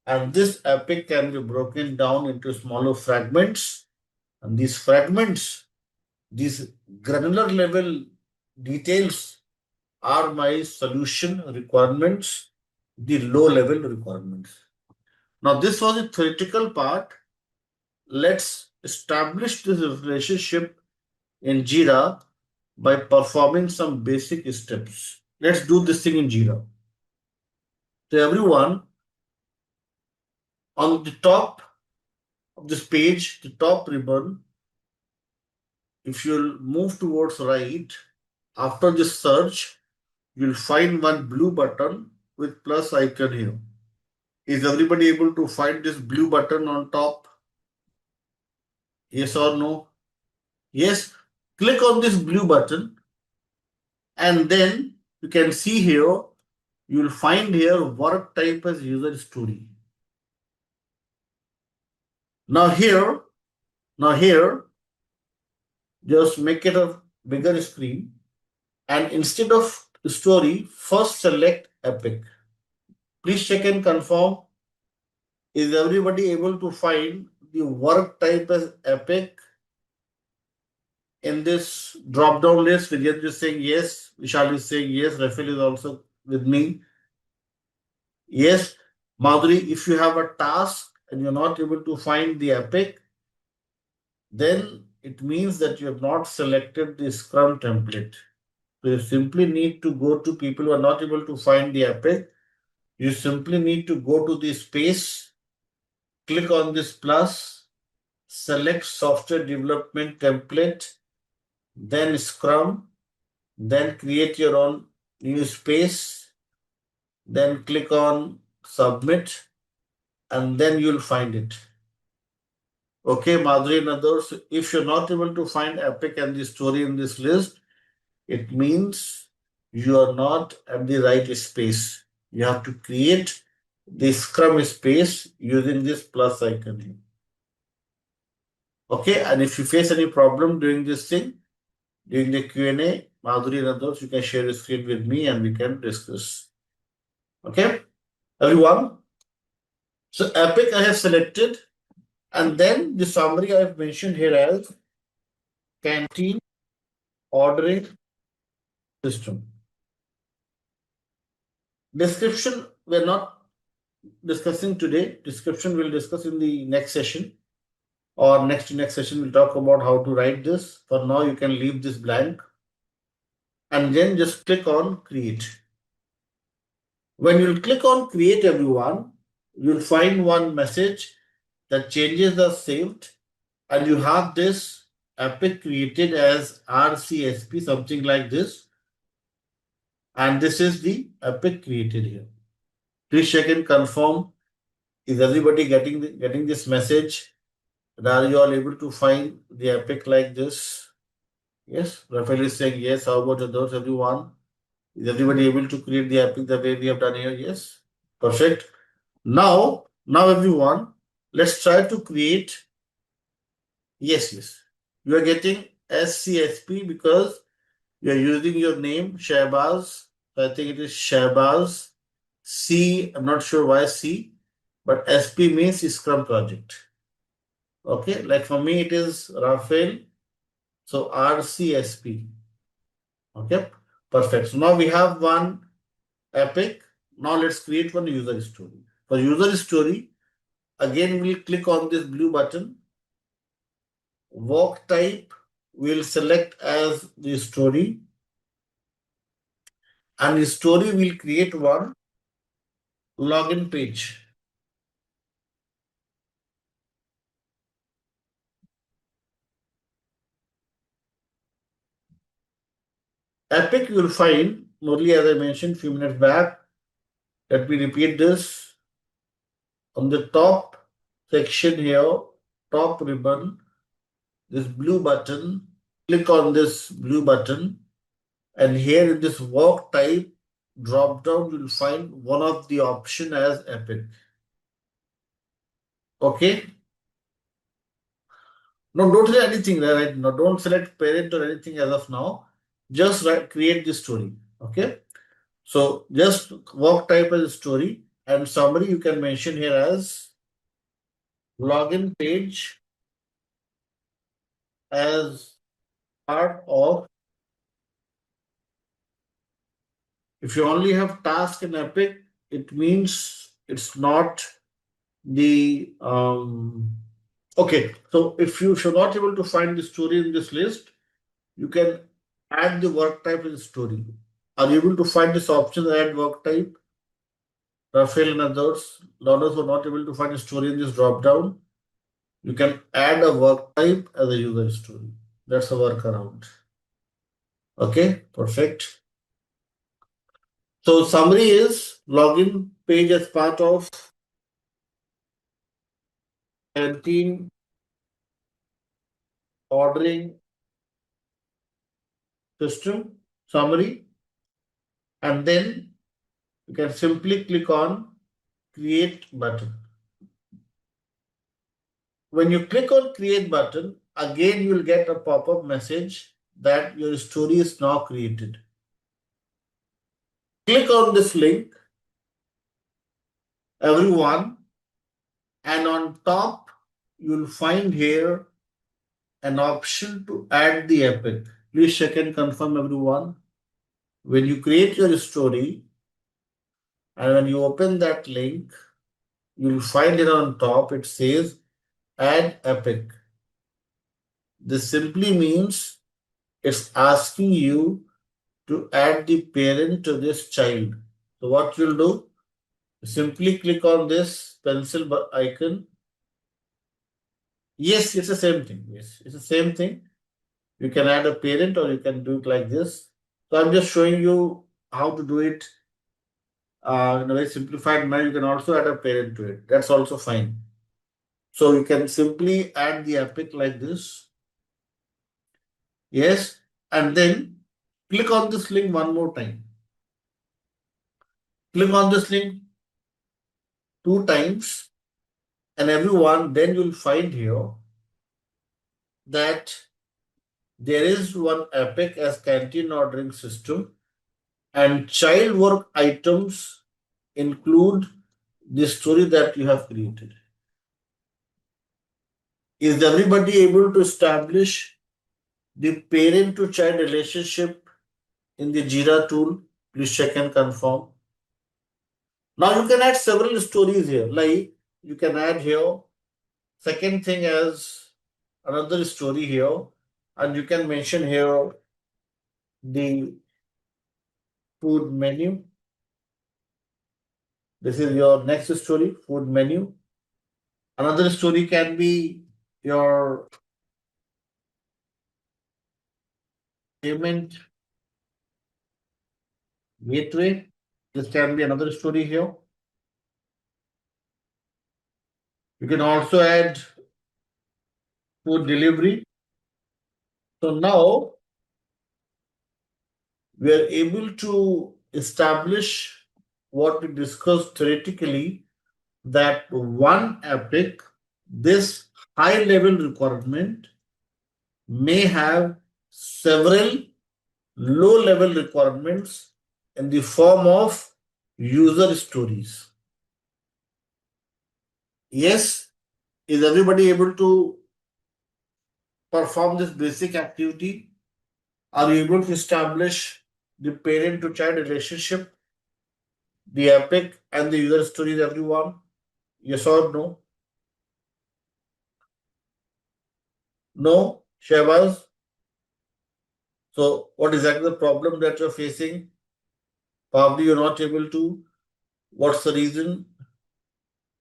and this epic can be broken down into smaller fragments. And these fragments, these granular level details are my solution requirements, the low level requirements. Now, this was the theoretical part. Let's establish this relationship in Jira by performing some basic steps. Let's do this thing in Jira. So, everyone, on the top of this page, the top ribbon, if you'll move towards right, after this search, you'll find one blue button with plus icon here. Is everybody able to find this blue button on top? Yes or no? Yes. Click on this blue button and then you can see here, you will find here work type as user story. Now here, just make it a bigger screen, and instead of story, first select epic. Please check and confirm, is everybody able to find the work type as epic in this drop down list? Vijay is saying yes, Vishal is saying yes, Rafael is also with me. Yes, Madhuri, if you have a task and you're not able to find the epic, then it means that you have not selected the Scrum template. So you simply need to go to people who are not able to find the epic. You simply need to go to the space, click on this plus, select software development template, then Scrum, then create your own new space, then click on submit, and then you'll find it. Okay, Madhuri and others, if you're not able to find epic and the story in this list, it means you are not at the right space. You have to create the Scrum space using this plus icon here. Okay, and if you face any problem during this thing, during the Q&A, Madhuri and others, you can share your screen with me and we can discuss. Okay, everyone. So Epic I have selected, and then the summary I have mentioned here as canteen ordering system. Description we're not discussing today. Description we'll discuss in the next session, or next to next session we'll talk about how to write this. For now, you can leave this blank and then just click on create. When you'll click on create, everyone, you'll find one message that changes are saved, and you have this epic created as RCSP, something like this. And this is the epic created here. Please check and confirm, is everybody getting this message? And are you all able to find the epic like this? Yes, Rafael is saying yes. How about others, everyone? Is everybody able to create the epic the way we have done here? Yes. Perfect. Now everyone, let's try to create. Yes, yes. You are getting SCSP because you are using your name, Shahbaz. So I think it is Shahbaz. C, I'm not sure why C, but SP means Scrum project. Okay, like for me it is Rafael. So RCSP. Okay, perfect. So now we have one epic. Now let's create one user story. For user story, again we'll click on this blue button. Work type we'll select as the story, and the story will create one login page. Epic you will find, only as I mentioned a few minutes back, let me repeat this. On the top section here, top ribbon, this blue button, click on this blue button, and here in this work type drop down, you will find one of the option as Epic. Okay. No, don't say anything right now. Don't select parent or anything as of now. Just create the story. Okay. So just work type as a story, and summary you can mention here as login page as part of. If you only have task in Epic, it means it's not the okay. So if you should not able to find the story in this list, you can add the work type in the story. Are you able to find this option, add work type? Rafael and others, learners who are not able to find a story in this drop down, you can add a work type as a user story. That's a workaround. Okay, perfect. So summary is login page as part of canteen ordering system. Summary. and then you can simply click on create button. When you click on create button, again you will get a pop-up message that your story is now created. Click on this link, everyone, and on top you'll find here an option to add the epic. Please check and confirm, everyone. When you create your story and when you open that link, you'll find it on top. It says add epic. This simply means it's asking you to add the parent to this child. So what you'll do, simply click on this pencil icon. Yes, it's the same thing. Yes, it's the same thing. You can add a parent or you can do it like this. So I'm just showing you how to do it in a very simplified manner. You can also add a parent to it. That's also fine. So you can simply add the epic like this. Yes, and then click on this link one more time. Click on this link 2 times, and everyone, then you'll find here that there is one epic as canteen ordering system, and child work items include the story that you have created. Is everybody able to establish the parent to child relationship in the Jira tool? Please check and confirm. Now you can add several stories here, like you can add here second thing as another story here, and you can mention here the food menu. This is your next story, food menu. Another story can be your payment gateway. This can be another story here. You can also add food delivery. So now we are able to establish what we discussed theoretically, that one epic, this high level requirement, may have several low level requirements in the form of user stories. Yes, is everybody able to perform this basic activity? Are you able to establish the parent to child relationship, the epic, and the user stories, everyone? Yes or no? No, Shehbaz? So, what is exactly the problem that you're facing? Probably you're not able to. What's the reason?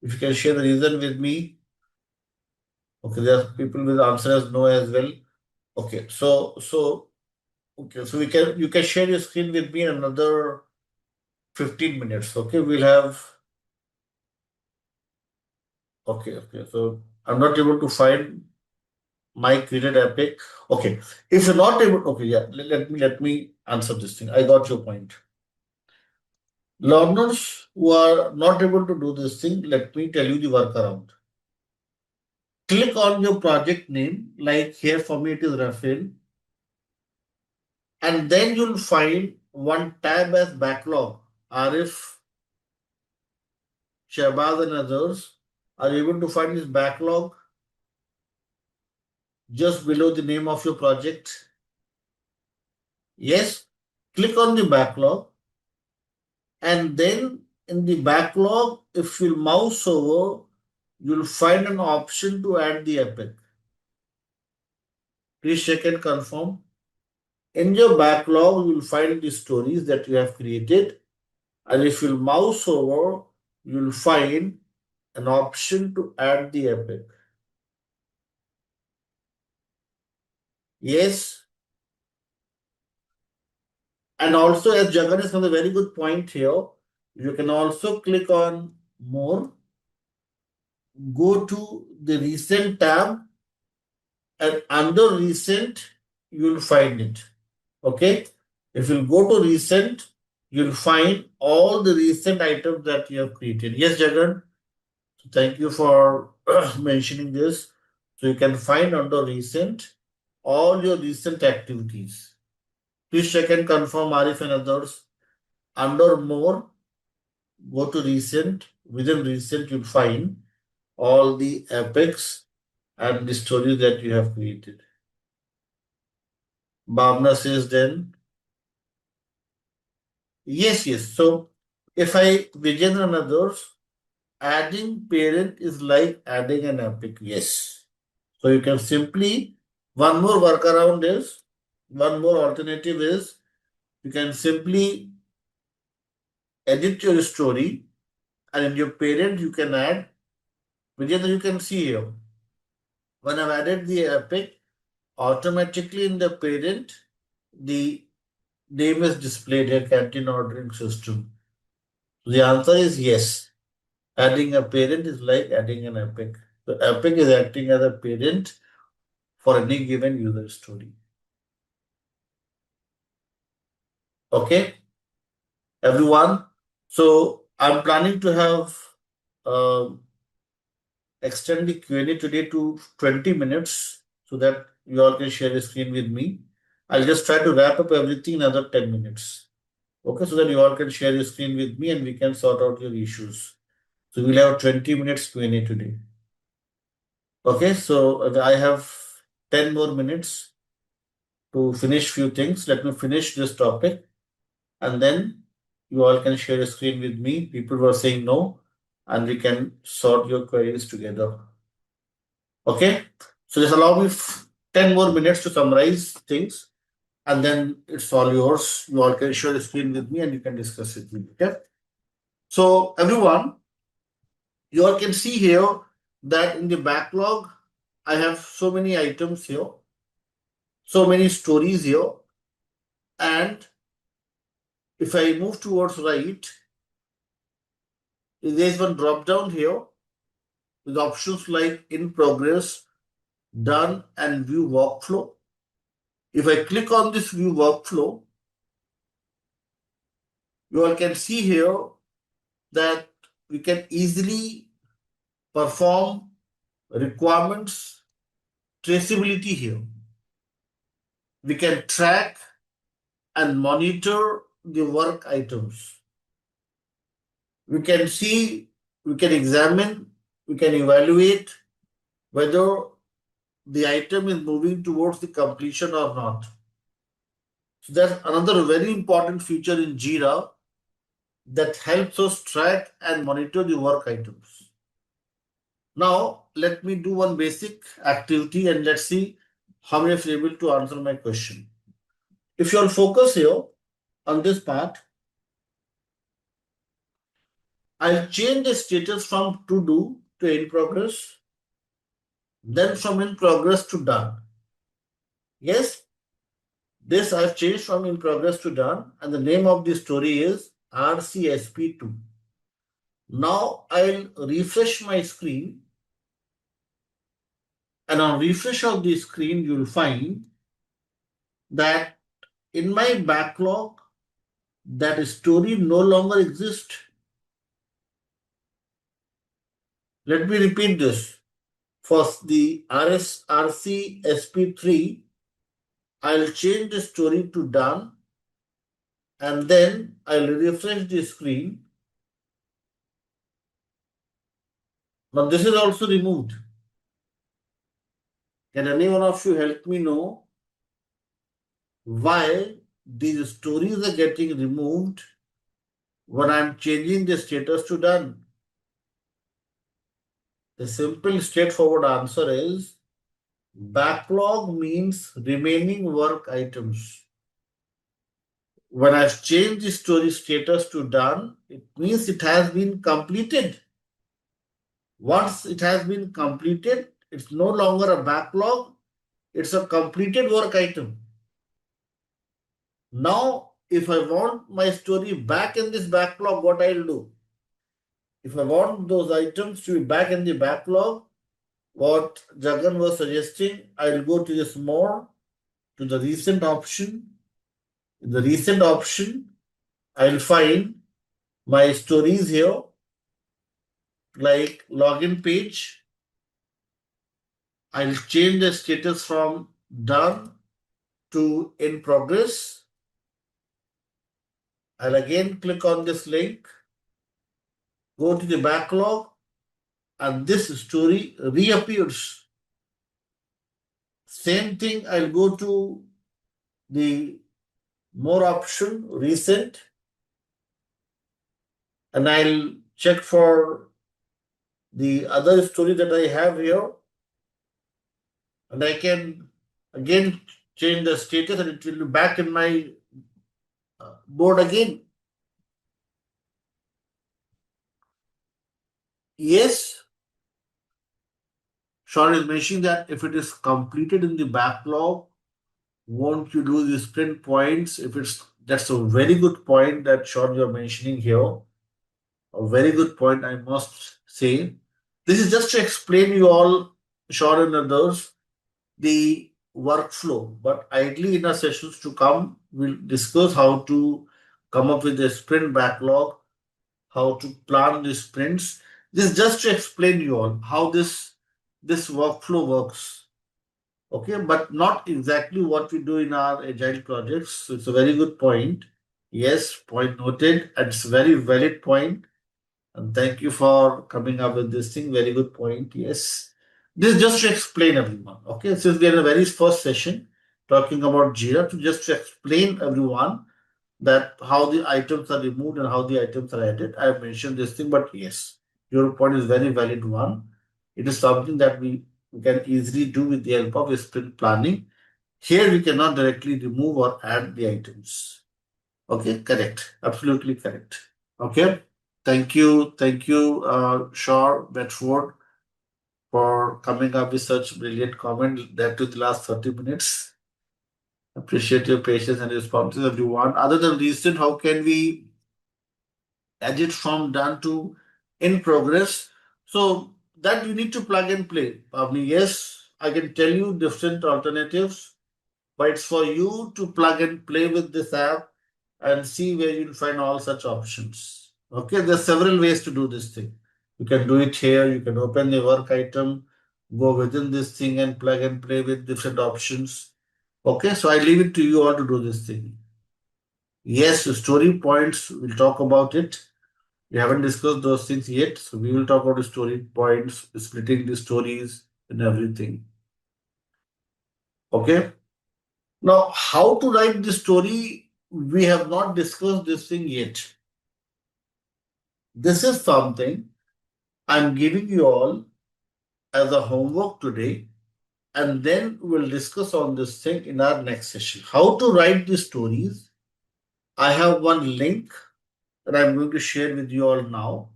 If you can share the reason with me. Okay, there are people with answers no as well. Okay, so you can share your screen with me in another 15 minutes. Okay, we'll have. Okay. So I'm not able to find my created epic. Okay, if you're not able, okay, yeah, let me answer this thing. I got your point. Learners who are not able to do this thing, let me tell you the workaround. Click on your project name, like here for me it is Rafael, and then you'll find one tab as backlog. Arif, Shahbaz, and others are able to find this backlog just below the name of your project. Yes, click on the backlog, and then in the backlog, if you mouse over, you'll find an option to add the epic. Please check and confirm. In your backlog, you'll find the stories that you have created, and if you mouse over, you'll find an option to add the epic. Yes. And also, as Jagan is on a very good point here, you can also click on more, go to the recent tab, and under recent, you'll find it. Okay. If you go to recent, you'll find all the recent items that you have created. Yes, Jagan, thank you for mentioning this. So you can find under recent all your recent activities. Please check and confirm Arif and others. Under more, go to recent. Within recent, you'll find all the epics and the stories that you have created. Bhavna says then, yes. So if I begin and others, adding parent is like adding an epic. Yes. So you can simply, one more workaround is, one more alternative is, you can simply edit your story and in your parent you can add, Vijay, you can see here. When I've added the epic, automatically in the parent, the name is displayed here, canteen ordering system. The answer is yes. Adding a parent is like adding an epic. The epic is acting as a parent for any given user story. Okay, everyone. So I'm planning to have extend the Q&A today to 20 minutes so that you all can share the screen with me. I'll just try to wrap up everything in another 10 minutes. Okay, so that you all can share your screen with me and we can sort out your issues. So we'll have 20 minutes Q&A today. Okay, so I have 10 more minutes to finish few things. Let me finish this topic and then you all can share a screen with me. People were saying no, and we can sort your queries together. Okay, so just allow me 10 more minutes to summarize things and then it's all yours. You all can share the screen with me and you can discuss with me. Okay, so everyone, you all can see here that in the backlog, I have so many items here, so many stories here, and if I move towards right, there is one drop down here with options like in progress, done, and view workflow. If I click on this view workflow, you all can see here that we can easily perform requirements traceability here. We can track and monitor the work items. We can see, we can examine, we can evaluate whether the item is moving towards the completion or not. So that's another very important feature in Jira that helps us track and monitor the work items. Now, let me do one basic activity and let's see how many of you are able to answer my question. If you all focus here on this part, I'll change the status from to do to in progress, then from in progress to done. Yes, this I've changed from in progress to done, and the name of the story is RCSP2. Now I'll refresh my screen, and on refresh of the screen, you'll find that in my backlog, that story no longer exists. Let me repeat this. For the RCSP3, I'll change the story to done and then I'll refresh the screen. Now this is also removed. Can any one of you help me know why these stories are getting removed when I'm changing the status to done? The simple straightforward answer is backlog means remaining work items. When I've changed the story status to done, it means it has been completed. Once it has been completed, it's no longer a backlog, it's a completed work item. Now, if I want my story back in this backlog, what I'll do? If I want those items to be back in the backlog, what Jagan was suggesting, I'll go to this more, to the recent option. In the recent option, I'll find my stories here, like login page. I'll change the status from done to in progress. I'll again click on this link, go to the backlog, and this story reappears. Same thing, I'll go to the more option, recent, and I'll check for the other story that I have here, and I can again change the status and it will be back in my board again. Yes, Sean is mentioning that if it is completed in the backlog, won't you lose the sprint points? If it's That's a very good point that Sean you're mentioning here. A very good point, I must say. This is just to explain you all, Sean and others, the workflow. But ideally, in our sessions to come, we'll discuss how to come up with a sprint backlog, how to plan the sprints. This is just to explain you all how this workflow works. Okay, but not exactly what we do in our agile projects. So it's a very good point. Yes, point noted. And it's a very valid point. And thank you for coming up with this thing. Very good point. Yes. This is just to explain everyone. Okay, since we are in the very first session talking about Jira, to just to explain everyone that how the items are removed and how the items are added. I have mentioned this thing, but yes, your point is very valid one. It is something that we can easily do with the help of sprint planning. Here we cannot directly remove or add the items. Okay, correct. Absolutely correct. Okay. Thank you, Shaw Bedford, for coming up with such brilliant comment that took the last 30 minutes. Appreciate your patience and responses, everyone. Other than recent, how can we edit from done to in progress? So that you need to plug and play. Yes, I can tell you different alternatives, but it's for you to plug and play with this app and see where you'll find all such options. Okay, there's several ways to do this thing. You can do it here, you can open the work item, go within this thing and plug and play with different options. Okay, so I leave it to you all to do this thing. Yes, story points, we'll talk about it. We haven't discussed those things yet, so we will talk about the story points, splitting the stories and everything. Okay. Now, how to write the story, we have not discussed this thing yet. This is something I'm giving you all as a homework today, and then we'll discuss on this thing in our next session. How to write the stories. I have one link that I'm going to share with you all now,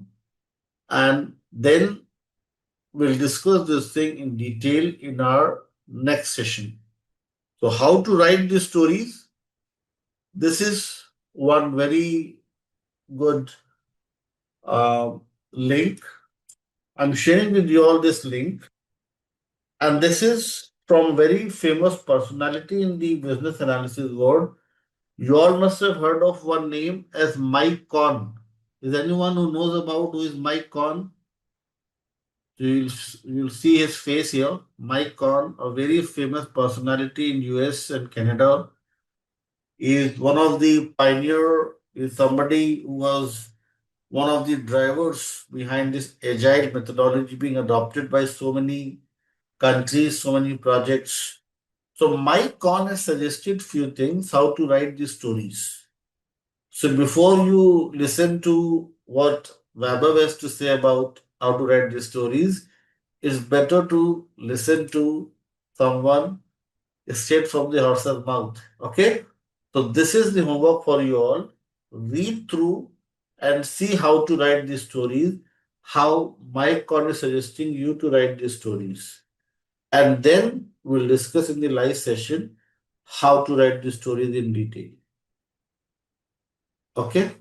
and then we'll discuss this thing in detail in our next session. So, how to write the stories? This is one very good link. I'm sharing with you all this link, and this is from very famous personality in the business analysis world. You all must have heard of one name as Mike Conn. Is anyone who knows about who is Mike Conn? You'll see his face here. Mike Conn, a very famous personality in US and Canada, is one of the pioneer, is somebody who was one of the drivers behind this agile methodology being adopted by so many countries, so many projects. So Mike Conn has suggested few things how to write these stories. So before you listen to what Weber has to say about how to write these stories, it's better to listen to someone straight from the horse's mouth. Okay? So this is the homework for you all. Read through and see how to write these stories, how Mike Conn is suggesting you to write these stories. And then we'll discuss in the live session how to write the stories in detail. Okay.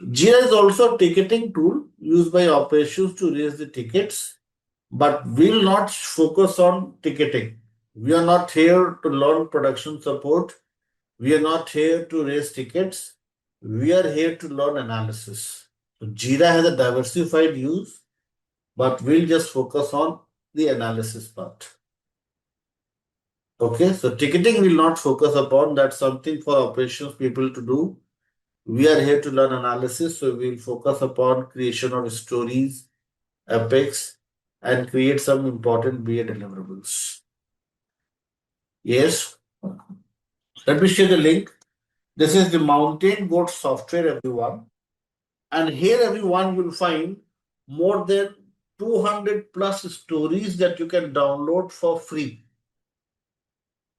Jira is also a ticketing tool used by operations to raise the tickets, but we'll not focus on ticketing. We are not here to learn production support. We are not here to raise tickets. We are here to learn analysis. So Jira has a diversified use, but we'll just focus on the analysis part. Okay, so ticketing will not focus upon, that's something for operations people to do. We are here to learn analysis, so we'll focus upon creation of stories, epics, and create some important BA deliverables. Yes, let me share the link. This is the Mountain Goat software, everyone. And here, everyone will find more than 200 plus stories that you can download for free.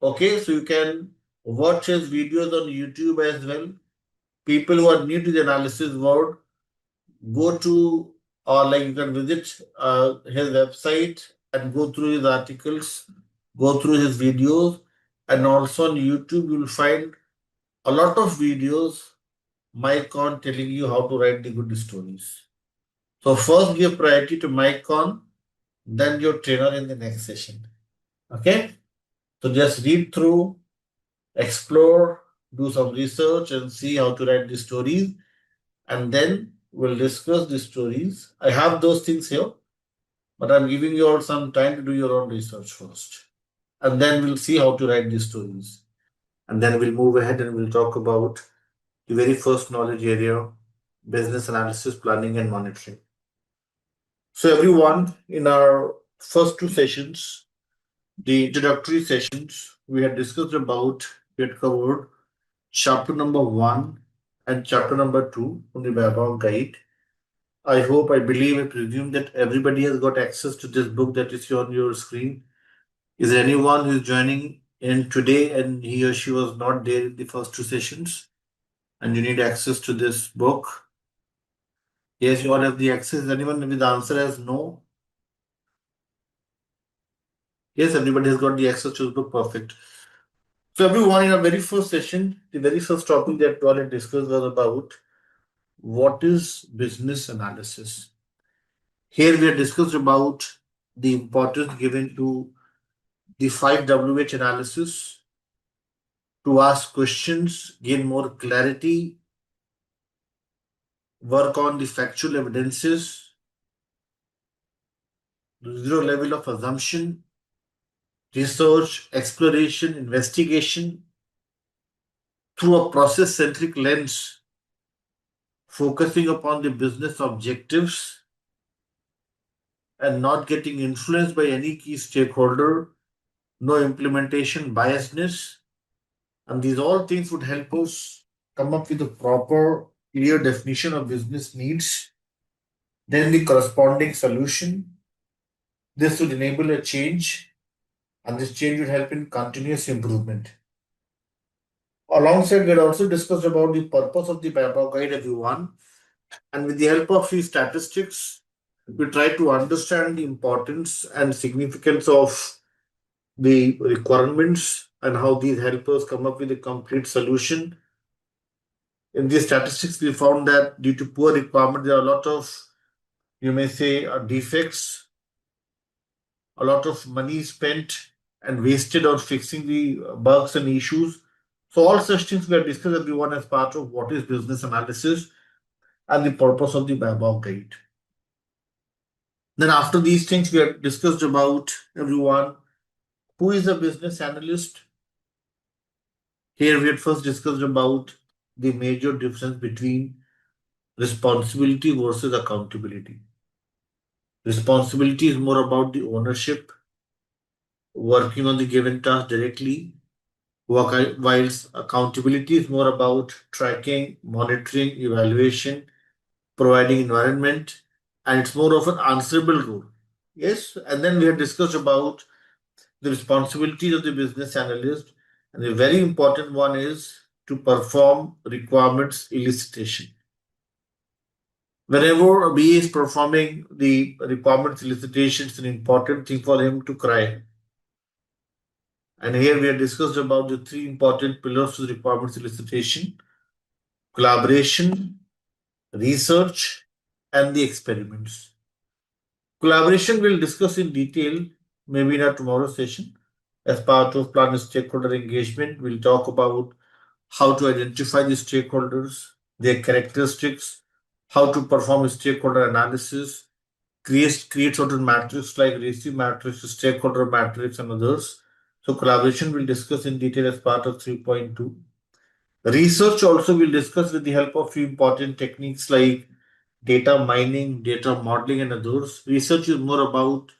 Okay, so you can watch his videos on YouTube as well. People who are new to the analysis world, go to, or like you can visit his website and go through his articles, go through his videos, and also on YouTube you'll find a lot of videos Mycon telling you how to write the good stories. So first give priority to Mycon, then your trainer in the next session. Okay? So just read through, explore, do some research and see how to write the stories, and then we'll discuss the stories. I have those things here, but I'm giving you all some time to do your own research first. And then we'll see how to write these stories. And then we'll move ahead and we'll talk about the very first knowledge area, business analysis, planning, and monitoring. So, everyone, in our first two sessions, the introductory sessions, we had discussed about, we had covered chapter number 1 and chapter number 2 from the BABOK guide. I hope, I believe, I presume that everybody has got access to this book that is on your screen. Is there anyone who is joining in today and he or she was not there in the first two sessions and you need access to this book? Yes, you all have the access. Is anyone with the answer as no? Yes, everybody has got the access to the book. Perfect. So, everyone, in our very first session, the very first topic that we all had discussed was about what is business analysis. Here we have discussed about the importance given to the 5WH analysis, to ask questions, gain more clarity, work on the factual evidences, zero level of assumption, research, exploration, investigation through a process centric lens, focusing upon the business objectives and not getting influenced by any key stakeholder, no implementation biasness. And these all things would help us come up with a proper, clear definition of business needs, then the corresponding solution. This would enable a change, and this change would help in continuous improvement. Alongside, we had also discussed about the purpose of the BABOK guide, everyone, and with the help of these statistics, we try to understand the importance and significance of the requirements and how these help us come up with a complete solution. In these statistics, we found that due to poor requirement, there are a lot of, you may say, defects, a lot of money spent and wasted on fixing the bugs and issues. So all such things we have discussed, everyone, as part of what is business analysis and the purpose of the BABOK guide. Then after these things, we have discussed about, everyone, who is a business analyst. Here we had first discussed about the major difference between responsibility versus accountability. Responsibility is more about the ownership, working on the given task directly, whilst accountability is more about tracking, monitoring, evaluation, providing environment, and it's more of an answerable role. Yes, and then we have discussed about the responsibilities of the business analyst, and the very important one is to perform requirements elicitation. Whenever a BA is performing the requirements elicitation, it's an important thing for him to cry. And here we have discussed about the three important pillars to the requirements elicitation: collaboration, research, and the experiments. Collaboration we'll discuss in detail, maybe in our tomorrow session. As part of plan stakeholder engagement, we'll talk about how to identify the stakeholders, their characteristics, how to perform stakeholder analysis, create certain matrix like ratio matrix, stakeholder matrix, and others. So collaboration will discuss in detail as part of 3.2. Research also will discuss with the help of few important techniques like data mining, data modeling, and others. Research is more about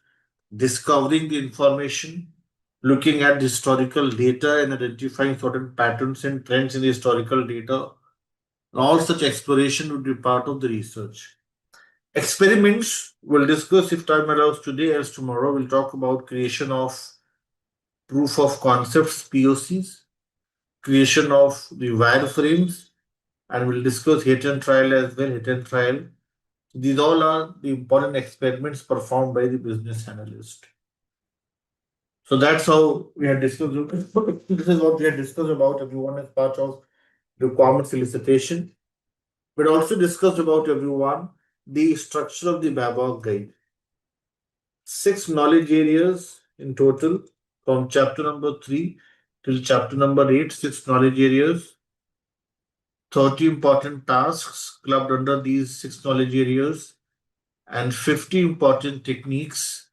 discovering the information, looking at the historical data and identifying certain patterns and trends in the historical data. All such exploration would be part of the research. Experiments we'll discuss if time allows today as tomorrow. We'll talk about creation of proof of concepts POCs, creation of the wireframes, and we'll discuss hit and trial as well. Hit and trial. These all are the important experiments performed by the business analyst. So that's how we had discussed. This is what we had discussed about everyone as part of requirement solicitation. We also discussed about everyone the structure of the BABOK guide. 6 knowledge areas in total from chapter number 3 till chapter number 8, 6 knowledge areas, 30 important tasks clubbed under these 6 knowledge areas, and 50 important techniques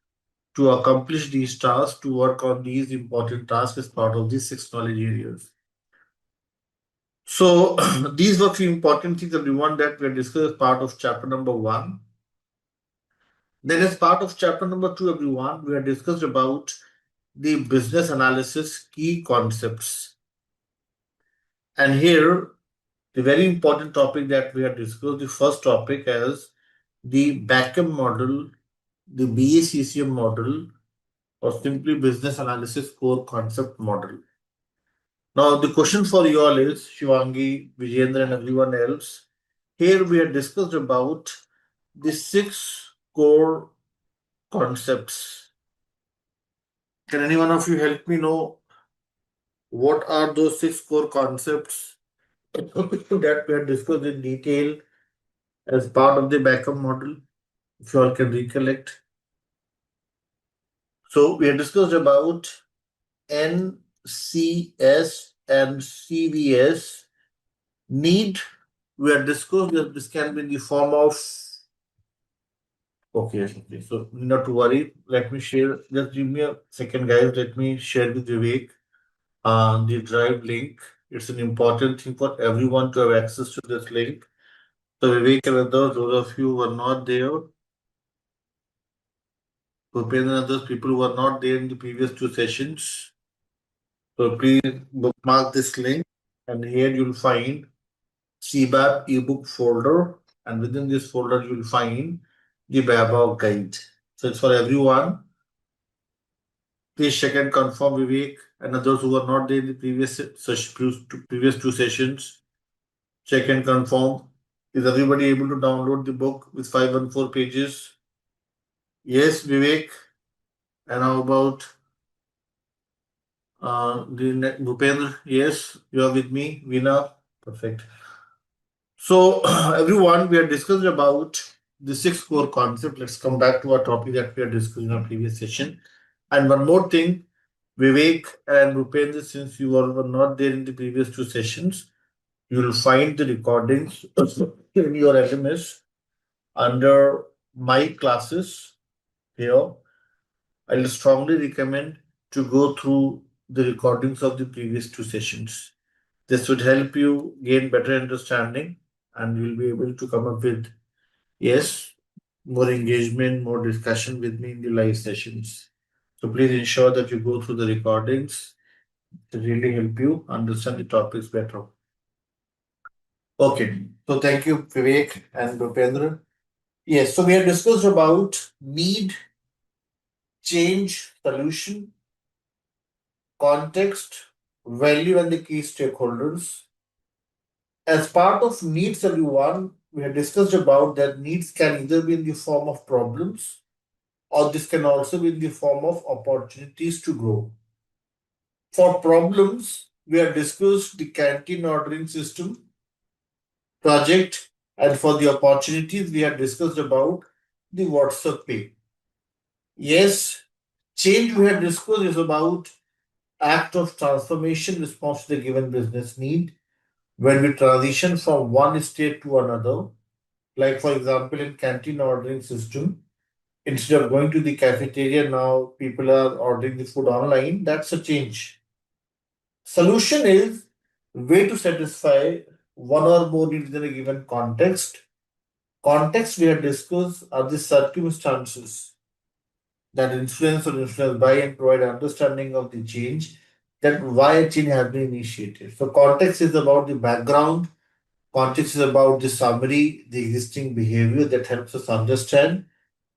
to accomplish these tasks, to work on these important tasks as part of these 6 knowledge areas. So, these were few important things, everyone, that we discussed as part of chapter number 1. Then, as part of chapter number 2, everyone, we have discussed about the business analysis key concepts. And here, the very important topic that we have discussed, the first topic is the BACM model, the BACCM model, or simply business analysis core concept model. Now, the question for you all is, Shivangi, Vijendra, and everyone else, here we have discussed about the 6 core concepts. Can any one of you help me know what are those 6 core concepts that we have discussed in detail as part of the backup model? If you all can recollect. So we have discussed about NCS and CVS. Need, we have discussed that this can be in the form of, okay, so not to worry. Let me share, just give me a second, guys. Let me share with Vivek the drive link. It's an important thing for everyone to have access to this link. So Vivek and others, those of you who are not there, Bhupendra and others, people who are not there in the previous 2 sessions, so please bookmark this link, and here you'll find CBAP ebook folder, and within this folder you'll find the BABOK guide. So it's for everyone. Please check and confirm, Vivek and others who are not there in the previous 2 sessions. Check and confirm. Is everybody able to download the book with 514 pages? Yes, Vivek. And how about Bhupendra? Yes, you are with me. Veena, perfect. So, everyone, we have discussed about the 6 core concept. Let's come back to our topic that we had discussed in our previous session. And one more thing, Vivek and Bhupendra, since you all were not there in the previous 2 sessions, you will find the recordings in your LMS under my classes here. I'll strongly recommend to go through the recordings of the previous 2 sessions. This would help you gain better understanding, and you'll be able to come up with, yes, more engagement, more discussion with me in the live sessions. So please ensure that you go through the recordings to really help you understand the topics better. Okay, so thank you, Vivek and Bhupendra. Yes, so we have discussed about need, change, solution, context, value, and the key stakeholders. As part of needs, everyone, we have discussed about that needs can either be in the form of problems, or this can also be in the form of opportunities to grow. For problems, we have discussed the canteen ordering system project, and for the opportunities, we have discussed about the WhatsApp Pay. Yes, change we have discussed is about act of transformation response to the given business need. When we transition from one state to another, like for example in canteen ordering system, instead of going to the cafeteria, now people are ordering the food online. That's a change. Solution is way to satisfy one or more needs in a given context. Context we have discussed are the circumstances that influence or influence by and provide understanding of the change, that why a change has been initiated. So context is about the background, context is about the summary, the existing behavior that helps us understand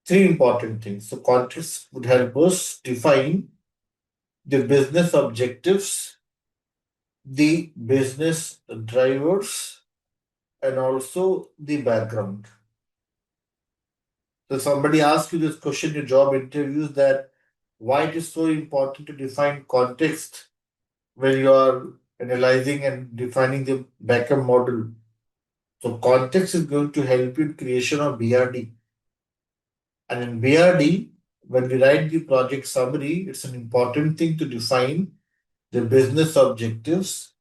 three important things. So context would help us define the business objectives, the business drivers, and also the background. So somebody asks you this question in job interviews, that why it is so important to define context when you are analyzing and defining the backup model. So context is going to help you in creation of BRD. And in BRD, when we write the project summary, it's an important thing to define the business objectives,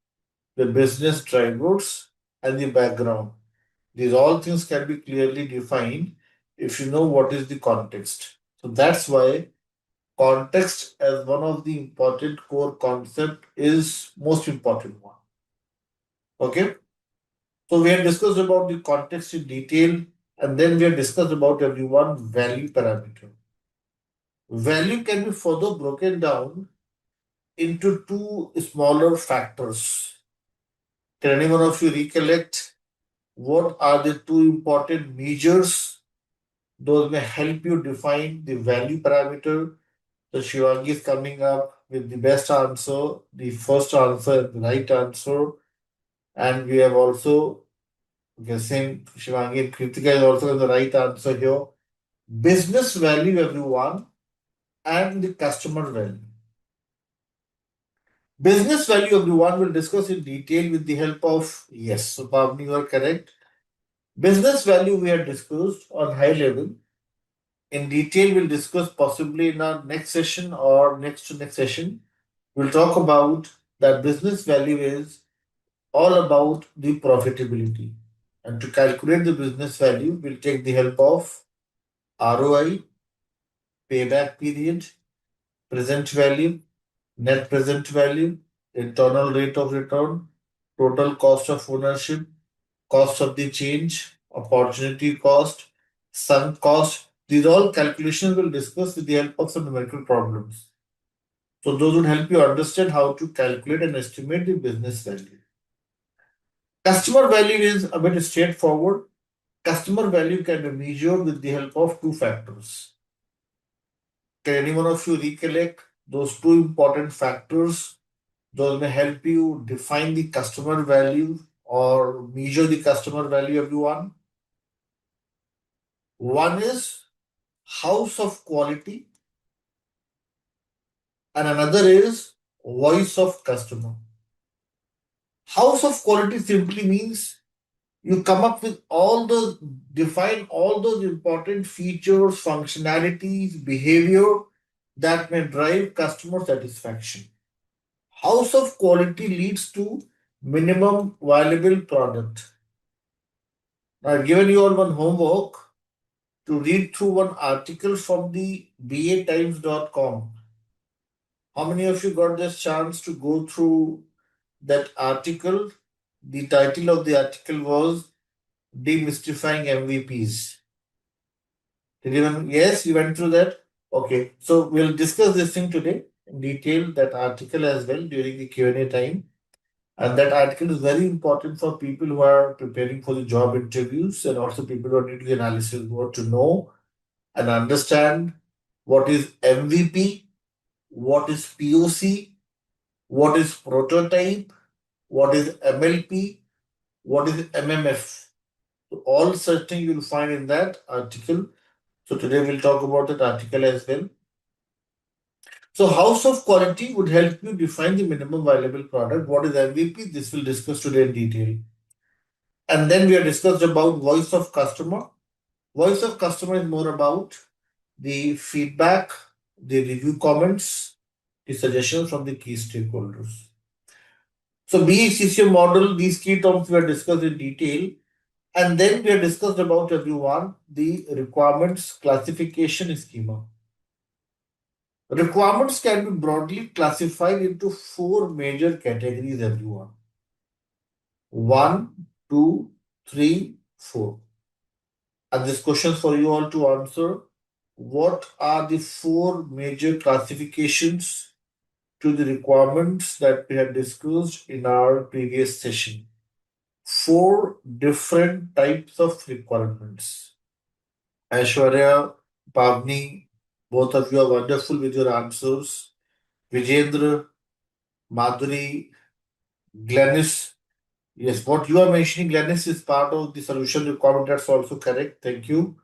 the business drivers, and the background. These all things can be clearly defined if you know what is the context. So that's why context as one of the important core concept is most important one. Okay. So we have discussed about the context in detail, and then we have discussed about everyone value parameter. Value can be further broken down into two smaller factors. Can anyone of you recollect what are the two important measures? Those may help you define the value parameter. So Shivangi is coming up with the best answer, the first answer, the right answer. And we have also, okay, same Shivangi and Kritika is also the right answer here. Business value, everyone, and the customer value. Business value, everyone, will discuss in detail with the help of, yes, so Pavni, you are correct. Business value we have discussed on high level. In detail, we'll discuss possibly in our next session or next to next session. We'll talk about that business value is all about the profitability. And to calculate the business value, we'll take the help of ROI, payback period, present value, net present value, internal rate of return, total cost of ownership, cost of the change, opportunity cost, sunk cost. These all calculations we'll discuss with the help of some numerical problems. So those would help you understand how to calculate and estimate the business value. Customer value is a bit straightforward. Customer value can be measured with the help of two factors. Can anyone of you recollect those two important factors? Those may help you define the customer value or measure the customer value, everyone. One is house of quality, and another is voice of customer. House of quality simply means you come up with all those, define all those important features, functionalities, behavior that may drive customer satisfaction. House of quality leads to minimum viable product. Now, I've given you all one homework to read through one article from the batimes.com. How many of you got this chance to go through that article? The title of the article was Demystifying MVPs. Did you yes, you went through that? Okay. So we'll discuss this thing today in detail, that article as well during the Q&A time. And that article is very important for people who are preparing for the job interviews and also people who are doing the analysis, who want to know and understand what is MVP, what is POC, what is prototype, what is MLP, what is MMF. So all such things you will find in that article. So today we'll talk about that article as well. So house of quality would help you define the minimum viable product. What is MVP? This we'll discuss today in detail. And then we have discussed about voice of customer. Voice of customer is more about the feedback, the review comments, the suggestions from the key stakeholders. So BACCM model, these key terms were discussed in detail. And then we have discussed about everyone the requirements classification schema. Requirements can be broadly classified into four major categories, everyone. One, two, three, four. And this question for you all to answer. What are the four major classifications to the requirements that we had discussed in our previous session? Four different types of requirements. Aishwarya, Pavni, both of you are wonderful with your answers. Vijendra, Madhuri, Glennis. Yes, what you are mentioning, Glennis, is part of the solution requirement. That's also correct. Thank you.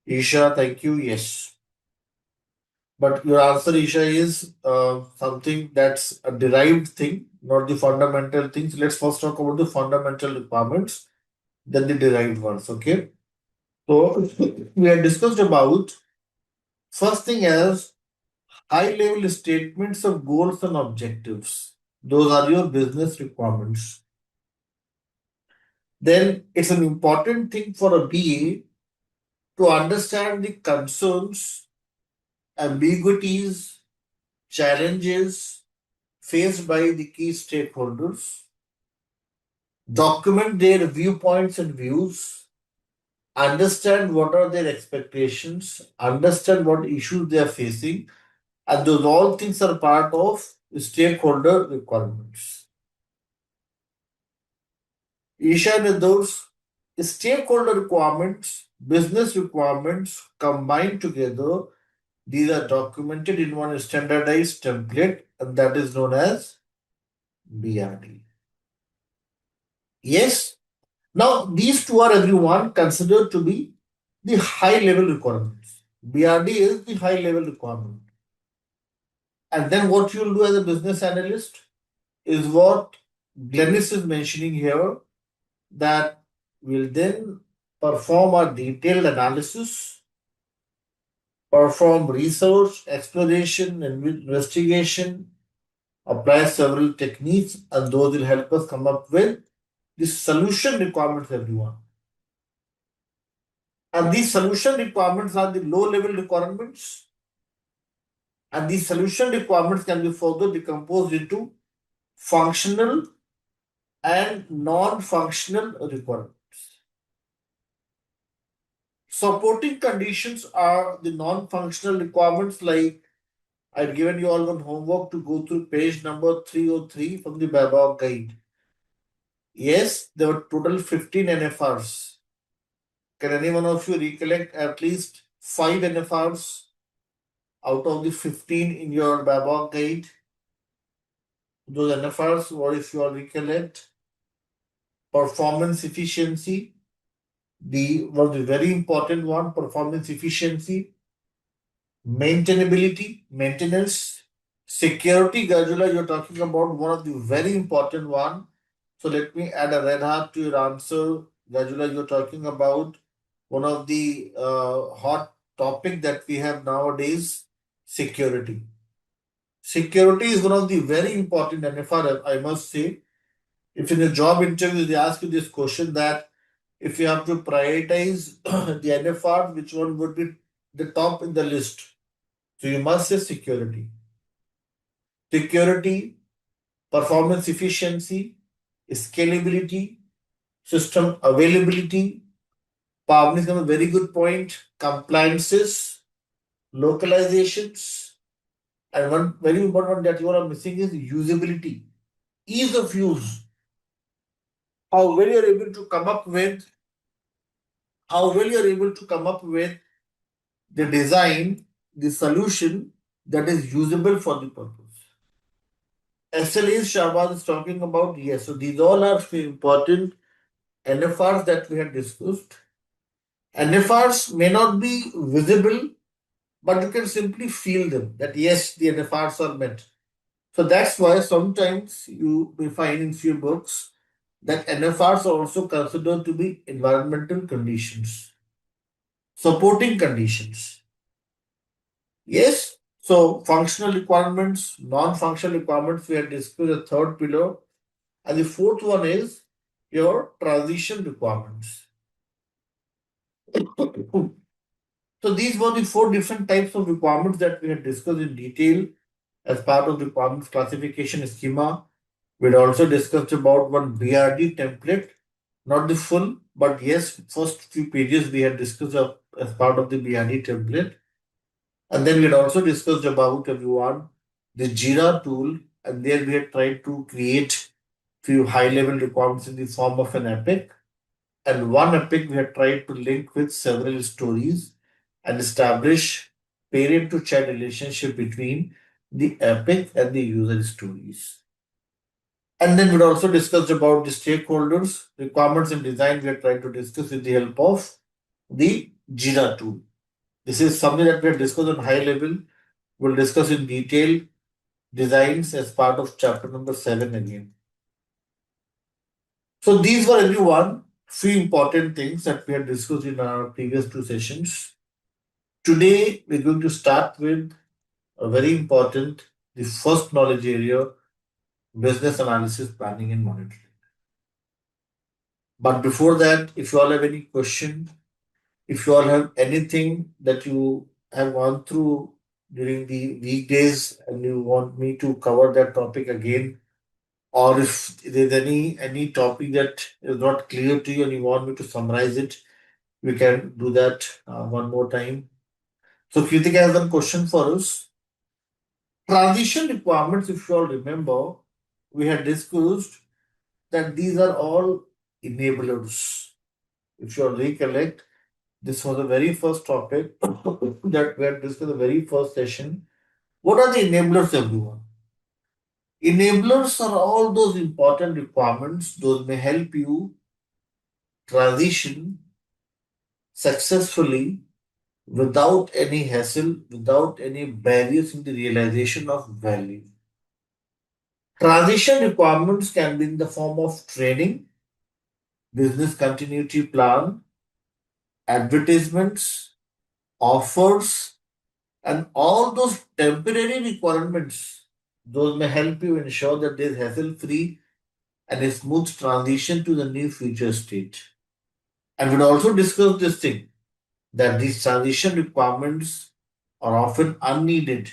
Isha, thank you. Yes. But your answer, Isha, is something that's a derived thing, not the fundamental things. Let's first talk about the fundamental requirements, then the derived ones. Okay. So we had discussed about first thing as high level statements of goals and objectives. Those are your business requirements. Then it's an important thing for a BA to understand the concerns, ambiguities, challenges faced by the key stakeholders, document their viewpoints and views, understand what are their expectations, understand what issues they are facing, and those all things are part of stakeholder requirements. Isha and those stakeholder requirements, business requirements combined together, these are documented in one standardized template, and that is known as BRD. Yes. Now, these two are everyone considered to be the high level requirements. BRD is the high level requirement. And then what you'll do as a business analyst is what Glennis is mentioning here, that we'll then perform a detailed analysis, perform research, exploration, and investigation, apply several techniques, and those will help us come up with the solution requirements, everyone. And these solution requirements are the low level requirements. And these solution requirements can be further decomposed into functional and non-functional requirements. Supporting conditions are the non-functional requirements, like I've given you all one homework to go through page number 303 from the BABOK guide. Yes, there were total 15 NFRs. Can any one of you recollect at least 5 NFRs out of the 15 in your BABOK guide? Those NFRs, what if you all recollect? Performance efficiency, was the very important one, performance efficiency, maintainability, maintenance, security, Gajula, you're talking about one of the very important one. So let me add a red heart to your answer. Gajula, you're talking about one of the hot topic that we have nowadays, security. Security is one of the very important NFR, I must say. If in a job interview they ask you this question, that if you have to prioritize the NFR, which one would be the top in the list? So you must say security. Security, performance efficiency, scalability, system availability. Pavni is a very good point. Compliances, localizations, and one very important one that you are missing is usability, ease of use. How well you are able to come up with, how well you are able to come up with the design, the solution that is usable for the purpose. SLAs Shahbaz is talking about, yes. So these all are important NFRs that we have discussed. NFRs may not be visible, but you can simply feel them, that yes, the NFRs are met. So that's why sometimes you may find in few books that NFRs are also considered to be environmental conditions, supporting conditions. Yes. So functional requirements, non-functional requirements, we have discussed the third pillar. And the fourth one is your transition requirements. So these were the four different types of requirements that we had discussed in detail as part of the requirements classification schema. We had also discussed about one BRD template, not the full, but yes, first few pages we had discussed as part of the BRD template. And then we had also discussed about everyone the Jira tool, and there we had tried to create few high level requirements in the form of an epic. And one epic we had tried to link with several stories and establish parent to child relationship between the epic and the user stories. And then we also discussed about the stakeholders, requirements and design we are trying to discuss with the help of the Jira tool. This is something that we have discussed on high level. We'll discuss in detail designs as part of chapter number 7 again. So these were everyone few important things that we had discussed in our previous two sessions. Today we're going to start with a very important, the first knowledge area, business analysis, planning and monitoring. But before that, if you all have any question, if you all have anything that you have gone through during the weekdays and you want me to cover that topic again, or if there's any topic that is not clear to you and you want me to summarize it, we can do that one more time. So Kritika has one question for us. Transition requirements, if you all remember, we had discussed that these are all enablers. If you all recollect, this was the very first topic that we had discussed in the very first session. What are the enablers, everyone? Enablers are all those important requirements, those may help you transition successfully without any hassle, without any barriers in the realization of value. Transition requirements can be in the form of training, business continuity plan, advertisements, offers, and all those temporary requirements. Those may help you ensure that there is hassle-free and a smooth transition to the new future state. And we'll also discuss this thing that these transition requirements are often unneeded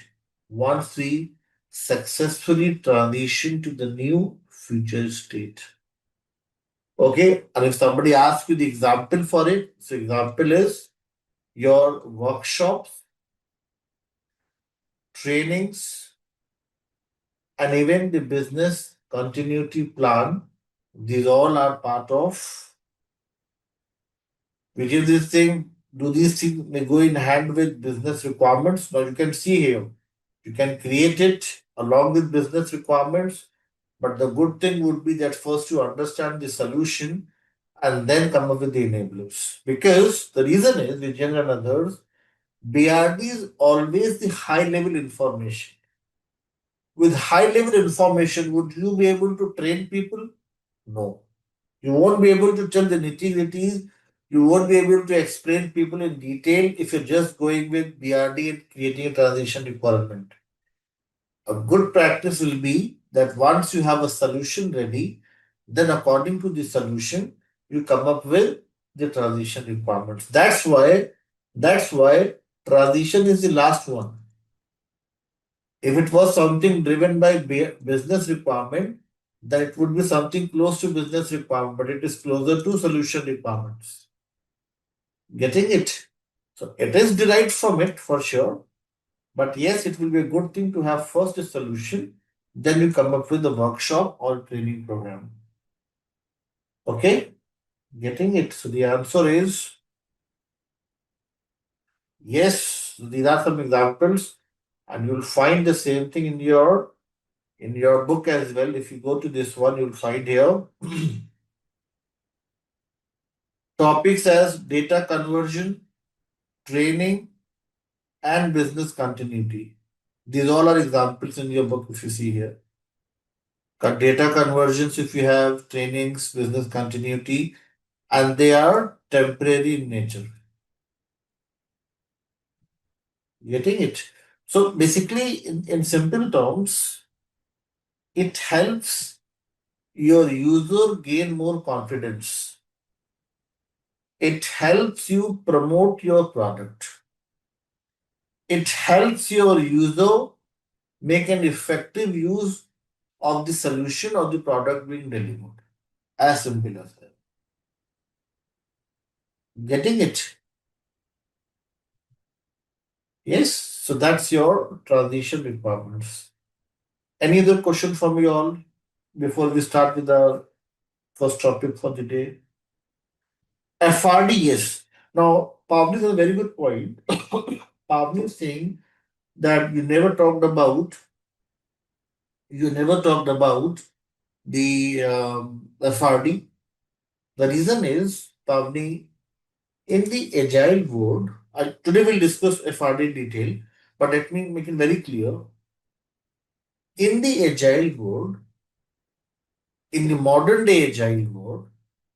once we successfully transition to the new future state. Okay, and if somebody asks you the example for it, so example is your workshops, trainings, and even the business continuity plan. These all are part of which is this thing. Do these things may go in hand with business requirements? Now you can see here, you can create it along with business requirements. But the good thing would be that first you understand the solution and then come up with the enablers. Because the reason is, with General and others, BRD is always the high level information. With high level information, would you be able to train people? No. You won't be able to tell the nitty-gritties. You won't be able to explain people in detail if you're just going with BRD and creating a transition requirement. A good practice will be that once you have a solution ready, then according to the solution, you come up with the transition requirements. That's why transition is the last one. If it was something driven by business requirement, then it would be something close to business requirement, but it is closer to solution requirements. Getting it? So it is derived from it for sure. But yes, it will be a good thing to have first a solution, then you come up with a workshop or training program. Okay? Getting it? So the answer is yes. These are some examples, and you'll find the same thing in your book as well. If you go to this one, you'll find here topics as data conversion, training, and business continuity. These all are examples in your book if you see here. Data conversions, if you have trainings, business continuity, and they are temporary in nature. Getting it? So basically, in simple terms, it helps your user gain more confidence. It helps you promote your product. It helps your user make an effective use of the solution or the product being delivered. As simple as that. Getting it? Yes. So that's your transition requirements. Any other question from you all before we start with our first topic for the day? FRD, yes. Now, Pavli is a very good point. Pavli is saying that you never talked about the FRD. The reason is, Pavni, in the agile world, today we'll discuss FRD in detail, but let me make it very clear. In the agile world, in the modern day agile world,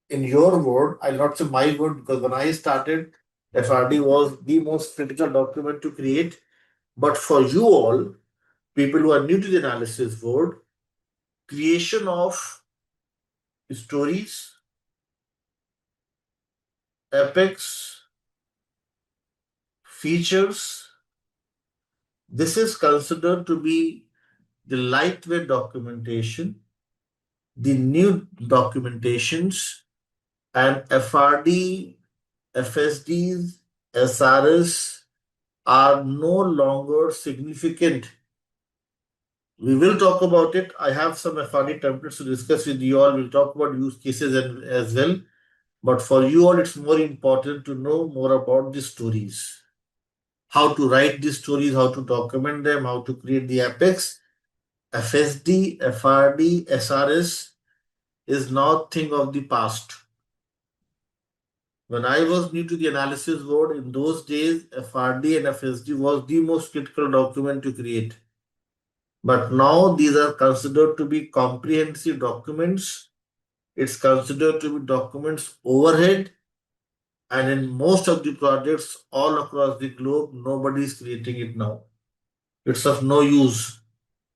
in your word, I'll not say my word because when I started, FRD was the most critical document to create. But for you all, people who are new to the analysis world, creation of stories, epics, features, this is considered to be the lightweight documentation, the new documentations, and FRD, FSDs, SRS are no longer significant. We will talk about it. I have some FRD templates to discuss with you all. We'll talk about use cases as well. But for you all, it's more important to know more about the stories. How to write these stories, how to document them, how to create the epics. FSD, FRD, SRS is now thing of the past. When I was new to the analysis world, in those days, FRD and FSD was the most critical document to create. But now these are considered to be comprehensive documents. It's considered to be documents overhead. And in most of the projects all across the globe, nobody is creating it now. It's of no use.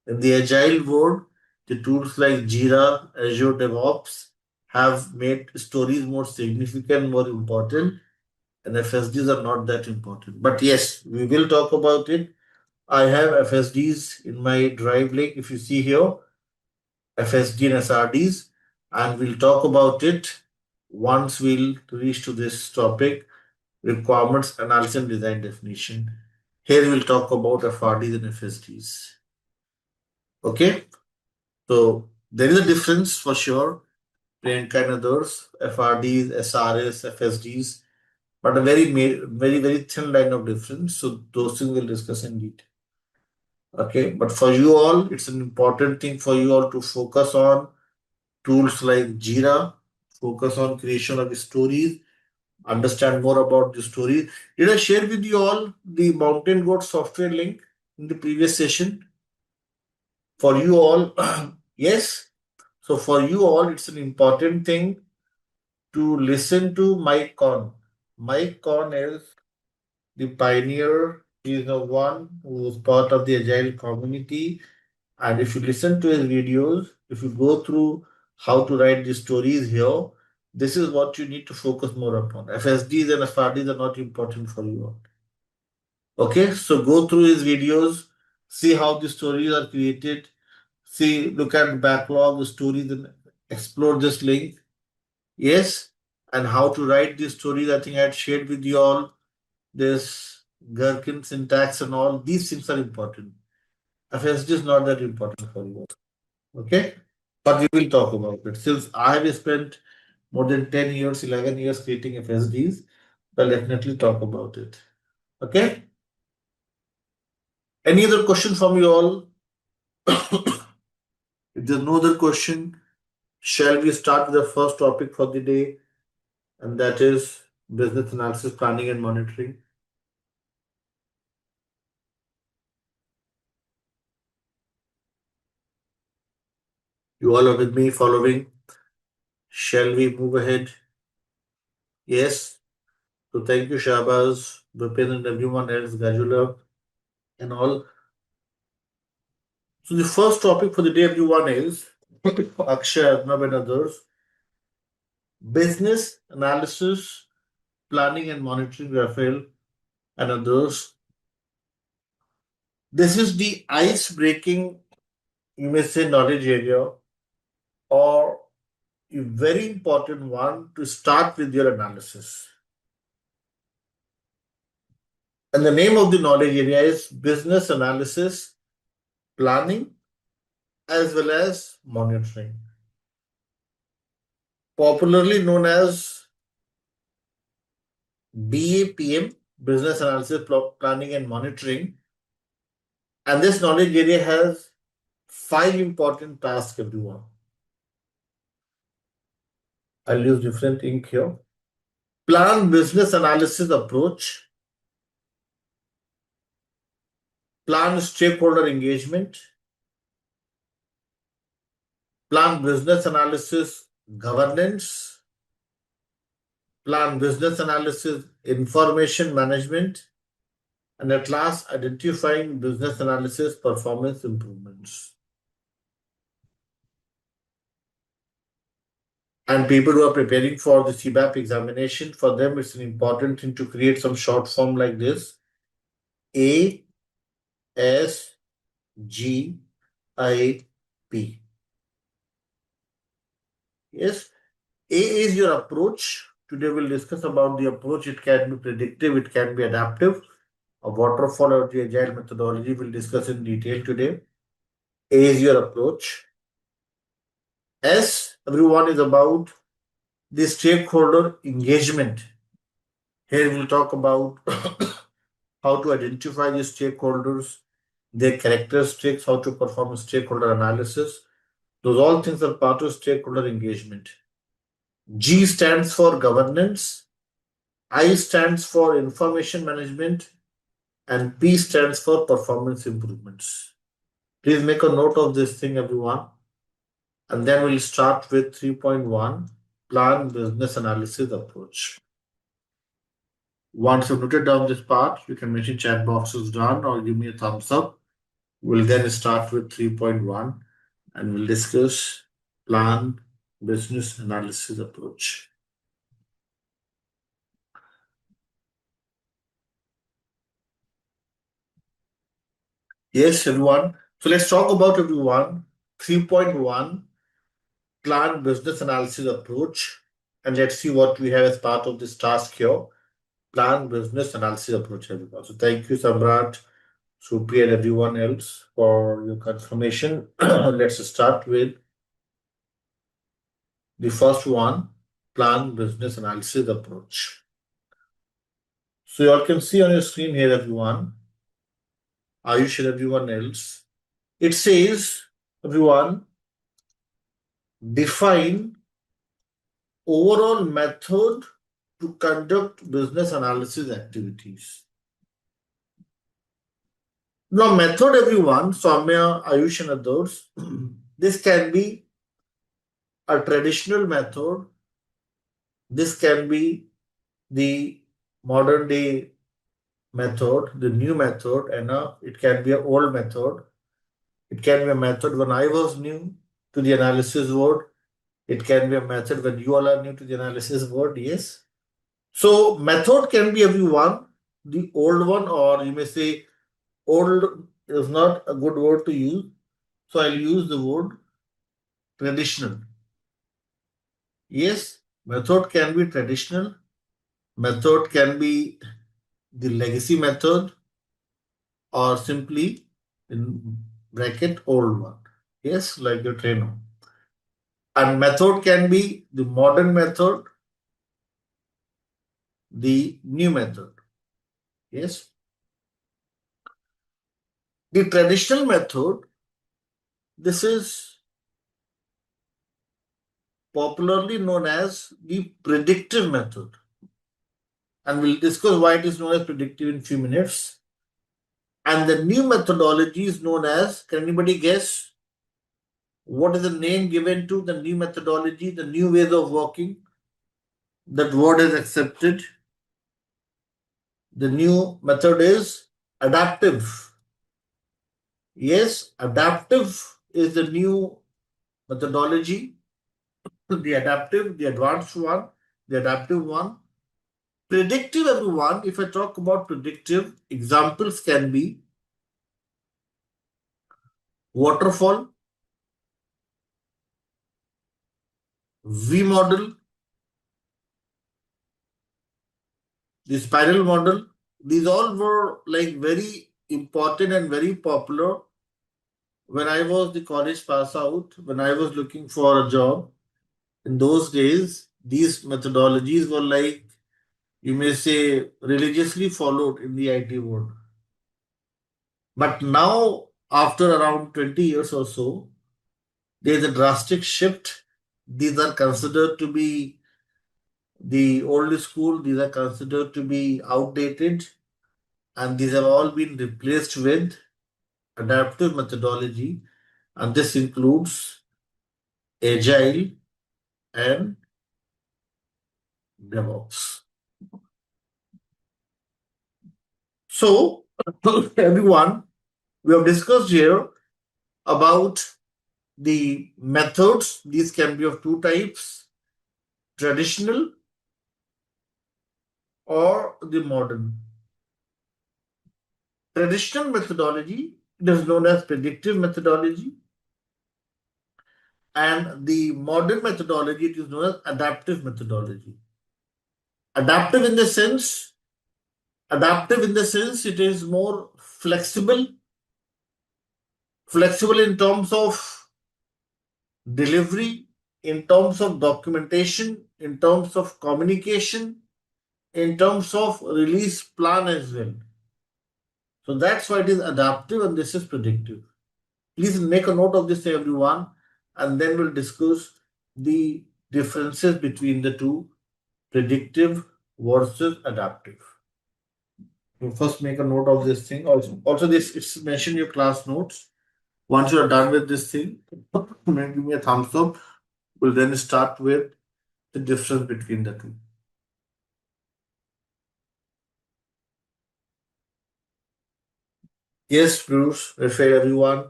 In the agile world, the tools like Jira, Azure DevOps have made stories more significant, more important, and FSDs are not that important. But yes, we will talk about it. I have FSDs in my drive link. If you see here, FSD and SRDs, and we'll talk about it once we'll reach to this topic, requirements analysis and design definition. Here we'll talk about FRDs and FSDs. Okay, so there is a difference for sure. Priyanka and others, FRDs, SRS, FSDs, but a very thin line of difference. So those things we'll discuss in detail. Okay, but for you all, it's an important thing for you all to focus on tools like Jira, focus on creation of stories, understand more about the story. Did I share with you all the Mountain Goat software link in the previous session? For you all, yes. So for you all, it's an important thing to listen to Mike Conn. Mike Conn is the pioneer. He is the one who was part of the Agile community. And if you listen to his videos, if you go through how to write the stories here, this is what you need to focus more upon. FSDs and FRDs are not important for you. Okay, so go through his videos, see how the stories are created, see, look at the backlog, the stories, and explore this link. Yes, and how to write these stories. I think I had shared with you all this Gherkin syntax and all. These things are important. FSD is not that important for you. Okay, but we will talk about it. Since I have spent more than 10 years, 11 years creating FSDs, I'll definitely talk about it. Okay, any other question from you all? If there's no other question, shall we start with the first topic for the day, and that is business analysis, planning, and monitoring? You all are with me following? Shall we move ahead? Yes. So thank you, Shahbaz, Bipin, and everyone else, Gajula, and all. So the first topic for the day, everyone, is Akshay, Arnab, and others. Business analysis, planning and monitoring, Raphael, and others. This is the ice breaking, you may say, knowledge area, or a very important one to start with your analysis. And the name of the knowledge area is business analysis, planning, as well as monitoring, popularly known as BAPM, business analysis, planning, and monitoring. And this knowledge area has 5 important tasks, everyone. I'll use different ink here. Plan business analysis approach, plan stakeholder engagement, plan business analysis governance, plan business analysis information management, and at last, identifying business analysis performance improvements. And people who are preparing for the CBAP examination, for them, it's an important thing to create some short form like this: A, S, G, I, P. Yes, A is your approach. Today we'll discuss about the approach. It can be predictive, it can be adaptive. A waterfall or the agile methodology we'll discuss in detail today. A is your approach. S, everyone, is about the stakeholder engagement. Here we'll talk about how to identify the stakeholders, their characteristics, how to perform stakeholder analysis. Those all things are part of stakeholder engagement. G stands for governance, I stands for information management, and P stands for performance improvements. Please make a note of this thing, everyone. And then we'll start with 3.1, plan business analysis approach. Once you've noted down this part, you can mention chat boxes done or give me a thumbs up. We'll then start with 3.1 and we'll discuss plan business analysis approach. Yes, everyone. So let's talk about, everyone, 3.1, plan business analysis approach. And let's see what we have as part of this task here. Plan business analysis approach, everyone. So thank you, Samrat, Supriya, and everyone else for your confirmation. Let's start with the first one, plan business analysis approach. So you all can see on your screen here, everyone. Ayush and everyone else. It says, everyone, define overall method to conduct business analysis activities. Now, method, everyone, Soumya, Ayush, and others, this can be a traditional method. This can be the modern day method, the new method, and it can be an old method. It can be a method when I was new to the analysis world. It can be a method when you all are new to the analysis world. Yes. So method can be, everyone, the old one, or you may say old is not a good word to use. So I'll use the word traditional. Yes, method can be traditional. Method can be the legacy method, or simply in bracket old one. Yes, like the trainer. And method can be the modern method, the new method. Yes. The traditional method, this is popularly known as the predictive method. And we'll discuss why it is known as predictive in a few minutes. And the new methodology is known as, can anybody guess what is the name given to the new methodology, the new ways of working? That word is accepted. The new method is adaptive. Yes, adaptive is the new methodology, the adaptive, the advanced one, the adaptive one. Predictive, everyone, if I talk about predictive, examples can be waterfall, V model, the spiral model. These all were like very important and very popular when I was the college pass out, when I was looking for a job. In those days, these methodologies were like, you may say, religiously followed in the IT world. But now, after around 20 years or so, there's a drastic shift. These are considered to be the old school, these are considered to be outdated, and these have all been replaced with adaptive methodology, and this includes Agile and DevOps. So, everyone, we have discussed here about the methods. These can be of two types, traditional or the modern. Traditional methodology, it is known as predictive methodology, and the modern methodology, it is known as adaptive methodology. Adaptive in the sense, adaptive in the sense it is more flexible, flexible in terms of delivery, in terms of documentation, in terms of communication, in terms of release plan as well. So that's why it is adaptive and this is predictive. Please make a note of this, everyone, and then we'll discuss the differences between the two, predictive versus adaptive. You first make a note of this thing. Also this it's mentioned in your class notes. Once you are done with this thing, give me a thumbs up. We'll then start with the difference between the two. Yes, Bruce, perfect, everyone.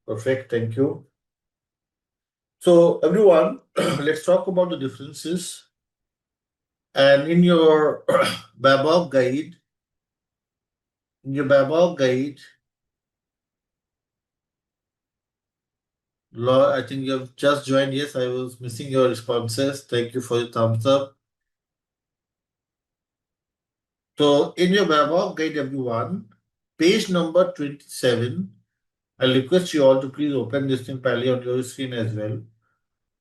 Perfect, thank you. So, everyone, let's talk about the differences. And in your BABOK guide, Law, I think you have just joined. Yes, I was missing your responses. Thank you for your thumbs up. So, in your BABOK guide, everyone, page number 27, I request you all to please open this thing pally on your screen as well.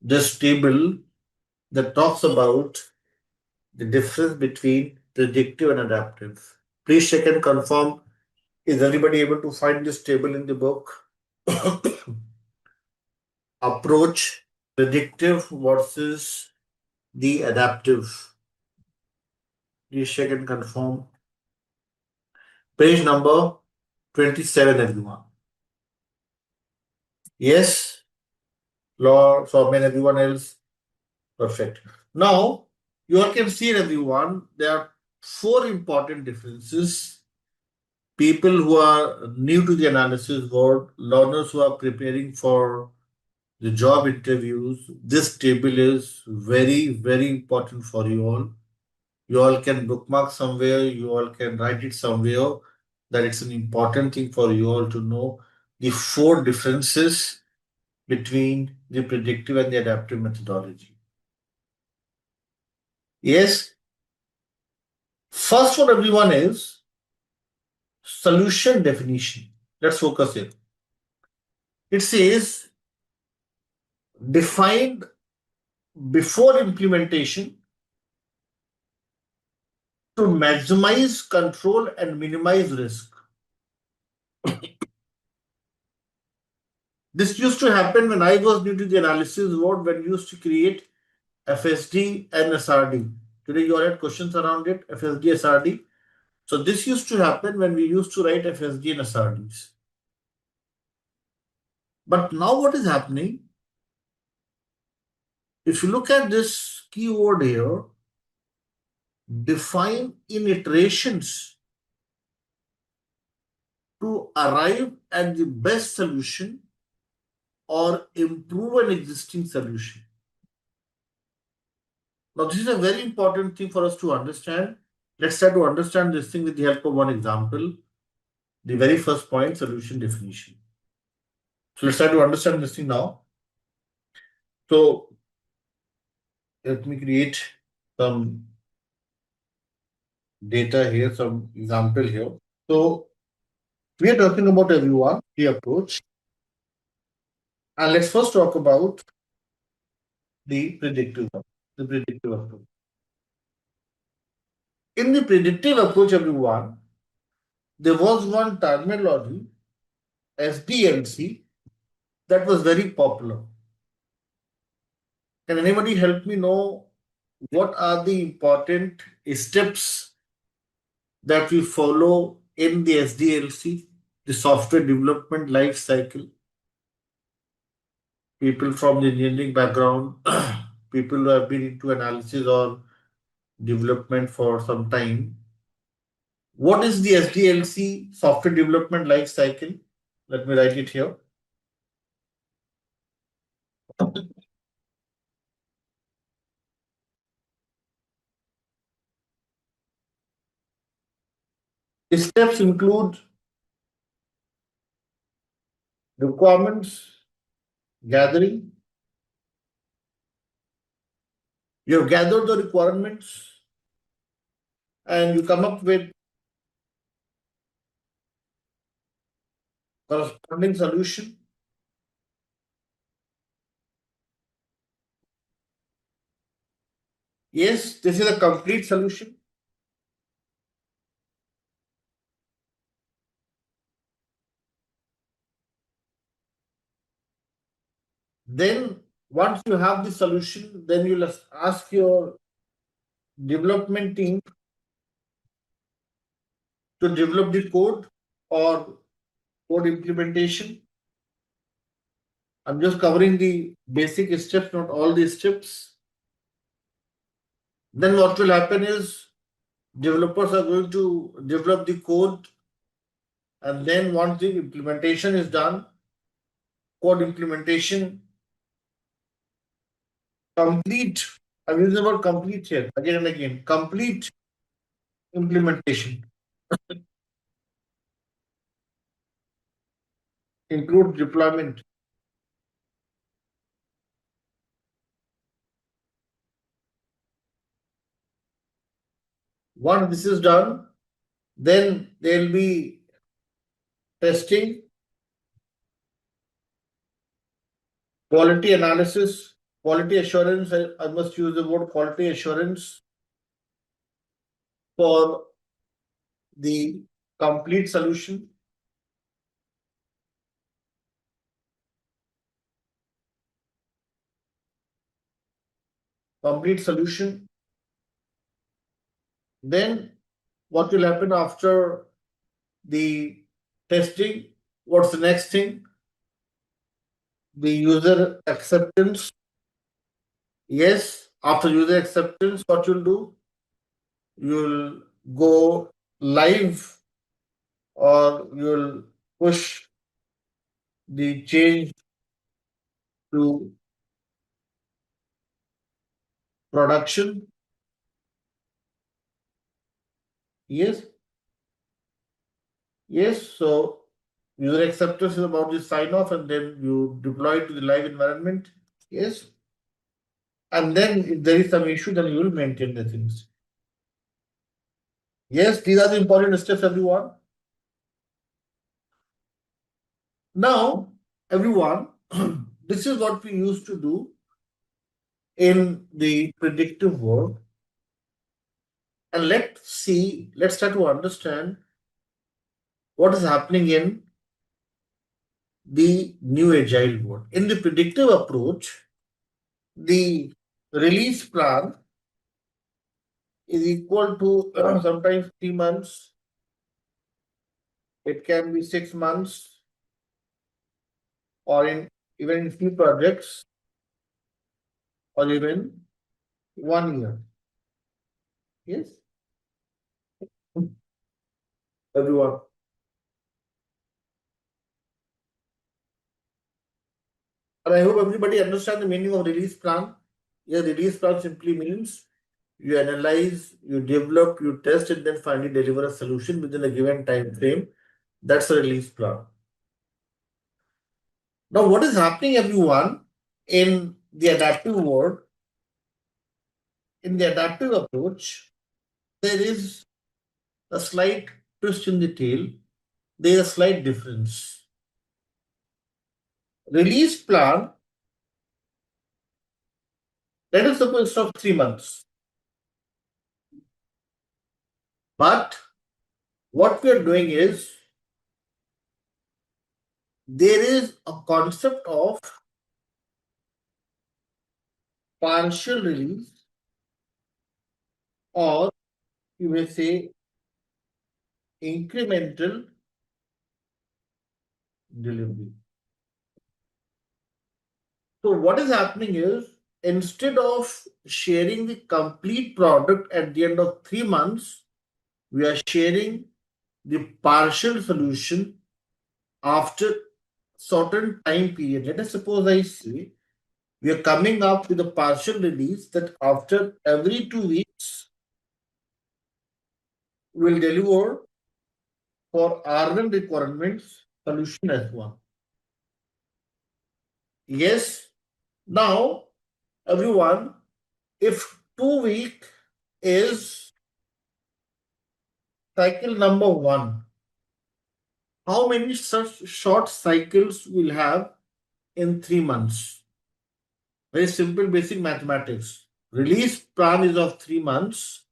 This table that talks about the difference between predictive and adaptive. Please check and confirm. Is everybody able to find this table in the book? Approach predictive versus the adaptive. Please check and confirm. Page number 27, everyone. Yes, Law, so and everyone else. Perfect. Now, you all can see, everyone, there are four important differences. People who are new to the analysis world, learners who are preparing for the job interviews, this table is very, very important for you all. You all can bookmark somewhere, you all can write it somewhere that it's an important thing for you all to know the four differences between the predictive and the adaptive methodology. Yes, first one, everyone, is solution definition. Let's focus here. It says defined before implementation to maximize control and minimize risk. This used to happen when I was new to the analysis world, when we used to create FSD and SRD. Today you all had questions around it, FSD, SRD. So this used to happen when we used to write FSD and SRDs. But now what is happening? If you look at this keyword here, define in iterations to arrive at the best solution or improve an existing solution. Now, this is a very important thing for us to understand. Let's try to understand this thing with the help of one example. The very first point, solution definition. So let's try to understand this thing now. So let me create some data here, some example here. So we are talking about everyone, the approach. And let's first talk about the predictive approach. In the predictive approach, everyone, there was one terminology, SDLC, that was very popular. Can anybody help me know what are the important steps that we follow in the SDLC, the software development life cycle? People from the engineering background, people who have been into analysis or development for some time. What is the SDLC, software development life cycle? Let me write it here. Steps include requirements gathering. You have gathered the requirements and you come up with corresponding solution. Yes, this is a complete solution. Then once you have the solution, then you'll ask your development team to develop the code or code implementation. I'm just covering the basic steps, not all the steps. Then what will happen is developers are going to develop the code, and then once the implementation is done, code implementation complete. I'm using the word complete here again and again. Complete implementation include deployment. Once this is done, then there will be testing, quality analysis, quality assurance. I must use the word quality assurance for the complete solution. Complete solution. Then what will happen after the testing? What's the next thing? The user acceptance. Yes, after user acceptance, what you'll do? You'll go live or you'll push the change to production. Yes, yes. So user acceptance is about the sign off and then you deploy it to the live environment. Yes. And then if there is some issue, then you will maintain the things. Yes, these are the important steps, everyone. Now, everyone, this is what we used to do in the predictive world. And let's try to understand what is happening in the new agile world. In the predictive approach, the release plan is equal to sometimes 3 months, it can be 6 months, or in even in few projects, or even 1 year. Yes, everyone. But I hope everybody understands the meaning of release plan. Yeah, release plan simply means you analyze, you develop, you test, and then finally deliver a solution within a given time frame. That's a release plan. Now, what is happening, everyone, in the adaptive world? In the adaptive approach, there is a slight twist in the tail. There is a slight difference. Release plan, let us suppose it's of 3 months. But what we are doing is there is a concept of partial release, or you may say incremental delivery. So what is happening is instead of sharing the complete product at the end of 3 months, we are sharing the partial solution after certain time period. Let us suppose I say we are coming up with a partial release that after every 2 weeks will deliver for R1 requirements solution S1. Yes. Now, everyone, if 2 week is cycle number 1, how many such short cycles we'll have in 3 months? Very simple basic mathematics. Release plan is of 3 months,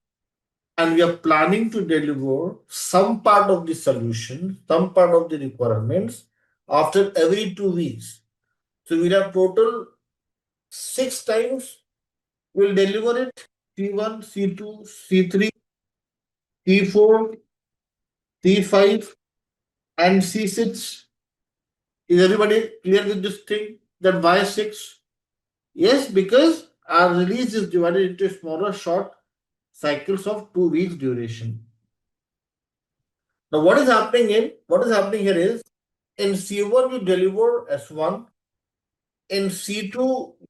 and we are planning to deliver some part of the solution, some part of the requirements after every 2 weeks. So we'll have total 6 times we'll deliver it: C1, C2, C3, C4, C5, and C6. Is everybody clear with this thing? That why 6? Yes, because our release is divided into smaller short cycles of 2 weeks duration. Now, what is happening here is in C1 you deliver S1, in C2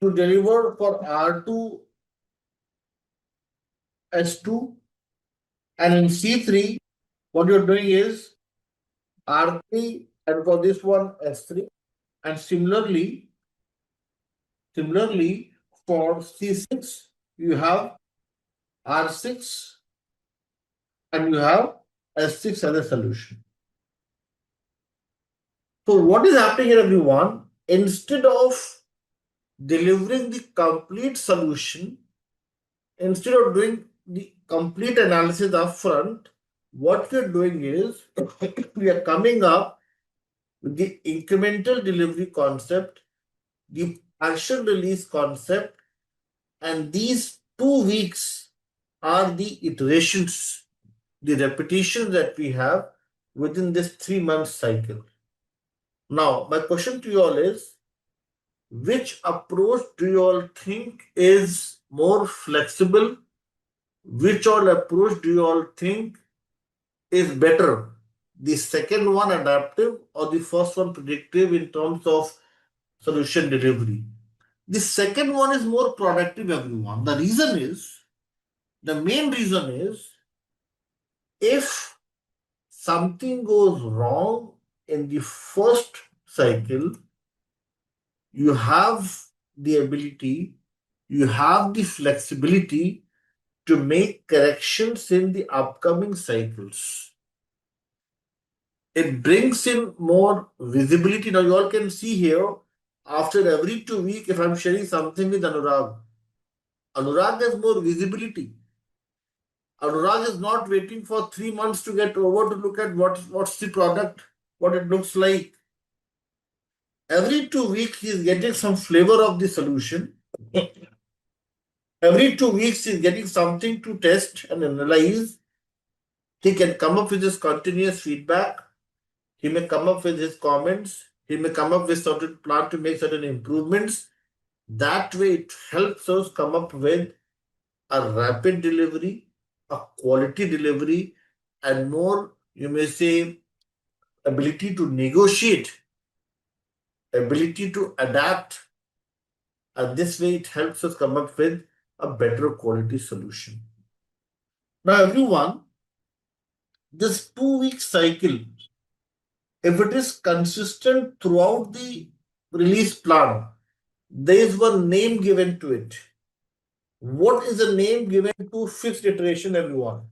you deliver for R2 S2, and in C3 what you're doing is R3, and for this one S3, and similarly for C6 you have R6 and you have S6 as a solution. So what is happening here, everyone? Instead of delivering the complete solution, instead of doing the complete analysis upfront, what we are doing is we are coming up with the incremental delivery concept, the partial release concept, and these 2 weeks are the iterations, the repetitions that we have within this 3 month cycle. Now, my question to you all is, which approach do you all think is more flexible? Which all approach do you all think is better? The second one, adaptive, or the first one, predictive, in terms of solution delivery? The second one is more productive, everyone. The main reason is, if something goes wrong in the first cycle, you have the ability, you have the flexibility to make corrections in the upcoming cycles. It brings in more visibility. Now, you all can see here, after every 2 weeks, if I'm sharing something with Anurag has more visibility. Anurag is not waiting for 3 months to get over to look at what's the product, what it looks like. Every 2 weeks, he is getting some flavor of the solution. Every 2 weeks, he is getting something to test and analyze. He can come up with his continuous feedback. He may come up with his comments. He may come up with certain plan to make certain improvements. That way, it helps us come up with a rapid delivery, a quality delivery, and more, you may say, ability to negotiate, ability to adapt, And this way it helps us come up with a better quality solution. Now, everyone, this 2 week cycle, if it is consistent throughout the release plan, there is one name given to it. What is the name given to fixed iteration, everyone?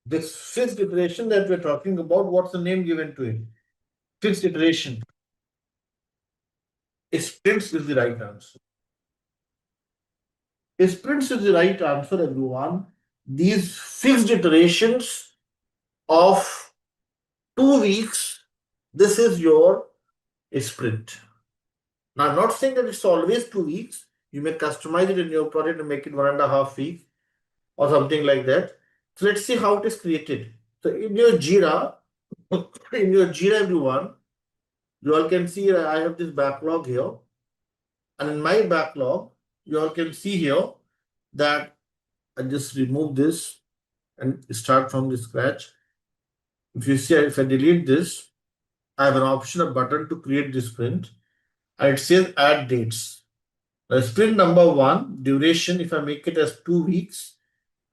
This fixed iteration that we're talking about, what's the name given to it? Fixed iteration. Sprints is the right answer. Sprints is the right answer, everyone. These fixed iterations of 2 weeks, this is your sprint. Now, I'm not saying that it's always 2 weeks. You may customize it in your project and make it 1.5 weeks or something like that. So let's see how it is created. So in your Jira, everyone, you all can see I have this backlog here. And in my backlog, you all can see here that I just remove this and start from the scratch. If you see, if I delete this, I have an option, a button to create this sprint. And it says add dates. Now, sprint number 1, duration, if I make it as 2 weeks,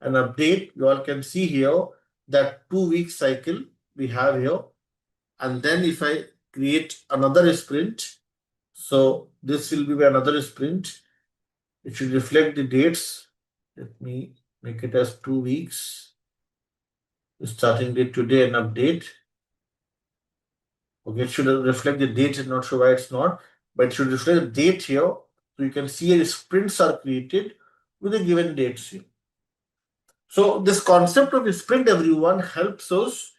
an update, you all can see here that 2 week cycle we have here. And then if I create another sprint, so this will be another sprint. It should reflect the dates. Let me make it as 2 weeks. Starting date today and update. Okay, it should reflect the date. I'm not sure why it's not, but it should reflect the date here. So you can see the sprints are created with a given dates here. So this concept of a sprint, everyone, helps us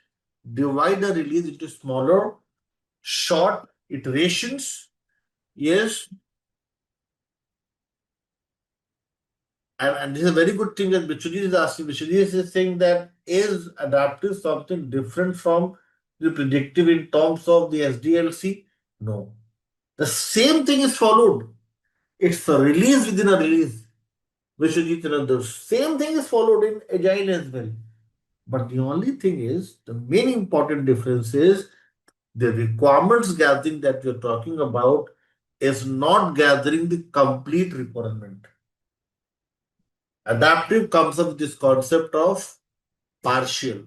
divide the release into smaller, short iterations. Yes. And this is a very good thing that Bichuji is asking. Bichuji is saying that is adaptive something different from the predictive in terms of the SDLC? No. The same thing is followed. It's a release within a release. Vishwajit, the same thing is followed in Agile as well. But the only thing is, the main important difference is the requirements gathering that we're talking about is not gathering the complete requirement. Adaptive comes up with this concept of partial,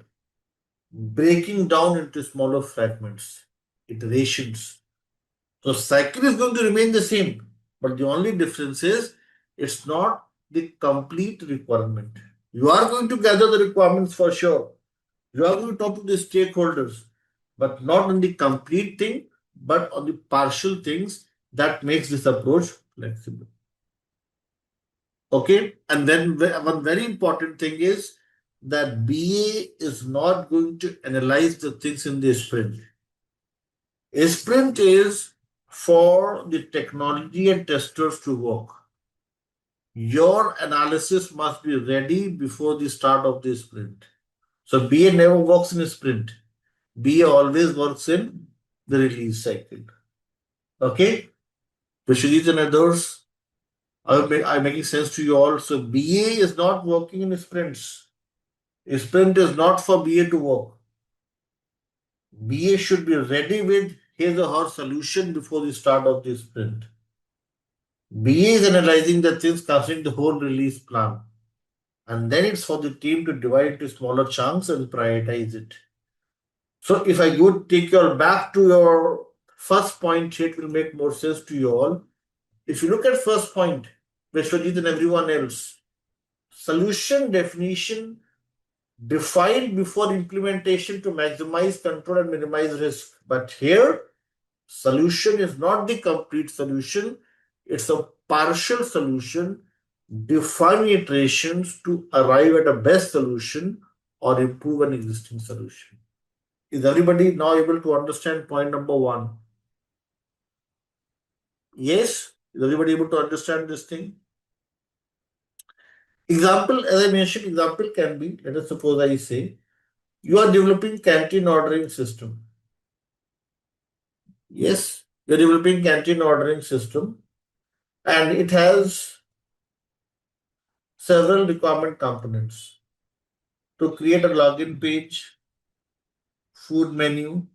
breaking down into smaller fragments, iterations. So cycle is going to remain the same, but the only difference is it's not the complete requirement. You are going to gather the requirements for sure. You are going to talk to the stakeholders, but not on the complete thing, but on the partial things that makes this approach flexible. Okay, and then one very important thing is that BA is not going to analyze the things in the sprint. A sprint is for the technology and testers to work. Your analysis must be ready before the start of the sprint. So BA never works in a sprint. BA always works in the release cycle. Okay? Vishwajit and others, I'm making sense to you all. So BA is not working in sprints. A sprint is not for BA to work. BA should be ready with his or her solution before the start of the sprint. BA is analyzing the things concerning the whole release plan. And then it's for the team to divide into smaller chunks and prioritize it. So if I would take you all back to your first point, it will make more sense to you all. If you look at first point, Vishwajit and everyone else, solution definition defined before implementation to maximize control and minimize risk. But here, solution is not the complete solution. It's a partial solution, define iterations to arrive at a best solution or improve an existing solution. Is everybody now able to understand point number 1? Yes? Is everybody able to understand this thing? Example, as I mentioned, example can be, let us suppose I say, you are developing canteen ordering system. Yes, you're developing canteen ordering system and it has several requirement components to create a login page, food menu,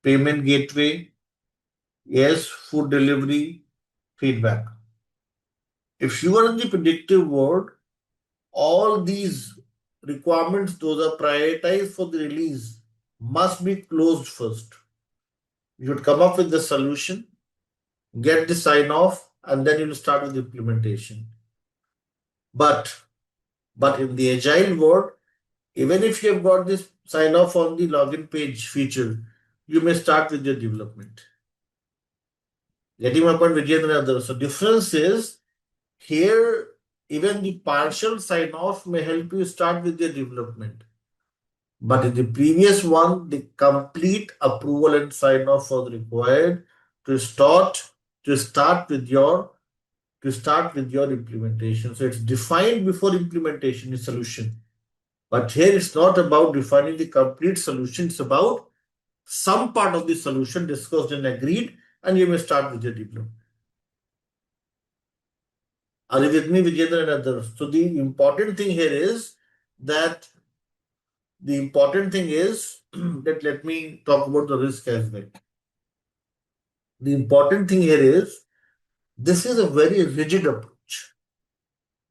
payment gateway, yes, food delivery, feedback. If you are in the predictive world, all these requirements, those are prioritized for the release, must be closed first. You should come up with the solution, get the sign off, and then you'll start with the implementation. But in the agile world, even if you have got this sign off on the login page feature, you may start with your development. Getting my point, Vijay, and so difference is here, even the partial sign off may help you start with your development. But in the previous one, the complete approval and sign off was required to start with your implementation. So it's defined before implementation is solution. But here it's not about defining the complete solution, it's about some part of the solution discussed and agreed, and you may start with your development. Are you with me, Vijayendra and others? So the important thing here is that that let me talk about the risk as well. The important thing here is this is a very rigid approach.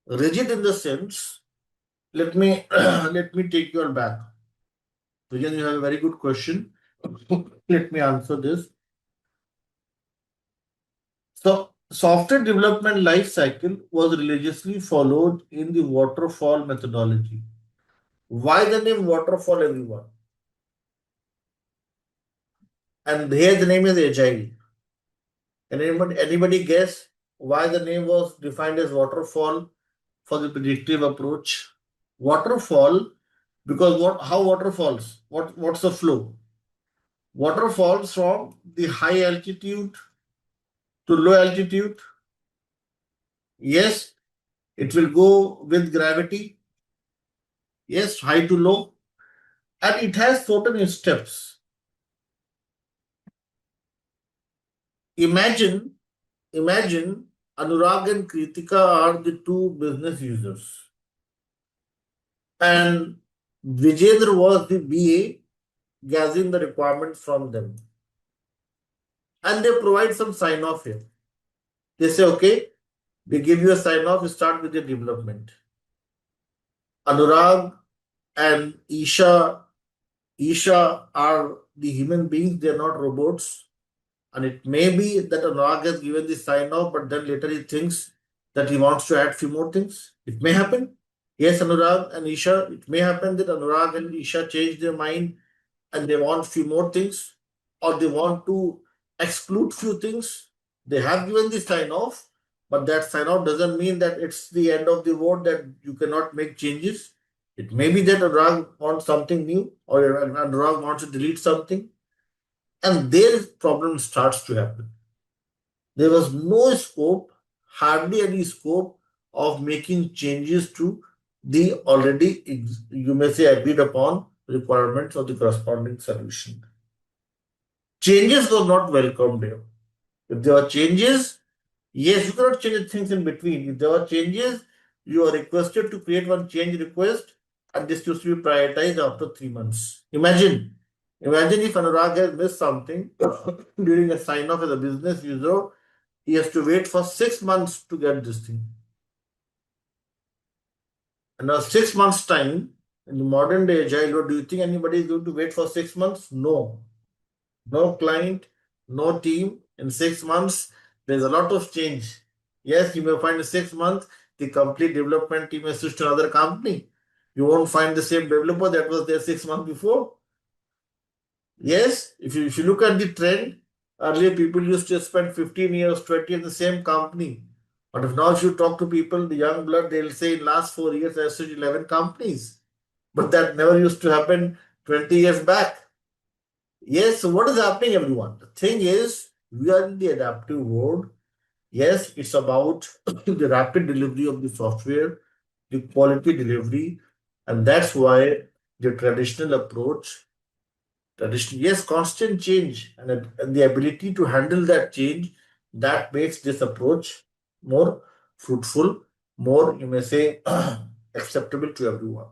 Rigid in the sense, let me let me take you all back. Vijay, you have a very good question. Let me answer this. So, software development life cycle was religiously followed in the waterfall methodology. Why the name waterfall, everyone? And here the name is agile. Can anybody guess why the name was defined as waterfall for the predictive approach? Waterfall, because how water falls? What's the flow? Water falls from the high altitude to low altitude. Yes, it will go with gravity. Yes, high to low. And it has certain steps. Imagine Anurag and Kritika are the two business users. And Vijayendra was the BA gathering the requirements from them. And they provide some sign off here. They say, okay, we give you a sign off, you start with your development. Anurag and Isha are the human beings, they are not robots. And it may be that Anurag has given the sign off, but then later he thinks that he wants to add few more things. It may happen. Yes, Anurag and Isha, it may happen that Anurag and Isha change their mind and they want few more things, or they want to exclude few things. They have given the sign off, but that sign off doesn't mean that it's the end of the world, that you cannot make changes. It may be that Anurag wants something new, or Anurag wants to delete something, and their problem starts to happen. There was no scope, hardly any scope of making changes to the already, you may say, agreed upon requirements of the corresponding solution. Changes were not welcomed here. If there were changes, yes, you cannot change things in between. If there were changes, you are requested to create one change request, and this used to be prioritized after 3 months. Imagine if Anurag has missed something during a sign off as a business user, he has to wait for 6 months to get this thing. And now 6 months' time, in the modern day agile, do you think anybody is going to wait for 6 months? No. No client, no team. In 6 months, there's a lot of change. Yes, you may find in 6 months, the complete development team has switched to another company. You won't find the same developer that was there 6 months before. Yes, if you look at the trend, earlier people used to spend 15 years, 20 in the same company. But if now you talk to people, the young blood, they'll say in last 4 years I switched 11 companies. But that never used to happen 20 years back. Yes, so what is happening, everyone? The thing is, we are in the adaptive world. Yes, it's about the rapid delivery of the software, the quality delivery, and that's why the traditional approach, yes, constant change and the ability to handle that change, that makes this approach more fruitful, more, you may say, acceptable to everyone.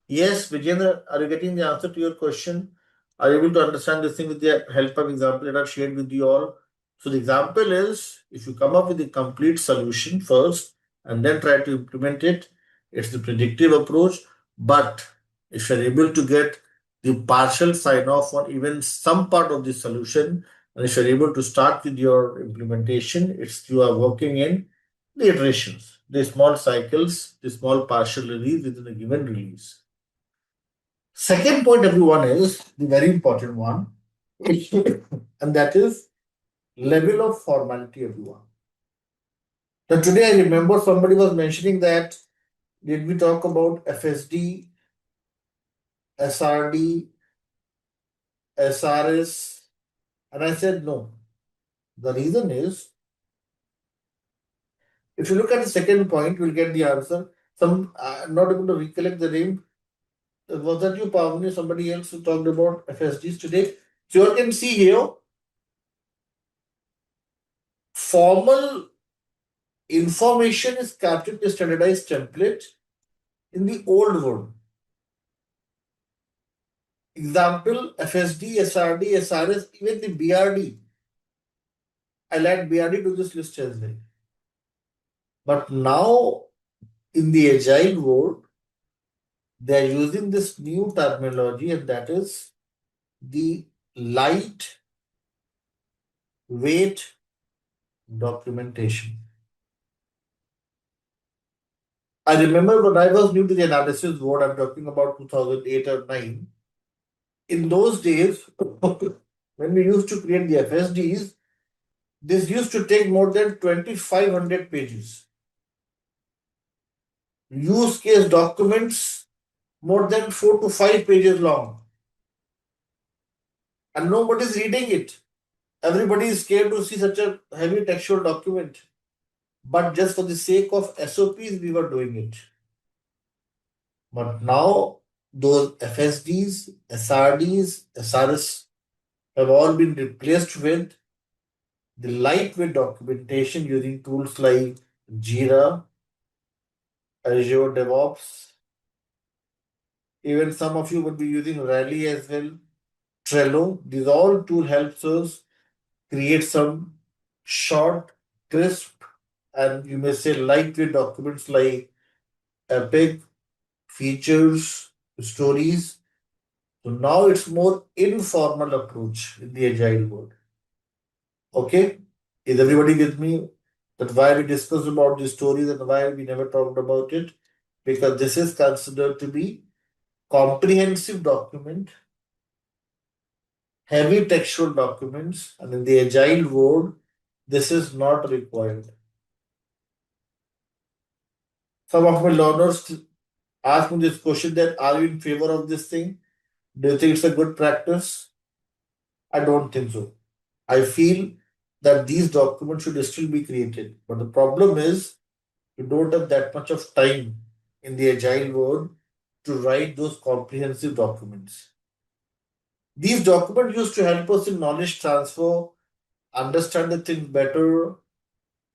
Yes, Vijayendra, are you getting the answer to your question? Are you able to understand this thing with the help of example that I've shared with you all? So the example is if you come up with a complete solution first and then try to implement it, it's the predictive approach. But if you're able to get the partial sign off on even some part of the solution, and if you're able to start with your implementation, it's you are working in the iterations, the small cycles, the small partial release within a given release. Second point, everyone, is the very important one, and that is level of formality, everyone. Now, today I remember somebody was mentioning that did we talk about FSD, SRD, SRS? And I said no. The reason is if you look at the second point, we'll get the answer. I'm not able to recollect the name. Was that you, Pavani, somebody else who talked about FSDs today? So you can see here formal information is captured in a standardized template in the old world. Example, FSD, SRD, SRS, even the BRD. I'll add BRD to this list as well. But now in the agile world, they are using this new terminology, and that is the light weight documentation. I remember when I was new to the analysis world, I'm talking about 2008 or 9. In those days, when we used to create the FSDs, this used to take more than 2,500 pages. Use case documents more than 4 to 5 pages long. And nobody's reading it. Everybody is scared to see such a heavy textual document. But just for the sake of SOPs, we were doing it. But now, those FSDs, SRDs, SRS have all been replaced with the lightweight documentation using tools like Jira, Azure DevOps. Even some of you would be using Rally as well, Trello. These all tool helps us create some short, crisp, and you may say lightweight documents like epic, features, stories. So now it's more informal approach in the agile world. Okay? Is everybody with me? That why we discussed about the stories and why we never talked about it? Because this is considered to be comprehensive document, heavy textual documents, and in the agile world, this is not required. Some of my learners ask me this question that are you in favor of this thing? Do you think it's a good practice? I don't think so. I feel that these documents should still be created. But the problem is you don't have that much of time in the agile world to write those comprehensive documents. These documents used to help us in knowledge transfer, understand the things better,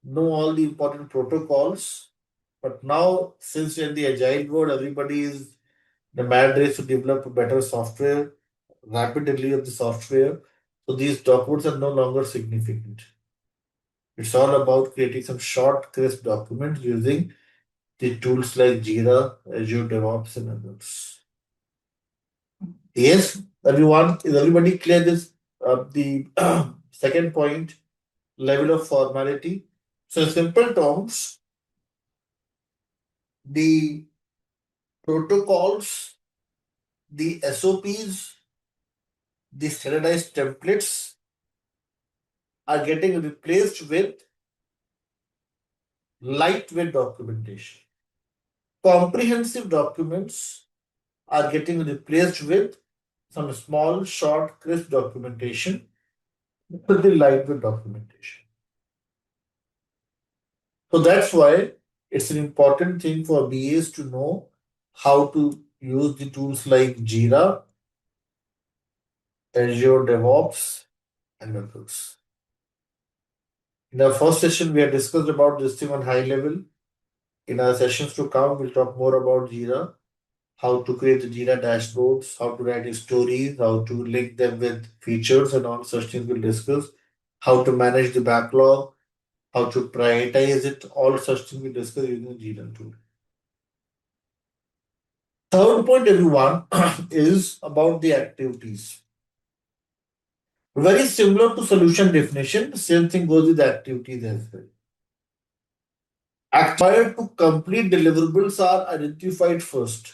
know all the important protocols. But now, since we're in the agile world, everybody is the mad race to develop better software, rapid delivery of the software. So these documents are no longer significant. It's all about creating some short, crisp documents using the tools like Jira, Azure DevOps, and others. Yes, everyone, is everybody clear this? The second point, level of formality. So, in simple terms, the protocols, the SOPs, the standardized templates are getting replaced with lightweight documentation. Comprehensive documents are getting replaced with some small, short, crisp documentation with the lightweight documentation. So that's why it's an important thing for BAs to know how to use the tools like Jira, Azure DevOps, and others. In our first session, we had discussed about this thing on high level. In our sessions to come, we'll talk more about Jira, how to create the Jira dashboards, how to write stories, how to link them with features, and all such things we'll discuss. how to manage the backlog, how to prioritize it, all such things we discuss using the Jira tool. Third point, everyone, is about the activities. Very similar to solution definition, same thing goes with the activities as well. Required to complete deliverables are identified first.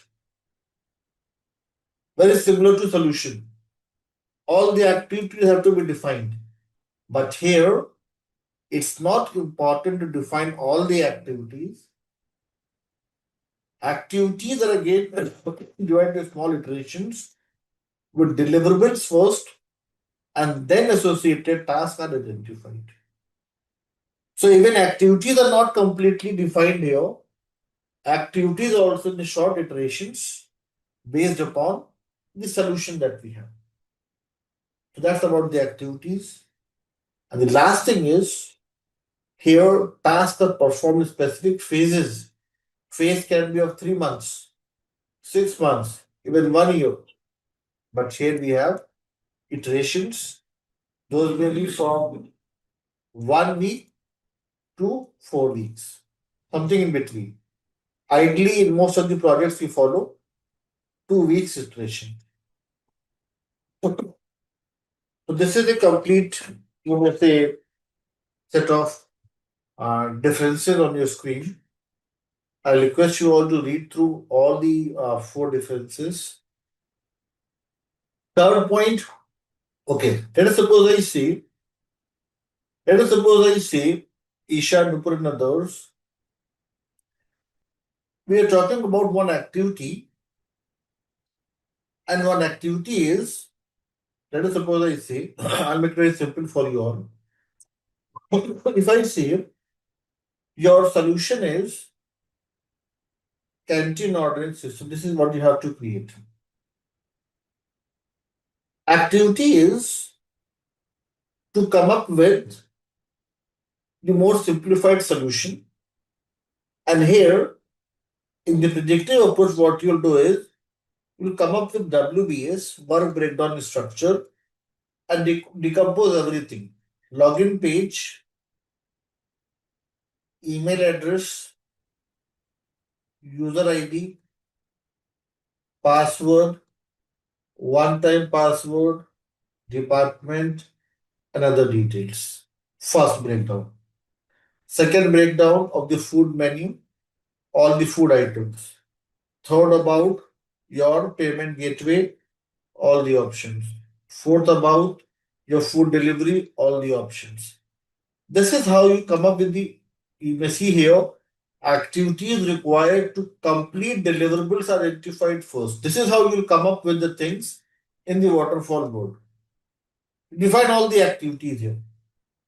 Very similar to solution. All the activities have to be defined. But here, it's not important to define all the activities. Activities are again divided into small iterations with deliverables first and then associated tasks are identified. So even activities are not completely defined here. Activities are also in the short iterations based upon the solution that we have. So that's about the activities. And the last thing is here tasks are performed in specific phases. Phase can be of 3 months, 6 months, even 1 year. But here we have iterations. Those may be from 1 week to 4 weeks, something in between. Ideally, in most of the projects, we follow 2 weeks iteration. So this is a complete, you may say, set of differences on your screen. I request you all to read through all the 4 differences. Third point, okay, let us suppose I say, Isha, Nupur and others, we are talking about one activity, and one activity is, let us suppose I say, I'll make it very simple for you all. If I say your solution is canteen ordering system, this is what you have to create. Activity is to come up with the more simplified solution. And here, in the predictive approach, what you'll do is you'll come up with WBS, work breakdown structure, and decompose everything. Login page, email address, user ID, password, one-time password, department, and other details. First breakdown. Second breakdown of the food menu, all the food items. Third about your payment gateway, all the options. Fourth about your food delivery, all the options. This is how you come up with the, you may see here, activities required to complete deliverables are identified first. This is how you will come up with the things in the waterfall board. Define all the activities here.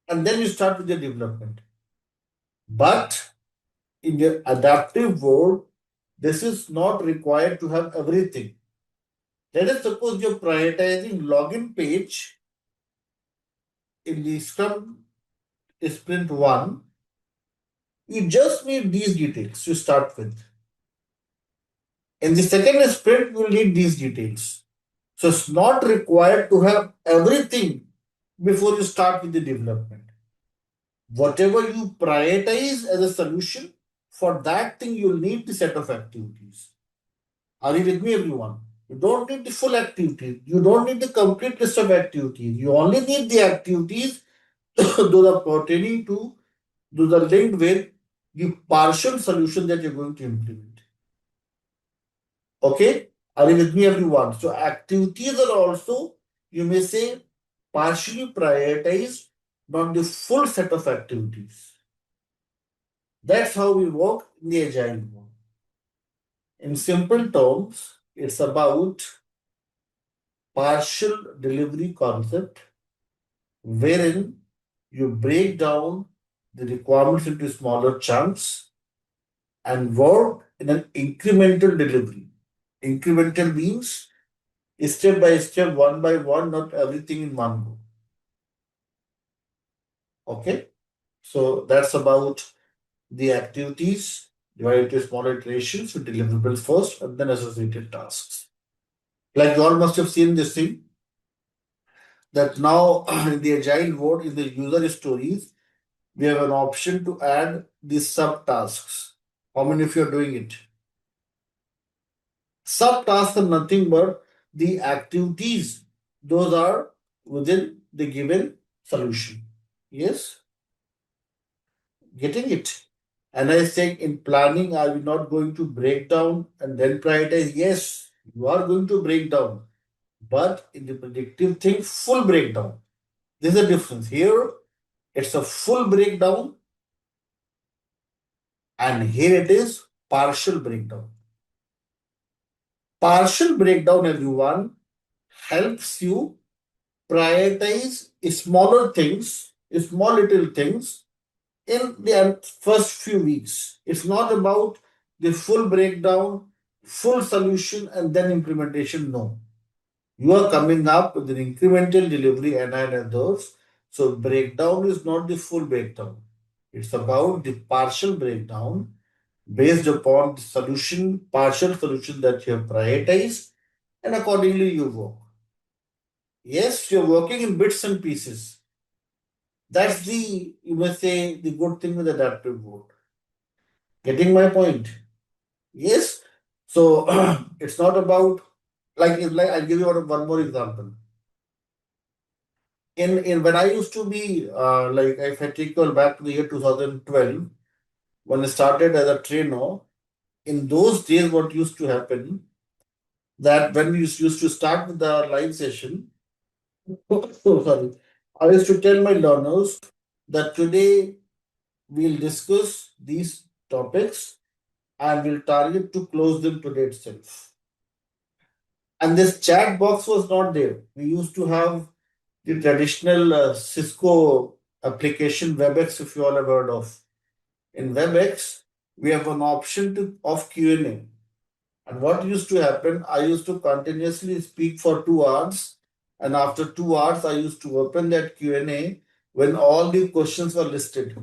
And then you start with the development. But in the adaptive world, this is not required to have everything. Let us suppose you're prioritizing login page in the Scrum Sprint 1. You just need these details to start with. In the second sprint, you will need these details. So it's not required to have everything before you start with the development. Whatever you prioritize as a solution, for that thing you'll need the set of activities. Are you with me, everyone? You don't need the full activities. You don't need the complete list of activities. You only need the activities those are pertaining to, those are linked with the partial solution that you're going to implement. Okay? Are you with me, everyone? So activities are also, you may say, partially prioritized, not the full set of activities. That's how we work in the Agile world. In simple terms, it's about partial delivery concept wherein you break down the requirements into smaller chunks and work in an incremental delivery. Incremental means step by step, one by one, not everything in one go. Okay? So that's about the activities divided into smaller iterations with deliverables first and then associated tasks. Like you all must have seen this thing. that now in the agile world, in the user stories, we have an option to add these subtasks. How many of you are doing it? Subtasks are nothing but the activities. Those are within the given solution. Yes, getting it. And I think in planning, are we not going to break down and then prioritize? Yes, you are going to break down. But in the predictive thing, full breakdown. There's a difference. Here, it's a full breakdown, and here it is partial breakdown. Partial breakdown, everyone, helps you prioritize smaller things, small little things in the first few weeks. It's not about the full breakdown, full solution, and then implementation. No. You are coming up with an incremental delivery and others. So breakdown is not the full breakdown. It's about the partial breakdown based upon the solution, partial solution that you have prioritized, and accordingly you work. Yes, you're working in bits and pieces. That's the, you must say, the good thing with adaptive mode. Getting my point? Yes. So it's not about like I'll give you one more example. In when I used to be like if I take you back to the year 2012, when I started as a trainer, in those days what used to happen that when we used to start with the live session, sorry, I used to tell my learners that today we'll discuss these topics and we'll target to close them today itself. And this chat box was not there. We used to have the traditional Cisco application WebEx, if you all have heard of. In WebEx, we have an option of Q&A. And what used to happen, I used to continuously speak for 2 hours. And after 2 hours, I used to open that Q&A when all the questions were listed.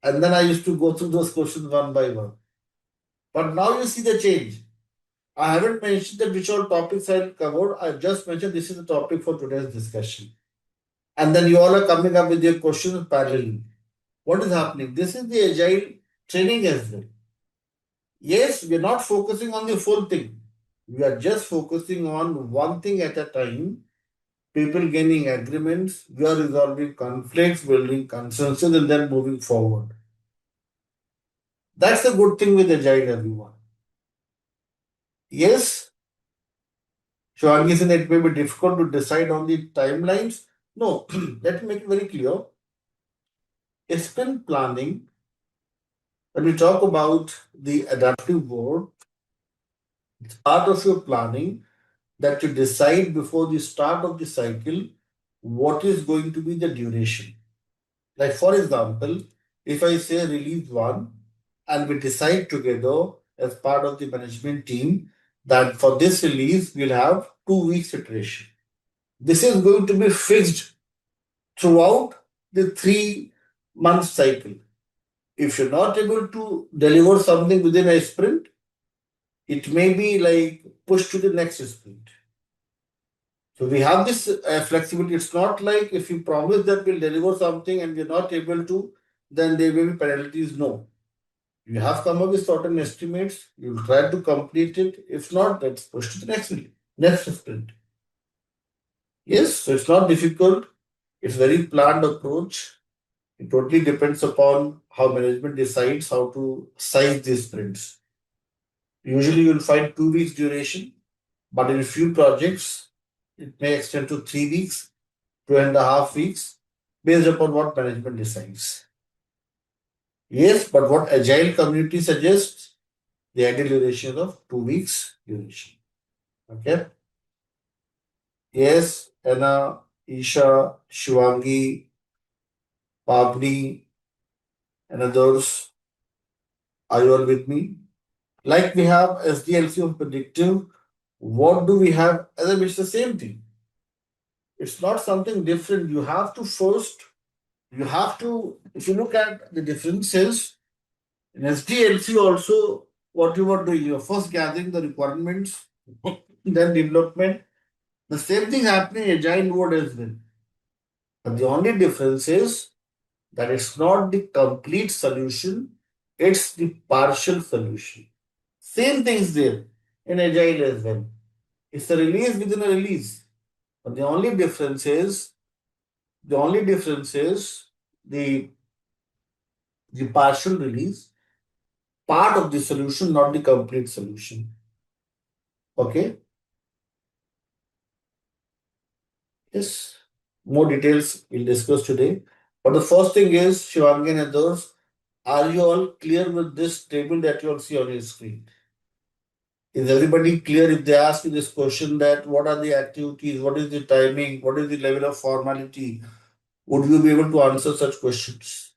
And then I used to go through those questions one by one. But now you see the change. I haven't mentioned that which all topics I'll cover. I just mentioned this is the topic for today's discussion. And then you all are coming up with your questions parallelly. What is happening? This is the agile training as well. Yes, we are not focusing on the full thing. We are just focusing on one thing at a time. People gaining agreements, we are resolving conflicts, building consensus, and then moving forward. That's the good thing with agile, everyone. Yes, Shivangi said it may be difficult to decide on the timelines. No, let me make it very clear. Sprint planning, when we talk about the adaptive board, it's part of your planning that you decide before the start of the cycle what is going to be the duration. Like, for example, if I say release one and we decide together as part of the management team that for this release we'll have 2 weeks iteration. This is going to be fixed throughout the 3 month cycle. If you're not able to deliver something within a sprint, it may be like pushed to the next sprint. So we have this flexibility. It's not like if you promise that we'll deliver something and we're not able to, then there will be penalties. No. You have come up with certain estimates, you'll try to complete it. If not, that's pushed to the next sprint. Yes, so it's not difficult. It's very planned approach. It totally depends upon how management decides how to size these sprints. Usually you'll find 2 weeks duration, but in a few projects, it may extend to 3 weeks, 2.5 weeks, based upon what management decides. Yes, but what agile community suggests, the ideal duration of 2 weeks duration. Okay. Yes, Anna, Isha, Shivangi, Pavni, and others. Are you all with me? Like we have SDLC of predictive, what do we have? As I mentioned, the same thing. It's not something different. You have to first, if you look at the differences in SDLC also, what you were doing, you're first gathering the requirements, then development. The same thing happening in agile mode as well. But the only difference is that it's not the complete solution, it's the partial solution. Same things there in Agile as well. It's a release within a release. But the only difference is the partial release, part of the solution, not the complete solution. Okay? Yes. More details we'll discuss today. But the first thing is, Shivangi and others, are you all clear with this table that you all see on your screen? Is everybody clear if they ask you this question that what are the activities, what is the timing, what is the level of formality? Would you be able to answer such questions?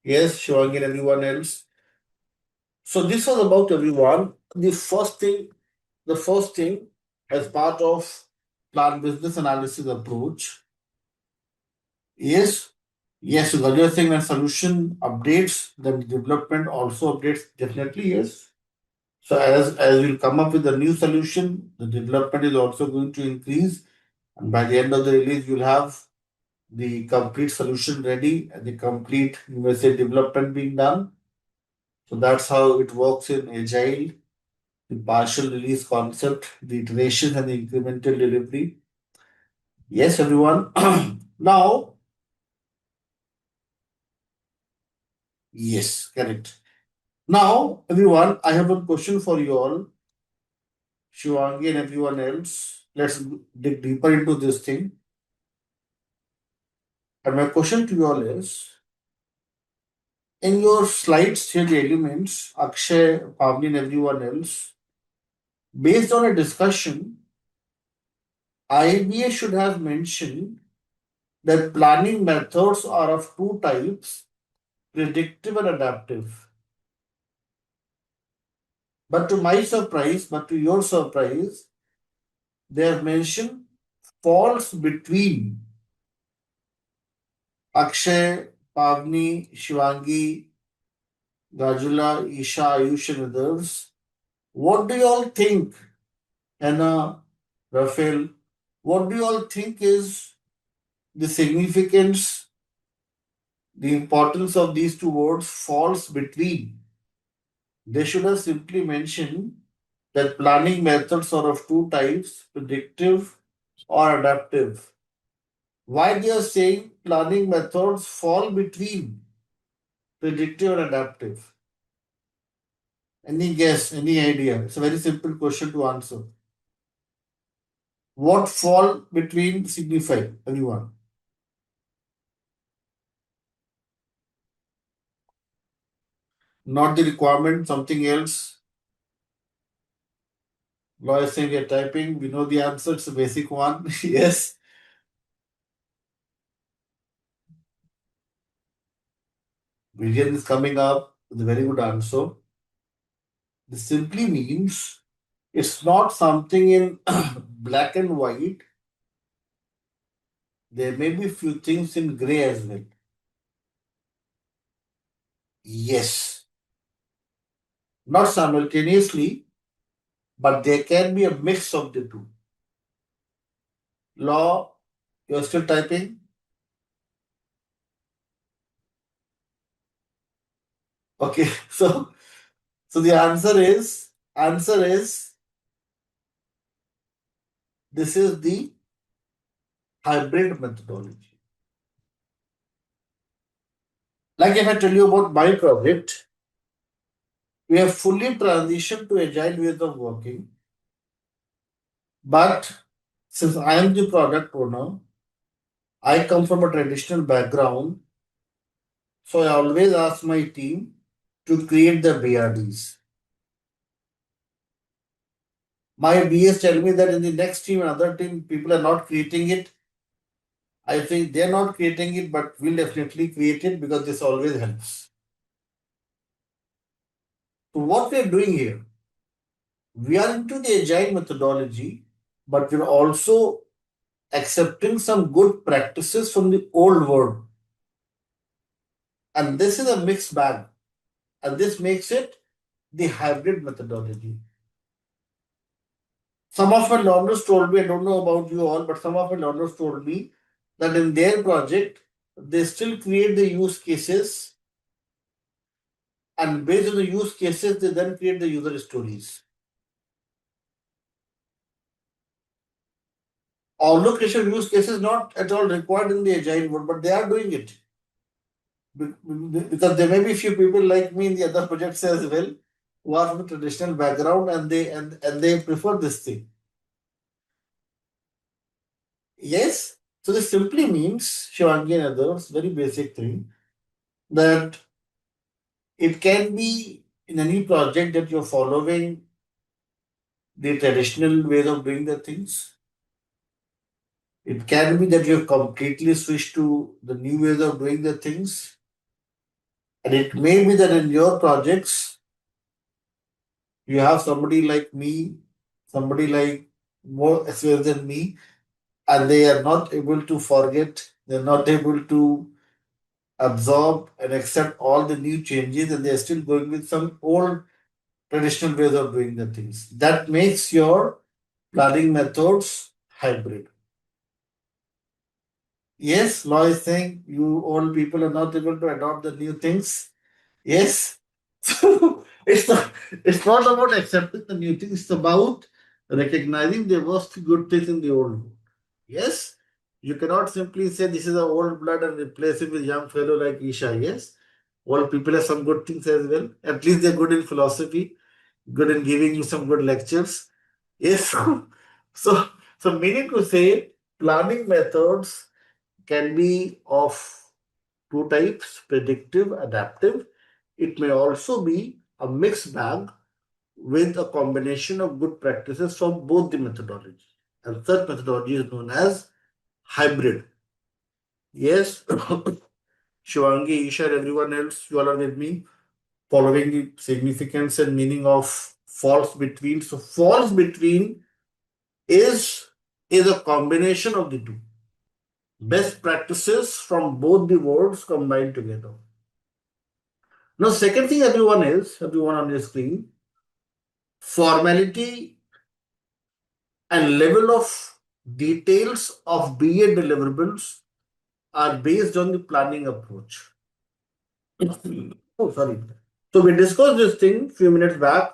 Yes, Shivangi and everyone else. So this was about everyone. The first thing as part of plan business analysis approach is yes, you're saying when solution updates, then development also updates. Definitely, yes. So as we'll come up with a new solution, the development is also going to increase, and by the end of the release, you'll have the complete solution ready and the complete, you may say, development being done. So that's how it works in Agile, the partial release concept, the iterations and the incremental delivery. Yes, everyone. Now, yes, correct. Now, everyone, I have a question for you all, Shivangi and everyone else. Let's dig deeper into this thing. And my question to you all is, in your slides here, the elements, Akshay, Pavni, and everyone else, based on a discussion, IBA should have mentioned that planning methods are of two types, predictive and adaptive. But to your surprise, they have mentioned falls between Akshay, Pavni, Shivangi, Gajula, Isha, Ayush, and others. What do you all think, Anna, Raphael? What do you all think is the significance, the importance of these two words falls between? They should have simply mentioned that planning methods are of two types, predictive or adaptive. Why they are saying planning methods fall between predictive and adaptive? Any guess, any idea? It's a very simple question to answer. What fall between signify, anyone? Not the requirement, something else. Lawyer saying we are typing, we know the answer, it's a basic one. Yes. Vivian is coming up with a very good answer. This simply means it's not something in black and white. There may be few things in gray as well. Yes. Not simultaneously, but there can be a mix of the two. Law, you're still typing? Okay, so the answer is this is the hybrid methodology. Like if I tell you about my project, we have fully transitioned to agile ways of working. But since I am the product owner, I come from a traditional background, so I always ask my team to create the BRDs. My BS tell me that in the next team, another team, people are not creating it. I think they're not creating it, but we'll definitely create it because this always helps. So what we're doing here, we are into the agile methodology, but we're also accepting some good practices from the old world. And this is a mixed bag. And this makes it the hybrid methodology. Some of my learners told me, I don't know about you all, but some of my learners told me that in their project, they still create the use cases, and based on the use cases, they then create the user stories. Although creation of use cases not at all required in the agile world, but they are doing it. Because there may be few people like me in the other projects as well who are from a traditional background, and they prefer this thing. Yes. So this simply means, Shivangi and others, very basic thing, that it can be in any project that you're following the traditional ways of doing the things. It can be that you've completely switched to the new ways of doing the things. And it may be that in your projects, you have somebody like me, somebody like more experienced than me, and they are not able to forget, they're not able to absorb and accept all the new changes, and they're still going with some old traditional ways of doing the things. That makes your planning methods hybrid. Yes, law is saying you old people are not able to adopt the new things. Yes. So it's not about accepting the new things, it's about recognizing there was good things in the old world. Yes. You cannot simply say this is a old blood and replace it with young fellow like Isha. Yes. Old people have some good things as well. At least they're good in philosophy, good in giving you some good lectures. Yes. So so meaning to say planning methods can be of two types, predictive, adaptive. It may also be a mixed bag with a combination of good practices from both the methodology. And such methodology is known as hybrid. Yes, Shivangi, Isha, and everyone else, you all are with me, following the significance and meaning of false between. So, false between is, is a combination of the two. Best practices from both the worlds combined together. Now, second thing, everyone on your screen, formality and level of details of BA deliverables are based on the planning approach. Oh, sorry. So we discussed this thing few minutes back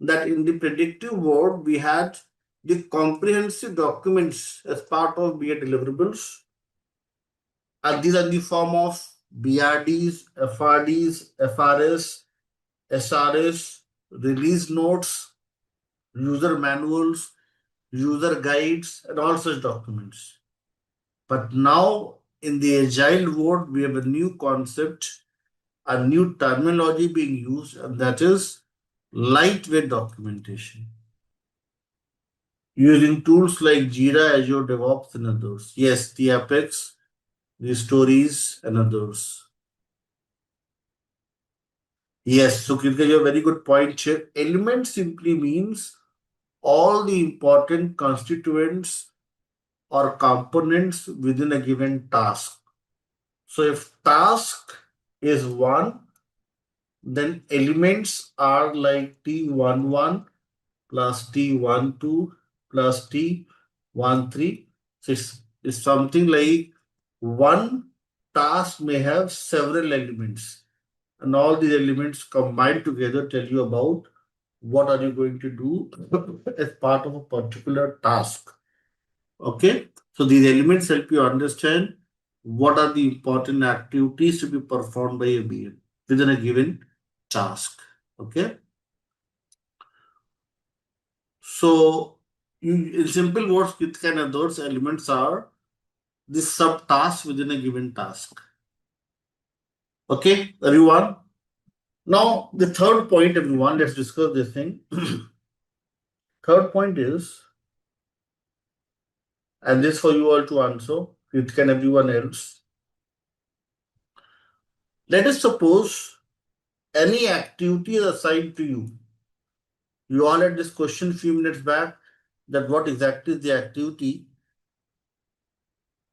that in the predictive world we had the comprehensive documents as part of BA deliverables, and these are in the form of BRDs, FRDs, FRS, SRS, release notes, user manuals, user guides, and all such documents. But now in the agile world, we have a new concept, a new terminology being used, and that is lightweight documentation. Using tools like Jira, Azure DevOps, and others. Yes, the Apex, the stories, and others. Yes, so Kritika, you have a very good point here. Element simply means all the important constituents or components within a given task. So if task is one, then elements are like T11 plus T12 plus T13. So it's something like one task may have several elements, and all these elements combined together tell you about what are you going to do as part of a particular task. Okay, so these elements help you understand what are the important activities to be performed by a BM within a given task. Okay, so in simple words, it kind of those elements are the subtasks within a given task. Okay, everyone. Now the third point, everyone. Let's discuss this thing. Third point is, and this for you all to answer, it can everyone else. Let us suppose any activity is assigned to you. You all had this question a few minutes back that what exactly is the activity?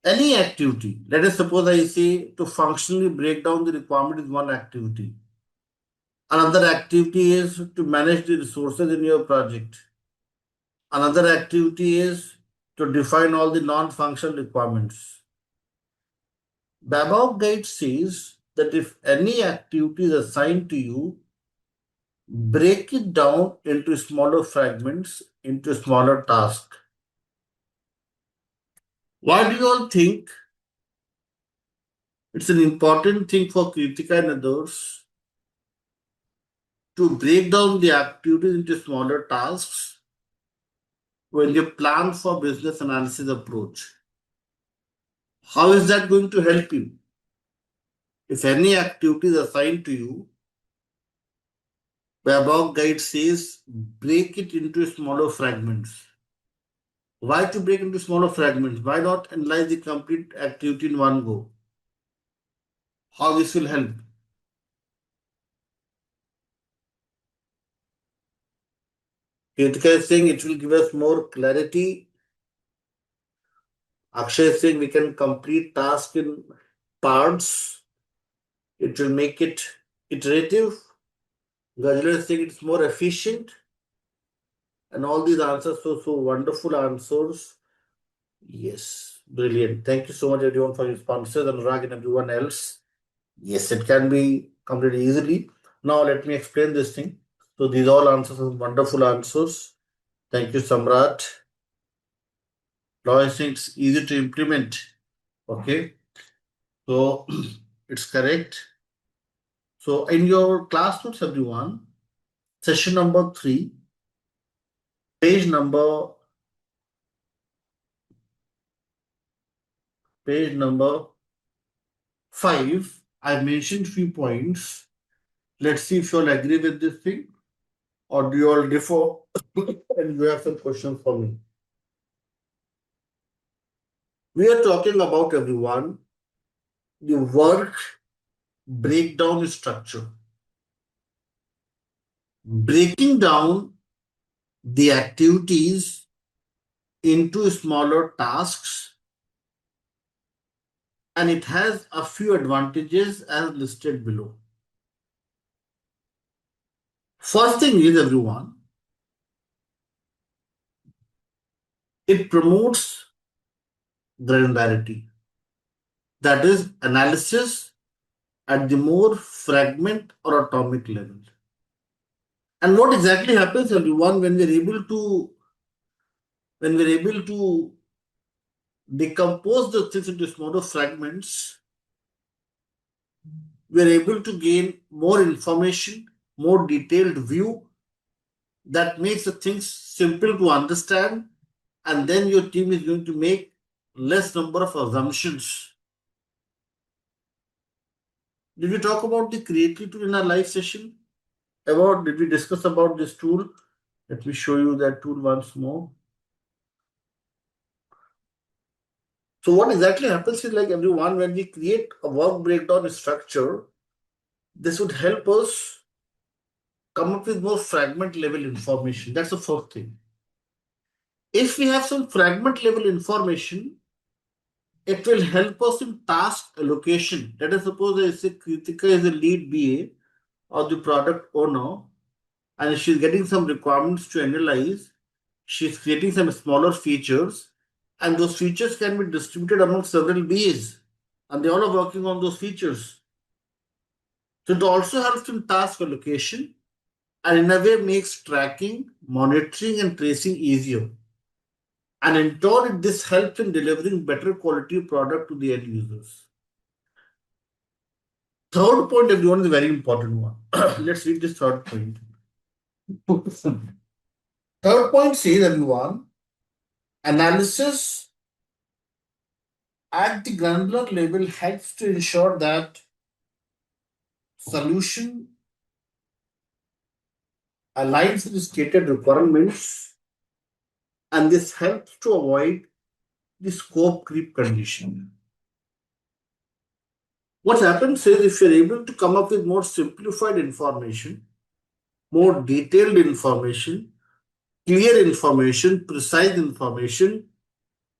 Any activity. Let us suppose I say to functionally break down the requirement is one activity. Another activity is to manage the resources in your project. Another activity is to define all the non-functional requirements. BABOK guide says that if any activity is assigned to you, break it down into smaller fragments, into smaller tasks. Why do you all think it's an important thing for Kritika and others to break down the activities into smaller tasks when you plan for business analysis approach? How is that going to help you? If any activity is assigned to you, BABOK guide says break it into smaller fragments. Why to break into smaller fragments? Why not analyze the complete activity in one go? How this will help? Kritika is saying it will give us more clarity. Akshay is saying we can complete task in parts. It will make it iterative. Gajal is saying it's more efficient. And all these answers, so wonderful answers. Yes, brilliant. Thank you so much, everyone, for your sponsors and Rag and everyone else. Yes, it can be completed easily. Now, let me explain this thing. So, these all answers are wonderful answers. Thank you, Samrat. Now, I think it's easy to implement. Okay, so it's correct. So, in your class notes, everyone, session number 3, page number page number 5, I mentioned few points. Let's see if you all agree with this thing or do you all differ and you have some questions for me. We are talking about, everyone, the work breakdown structure. Breaking down the activities into smaller tasks, and it has a few advantages as listed below. First thing is, everyone, it promotes granularity. That is analysis at the more fragment or atomic level. And what exactly happens, everyone, when we're able to decompose the things into smaller fragments, we're able to gain more information, more detailed view that makes the things simple to understand, and then your team is going to make less number of assumptions. Did we talk about the creativity tool in our live session? Did we discuss about this tool? Let me show you that tool once more. So what exactly happens is, like, everyone, when we create a work breakdown structure, this would help us come up with more fragment level information. That's the first thing. If we have some fragment level information, it will help us in task allocation. Let us suppose I say Kritika is a lead BA or the product owner, and she's getting some requirements to analyze. She's creating some smaller features, and those features can be distributed among several BAs, and they all are working on those features. So it also helps in task allocation and in a way makes tracking, monitoring, and tracing easier. And in turn, this helps in delivering better quality product to the end users. Third point, everyone, is a very important one. Let's read this third point. Third point says, everyone, analysis at the granular level helps to ensure that solution aligns with stated requirements, and this helps to avoid the scope creep condition. What happens is, if you're able to come up with more simplified information, more detailed information, clear information, precise information,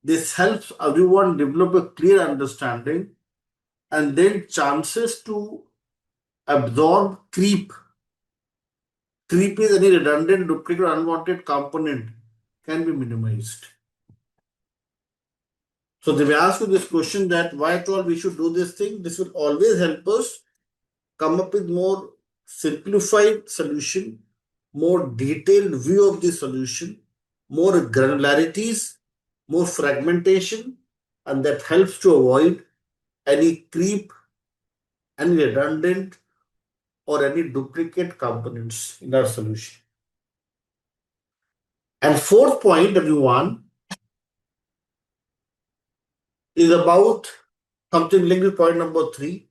this helps everyone develop a clear understanding, and then chances to absorb creep. Creep is any redundant, duplicate, or unwanted component can be minimized. So they may ask you this question that why at all we should do this thing. This will always help us come up with more simplified solution, more detailed view of the solution, more granularities, more fragmentation, and that helps to avoid any creep, any redundant, or any duplicate components in our solution. And fourth point, everyone, is about something linked with point number 3.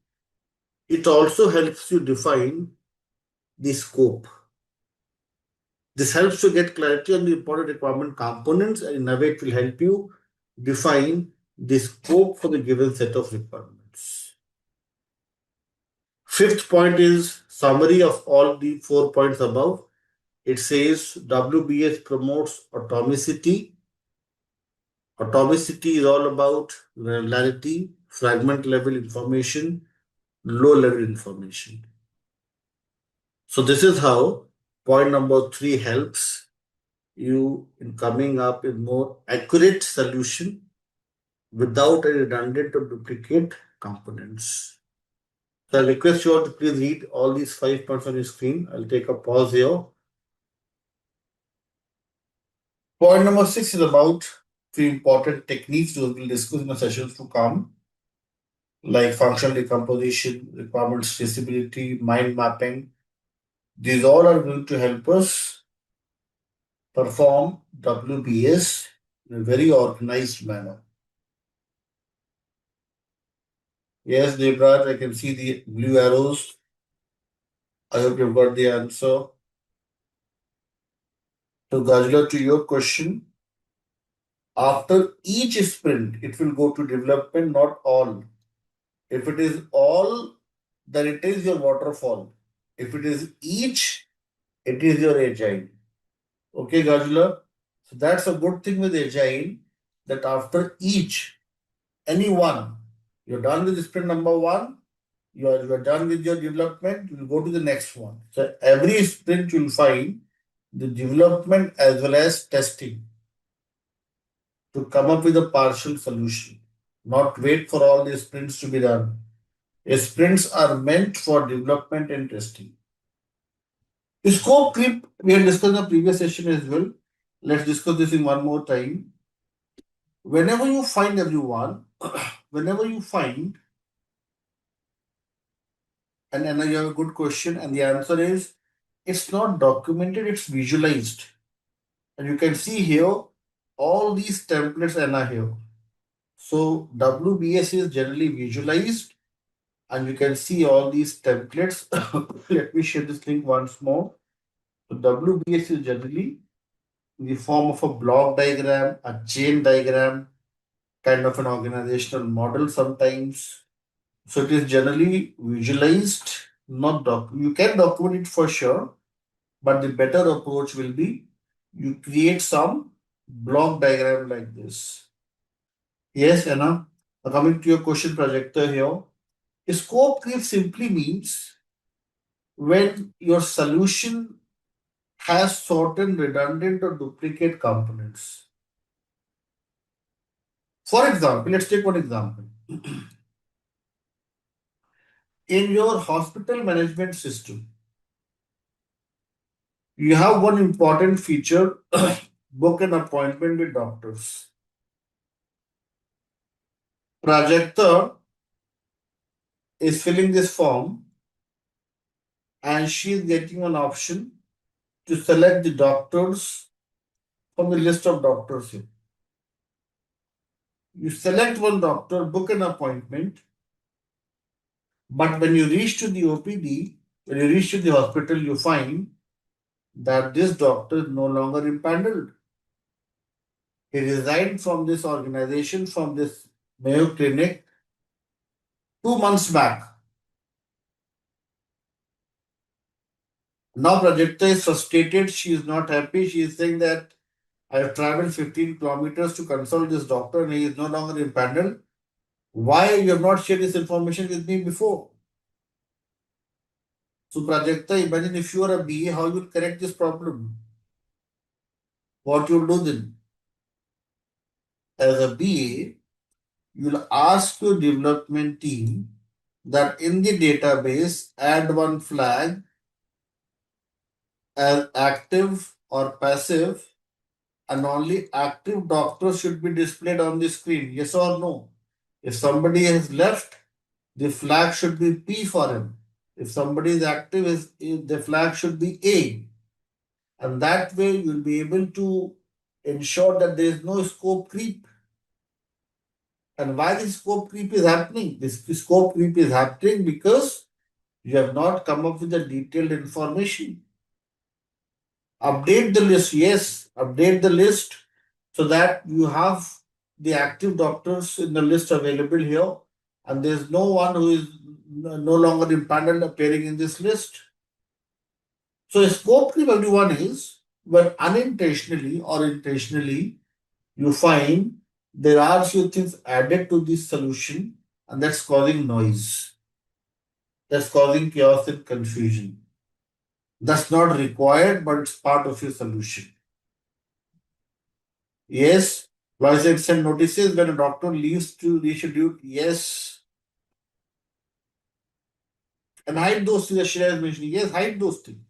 It also helps you define the scope. This helps to get clarity on the important requirement components, and in a way it will help you define the scope for the given set of requirements. Fifth point is summary of all the 4 points above. It says WBS promotes atomicity. Atomicity is all about granularity, fragment level information, low level information. So this is how point number 3 helps you in coming up with more accurate solution without any redundant or duplicate components. So I request you all to please read all these 5 points on your screen. I'll take a pause here. Point number 6 is about 3 important techniques we will discuss in the sessions to come, like functional decomposition, requirements traceability, mind mapping. These all are going to help us perform WBS in a very organized manner. Yes, Debraj, I can see the blue arrows. I hope you've got the answer. So, Gajla, to your question, after each sprint, it will go to development, not all. If it is all, then it is your waterfall. If it is each, it is your agile. Okay, Gajla? So, that's a good thing with agile that after each, any one, you're done with sprint number 1, you're done with your development, you'll go to the next one. So every sprint you'll find the development as well as testing to come up with a partial solution. Not wait for all the sprints to be done. Sprints are meant for development and testing. Scope creep, we had discussed in the previous session as well. Let's discuss this in one more time. Whenever you find everyone, whenever you find, and then you have a good question, and the answer is it's not documented, it's visualized. And you can see here all these templates are here. So WBS is generally visualized, and you can see all these templates. Let me share this link once more. So WBS is generally in the form of a block diagram, a chain diagram, kind of an organizational model sometimes. So it is generally visualized, not you can document it for sure, but the better approach will be you create some block diagram like this. Yes, Anna. Coming to your question projector here, scope creep simply means when your solution has certain redundant or duplicate components. For example, let's take one example. In your hospital management system, you have one important feature book an appointment with doctors. Projector is filling this form and she is getting an option to select the doctors from the list of doctors here. You select one doctor, book an appointment, but when you reach to the OPD, when you reach to the hospital, you find that this doctor is no longer impaneled. He resigned from this organization, from this Mayo Clinic 2 months back. Now Prajakta is frustrated. She is not happy. She is saying that I have traveled 15 kilometers to consult this doctor and he is no longer impaneled. Why you have not shared this information with me before? So Prajakta, imagine if you are a BA, how you will correct this problem? What you will do then? As a BA, you'll ask your development team that in the database, add one flag as active or passive, and only active doctors should be displayed on the screen. Yes or no? If somebody has left, the flag should be P for him. If somebody is active, the flag should be A. And that way you'll be able to ensure that there is no scope creep. And why this scope creep is happening? This scope creep is happening because you have not come up with the detailed information. Update the list, yes, update the list so that you have the active doctors in the list available here, and there's no one who is no longer impaneled appearing in this list. So a scope creep, everyone, is when unintentionally or intentionally you find there are few things added to this solution, and that's causing noise. That's causing chaos and confusion. That's not required, but it's part of your solution. Yes, Lois send notices when a doctor leaves to reschedule. Yes. And hide those things, as Shreya is mentioning. Yes, hide those things.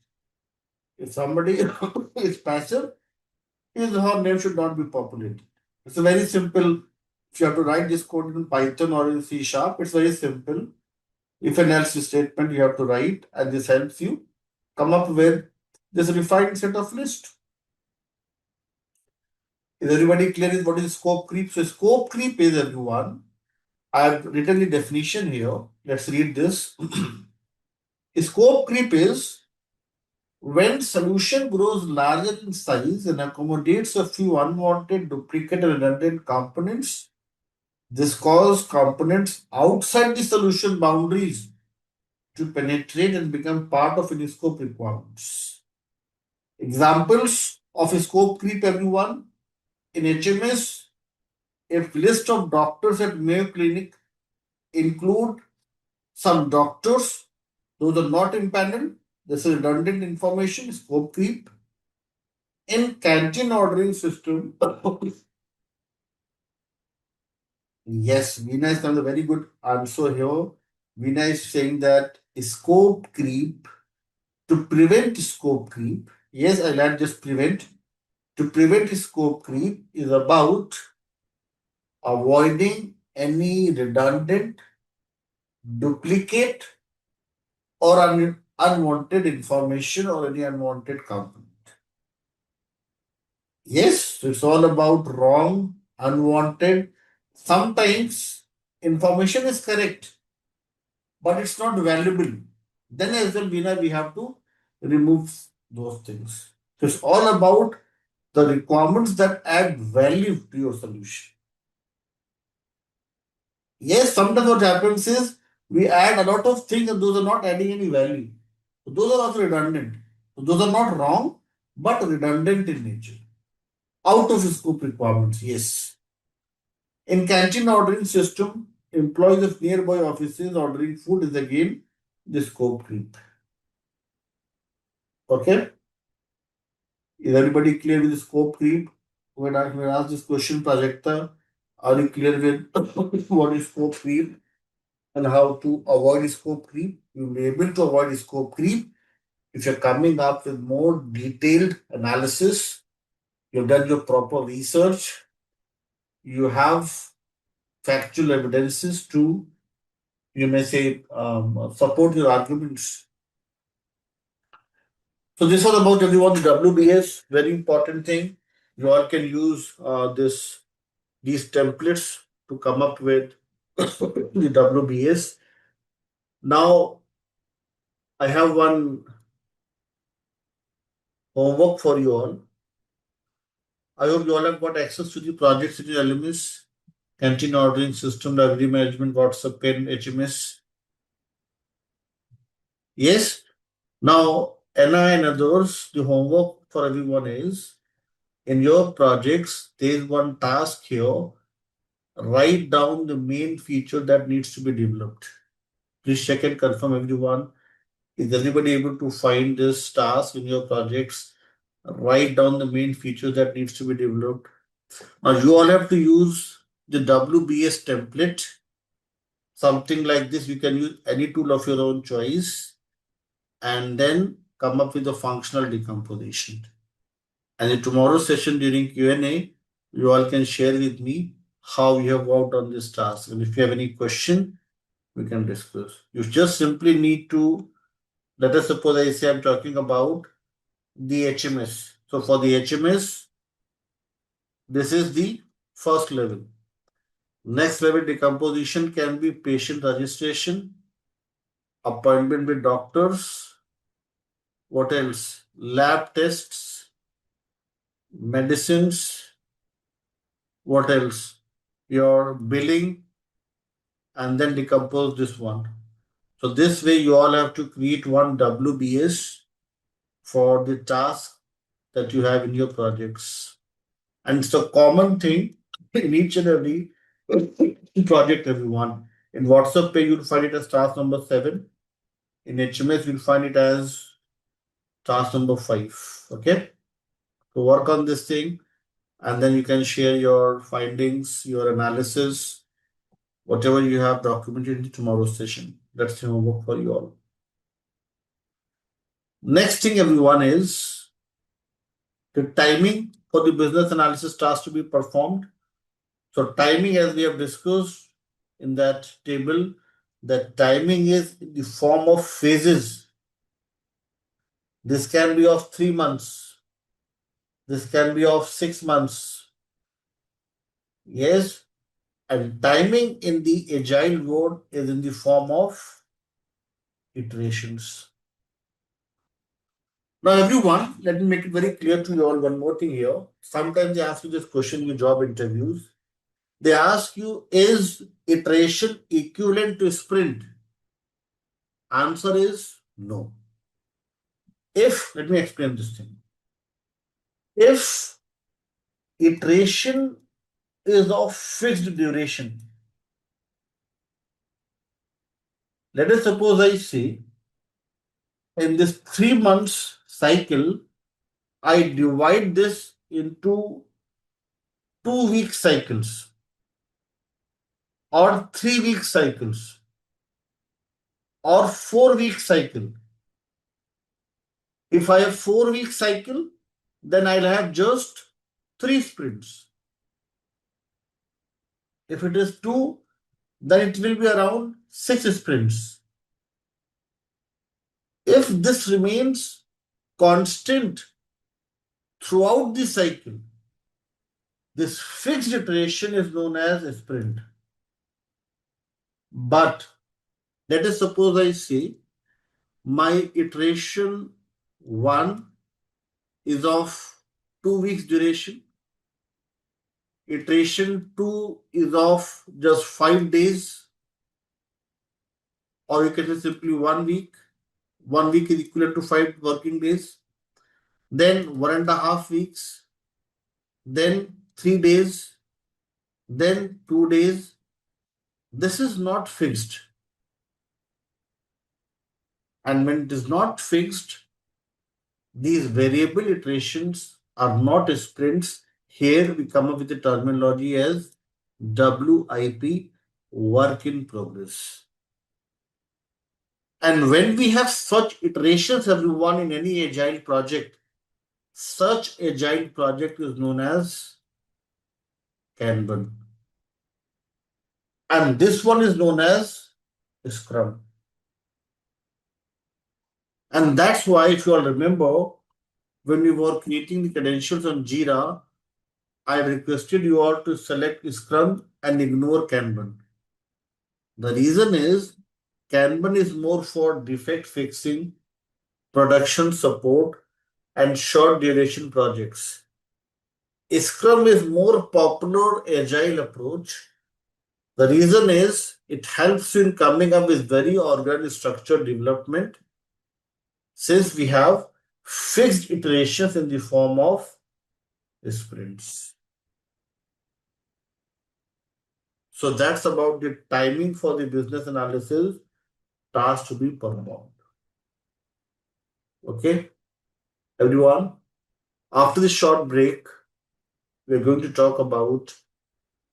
If somebody is passive, his or her name should not be populated. It's a very simple. If you have to write this code in Python or in C sharp, it's very simple. If an else statement you have to write, and this helps you come up with this refined set of list. Is everybody clear with what is scope creep? So scope creep is, everyone, I have written the definition here. Let's read this. Scope creep is when solution grows larger in size and accommodates a few unwanted, duplicate, and redundant components. This causes components outside the solution boundaries to penetrate and become part of any scope requirements. Examples of a scope creep, everyone. In HMS, if list of doctors at Mayo Clinic include some doctors, those are not impaneled, this is redundant information, scope creep. In canteen ordering system, yes, Veena is done a very good answer here. Veena is saying that scope creep, to prevent scope creep, yes, I'll add just prevent. To prevent scope creep is about avoiding any redundant, duplicate, or unwanted information or any unwanted component. Yes, it's all about wrong, unwanted. Sometimes information is correct, but it's not valuable. Then as well, Veena, we have to remove those things. So it's all about the requirements that add value to your solution. Yes, sometimes what happens is we add a lot of things and those are not adding any value. So those are also redundant. So those are not wrong, but redundant in nature. Out of scope requirements, yes. In canteen ordering system, employees of nearby offices ordering food is again the scope creep. Okay? Is everybody clear with the scope creep? When I ask this question, Prajakta, are you clear with what is scope creep and how to avoid scope creep? You'll be able to avoid scope creep if you're coming up with more detailed analysis, you've done your proper research, you have factual evidences to, you may say, support your arguments. So this was about, everyone, the WBS, very important thing. You all can use these templates to come up with the WBS. Now, I have one homework for you all. I hope you all have got access to the projects in your LMS, canteen ordering system, library management, WhatsApp, pen, HMS. Yes. Now, NI and others, the homework for everyone is in your projects, there is one task here. Write down the main feature that needs to be developed. Please check and confirm, everyone. Is anybody able to find this task in your projects? Write down the main feature that needs to be developed. Now, you all have to use the WBS template, something like this. You can use any tool of your own choice and then come up with a functional decomposition. And in tomorrow's session during Q&A, you all can share with me how you have worked on this task. And if you have any question, we can discuss. You just simply need to, let us suppose I say I'm talking about the HMS. So for the HMS, this is the first level. Next level decomposition can be patient registration, appointment with doctors, what else? Lab tests, medicines, what else? Your billing, and then decompose this one. So this way you all have to create one WBS for the task that you have in your projects. And it's a common thing in each and every project, everyone. In WhatsApp page, you'll find it as task number 7. In HMS, you'll find it as task number 5. Okay. So work on this thing and then you can share your findings, your analysis, whatever you have documented in tomorrow's session. That's the homework for you all. Next thing, everyone, is the timing for the business analysis task to be performed. So timing, as we have discussed in that table, that timing is in the form of phases. This can be of 3 months. This can be of 6 months. Yes. And timing in the agile world is in the form of iterations. Now, everyone, let me make it very clear to you all one more thing here. Sometimes they ask you this question in your job interviews. They ask you, is iteration equivalent to sprint? Answer is no. Let me explain this thing. If iteration is of fixed duration, let us suppose I say in this 3 months cycle, I divide this into 2-week cycles or 3-week cycles or 4-week cycle. If I have 4-week cycle, then I'll have just 3 sprints. If it is 2, then it will be around 6 sprints. If this remains constant throughout the cycle, this fixed iteration is known as a sprint. But let us suppose I say my iteration 1 is of 2 weeks duration. Iteration 2 is of just 5 days, or you can say simply 1 week. 1 week is equivalent to 5 working days. Then 1.5 weeks, then 3 days, then 2 days. This is not fixed. And when it is not fixed, these variable iterations are not sprints. Here we come up with the terminology as WIP, work in progress. And when we have such iterations, everyone, in any agile project, such agile project is known as Kanban. And this one is known as Scrum. And that's why, if you all remember, when we were creating the credentials on Jira, I requested you all to select Scrum and ignore Kanban. The reason is Kanban is more for defect fixing, production support, and short duration projects. Scrum is more popular agile approach. The reason is it helps you in coming up with very organized structured development, since we have fixed iterations in the form of sprints. So that's about the timing for the business analysis task to be performed. Okay, everyone, after this short break, we're going to talk about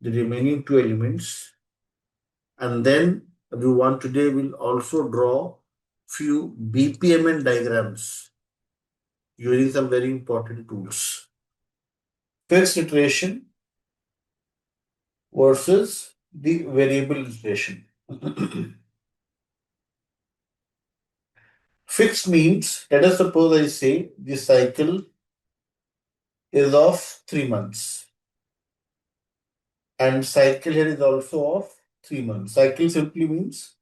the remaining two elements. And then everyone today will also draw few BPMN diagrams using some very important tools. Fixed iteration versus the variable iteration. Fixed means, let us suppose I say the cycle is of 3 months, and cycle here is also of 3 months. Cycle simply means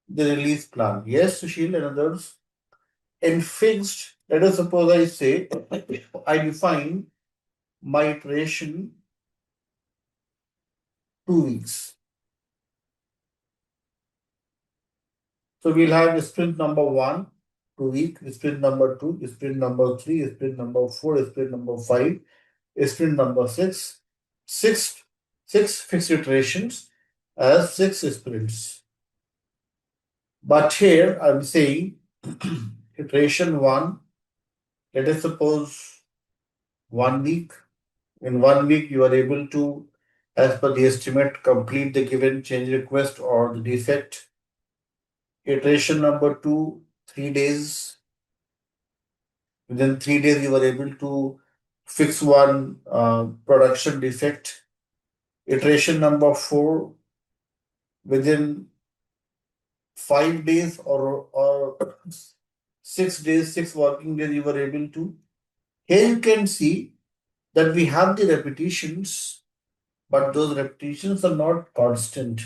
the release plan. Yes, Sushil and others. In fixed, let us suppose I say I define my iteration 2 weeks. So we'll have sprint number 1, 2 week, sprint number 2, sprint number 3, sprint number 4, sprint number 5, sprint number 6, six, six fixed iterations as 6 sprints. But here I'm saying iteration 1, let us suppose 1 week. In 1 week, you are able to, as per the estimate, complete the given change request or the defect. Iteration number 2, 3 days. Within 3 days, you are able to fix one production defect. Iteration number 4, within 5 days or 6 days, 6 working days, you were able to. Here you can see that we have the repetitions, but those repetitions are not constant.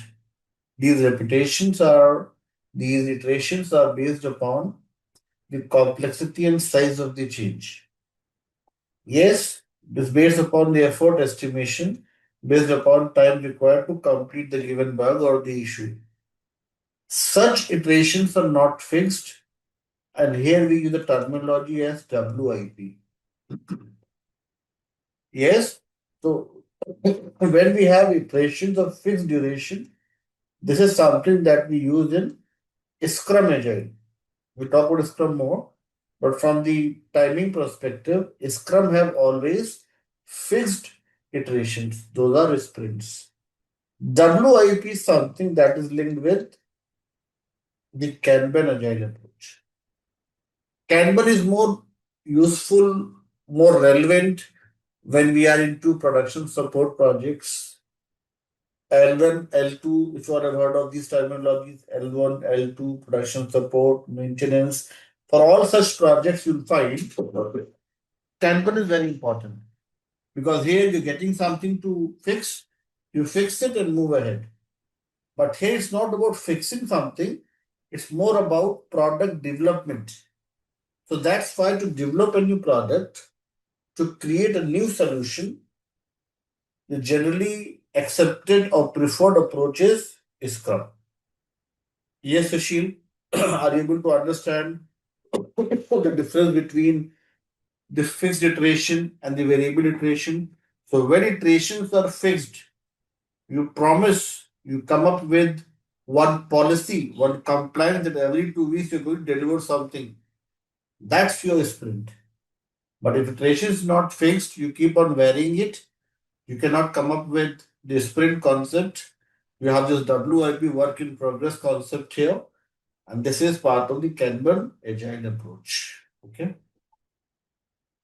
These iterations are based upon the complexity and size of the change. Yes, it is based upon the effort estimation, based upon time required to complete the given bug or the issue. Such iterations are not fixed, and here we use the terminology as WIP. Yes, so when we have iterations of fixed duration, this is something that we use in Scrum Agile. We talk about Scrum more, but from the timing perspective, Scrum have always fixed iterations. Those are sprints. WIP is something that is linked with the Kanban Agile approach. Kanban is more useful, more relevant when we are into production support projects. L1, L2, if you have heard of these terminologies, L1, L2, production support, maintenance. For all such projects, you'll find Kanban is very important because here you're getting something to fix, you fix it and move ahead. But here it's not about fixing something, it's more about product development. So that's why to develop a new product, to create a new solution, the generally accepted or preferred approaches is Scrum. Yes, Sushil, are you able to understand the difference between the fixed iteration and the variable iteration? So when iterations are fixed, you promise, you come up with one policy, one compliance that every 2 weeks you're going to deliver something. That's your sprint. But if iteration is not fixed, you keep on varying it. You cannot come up with the sprint concept. You have this WIP work in progress concept here. And this is part of the Kanban Agile approach. Okay.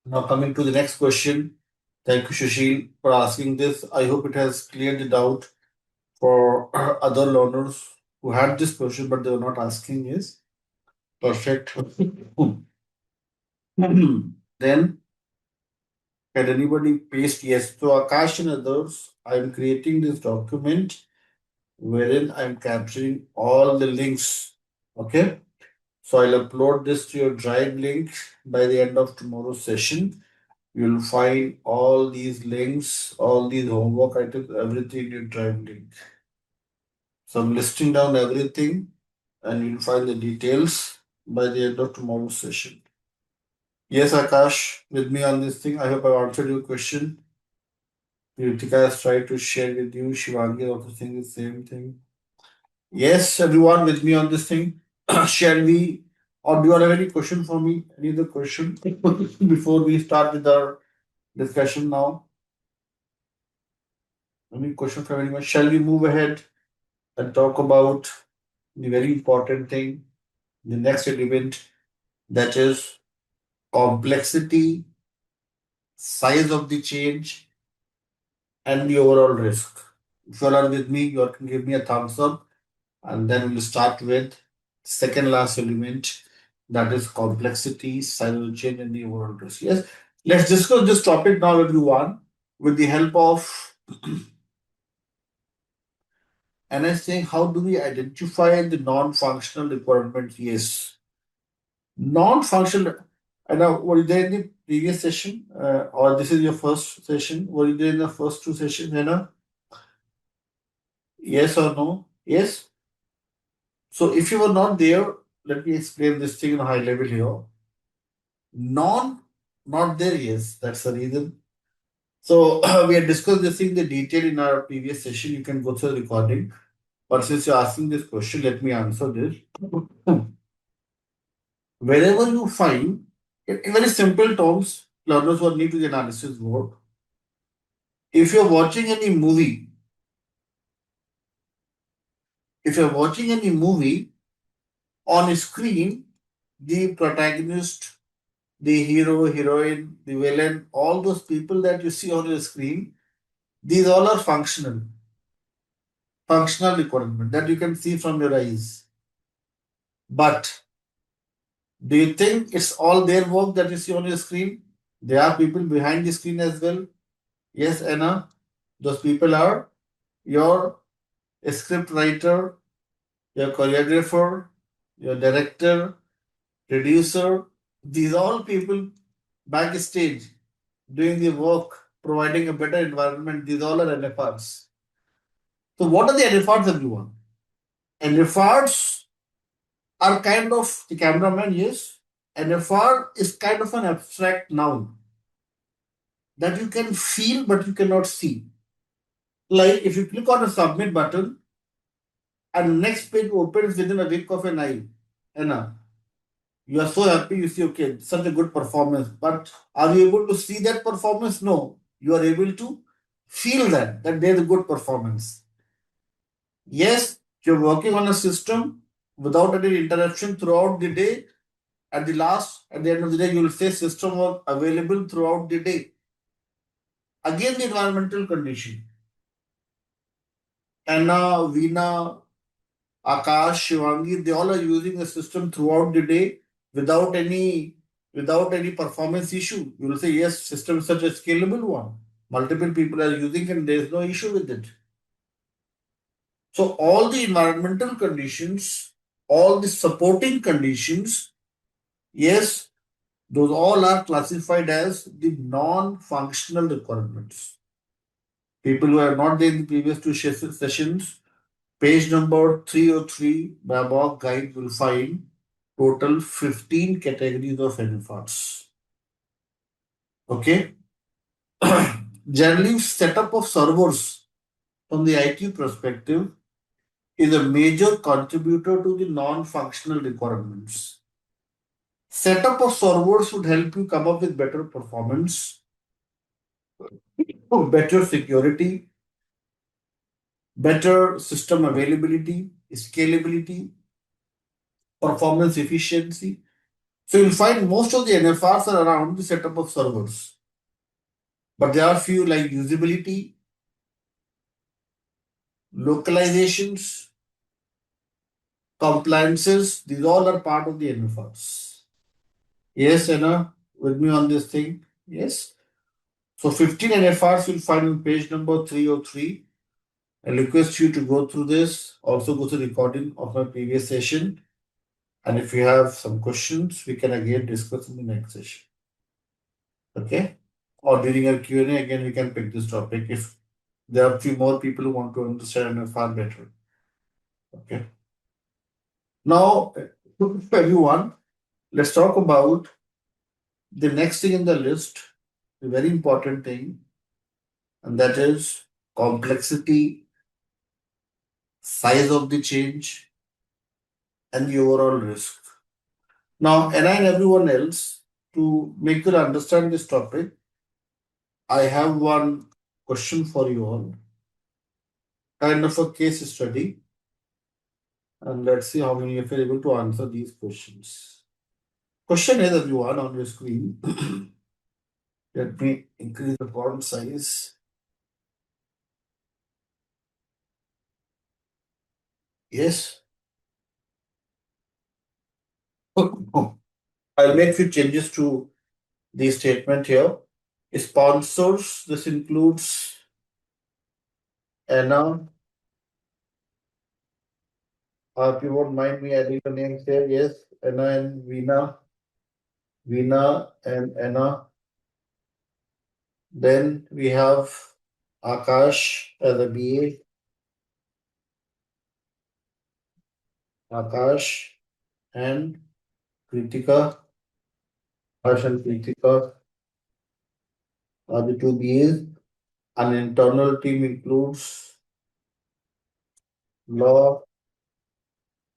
Now coming to the next question. Thank you, Sushil, for asking this. I hope it has cleared the doubt for other learners who had this question but they were not asking is perfect. Then can anybody paste yes? So Akash and others, I'm creating this document wherein I'm capturing all the links. Okay. So I'll upload this to your Drive link by the end of tomorrow's session. You'll find all these links, all these homework items, everything in your Drive link. So I'm listing down everything and you'll find the details by the end of tomorrow's session. Yes, Akash, with me on this thing. I hope I've answered your question. Ritika has tried to share with you. Shivangi also saying the same thing. Yes, everyone with me on this thing. Shall we, or do you have any question for me? Any other question before we start with our discussion now? Any question from anyone? Shall we move ahead and talk about the very important thing, the next element, that is complexity, size of the change, and the overall risk. If you all are with me, you all can give me a thumbs up, and then we'll start with second last element, that is complexity, size of the change, and the overall risk. Yes, let's discuss this topic now, everyone, with the help of and I saying how do we identify the non-functional requirements? Yes, non-functional. And now, were you there in the previous session, or this is your first session? Were you there in the first two sessions, Hannah? Yes or no? Yes. So if you were not there, let me explain this thing on a high level here. Non, not there. Yes, that's the reason. So we had discussed this thing in the detail in our previous session. You can go through the recording. But since you're asking this question, let me answer this. Wherever you find, in very simple terms, learners who are new to the analysis work, if you're watching any movie, if you're watching any movie on a screen, the protagonist, the hero, heroine, the villain, all those people that you see on your screen, these all are functional requirement that you can see from your eyes. But do you think it's all their work that you see on your screen? There are people behind the screen as well. Yes, Anna, those people are your script writer, your choreographer, your director, producer. These all people backstage doing the work, providing a better environment. These all are NFRs. So, what are the NFRs, everyone? NFRs are kind of the cameraman, yes. NFR is kind of an abstract noun that you can feel but you cannot see. Like if you click on a submit button and next page opens within a wink of an eye, Anna, you are so happy, you see, okay, such a good performance. But are you able to see that performance? No. You are able to feel that there is a good performance. Yes, you're working on a system without any interruption throughout the day. At the end of the day, you will say system was available throughout the day. Again, the environmental condition. Anna, Veena, Akash, Shivangi, they all are using the system throughout the day without any performance issue. You will say, yes, system is such a scalable one. Multiple people are using and there is no issue with it. So all the environmental conditions, all the supporting conditions, yes, those all are classified as the non-functional requirements. People who are not there in the previous two sessions, page number 303, BABOK guide will find total 15 categories of NFRs. Okay. Generally, setup of servers from the IT perspective is a major contributor to the non-functional requirements. Setup of servers would help you come up with better performance, better security, better system availability, scalability, performance efficiency. So you'll find most of the NFRs are around the setup of servers. But there are few like usability, localizations, compliances. These all are part of the NFRs. Yes, Anna, with me on this thing. Yes. So 15 NFRs you'll find on page number 303. I request you to go through this. Also go to the recording of my previous session. And if you have some questions, we can again discuss in the next session. Okay? Or during our Q&A, again, we can pick this topic if there are a few more people who want to understand it far better. Okay. Now, everyone, let's talk about the next thing in the list, the very important thing, and that is complexity, size of the change, and the overall risk. Now, and I and everyone else, to make you understand this topic, I have one question for you all. kind of a case study. And let's see how many of you are able to answer these questions. Question is everyone on your screen. Let me increase the font size. Yes. I'll make few changes to the statement here. Sponsors, this includes Anna. If you won't mind me adding the names here, yes, Anna and Veena, Veena and Anna. Then we have Akash as a BA, Akash and Kritika. Akash and Kritika are the two BAs. An internal team includes Law.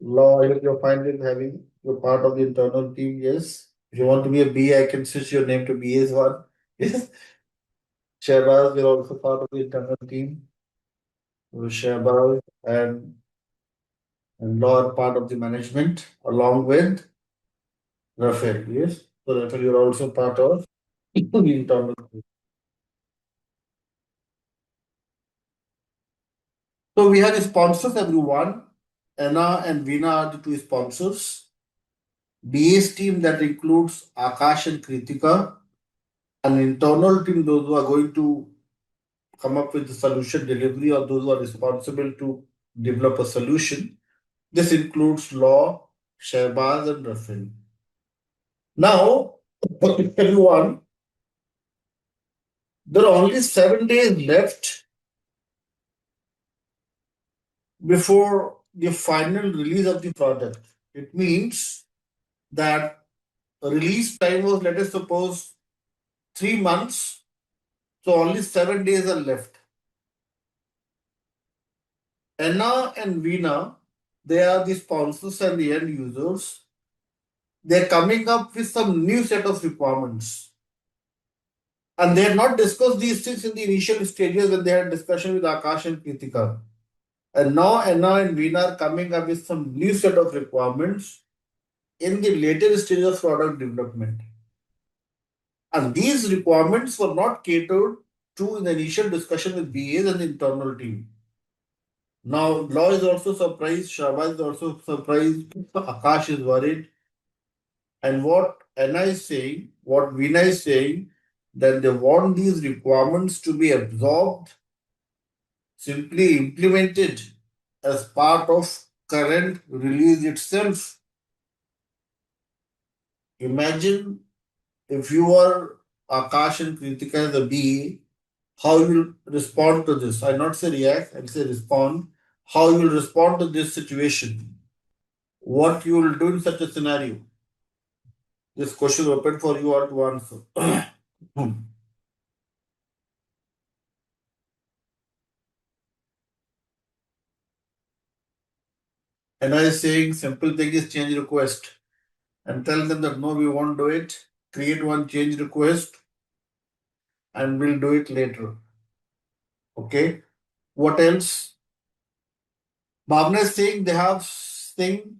Law, if you're fine with having you're part of the internal team, yes. If you want to be a BA, I can switch your name to BA as one. Yes. Shehbaz, you're also part of the internal team. So Shehbaz and Law are part of the management along with Rafael. Yes. So Rafael, you're also part of the internal team. So we have the sponsors, everyone. Anna and Veena are the two sponsors. BA's team that includes Akash and Kritika. An internal team, those who are going to come up with the solution delivery or those who are responsible to develop a solution. This includes Law, Shehbaz, and Rafael. Now, everyone, there are only 7 days left before the final release of the product. It means that release time was, let us suppose, 3 months. So only 7 days are left. Anna and Veena, they are the sponsors and the end users. They're coming up with some new set of requirements. And they had not discussed these things in the initial stages when they had discussion with Akash and Kritika. And now Anna and Veena are coming up with some new set of requirements in the later stage of product development. And these requirements were not catered to in the initial discussion with BAs and the internal team. Now, Law is also surprised, Shahbaz is also surprised, Akash is worried. And what Anna is saying, what Veena is saying, that they want these requirements to be absorbed, simply implemented as part of current release itself. Imagine if you were Akash and Kritika as a BA, how you will respond to this. I not say react, I'll say respond. How you will respond to this situation. What you will do in such a scenario. This question is open for you all to answer. And I is saying simple thing is change request and tell them that no, we won't do it. Create one change request and we'll do it later. Okay. What else? Bhavna is saying they have thing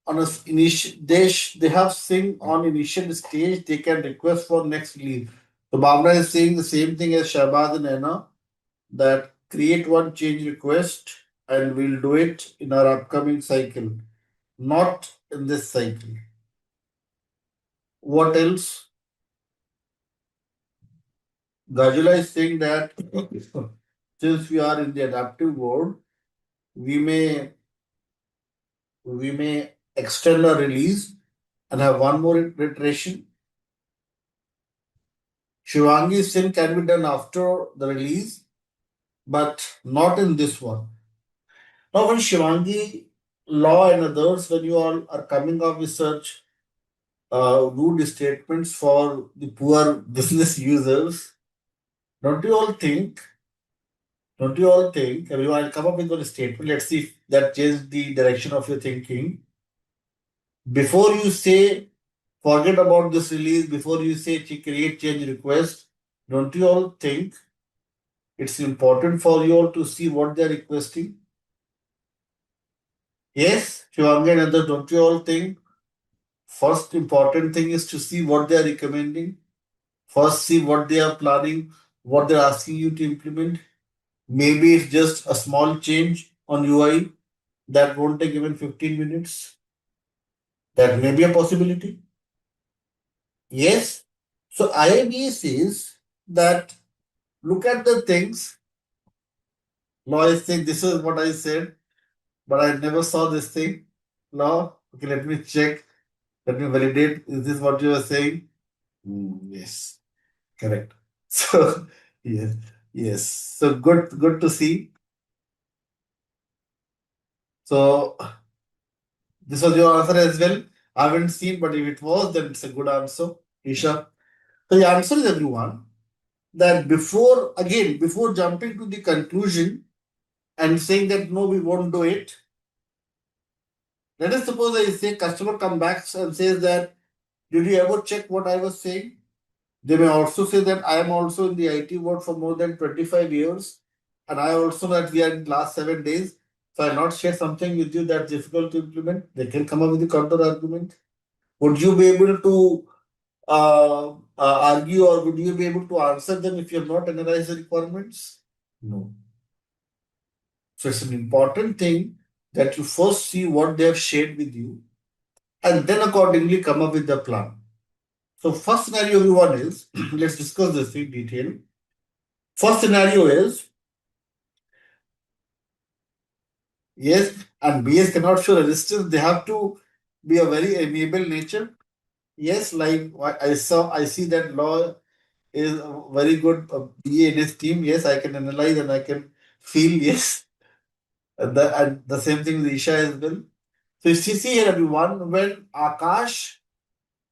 on a initial they have thing on initial stage. They can request for next leave. So Bhavna is saying the same thing as Shahbaz and Anna, that create one change request and we'll do it in our upcoming cycle, not in this cycle. What else? Gajula is saying that since we are in the adaptive world, we may extend our release and have one more iteration. Shivangi's thing can be done after the release, but not in this one. Now, when Shivangi, Law, and others, when you all are coming up with such rude statements for the poor business users, don't you all think? Don't you all think? Everyone, I'll come up with one statement. Let's see if that changes the direction of your thinking. Before you say, forget about this release, before you say create change request, don't you all think It's important for you all to see what they're requesting. Yes, Shivangi and others, don't you all think first important thing is to see what they are recommending? First, see what they are planning, what they're asking you to implement. Maybe it's just a small change on UI that won't take even 15 minutes. That may be a possibility. Yes. So IIBA says that look at the things. Now I think this is what I said, but I never saw this thing. Now, okay, let me check. Let me validate. Is this what you are saying? Yes, correct. So yes, yes. So good to see. So this was your answer as well. I haven't seen, but if it was, then it's a good answer. Isha. So the answer is everyone that before jumping to the conclusion and saying that no, we won't do it. Let us suppose I say customer come back and says that did you ever check what I was saying? They may also say that I am also in the IT world for more than 25 years, and I also know that we are in last 7 days. So I'll not share something with you that's difficult to implement. They can come up with a counter argument. Would you be able to argue or would you be able to answer them if you have not analyzed the requirements? No. So it's an important thing that you first see what they have shared with you and then accordingly come up with the plan. So first scenario everyone is, let's discuss this in detail. First scenario is, yes, and BS cannot show resistance. They have to be a very amiable nature. Yes, like I see that law is a very good BA in his team. Yes, I can analyze and I can feel. Yes, and the same thing with Isha as well. So you see here everyone, when Akash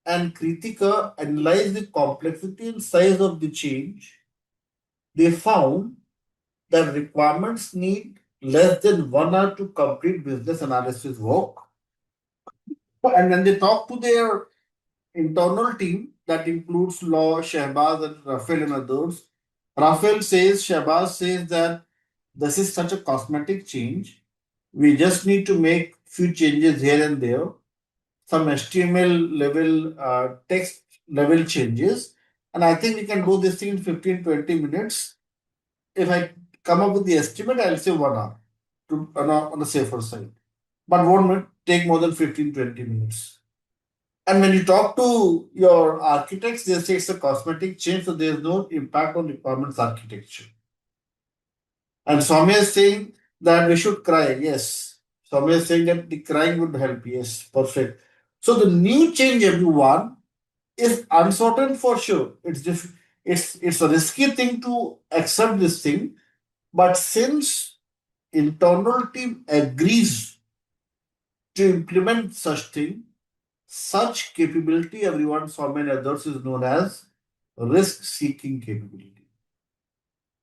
and Kritika analyzed the complexity and size of the change, they found that requirements need less than 1 hour to complete business analysis work. And when they talk to their internal team, that includes Law, Shehbaz, and Rafael and others, Rafael says, Shehbaz says that this is such a cosmetic change. We just need to make few changes here and there, some HTML level, text level changes. And I think we can do this thing in 15-20 minutes. If I come up with the estimate, I'll say 1 hour to on the safer side. But won't take more than 15-20 minutes. And when you talk to your architects, they say it's a cosmetic change, so there's no impact on requirements architecture. And Soumya is saying that we should cry. Yes. Soumya is saying that the crying would help. Yes, perfect. So the new change, everyone, is uncertain for sure. It's a risky thing to accept this thing, but since internal team agrees to implement such thing, such capability, everyone, Soumya and others, is known as risk-seeking capability.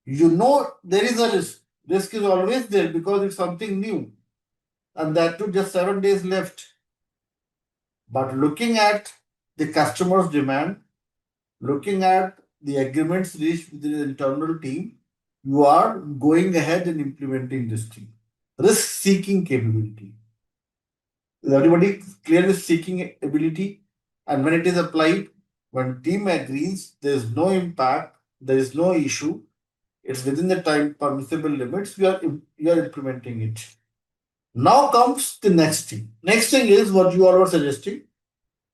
You know there is a risk. Risk is always there because it's something new. And that too just 7 days left. But looking at the customer's demand, looking at the agreements reached with the internal team, you are going ahead and implementing this thing. Risk-seeking capability. Is everybody clear with seeking ability? And when it is applied, when team agrees, there is no impact, there is no issue, it's within the time permissible limits, you are implementing it. Now comes the next thing. Next thing is what you all were suggesting.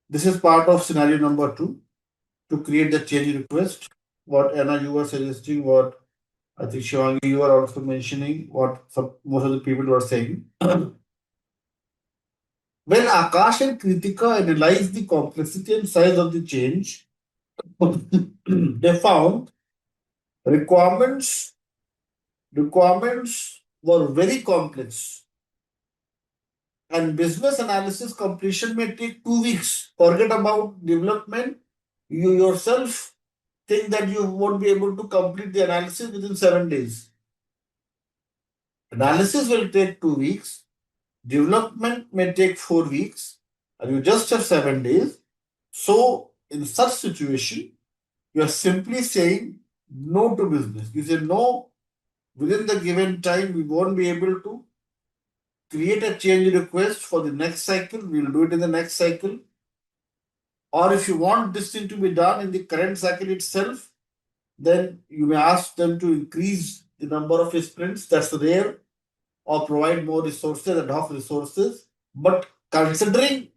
This is part of scenario number 2 to create the change request. What Anna you were suggesting, what I think Shivangi you were also mentioning, what most of the people were saying. When Akash and Kritika analyzed the complexity and size of the change, they found requirements requirements were very complex and business analysis completion may take 2 weeks. Forget about development. You yourself think that you won't be able to complete the analysis within 7 days. Analysis will take 2 weeks. Development may take 4 weeks. And you just have 7 days. So in such situation, you are simply saying no to business. You say no, within the given time, we won't be able to create a change request for the next cycle. We'll do it in the next cycle. Or if you want this thing to be done in the current cycle itself, then you may ask them to increase the number of sprints. That's rare, or provide more resources, ad hoc resources. But considering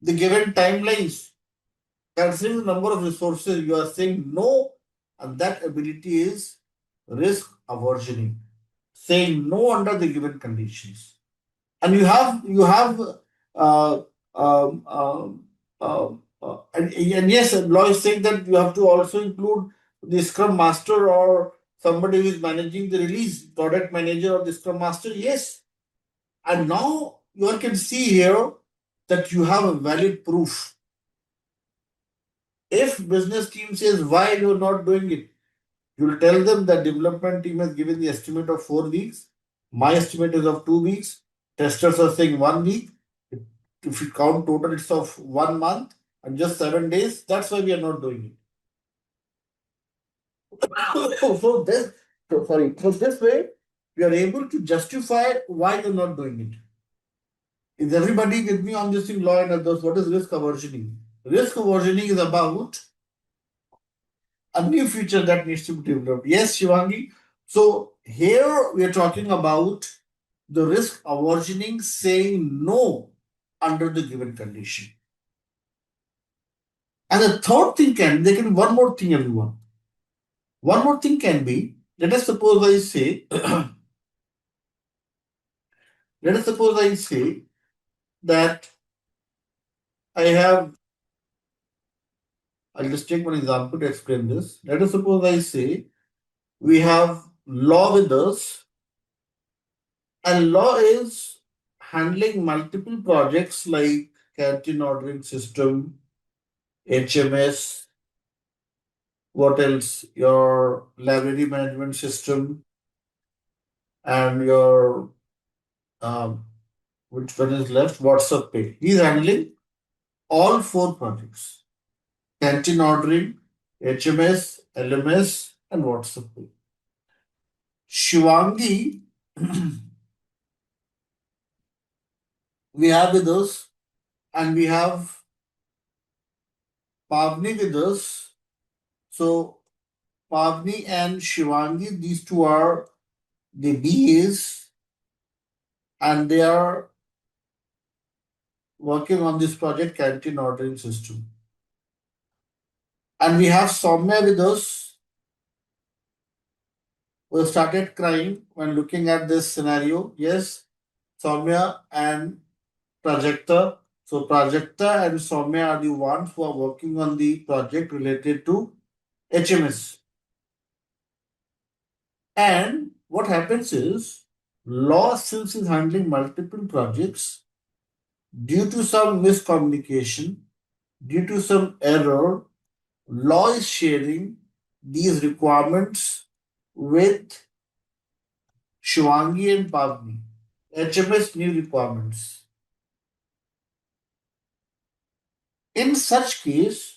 the given timelines, considering the number of resources, you are saying no, and that ability is risk aversioning, saying no under the given conditions. And you have uh, um, um, and yes, law is saying that you have to also include the scrum master or somebody who is managing the release, product manager or the scrum master. Yes, and now you all can see here that you have a valid proof. If business team says why you are not doing it, you will tell them that development team has given the estimate of 4 weeks. My estimate is of 2 weeks. Testers are saying 1 week. If you count total, it's of 1 month and just 7 days. That's why we are not doing it. So this way, we are able to justify why you're not doing it. Is everybody with me on this thing, law and others? What is risk aversioning? Risk aversioning is about a new feature that needs to be developed. Yes, Shivangi. So here we are talking about the risk aversioning, saying no under the given condition. And the third thing they can one more thing, everyone. One more thing can be, let us suppose I say, let us suppose I say that I have, I'll just take one example to explain this. Let us suppose I say we have law with us, and law is handling multiple projects like canteen ordering system, HMS, what else? Your library management system, and your which one is left? WhatsApp Pay. He's handling all 4 projects: canteen ordering, HMS, LMS, and WhatsApp Pay. Shivangi, we have with us, and we have Pavni with us. So Pavni and Shivangi, these two are the BAs, and they are working on this project, canteen ordering system. And we have Soumya with us, who started crying when looking at this scenario. Yes, Soumya and Prajakta. So Prajakta and Soumya are the ones who are working on the project related to HMS. And what happens is, law, since is handling multiple projects, due to some miscommunication, due to some error, law is sharing these requirements with Shivangi and Pavni. HMS new requirements. In such case,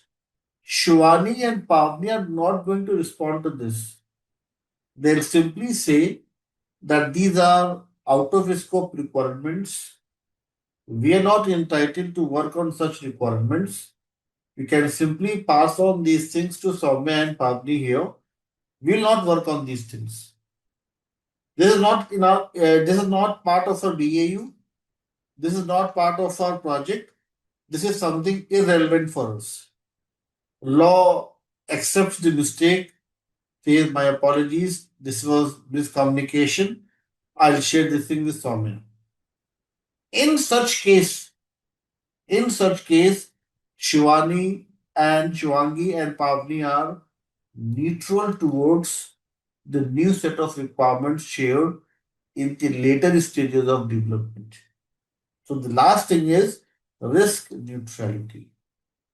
Shivani and Pavni are not going to respond to this. They'll simply say that these are out of scope requirements. We are not entitled to work on such requirements. We can simply pass on these things to Soumya and Pavni here. We will not work on these things. This is not in our. This is not part of our BAU. This is not part of our project. This is something irrelevant for us. Law accepts the mistake, says my apologies. This was miscommunication. I'll share this thing with Soumya. In such case, Shivani and Shivangi and Pavni are neutral towards the new set of requirements shared in the later stages of development. So the last thing is risk neutrality.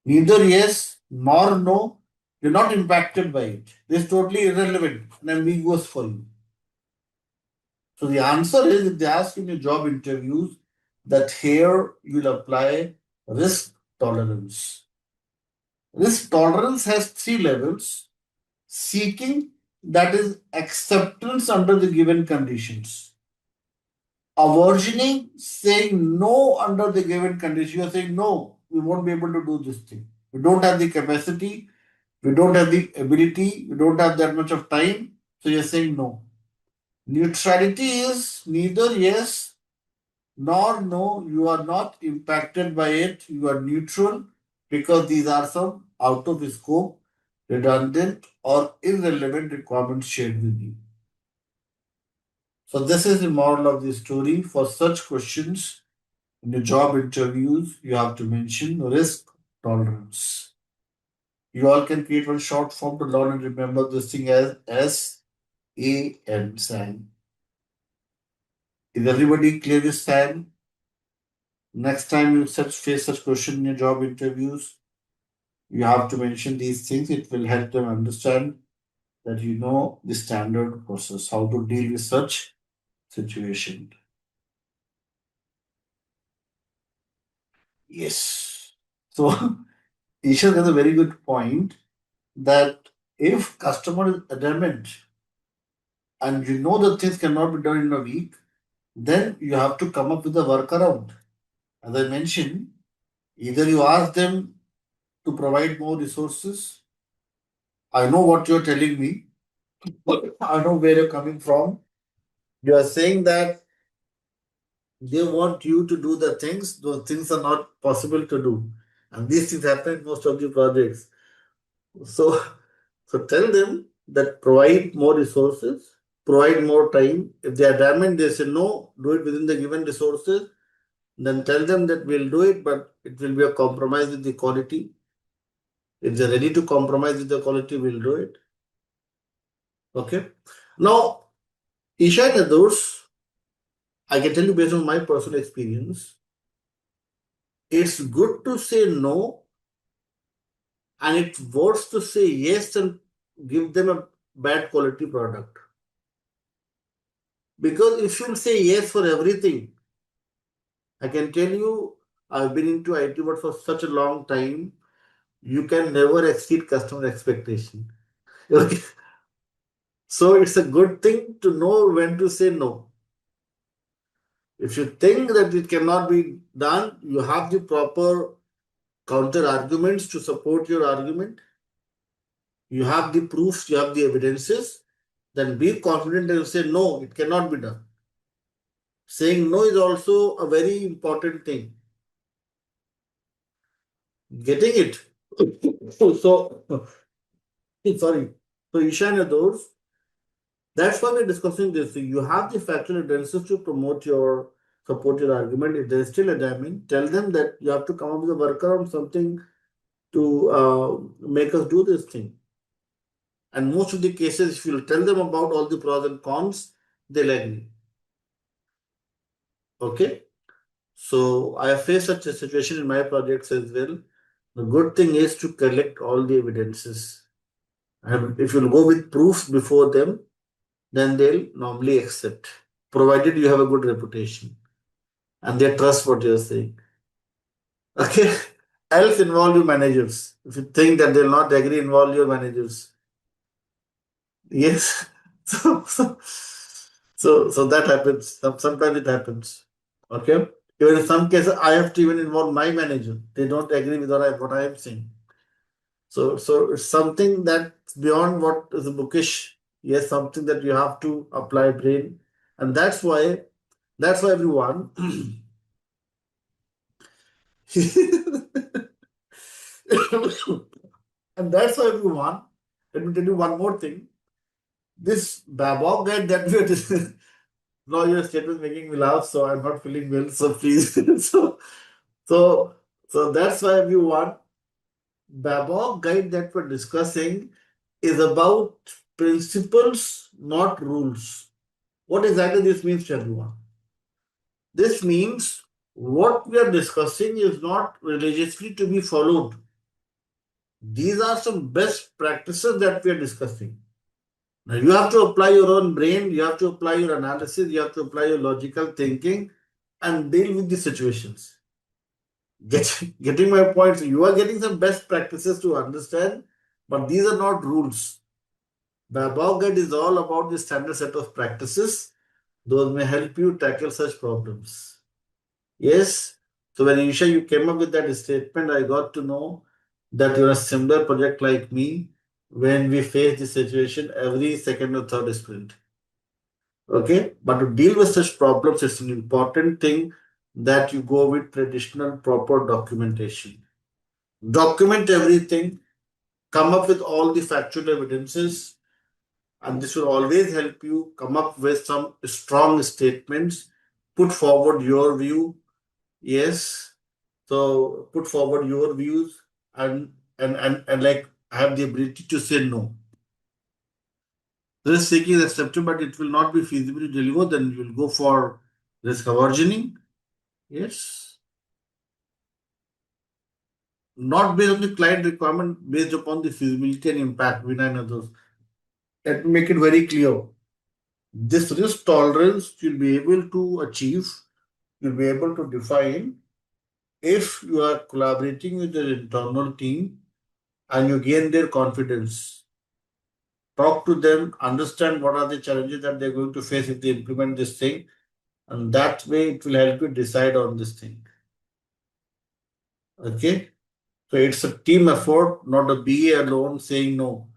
Neither yes nor no, you're not impacted by it. This is totally irrelevant and ambiguous for you. So the answer is, if they ask in your job interviews, that here you'll apply risk tolerance. Risk tolerance has 3 levels: seeking, that is acceptance under the given conditions. Aversioning, saying no under the given condition. You are saying no, we won't be able to do this thing. We don't have the capacity, we don't have the ability, we don't have that much of time. So you're saying no. Neutrality is neither yes nor no. You are not impacted by it. You are neutral because these are some out of scope, redundant, or irrelevant requirements shared with you. So this is the moral of the story. For such questions in the job interviews, you have to mention risk tolerance. You all can create one short form to learn and remember this thing as SAN, SAN. Is everybody clear with SAN? Next time you face such question in your job interviews, you have to mention these things. It will help them understand that you know the standard process, how to deal with such situation. Yes. So Ishan has a very good point that if customer is adamant and you know that things cannot be done in a week, then you have to come up with a workaround. As I mentioned, either you ask them to provide more resources. I know what you're telling me. I know where you're coming from. You are saying that they want you to do the things, those things are not possible to do. And these things happen in most of the projects. So, so tell them that provide more resources, provide more time. If they are adamant, they say no, do it within the given resources, then tell them that we'll do it, but it will be a compromise with the quality. If they're ready to compromise with the quality, we'll do it. Okay. Now, Isha and others, I can tell you based on my personal experience, it's good to say no and it's worse to say yes and give them a bad quality product. Because if you say yes for everything, I can tell you, I've been into IT world for such a long time, you can never exceed customer expectation. Okay. So it's a good thing to know when to say no. If you think that it cannot be done, you have the proper counter arguments to support your argument. You have the proofs, you have the evidences, then be confident and say, no, it cannot be done. Saying no is also a very important thing. Getting it. So, sorry. So, Ishan, those. That's why we're discussing this. You have the factual evidences to promote your support your argument. If there is still a damning, tell them that you have to come up with a workaround, something to make us do this thing. And most of the cases, if you tell them about all the pros and cons, they'll agree. Okay. So I have faced such a situation in my projects as well. The good thing is to collect all the evidences. And if you'll go with proofs before them, then they'll normally accept, provided you have a good reputation and they trust what you're saying. Okay. Else involve your managers. If you think that they'll not agree, involve your managers. Yes. So, so that happens. Sometimes it happens. Okay. Even in some cases, I have to even involve my manager. They don't agree with what I am saying. So it's something that's beyond what is bookish. Yes, something that you have to apply brain, and that's why everyone. And that's why everyone. Let me tell you one more thing. This BABOK guy that we are now your statement making me laugh, so I'm not feeling well. So please, so so that's why everyone. BABOK guide that we're discussing is about principles, not rules. What exactly this means to everyone? This means what we are discussing is not religiously to be followed. These are some best practices that we are discussing. Now you have to apply your own brain, you have to apply your analysis, you have to apply your logical thinking and deal with the situations. Getting my point? So you are getting some best practices to understand, but these are not rules. BABOK guide is all about the standard set of practices. Those may help you tackle such problems. Yes. So when Isha, you came up with that statement, I got to know that you're a similar project like me when we face this situation every second or third sprint. Okay. But to deal with such problems, it's an important thing that you go with traditional proper documentation. Document everything, come up with all the factual evidences, and this will always help you come up with some strong statements, put forward your view. Yes. So put forward your views and like have the ability to say no. Risk taking is acceptable, but it will not be feasible to deliver, then you will go for risk aversioning. Yes. Not based on the client requirement, based upon the feasibility and impact, Vinay and others. Let me make it very clear. This risk tolerance you'll be able to achieve, you'll be able to define if you are collaborating with your internal team and you gain their confidence. Talk to them, understand what are the challenges that they're going to face if they implement this thing, and that way it will help you decide on this thing. Okay? So it's a team effort, not a BA alone saying no.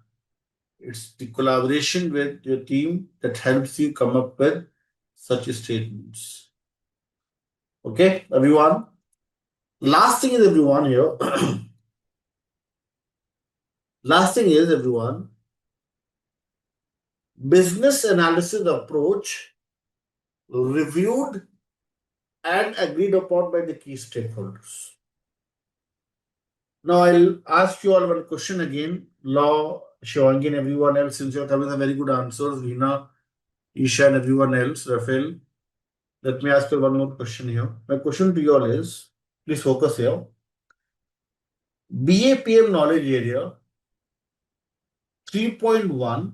It's the collaboration with your team that helps you come up with such statements. Okay, everyone? Last thing is, everyone here. Last thing is, everyone, business analysis approach reviewed and agreed upon by the key stakeholders. Now I'll ask you all one question again. Law, Shivangi and everyone else, since you're coming with very good answers, Veena, Isha and everyone else, Rafael. Let me ask you one more question here. My question to you all is, please focus here. BAPM knowledge area 3.1.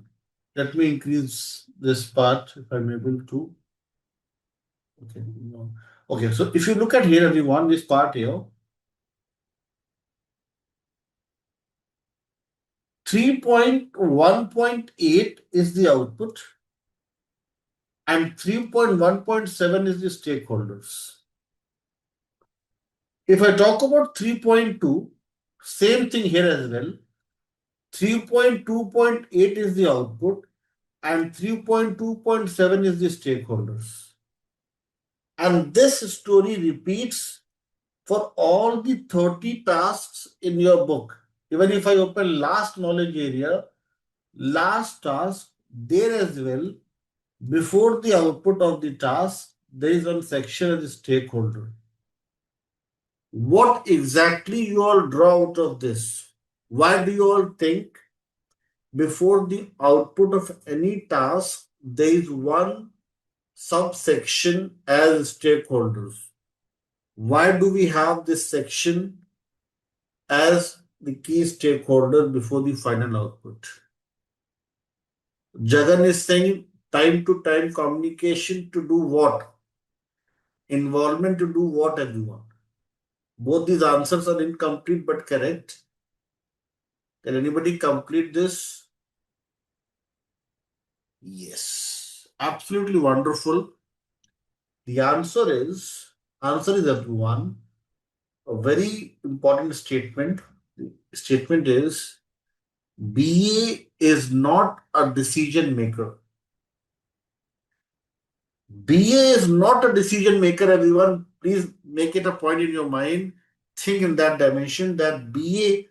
Let me increase this part if I'm able to. Okay. No. Okay. So if you look at here, everyone, this part here, 3.1.8 is the output and 3.1.7 is the stakeholders. If I talk about 3.2, same thing here as well. 3.2.8 is the output and 3.2.7 is the stakeholders. And this story repeats for all the 30 tasks in your book. Even if I open last knowledge area, last task, there as well, before the output of the task, there is one section as a stakeholder. What exactly you all draw out of this? Why do you all think before the output of any task, there is one subsection as stakeholders? Why do we have this section as the key stakeholder before the final output? Jagan is saying time to time communication to do what? Involvement to do what, everyone? Both these answers are incomplete but correct. Can anybody complete this? Yes. Absolutely wonderful. The answer is everyone, a very important statement. The statement is BA is not a decision maker. BA is not a decision maker, everyone. Please make it a point in your mind. Think in that dimension that BA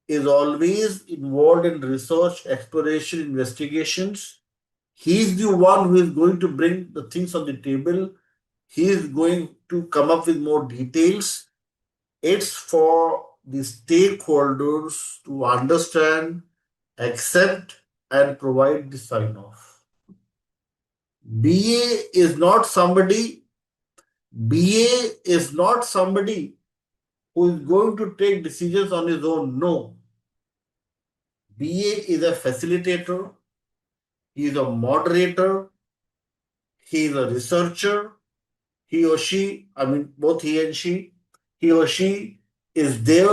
is always involved in research, exploration, investigations. He is the one who is going to bring the things on the table. He is going to come up with more details. It's for the stakeholders to understand, accept, and provide the sign off. BA is not somebody, BA is not somebody who is going to take decisions on his own. No. BA is a facilitator, he is a moderator, he is a researcher, he or she, I mean, both he and she, he or she is there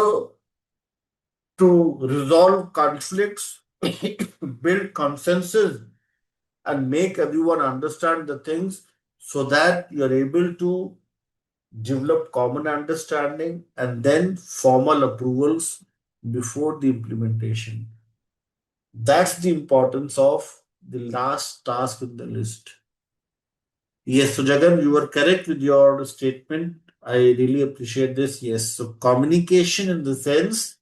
to resolve conflicts, build consensus and make everyone understand the things so that you are able to develop common understanding and then formal approvals before the implementation. That's the importance of the last task in the list. Yes, so Jagan, you were correct with your statement. I really appreciate this. Yes, so communication in the sense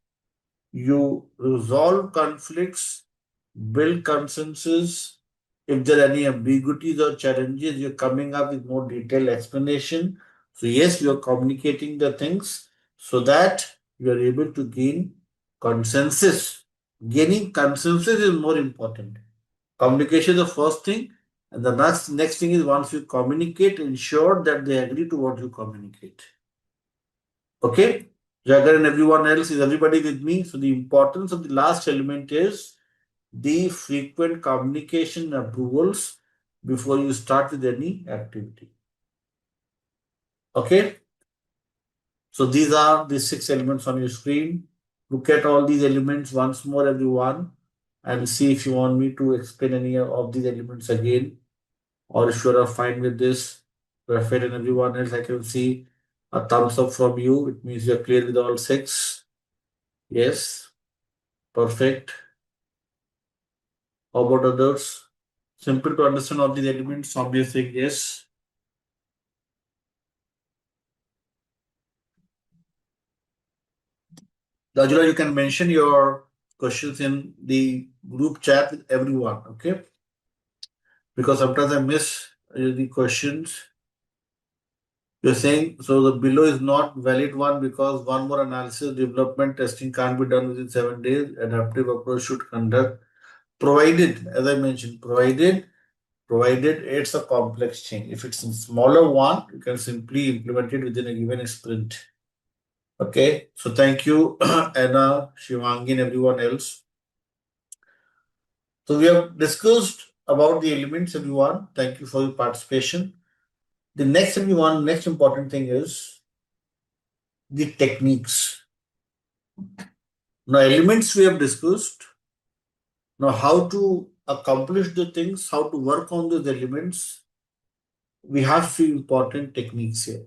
you resolve conflicts, build consensus. If there are any ambiguities or challenges, you're coming up with more detailed explanation. So yes, you're communicating the things so that you are able to gain consensus. Gaining consensus is more important. Communication is the first thing, and the next thing is once you communicate, ensure that they agree to what you communicate. Okay? Jagar and everyone else, is everybody with me? So the importance of the last element is the frequent communication approvals before you start with any activity. Okay? So these are the 6 elements on your screen. Look at all these elements once more, everyone, and see if you want me to explain any of these elements again, or if you are fine with this. Perfect, and everyone else, I can see a thumbs up from you. It means you're clear with all 6. Yes, perfect. How about others? Simple to understand all these elements. Obviously, yes. Rajula, you can mention your questions in the group chat with everyone, okay? Because sometimes I miss the questions. You're saying so the below is not valid one because one more analysis, development, testing can't be done within 7 days. Adaptive approach should conduct, provided, as I mentioned, provided it's a complex change. If it's a smaller one, you can simply implement it within a given sprint. Okay, so thank you, Anna, Shivangi, and everyone else. So we have discussed about the elements, everyone. Thank you for your participation. The next, everyone, next important thing is the techniques. Now, elements we have discussed. Now, how to accomplish the things, how to work on those elements. We have few important techniques here.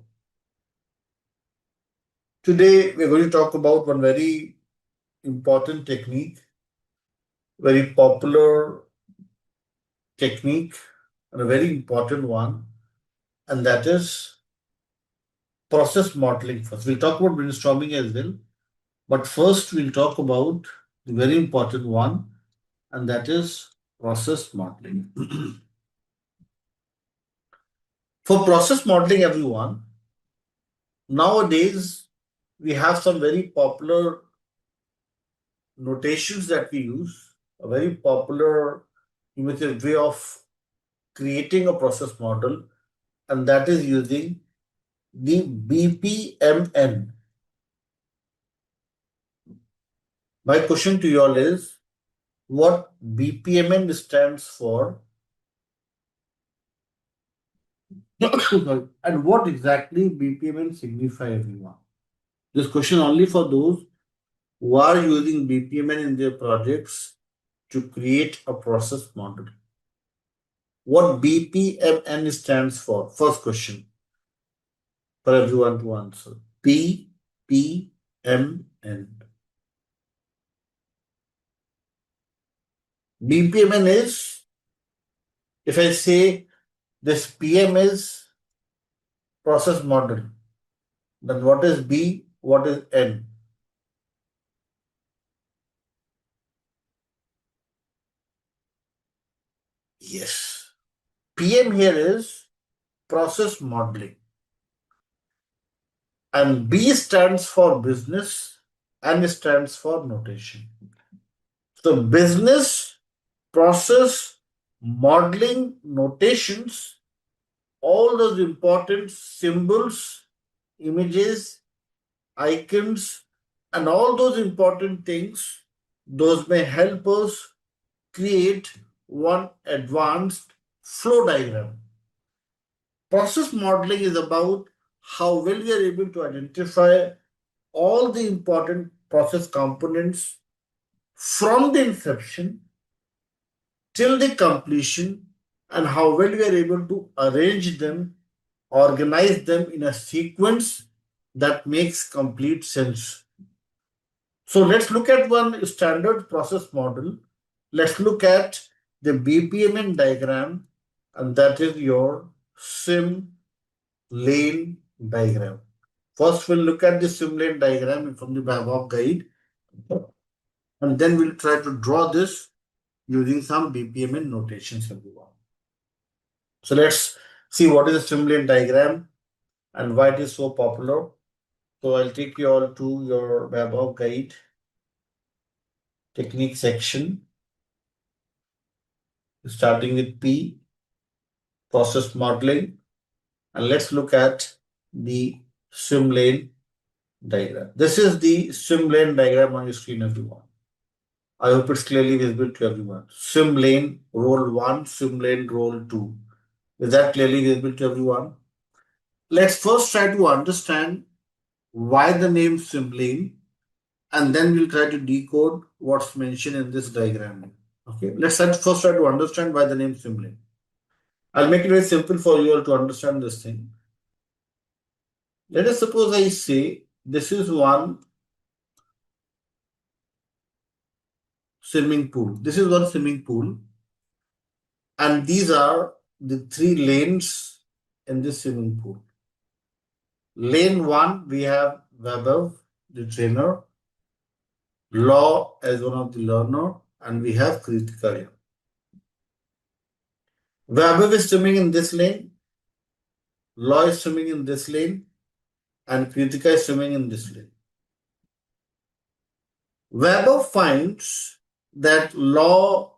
Today, we're going to talk about one very important technique, very popular technique, and a very important one, and that is process modeling first. We'll talk about brainstorming as well, but first we'll talk about the very important one, and that is process modeling. For process modeling, everyone, nowadays we have some very popular notations that we use, a very popular way of creating a process model, and that is using the BPMN. My question to you all is what BPMN stands for and what exactly BPMN signify, everyone. This question only for those who are using BPMN in their projects to create a process model. What BPMN stands for? First question for everyone to answer. BPMN. BPMN is, if I say this PM is process model, then what is B? What is N? Yes. PM here is process modeling. And B stands for business and stands for notation. So business, process, modeling, notations, all those important symbols, images, icons, and all those important things, those may help us create one advanced flow diagram. Process modeling is about how well we are able to identify all the important process components from the inception till the completion, and how well we are able to arrange them, organize them in a sequence that makes complete sense. So let's look at one standard process model. Let's look at the BPMN diagram, and that is your sim lane diagram. First, we'll look at the sim lane diagram from the BABOK guide, and then we'll try to draw this using some BPMN notations, everyone. So let's see what is a sim lane diagram and why it is so popular. So I'll take you all to your BABOK guide technique section, starting with P, process modeling, and let's look at the swim lane diagram. This is the swim lane diagram on your screen, everyone. I hope it's clearly visible to everyone. Swim lane role 1, swim lane role 2. Is that clearly visible to everyone? Let's first try to understand why the name swim lane, and then we'll try to decode what's mentioned in this diagram. Okay, let's first try to understand why the name swim lane. I'll make it very simple for you all to understand this thing. Let us suppose I say this is one swimming pool. This is one swimming pool, and these are the 3 lanes in this swimming pool. Lane 1, we have Weber, the trainer, Law as one of the learner, and we have Kritika here. Weber is swimming in this lane, Law is swimming in this lane, and Kritika is swimming in this lane. Weber finds that Law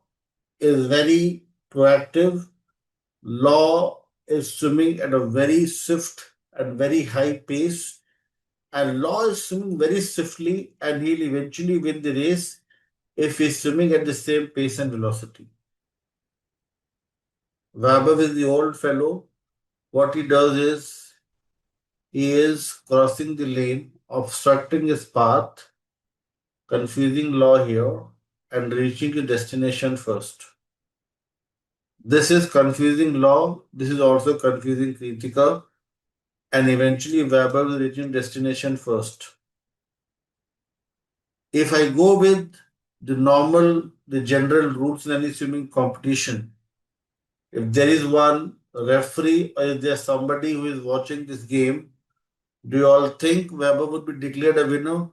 is very proactive. Law is swimming at a very swift and very high pace, and Law is swimming very swiftly, and he'll eventually win the race if he's swimming at the same pace and velocity. Weber is the old fellow. What he does is he is crossing the lane, obstructing his path, confusing Law here, and reaching the destination first. This is confusing Law. This is also confusing Kritika. And eventually Weber will reach destination first. If I go with the general rules in any swimming competition, if there is one referee or if there's somebody who is watching this game, do you all think Weber would be declared a winner?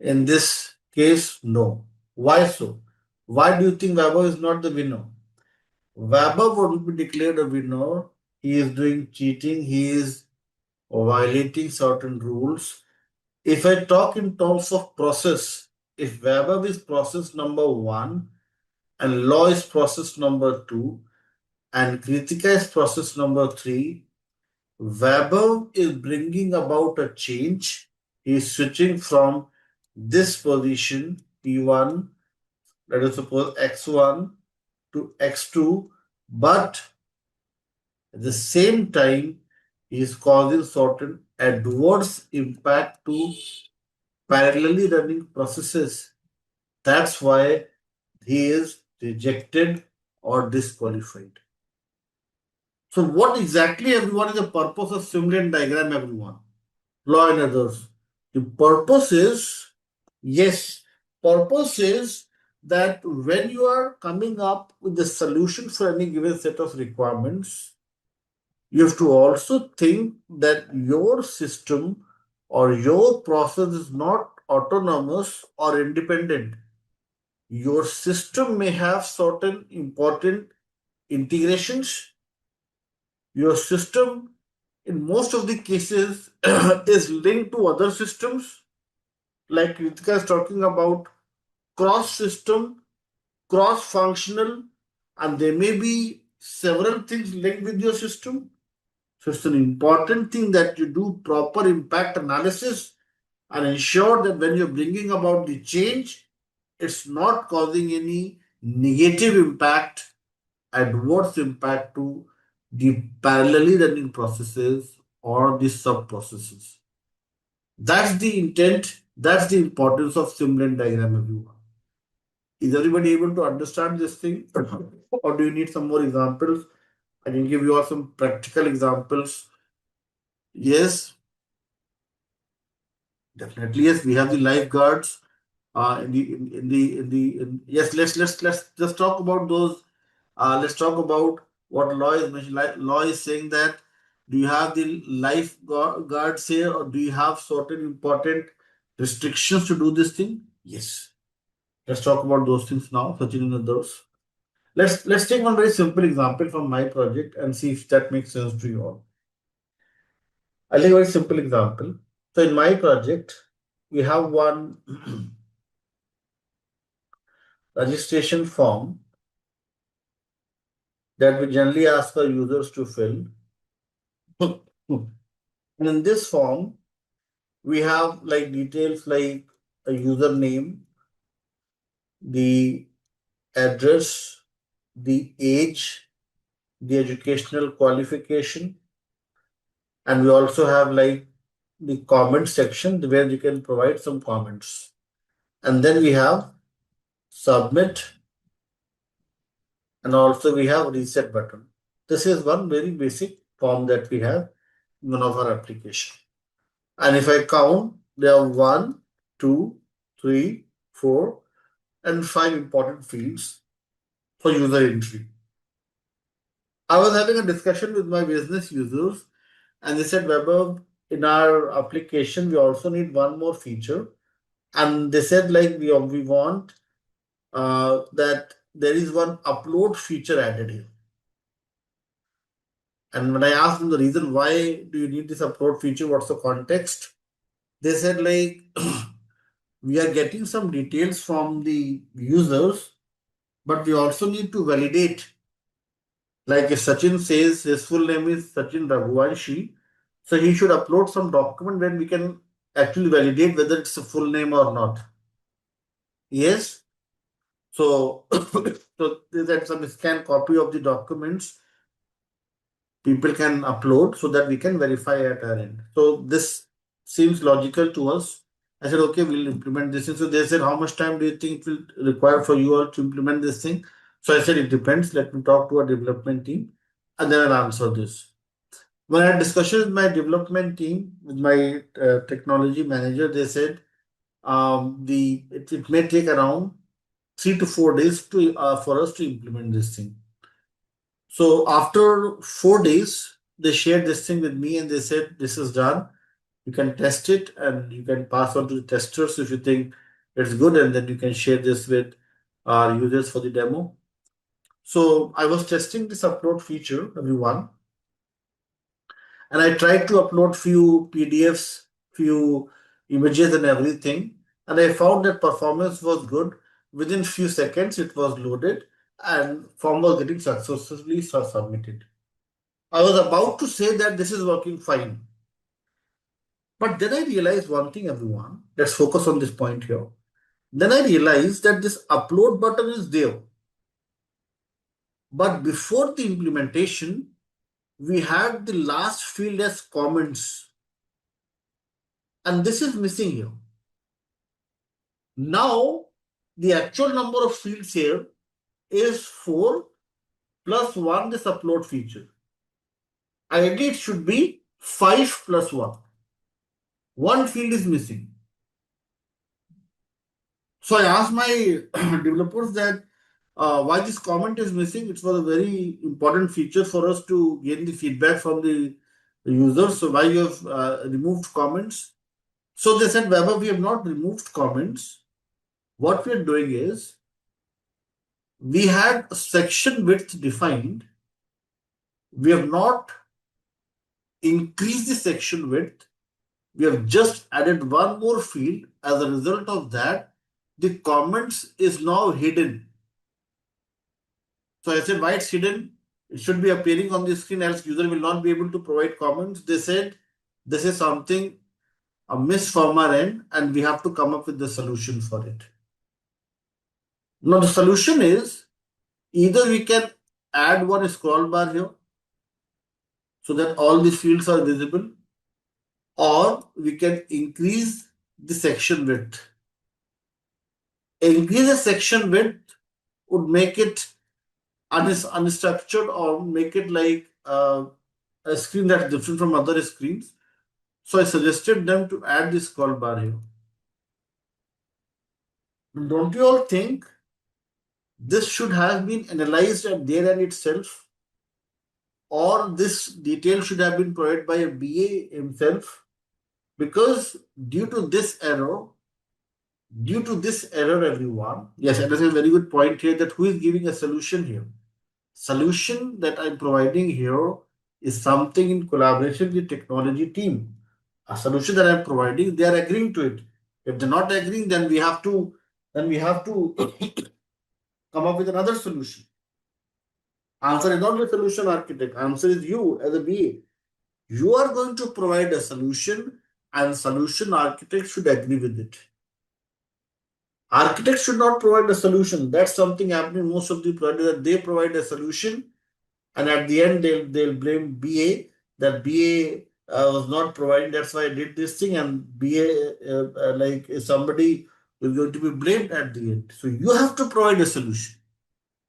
In this case, no. Why so? Why do you think Weber is not the winner? Weber would be declared a winner. He is doing cheating. He is violating certain rules. If I talk in terms of process, if Weber is process number 1 and Law is process number 2 and Kritika is process number 3, Weber is bringing about a change. He is switching from this position P1, let us suppose X1 to X2, but at the same time, he is causing certain adverse impact to parallelly running processes. That's why he is rejected or disqualified. So what exactly, everyone, is the purpose of swim lane diagram, everyone? Law and others. The purpose is, yes, purpose is that when you are coming up with the solution for any given set of requirements, you have to also think that your system or your process is not autonomous or independent. Your system may have certain important integrations. Your system, in most of the cases, is linked to other systems. Like Ritika is talking about cross system, cross functional, and there may be several things linked with your system. So it's an important thing that you do proper impact analysis and ensure that when you're bringing about the change, it's not causing any negative impact, adverse impact to the parallelly running processes or the sub processes. That's the intent That's the importance of Simplilearn diagram, everyone. Is everybody able to understand this thing? Or do you need some more examples? I can give you all some practical examples. Yes, definitely. Yes, we have the lifeguards. Yes, let's just talk about those. Let's talk about what law is mentioned. Law is saying that do you have the lifeguards here, or do you have certain important restrictions to do this thing? Yes. Let's talk about those things now, Sachin and others. Let's take one very simple example from my project and see if that makes sense to you all. I'll take a very simple example. So in my project, we have one registration form that we generally ask our users to fill. And in this form, we have like details like a username, the address, the age, the educational qualification, and we also have like the comment section where you can provide some comments. And then we have submit, and also we have reset button. This is one very basic form that we have in one of our application. And if I count, there are 1, 2, 3, 4, and 5 important fields for user entry. I was having a discussion with my business users, and they said, Weber, in our application, we also need one more feature. And they said, like, we want that there is one upload feature added here. And when I asked them the reason why do you need this upload feature, what's the context? They said, like, we are getting some details from the users, but we also need to validate. Like if Sachin says his full name is Sachin Raghuvanshi, so he should upload some document where we can actually validate whether it's a full name or not. Yes. So, so there's some scanned copy of the documents people can upload so that we can verify at our end. So this seems logical to us. I said, okay, we'll implement this thing. So they said, how much time do you think it will require for you all to implement this thing? So I said, it depends. Let me talk to our development team and then I'll answer this. When I had discussion with my development team, with my technology manager, they said it may take around 3 to 4 days to for us to implement this thing. So after 4 days, they shared this thing with me and they said, this is done. You can test it and you can pass on to the testers if you think it's good, and then you can share this with our users for the demo. So I was testing this upload feature, everyone, and I tried to upload few PDFs, few images and everything, and I found that performance was good. Within few seconds, it was loaded and form was getting successfully submitted. I was about to say that this is working fine. But then I realized one thing, everyone. Let's focus on this point here. Then I realized that this upload button is there. But before the implementation, we had the last field as comments. And this is missing here. Now, the actual number of fields here is 4 plus 1, this upload feature. Ideally, it should be 5 plus 1. One field is missing. So I asked my developers that why this comment is missing. It was a very important feature for us to gain the feedback from the users. So why you have removed comments? So they said, Weber, we have not removed comments. What we are doing is we had a section width defined. We have not increased the section width. We have just added one more field. As a result of that, the comments is now hidden. So I said, why it's hidden? It should be appearing on the screen, else user will not be able to provide comments. They said, this is something a miss from our end, and we have to come up with the solution for it. Now the solution is either we can add one scroll bar here so that all the fields are visible, or we can increase the section width. Increase the section width would make it unstructured or make it like a screen that's different from other screens. So I suggested them to add this scroll bar here. Don't you all think this should have been analyzed at their end itself? Or this detail should have been provided by a BA himself? Because due to this error, everyone, yes, and that's a very good point here that who is giving a solution here? Solution that I'm providing here is something in collaboration with the technology team. A solution that I'm providing, they are agreeing to it. If they're not agreeing, then we have to come up with another solution. Answer is not the solution architect. Answer is you as a BA. You are going to provide a solution, and solution architect should agree with it. Architects should not provide a solution. That's something happening in most of the projects, that they provide a solution and at the end they'll blame BA, that BA was not providing, that's why I did this thing, and BA like somebody is going to be blamed at the end. So you have to provide a solution,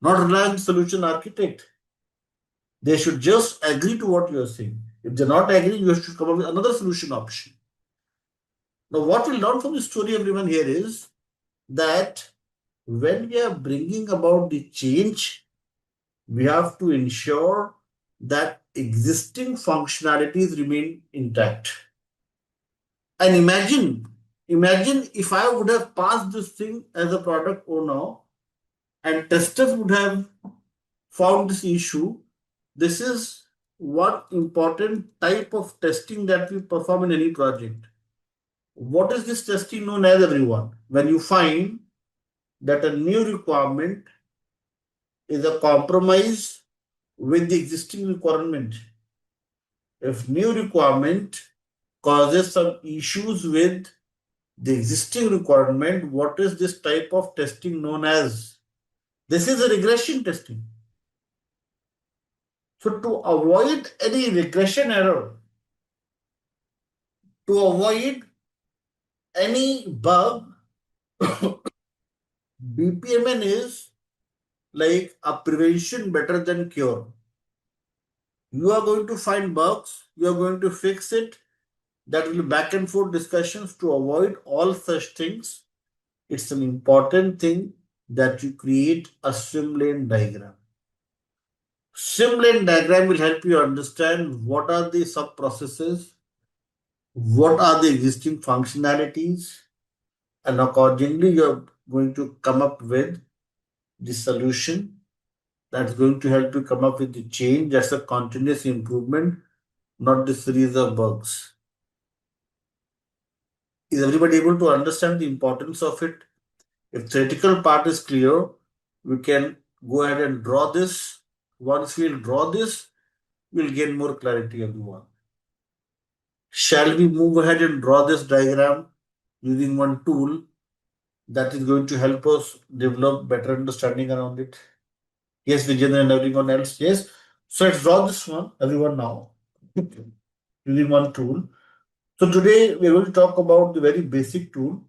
not rely on the solution architect. They should just agree to what you are saying. If they're not agreeing, you should come up with another solution option. Now, what we learn from the story, everyone, here is that when we are bringing about the change, we have to ensure that existing functionalities remain intact. And imagine if I would have passed this thing as a product owner and testers would have found this issue. This is one important type of testing that we perform in any project. What is this testing known as, everyone? When you find that a new requirement is a compromise with the existing requirement. If new requirement causes some issues with the existing requirement, what is this type of testing known as? This is a regression testing. So to avoid any regression error, to avoid any bug, BPMN is like a prevention better than cure. You are going to find bugs, you are going to fix it. That will be back and forth discussions. To avoid all such things, it's an important thing that you create a swim lane diagram. Swim lane diagram will help you understand what are the sub processes, what are the existing functionalities, and accordingly you're going to come up with the solution that's going to help you come up with the change. That's a continuous improvement, not the series of bugs. Is everybody able to understand the importance of it? If theoretical part is clear, we can go ahead and draw this. Once we'll draw this, we'll gain more clarity, everyone. Shall we move ahead and draw this diagram using one tool that is going to help us develop better understanding around it? Yes, Vijay and everyone else. Yes. So let's draw this one, everyone, now using one tool. So today we will talk about the very basic tool.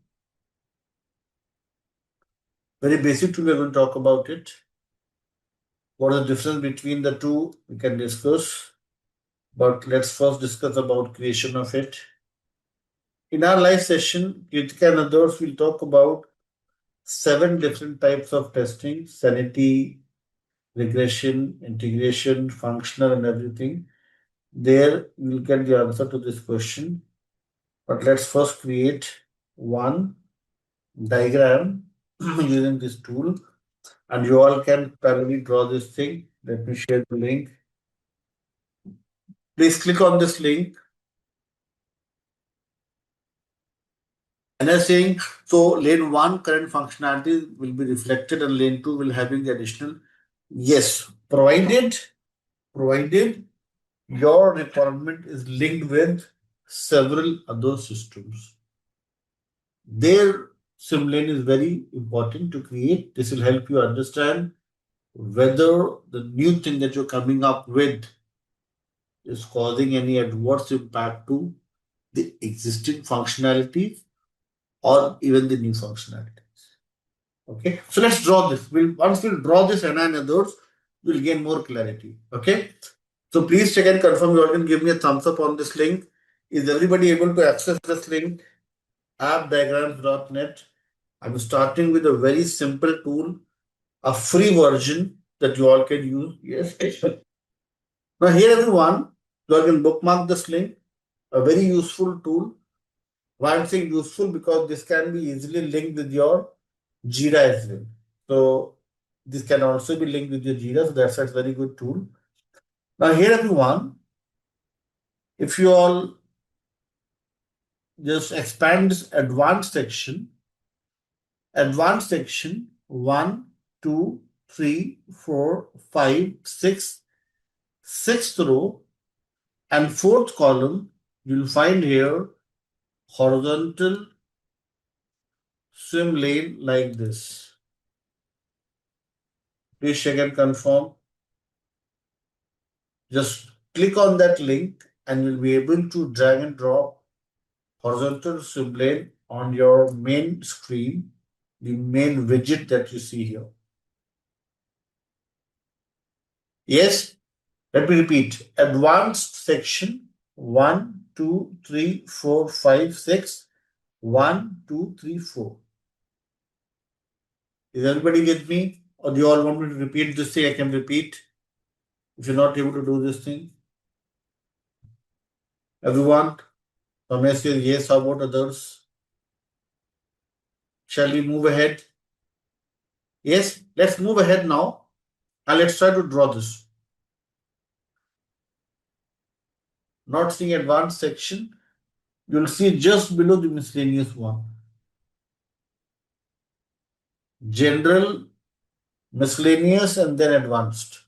Very basic tool, we're going to talk about it. What is the difference between the two? We can discuss. But let's first discuss about creation of it. In our live session, Kritika and others will talk about 7 different types of testing: sanity, regression, integration, functional, and everything. There you will get the answer to this question. But let's first create one diagram using this tool. And you all can parallelly draw this thing. Let me share the link. Please click on this link. And I'm saying, so lane 1 current functionality will be reflected and lane 2 will having the additional. Yes, provided your requirement is linked with several other systems. Their sim lane is very important to create. This will help you understand whether the new thing that you're coming up with is causing any adverse impact to the existing functionalities, or even the new functionalities. Okay, so let's draw this. Once we draw this and others, we'll gain more clarity. Okay, so please check and confirm. You all can give me a thumbs up on this link. Is everybody able to access this link? appdiagrams.net. I'm starting with a very simple tool, a free version that you all can use. Yes. Now here everyone, you all can bookmark this link, a very useful tool. Why I'm saying useful? Because this can be easily linked with your Jira as well. So this can also be linked with your Jira, so that's a very good tool. Now here everyone, if you all just expand this advanced section 1, 2, 3, 4, 5, 6, sixth row and fourth column, you'll find here horizontal swim lane like this. Please check and confirm. Just click on that link and you'll be able to drag and drop horizontal swim lane on your main screen, the main widget that you see here. Yes, let me repeat. Advanced section 1, 2, 3, 4, 5, 6. 1, 2, 3, 4. Is everybody with me? Or do you all want me to repeat this thing? I can repeat. If you're not able to do this thing. Everyone, Ramesh says yes. How about others? Shall we move ahead? Yes, let's move ahead now. And let's try to draw this. Not seeing advanced section. You'll see just below the miscellaneous one. General, miscellaneous, and then advanced.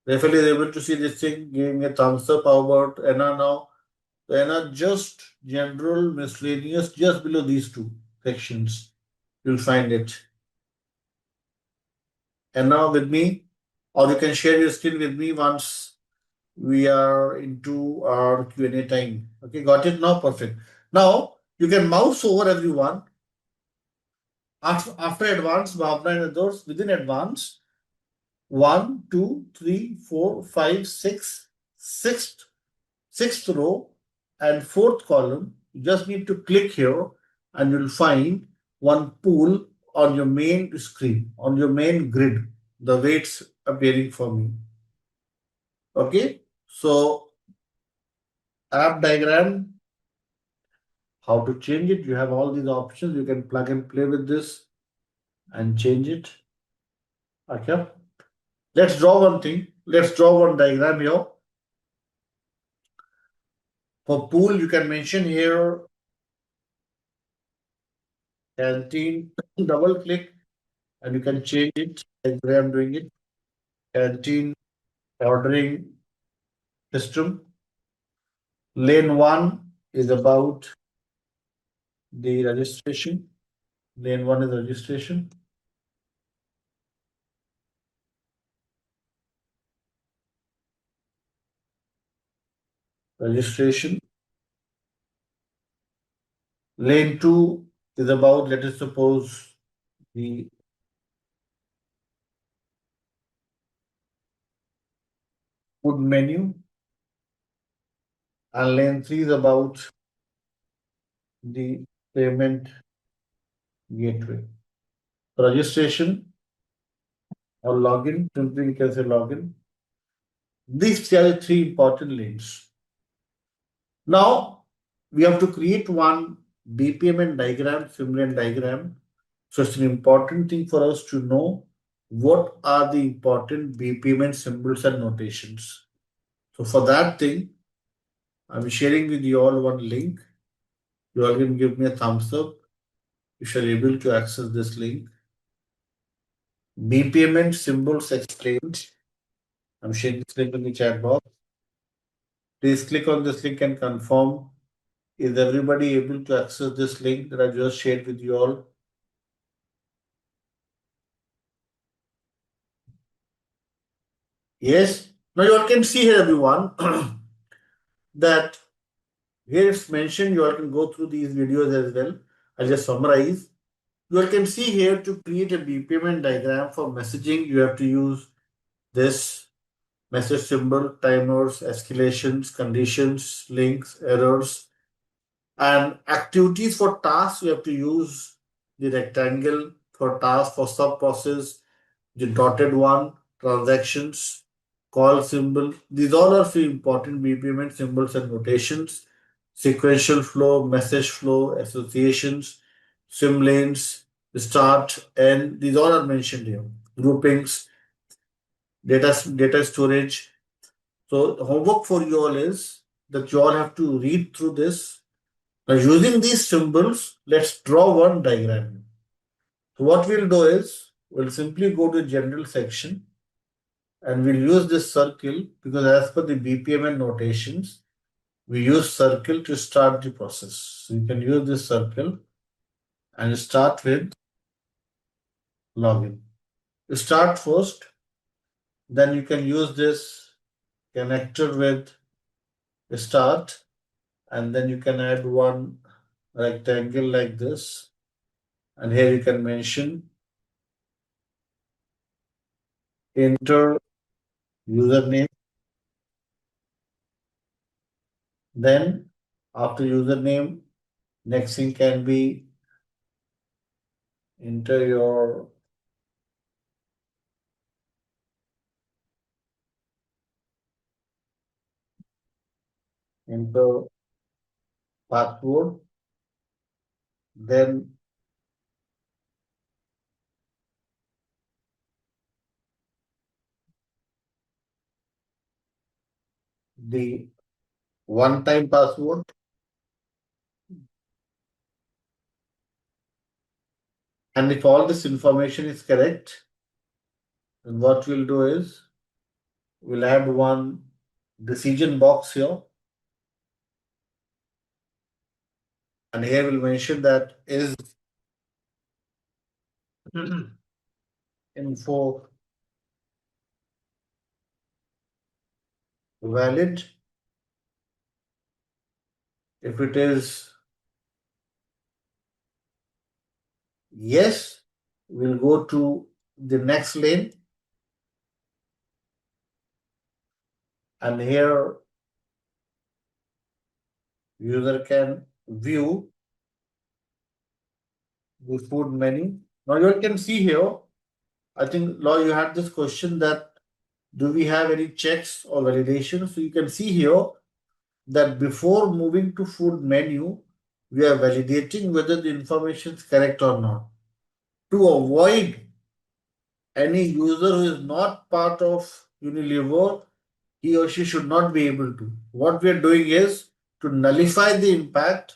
Rafael is able to see this thing, giving a thumbs up. How about Anna now? Anna, just general, miscellaneous, just below these two sections. You'll find it. Anna with me, or you can share your screen with me once we are into our Q&A time. Okay, got it now? Perfect. Now, you can mouse over everyone. After advanced, Bhavna and others, within advanced, 1, 2, 3, 4, 5, 6, sixth row and fourth column, you just need to click here and you'll find one pool on your main screen, on your main grid, the way it's appearing for me. Okay, so app diagram, how to change it? You have all these options. You can plug and play with this and change it. Okay, let's draw one thing. Let's draw one diagram here. For pool, you can mention here canteen, double click, and you can change it like the way I'm doing it. Canteen ordering system. Lane 1 is about the registration. Lane 1 is registration. Registration. Lane 2 is about, let us suppose, the food menu. And lane 3 is about the payment gateway. Registration or login, simply we can say login. These are the three important lanes. Now we have to create one BPM and diagram, Simplilearn diagram. So it's an important thing for us to know what are the important BPM and symbols and notations. So for that thing, I'm sharing with you all one link. You all can give me a thumbs up if you're able to access this link. BPM and symbols explained. I'm sharing this link in the chat box. Please click on this link and confirm. Is everybody able to access this link that I just shared with you all? Yes. Now you all can see here, everyone, that Here it's mentioned, you all can go through these videos as well. I'll just summarize. You all can see here to create a BPMN diagram for messaging, you have to use this message symbol, timers, escalations, conditions, links, errors, and activities for tasks. You have to use the rectangle for task, for sub process, the dotted one, transactions, call symbol. These all are few important BPMN symbols and notations. Sequential flow, message flow, associations, swim lanes, start, end. These all are mentioned here. Groupings, data storage. So the homework for you all is that you all have to read through this. Now using these symbols, let's draw one diagram. So what we'll do is we'll simply go to general section and we'll use this circle because as per the BPMN notations, we use circle to start the process. So you can use this circle and start with login. You start first, then you can use this connector with start, and then you can add one rectangle like this, and here you can mention enter username. Then after username, next thing can be enter your enter password. Then the one-time password. And if all this information is correct, then what we'll do is we'll add one decision box here. And here we'll mention that is info valid. If it is yes, we'll go to the next lane. And here user can view the food menu. Now you can see here, I think Law, you had this question that do we have any checks or validations? So you can see here that before moving to food menu, we are validating whether the information is correct or not. To avoid any user who is not part of Unilever, he or she should not be able to. What we are doing is to nullify the impact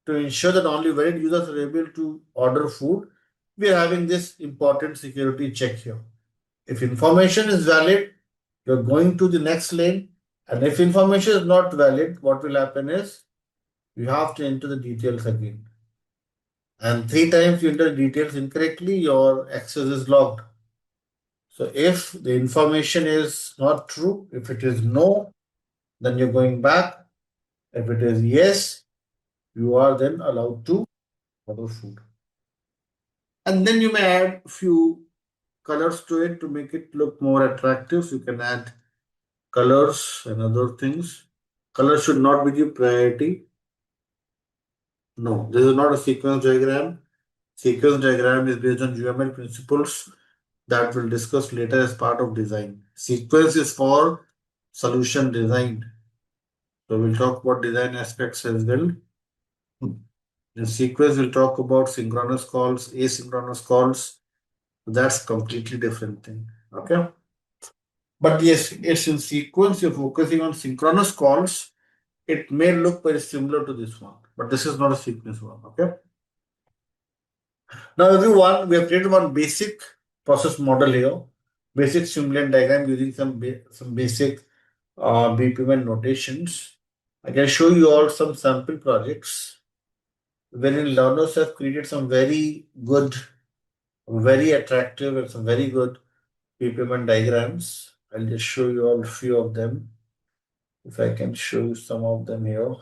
to ensure that only valid users are able to order food. We are having this important security check here. If information is valid, you're going to the next lane. And if information is not valid, what will happen is you have to enter the details again. And 3 times you enter details incorrectly, your access is locked. So if the information is not true, if it is no, then you're going back. If it is yes, you are then allowed to order food. And then you may add a few colors to it to make it look more attractive. So you can add colors and other things. Color should not be the priority. No, this is not a sequence diagram. Sequence diagram is based on UML principles that we'll discuss later as part of design. Sequence is for solution design. So we'll talk about design aspects as well. In sequence, we'll talk about synchronous calls, asynchronous calls. That's completely different thing. Okay. But yes, it's in sequence, you're focusing on synchronous calls. It may look very similar to this one, but this is not a sequence one. Okay. Now, everyone, we have created one basic process model here, basic Simplilearn diagram using some basic BPMN notations. I can show you all some sample projects wherein learners have created some very good, very attractive, and some very good BPMN diagrams. I'll just show you all a few of them. If I can show you some of them here.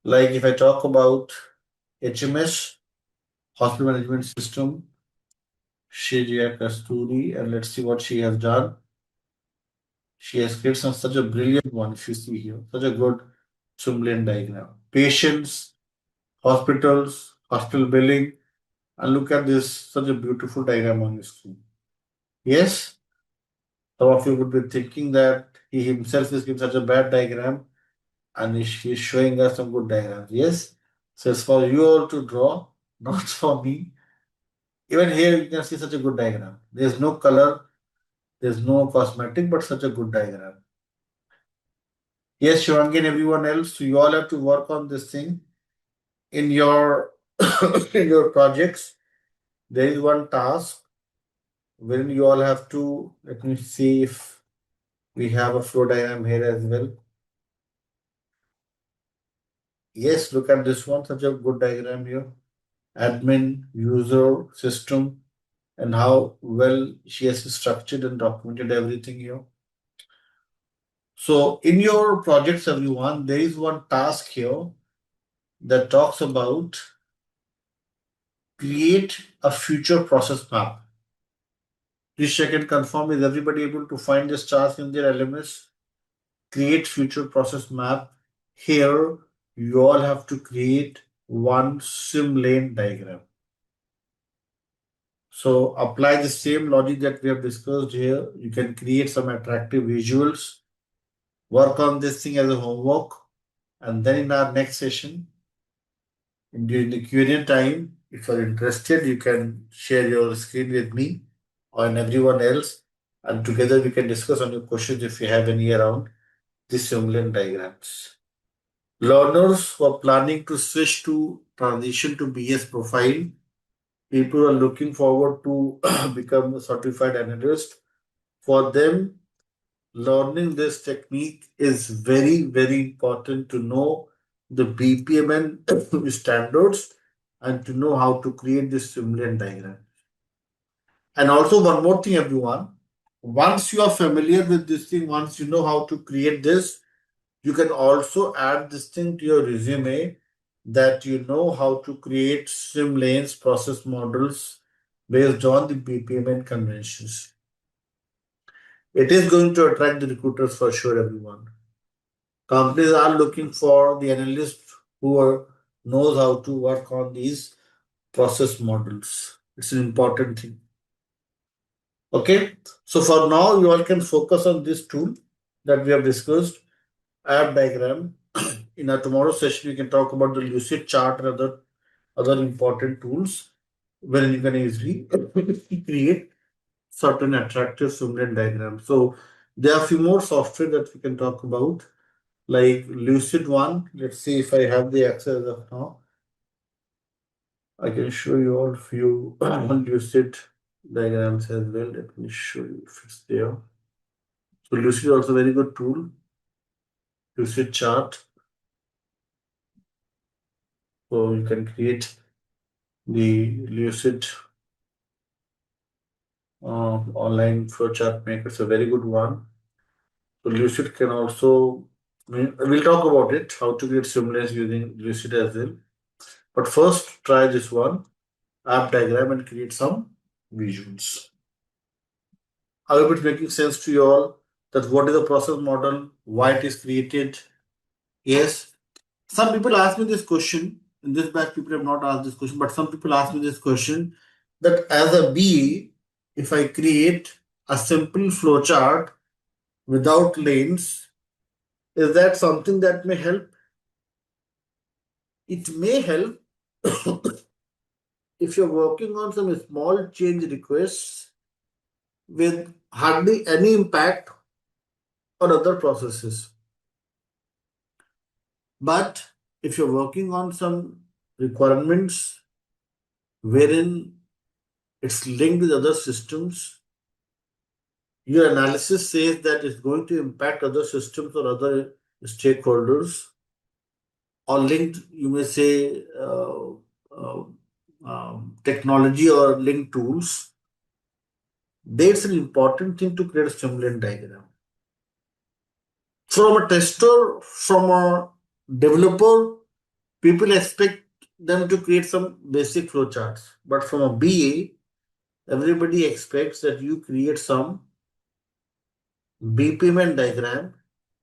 Like if I talk about HMS, Hospital Management System, Shreya Kasturi, and let's see what she has done. She has created such a brilliant one, if you see here, such a good Simplilearn diagram. Patients, hospitals, hospital billing, and look at this, such a beautiful diagram on your screen. Yes, some of you would be thinking that he himself is giving such a bad diagram and he's showing us some good diagrams. Yes, so it's for you all to draw, not for me. Even here, you can see such a good diagram. There's no color, there's no cosmetic, but such a good diagram. Yes, Shivangi and everyone else, so you all have to work on this thing in your in your projects. There is one task wherein you all have to, let me see if we have a flow diagram here as well. Yes, look at this one, such a good diagram here. Admin, user, system, and how well she has structured and documented everything here. So in your projects, everyone, there is one task here that talks about create a future process map. Please check and confirm, is everybody able to find this task in their LMS? Create future process map. Here, you all have to create one sim lane diagram. So apply the same logic that we have discussed here. You can create some attractive visuals, work on this thing as a homework, and then in our next session, during the Q&A time, if you're interested, you can share your screen with me or everyone else, and together we can discuss on your questions if you have any around these Simplilearn diagrams. Learners who are planning to switch to transition to BS profile, people are looking forward to become a certified analyst. For them, learning this technique is very, very important to know the BPM and standards and to know how to create this Simplilearn diagram. And also one more thing, everyone. Once you are familiar with this thing, once you know how to create this, you can also add this thing to your resume that you know how to create swim lanes, process models based on the BPM and conventions. It is going to attract the recruiters for sure, everyone. Companies are looking for the analyst who knows how to work on these process models. It's an important thing. Okay, so for now, you all can focus on this tool that we have discussed, app diagram. In our tomorrow session, we can talk about the lucid chart and other important tools wherein you can easily create certain attractive Simplilearn diagrams. So there are a few more software that we can talk about, like Lucid one. Let's see if I have the access of now. I can show you all few Lucid diagrams as well. Let me show you if it's there. So Lucid is also a very good tool. Lucid chart. So you can create the Lucid online flowchart maker. It's a very good one. So Lucid can also, we'll talk about it, how to create simulations using Lucid as well. But first, try this one, app diagram, and create some visuals. I hope it's making sense to you all that what is the process model, why it is created. Yes, some people ask me this question. In this batch, people have not asked this question, but some people ask me this question that as a BA, if I create a simple flowchart without lanes, is that something that may help? It may help if you're working on some small change requests with hardly any impact on other processes. But if you're working on some requirements wherein it's linked with other systems, your analysis says that it's going to impact other systems or other stakeholders, or linked, you may say, uh, technology or linked tools. That's an important thing to create a Simplilearn diagram. From a tester, from a developer, People expect them to create some basic flowcharts, but from a BA, everybody expects that you create some BPMN diagram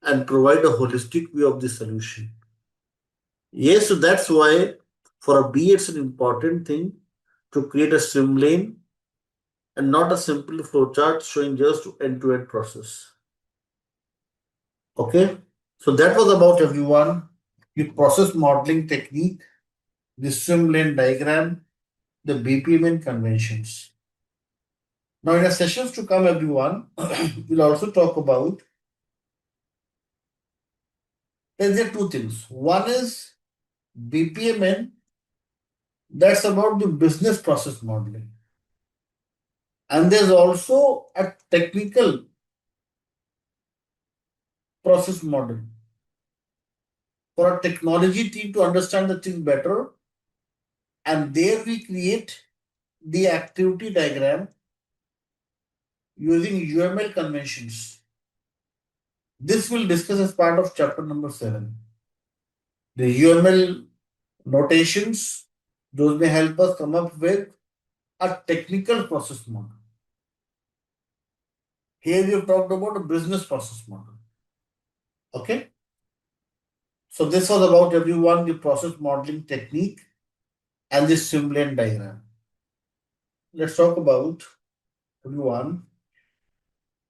and provide a holistic view of the solution. Yes, so that's why for a BA it's an important thing to create a swim lane and not a simple flowchart showing just end-to-end process. Okay, so that was about everyone. The process modeling technique, the swim lane diagram, the BPMN conventions. Now, in our sessions to come, everyone, we'll also talk about there are two things. One is BPMN, that's about the business process modeling. And there's also a technical process model for a technology team to understand the thing better. And there we create the activity diagram using UML conventions. This we'll discuss as part of chapter number 7. The UML notations, those may help us come up with a technical process model. Here we have talked about a business process model. Okay. So this was about everyone, the process modeling technique and the Simplilearn diagram. Let's talk about everyone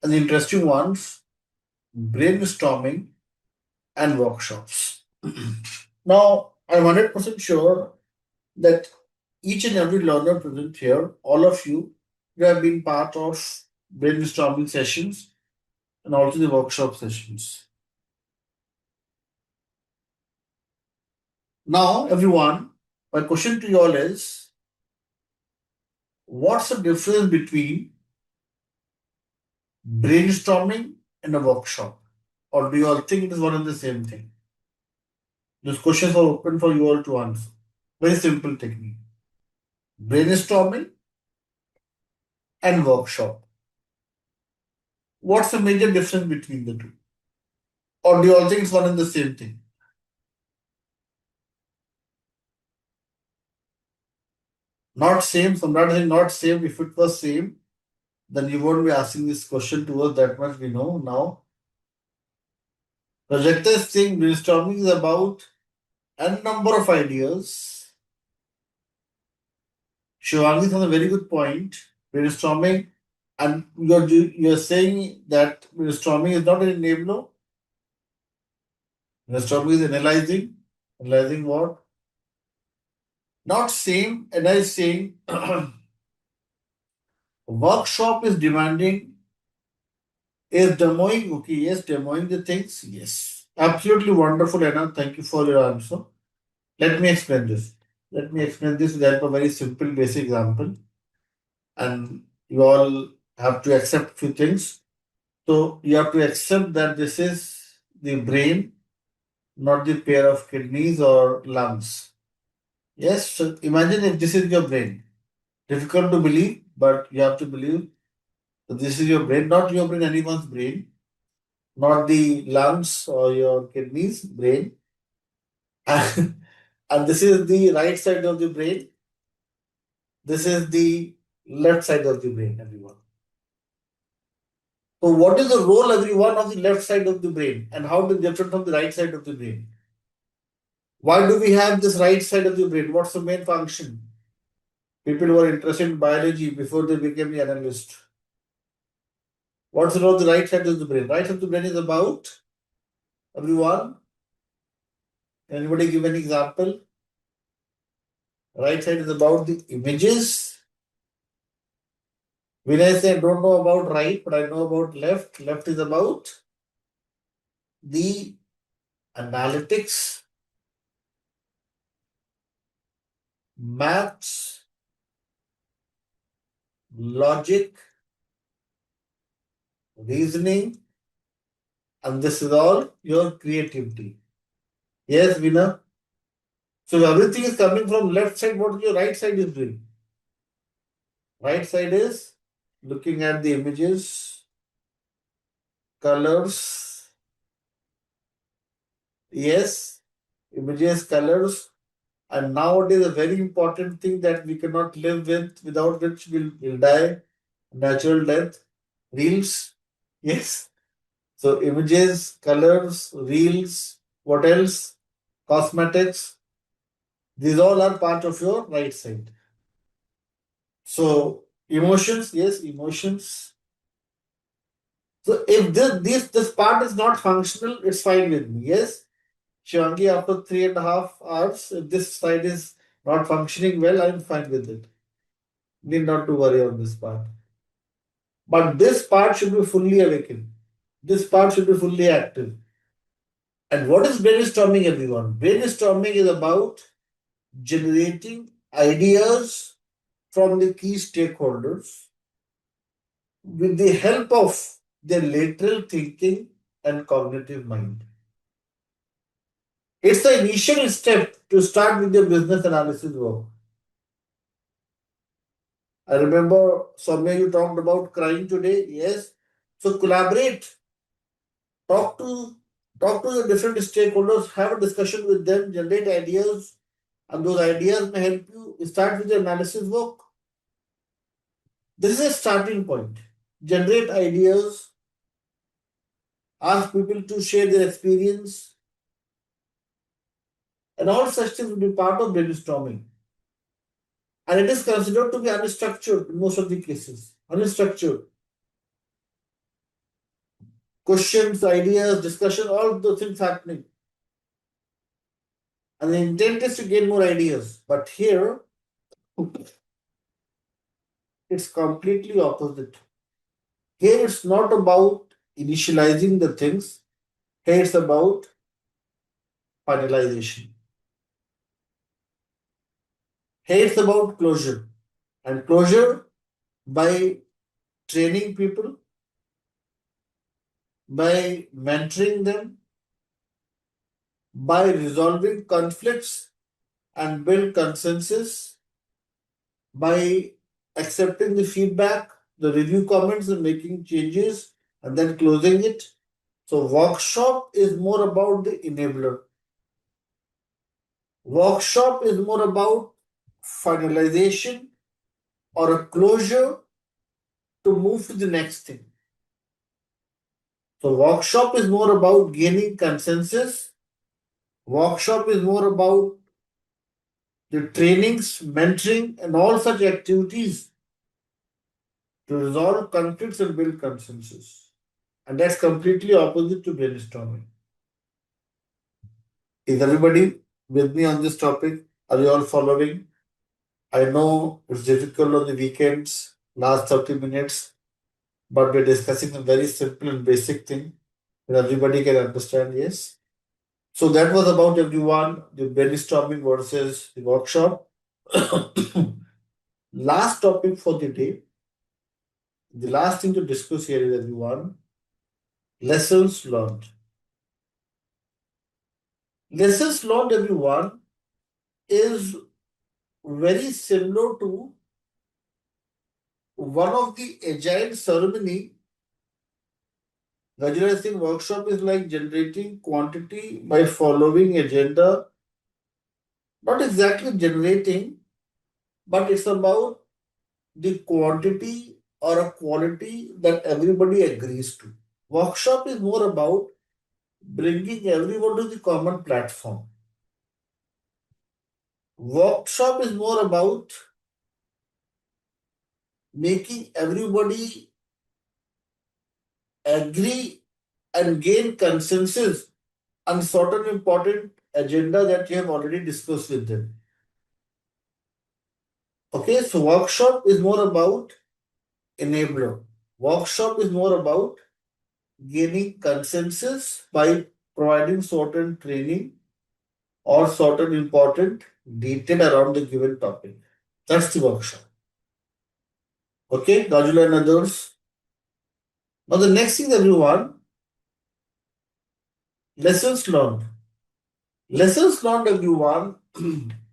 and the interesting ones, brainstorming and workshops. Now, I'm 100% sure that each and every learner present here, all of you have been part of brainstorming sessions and also the workshop sessions. Now, everyone, my question to you all is, what's the difference between brainstorming and a workshop? Or do you all think it is one and the same thing? These questions are open for you all to answer. Very simple technique. Brainstorming and workshop. What's the major difference between the two? Or do you all think it's one and the same thing? Not same, Samrat is saying not same. If it was same, then you won't be asking this question to us, that much we know now. Projector is saying brainstorming is about a number of ideas. Shivangi has a very good point. Brainstorming, and you're saying that brainstorming is not an enabler. Brainstorming is analyzing. Analyzing what? Not same. And I is saying workshop is demanding. Is demoing okay? Yes, demoing the things. Yes, absolutely wonderful, Anna. Thank you for your answer. Let me explain this. Let me explain this with the help of a very simple, basic example, and you all have to accept few things. So you have to accept that this is the brain, not the pair of kidneys or lungs. Yes, so imagine if this is your brain. Difficult to believe, but you have to believe that this is your brain, not your brain, anyone's brain, not the lungs or your kidneys, brain. And this is the right side of the brain. This is the left side of the brain, everyone. So, what is the role, everyone, of the left side of the brain, and how is it different from the right side of the brain? Why do we have this right side of the brain? What's the main function? People who are interested in biology before they became the analyst. What's the role of the right side of the brain? Right side of the brain is about, everyone. Anybody give an example? Right side is about the images. When I say I don't know about right, but I know about left, left is about the analytics, maths, logic, reasoning, and this is all your creativity. Yes, Veena? So if everything is coming from left side, what your right side is doing? Right side is looking at the images, colors. Yes, images, colors, And nowadays, a very important thing that we cannot live with, without which we'll die, natural death, reels. Yes. So images, colors, reels, what else? Cosmetics. These all are part of your right side. So emotions, yes, emotions. So if this part is not functional, it's fine with me. Yes. Shivangi, after 3.5 hours, if this side is not functioning well, I'm fine with it. Need not to worry on this part. But this part should be fully awakened. This part should be fully active. And what is brainstorming, everyone? Brainstorming is about generating ideas from the key stakeholders with the help of their lateral thinking and cognitive mind. It's the initial step to start with your business analysis work. I remember, Soumya, you talked about crying today. Yes. So collaborate. Talk to talk to your different stakeholders, have a discussion with them, generate ideas, and those ideas may help you start with your analysis work. This is a starting point. Generate ideas, ask people to share their experience, and all such things will be part of brainstorming. And it is considered to be unstructured in most of the cases. Unstructured. Questions, ideas, discussion, all those things happening. And the intent is to gain more ideas. But here, it's completely opposite. Here, it's not about initializing the things. Here, it's about finalization. Here, it's about closure. And closure by training people, by mentoring them, by resolving conflicts and build consensus, by accepting the feedback, the review comments, and making changes, and then closing it. So, workshop is more about the enabler. Workshop is more about finalization or a closure to move to the next thing. So, workshop is more about gaining consensus. Workshop is more about the trainings, mentoring, and all such activities to resolve conflicts and build consensus. And that's completely opposite to brainstorming. Is everybody with me on this topic? Are you all following? I know it's difficult on the weekends, last 30 minutes, but we're discussing a very simple and basic thing that everybody can understand, yes? So that was about everyone, the brainstorming versus the workshop. Last topic for the day, the last thing to discuss here is everyone, lessons learned. Lessons learned, everyone, is very similar to one of the agile ceremony. Visualizing workshop is like generating quantity by following agenda. Not exactly generating, but it's about the quantity or a quality that everybody agrees to. Workshop is more about bringing everyone to the common platform. Workshop is more about making everybody agree and gain consensus on certain important agenda that you have already discussed with them. Okay, so workshop is more about enabler. Workshop is more about gaining consensus by providing certain training or certain important detail around the given topic. That's the workshop. Okay, Rajula and others. Now the next thing, everyone, lessons learned. Lessons learned, everyone,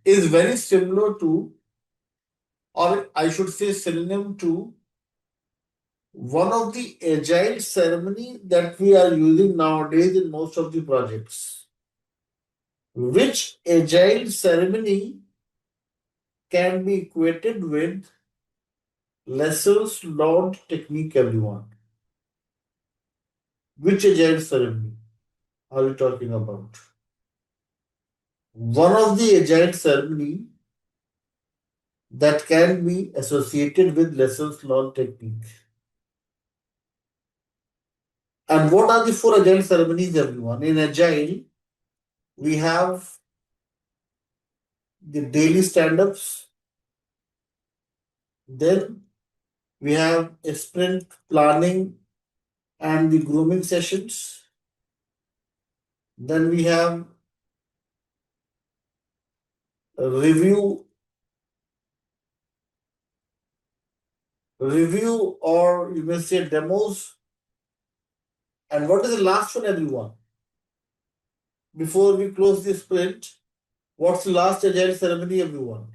is very similar to, or I should say synonym to, one of the agile ceremony that we are using nowadays in most of the projects. Which agile ceremony can be equated with lessons learned technique, everyone? Which agile ceremony are we talking about? One of the agile ceremony that can be associated with lessons learned technique. And what are the four agile ceremonies, everyone? In agile, we have the daily stand-ups, then we have a sprint planning and the grooming sessions. Then we have a review, or you may say demos. And what is the last one, everyone? Before we close the sprint, what's the last agile ceremony, everyone?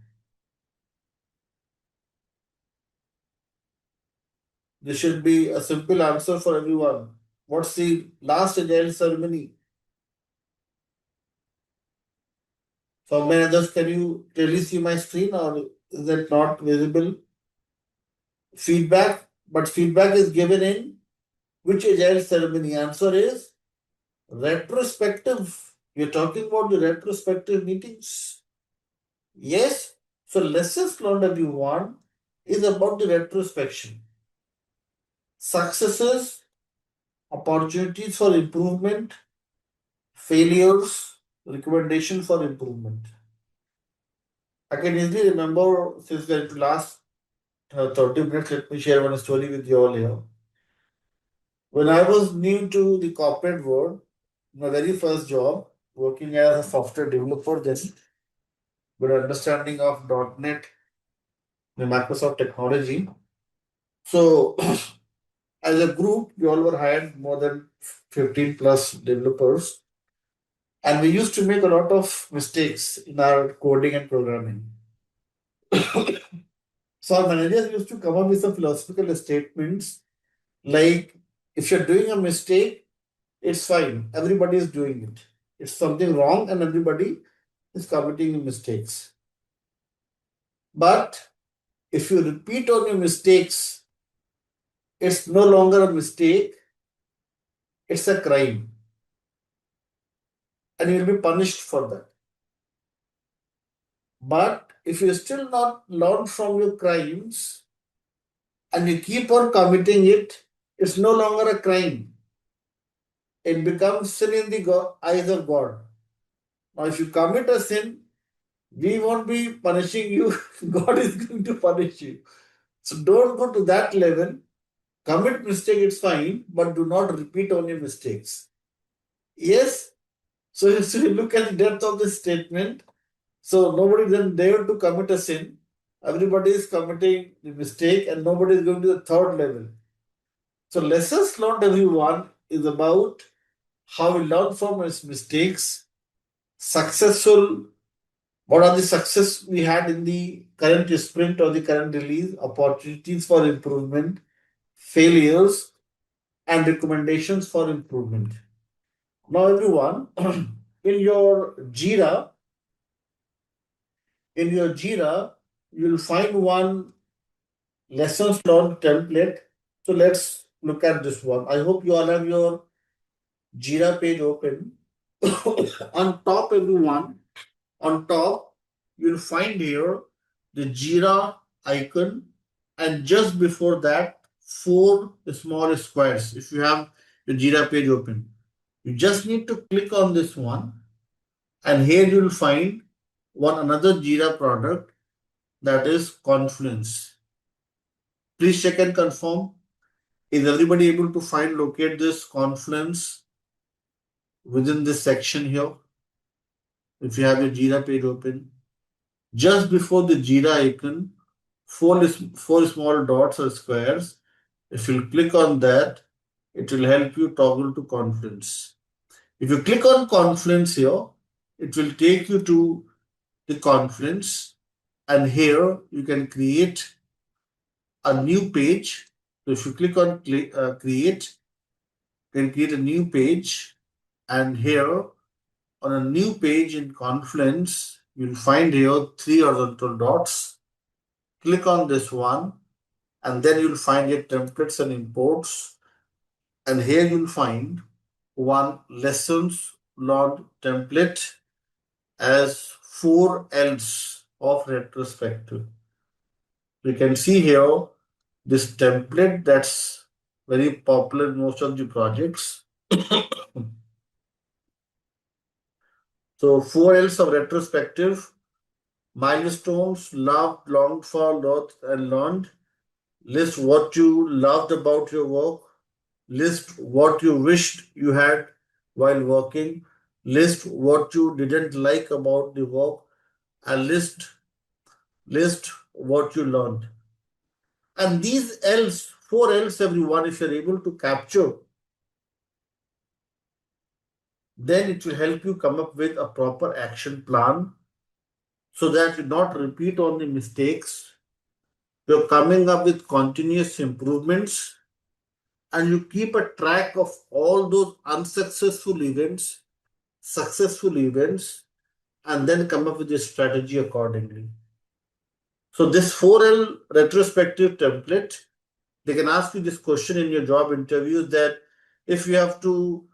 This should be a simple answer for everyone. What's the last agile ceremony? So managers, can you clearly see my screen, or is that not visible? Feedback, but feedback is given in which agile ceremony? Answer is retrospective. We're talking about the retrospective meetings. Yes. So lessons learned, everyone, is about the retrospection. Successes, opportunities for improvement, failures, recommendation for improvement. I can easily remember, since the last 30 minutes, let me share one story with you all here. When I was new to the corporate world, my very first job, working as a software developer, then with understanding of .NET, the Microsoft technology. So as a group, we all were hired, more than 15 plus developers, and we used to make a lot of mistakes in our coding and programming. So our managers used to come up with some philosophical statements like, if you're doing a mistake, it's fine. Everybody is doing it. It's something wrong and everybody is committing mistakes. But if you repeat on your mistakes, it's no longer a mistake, it's a crime. And you'll be punished for that. But if you still not learn from your crimes and you keep on committing it, it's no longer a crime. It becomes sin in the eyes of God. Now, if you commit a sin, we won't be punishing you, God is going to punish you. So don't go to that level. Commit mistake, it's fine, but do not repeat on your mistakes. Yes. So if you look at the depth of this statement, so nobody then dare to commit a sin. Everybody is committing the mistake and nobody is going to the third level. So lessons learned, everyone, is about how we learn from his mistakes, successful, what are the success we had in the current sprint or the current release, opportunities for improvement, failures, and recommendations for improvement. Now, everyone, in your Jira, you'll find one lessons learned template. So let's look at this one. I hope you all have your Jira page open. On top, everyone, on top, you'll find here the Jira icon, and just before that, four small squares. If you have your Jira page open, you just need to click on this one, and here you'll find one another Jira product, that is Confluence. Please check and confirm. Is everybody able to find, locate this Confluence within this section here? If you have your Jira page open, just before the Jira icon, four small dots or squares. If you click on that, it will help you toggle to Confluence. If you click on Confluence here, it will take you to the Confluence, and here you can create a new page. So if you click on create, you can create a new page, and here on a new page in Confluence, you'll find here 3 horizontal dots. Click on this one, and then you'll find your templates and imports. And here you'll find one lessons learned template as 4 L's of retrospective. You can see here this template that's very popular in most of the projects. So 4 L's of retrospective: milestones, loved, longed for, loathed, and learned. List what you loved about your work. List what you wished you had while working. List what you didn't like about the work. And list what you learned. And these L's, 4 L's, everyone, if you're able to capture, then it will help you come up with a proper action plan so that you not repeat on the mistakes. You're coming up with continuous improvements, and you keep a track of all those unsuccessful events, successful events, and then come up with a strategy accordingly. So this 4L retrospective template, they can ask you this question in your job interviews that if you have to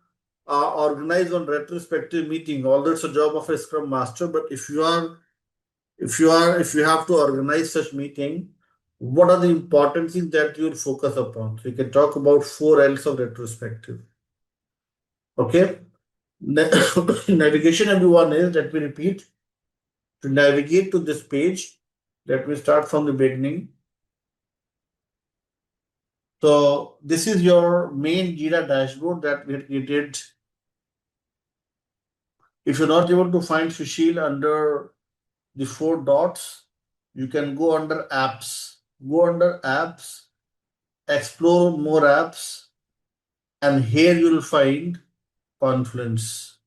organize on retrospective meeting, although it's a job of a Scrum Master, but if you have to organize such meeting, what are the important things that you'll focus upon? So you can talk about 4 L's of retrospective. Okay. Navigation, everyone, is, let me repeat, to navigate to this page, let me start from the beginning. So this is your main Jira dashboard that we created. If you're not able to find Sushil under the 4 dots, you can go under apps. Go under apps, explore more apps, and here you'll find Confluence.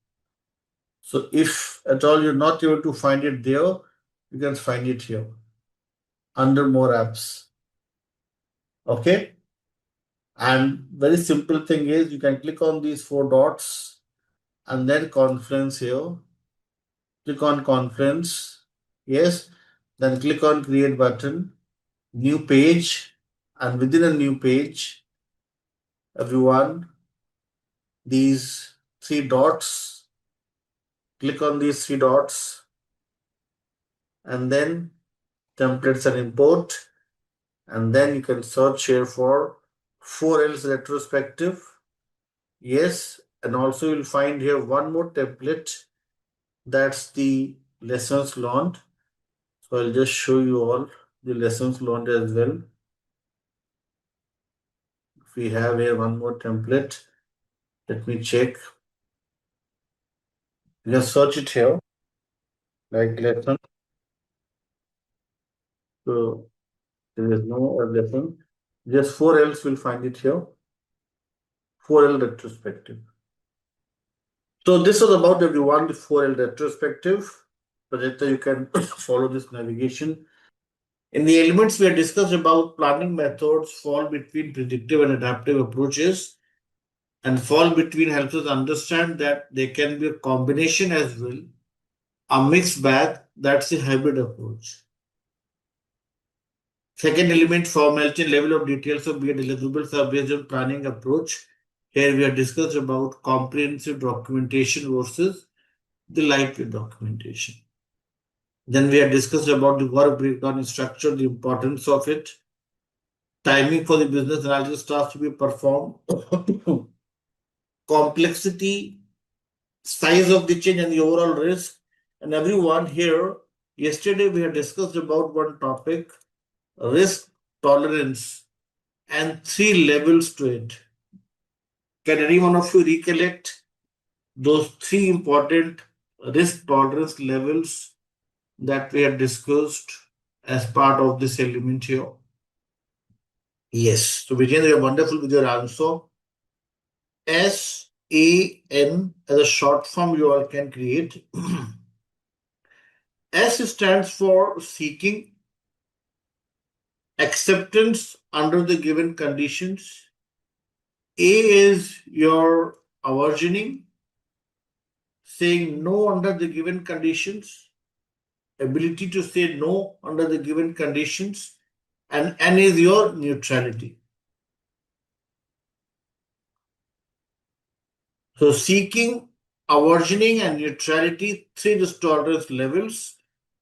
So if at all you're not able to find it there, you can find it here under more apps. Okay. And very simple thing is you can click on these 4 dots and then Confluence here. Click on Confluence. Yes. Then click on Create button, new page, and within a new page, everyone, these 3 dots, click on these 3 dots, and then templates and import, and then you can search here for 4L's retrospective. Yes, and also you'll find here one more template, that's the lessons learned. So I'll just show you all the lessons learned as well. We have here one more template. Let me check. Just search it here, like lesson. So there is no other lesson. Just 4L's will find it here. 4L retrospective. So this was about everyone, the 4L retrospective. Projector, you can follow this navigation. In the elements, we have discussed about planning methods fall between predictive and adaptive approaches. And fall between helps us understand that there can be a combination as well, a mixed bag, that's a hybrid approach. Second element, formality and level of details of BA deliverables are based on planning approach. Here we have discussed about comprehensive documentation versus the lightweight documentation. Then we have discussed about the work breakdown in structure, the importance of it, timing for the business analysis task to be performed, complexity, size of the change, and the overall risk. And everyone here, yesterday we had discussed about one topic, risk tolerance, and 3 levels to it. Can any one of you recollect those 3 important risk tolerance levels that we had discussed as part of this element here? Yes. So Vijay, you're wonderful with your answer. SAM as a short form you all can create. S stands for seeking, acceptance under the given conditions. A is your aversioning. saying no under the given conditions, ability to say no under the given conditions, and N is your neutrality. So seeking, aversioning, and neutrality, three risk tolerance levels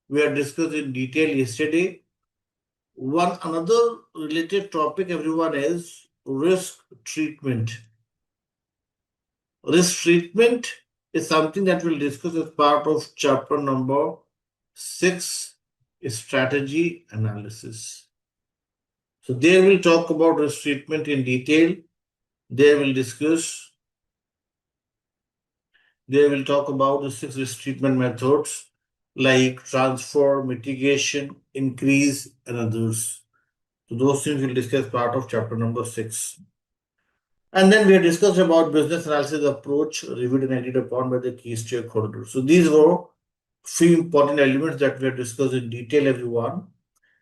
we have discussed in detail yesterday. One another related topic, everyone, is risk treatment. Risk treatment is something that we'll discuss as part of chapter number 6, strategy analysis. So there we'll talk about risk treatment in detail. There we'll talk about the 6 risk treatment methods like transfer, mitigation, increase, and others. So those things we'll discuss part of chapter number 6. And then we have discussed about business analysis approach, reviewed and agreed upon by the key stakeholders. So these were few important elements that we have discussed in detail, everyone.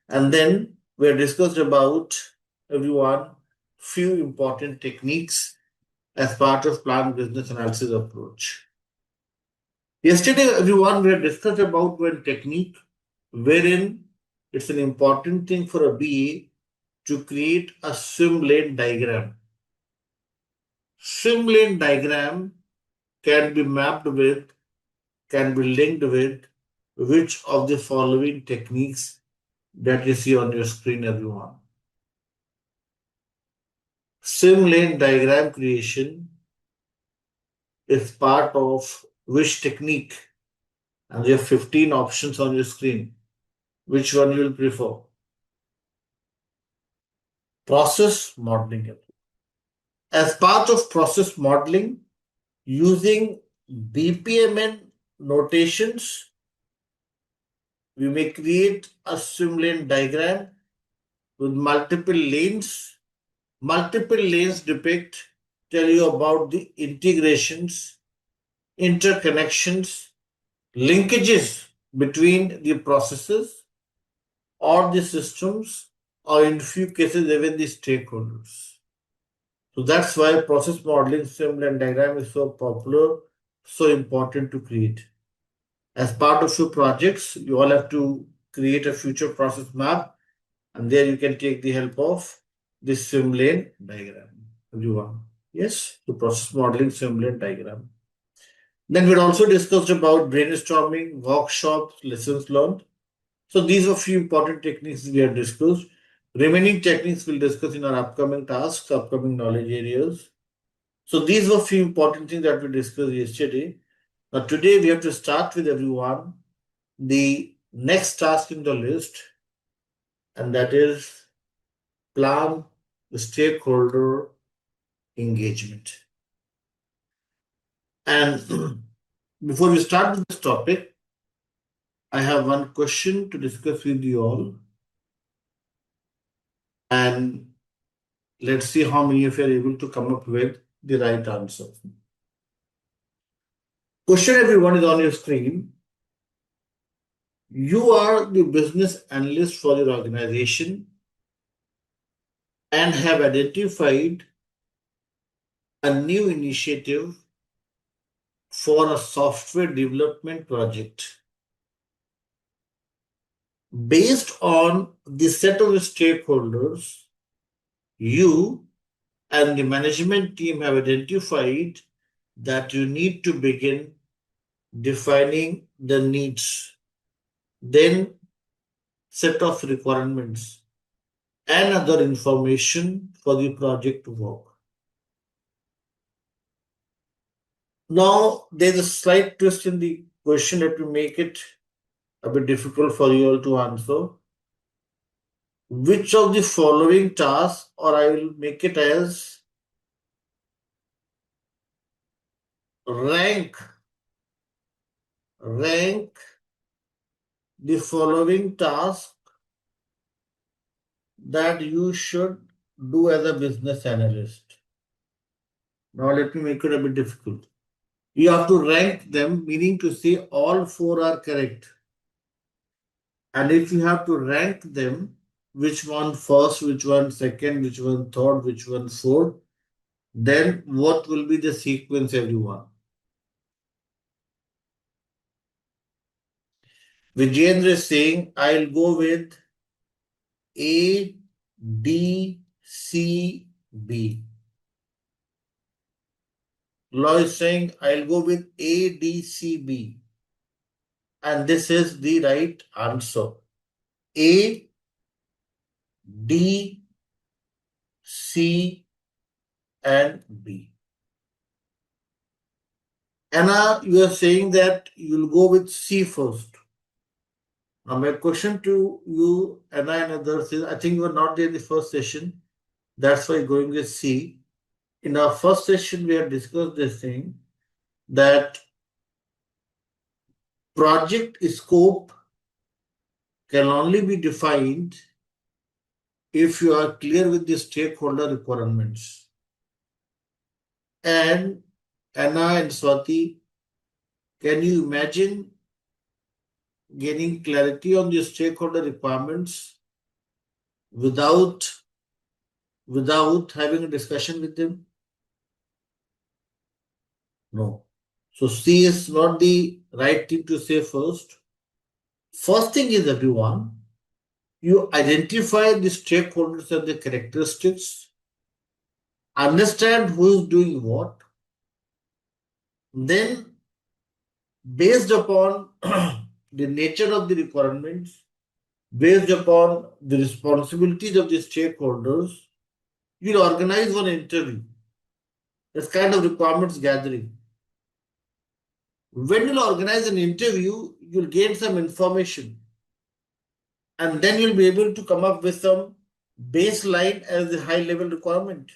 And then we have discussed about, everyone, few important techniques as part of planned business analysis approach. Yesterday, everyone, we have discussed about one technique wherein it's an important thing for a BA to create a swim lane diagram. Swim lane diagram can be mapped with, can be linked with which of the following techniques that you see on your screen, everyone. Swim lane diagram creation is part of which technique? And you have 15 options on your screen. Which one you will prefer? Process modeling. As part of process modeling, using BPMN notations, we may create a swim lane diagram with multiple lanes. Multiple lanes tell you about the integrations, interconnections, linkages between the processes or the systems, or in few cases even the stakeholders. So that's why process modeling, swim lane diagram is so popular, so important to create. As part of your projects, you all have to create a future process map, and there you can take the help of this swim lane diagram. Everyone, yes, the process modeling swim lane diagram. Then we also discussed about brainstorming, workshops, lessons learned. So these are few important techniques we have discussed. Remaining techniques we'll discuss in our upcoming tasks, upcoming knowledge areas. So these were few important things that we discussed yesterday. Now today we have to start with, everyone, the next task in the list, and that is plan the stakeholder engagement. And before we start with this topic, I have one question to discuss with you all. And let's see how many of you are able to come up with the right answer. Question, everyone, is on your screen. You are the business analyst for your organization and have identified a new initiative for a software development project. Based on the set of stakeholders, you and the management team have identified that you need to begin defining the needs, then set of requirements and other information for the project to work. Now, there's a slight twist in the question that will make it a bit difficult for you all to answer. Which of the following tasks, or I will make it as rank the following tasks that you should do as a business analyst. Now let me make it a bit difficult. You have to rank them, meaning to say all 4 are correct. And if you have to rank them, which one first, which one second, which one third, which one fourth, then what will be the sequence, everyone? Vijayendra is saying, I'll go with A, D, C, B. Law is saying, I'll go with A, D, C, B. And this is the right answer. A, D, C, and B. Anna, you are saying that you'll go with C first. Now, my question to you, Anna and others, is I think you were not there in the first session. That's why you're going with C. In our first session, we had discussed this thing that project scope can only be defined if you are clear with the stakeholder requirements. And Anna and Swati, can you imagine gaining clarity on the stakeholder requirements without having a discussion with them? No. So C is not the right thing to say first. First thing is, everyone, you identify the stakeholders and the characteristics, understand who is doing what, then based upon the nature of the requirements, based upon the responsibilities of the stakeholders, you'll organize one interview. It's kind of requirements gathering. When you'll organize an interview, you'll gain some information, and then you'll be able to come up with some baseline as the high level requirement.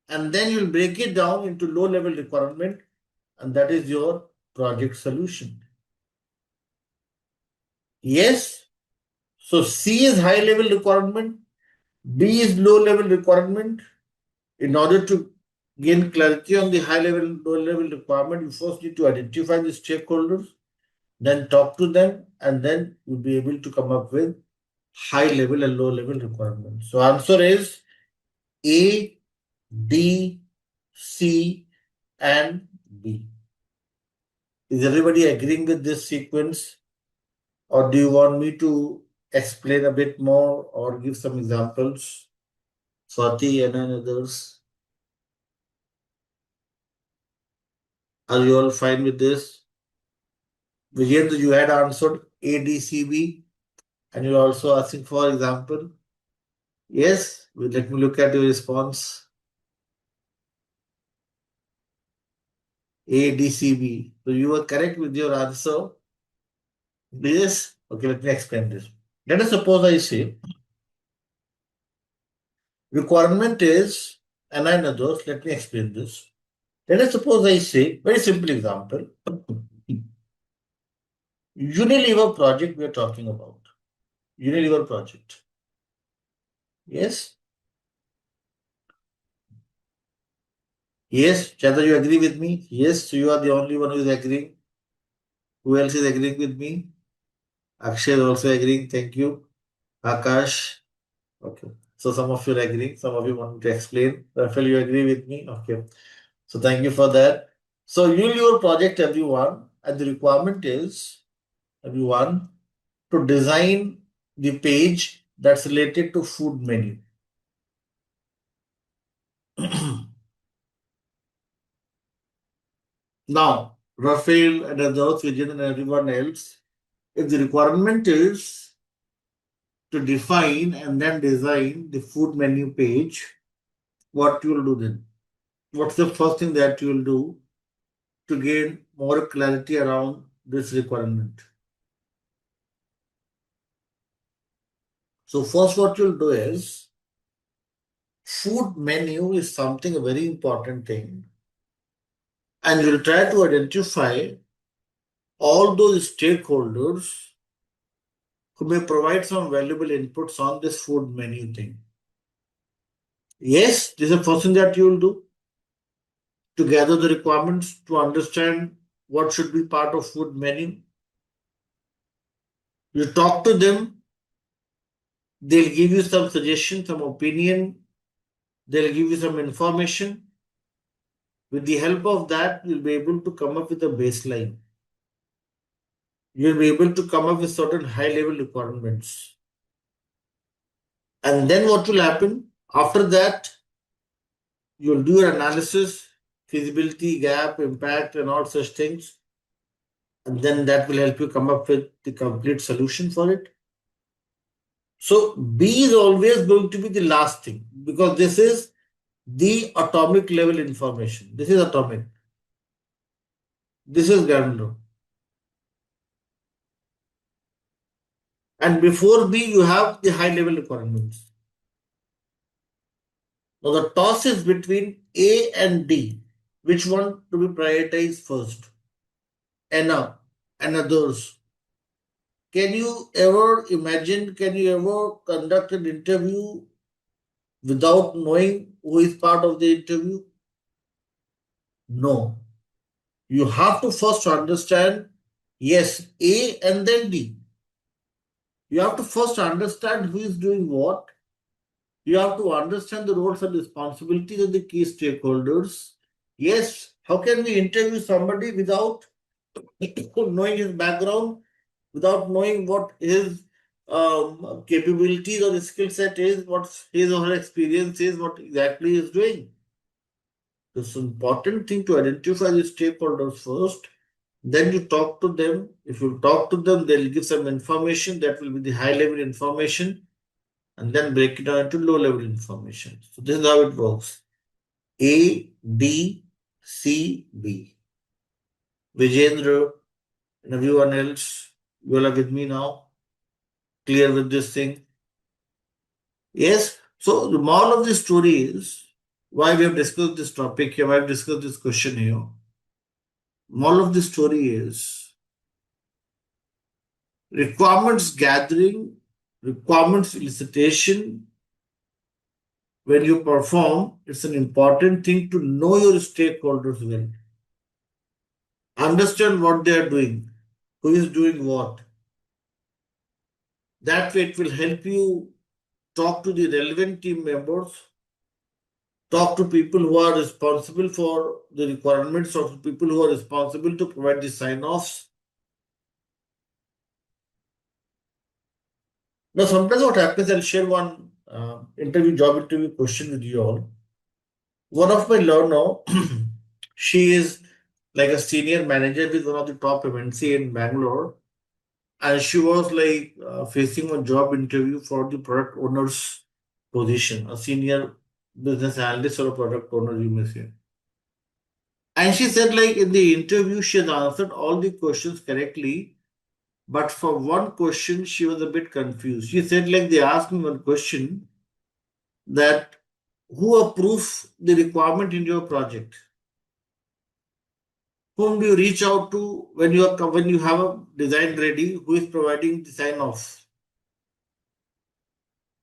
And then you'll break it down into low level requirement, and that is your project solution. Yes. So C is high level requirement, B is low level requirement. In order to gain clarity on the high level, low level requirement, you first need to identify the stakeholders, then talk to them, and then you'll be able to come up with high level and low level requirements. So answer is A, D, C, and B. Is everybody agreeing with this sequence? Or do you want me to explain a bit more or give some examples? Swati and others, are you all fine with this? Vijayendra, you had answered ADCB and you're also asking for example. Yes, let me look at your response. ADCB. So you were correct with your answer. This, okay, let me explain this. Let us suppose I say requirement is, and I know those, let me explain this. Let us suppose I say, very simple example, Unilever project we are talking about. Unilever project. Yes? Yes, Chandra, you agree with me? Yes, so you are the only one who is agreeing. Who else is agreeing with me? Akshay is also agreeing. Thank you. Akash. Okay. So some of you are agreeing. Some of you want to explain. Rafael, you agree with me? Okay. So thank you for that. So you your project, everyone, and the requirement is, everyone, to design the page that's related to food menu. Now, Rafael and others, Vijay and everyone else, if the requirement is to define and then design the food menu page, what you will do then? What's the first thing that you will do to gain more clarity around this requirement? So first what you'll do is, food menu is something a very important thing, and you'll try to identify all those stakeholders who may provide some valuable inputs on this food menu thing. Yes, this is the first thing that you will do to gather the requirements, to understand what should be part of food menu. You talk to them, they'll give you some suggestion, some opinion, they'll give you some information. With the help of that, you'll be able to come up with a baseline. you'll be able to come up with certain high level requirements. And then what will happen? After that, you'll do your analysis, feasibility, gap, impact, and all such things. And then that will help you come up with the complete solution for it. So B is always going to be the last thing because this is the atomic level information. This is atomic. This is granular. And before B, you have the high level requirements. Now the toss is between A and D. Which one to be prioritized first? Anna and others. Can you ever imagine, can you ever conduct an interview without knowing who is part of the interview? No. You have to first understand, yes, A and then D. You have to first understand who is doing what. You have to understand the roles and responsibilities of the key stakeholders. Yes, how can we interview somebody without knowing his background, without knowing what his capabilities or his skill set is, what his or her experience is, what exactly he is doing? It's an important thing to identify the stakeholders first. Then you talk to them. If you talk to them, they'll give some information that will be the high level information and then break it down into low level information. So this is how it works. A, B, C, B. Vijendra and everyone else, you all are with me now? Clear with this thing? Yes. So the moral of the story is why we have discussed this topic here, why we have discussed this question here. Moral of the story is requirements gathering, requirements elicitation. When you perform, it's an important thing to know your stakeholders well. Understand what they are doing, who is doing what. That way, it will help you talk to the relevant team members, talk to people who are responsible for the requirements, or people who are responsible to provide the sign offs. Now, sometimes what happens, I'll share one job interview question with you all. One of my learner, she is like a senior manager with one of the top MNC in Bangalore, and she was like facing a job interview for the product owner's position, a senior business analyst or a product owner, you may say. And she said, like in the interview, she has answered all the questions correctly, but for one question, she was a bit confused. She said, like they asked me one question that who approves the requirement in your project? Whom do you reach out to when you have a design ready? Who is providing the sign off?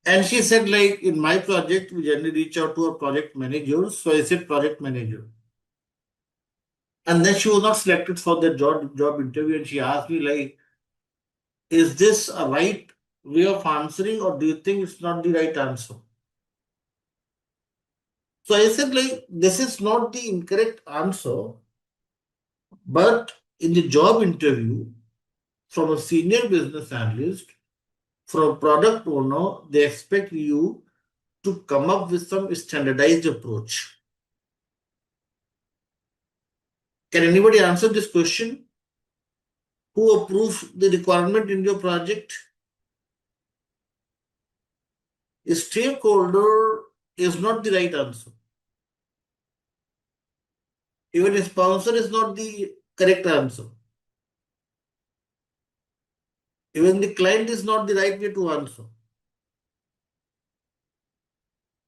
And she said, like in my project, we generally reach out to a project manager. So I said project manager. And then she was not selected for the job interview, and she asked me, like, is this a right way of answering, or do you think it's not the right answer? So I said, like, this is not the incorrect answer, but in the job interview, from a senior business analyst, from a product owner, they expect you to come up with some standardized approach. Can anybody answer this question? Who approves the requirement in your project? A stakeholder is not the right answer. Even a sponsor is not the correct answer. Even the client is not the right way to answer.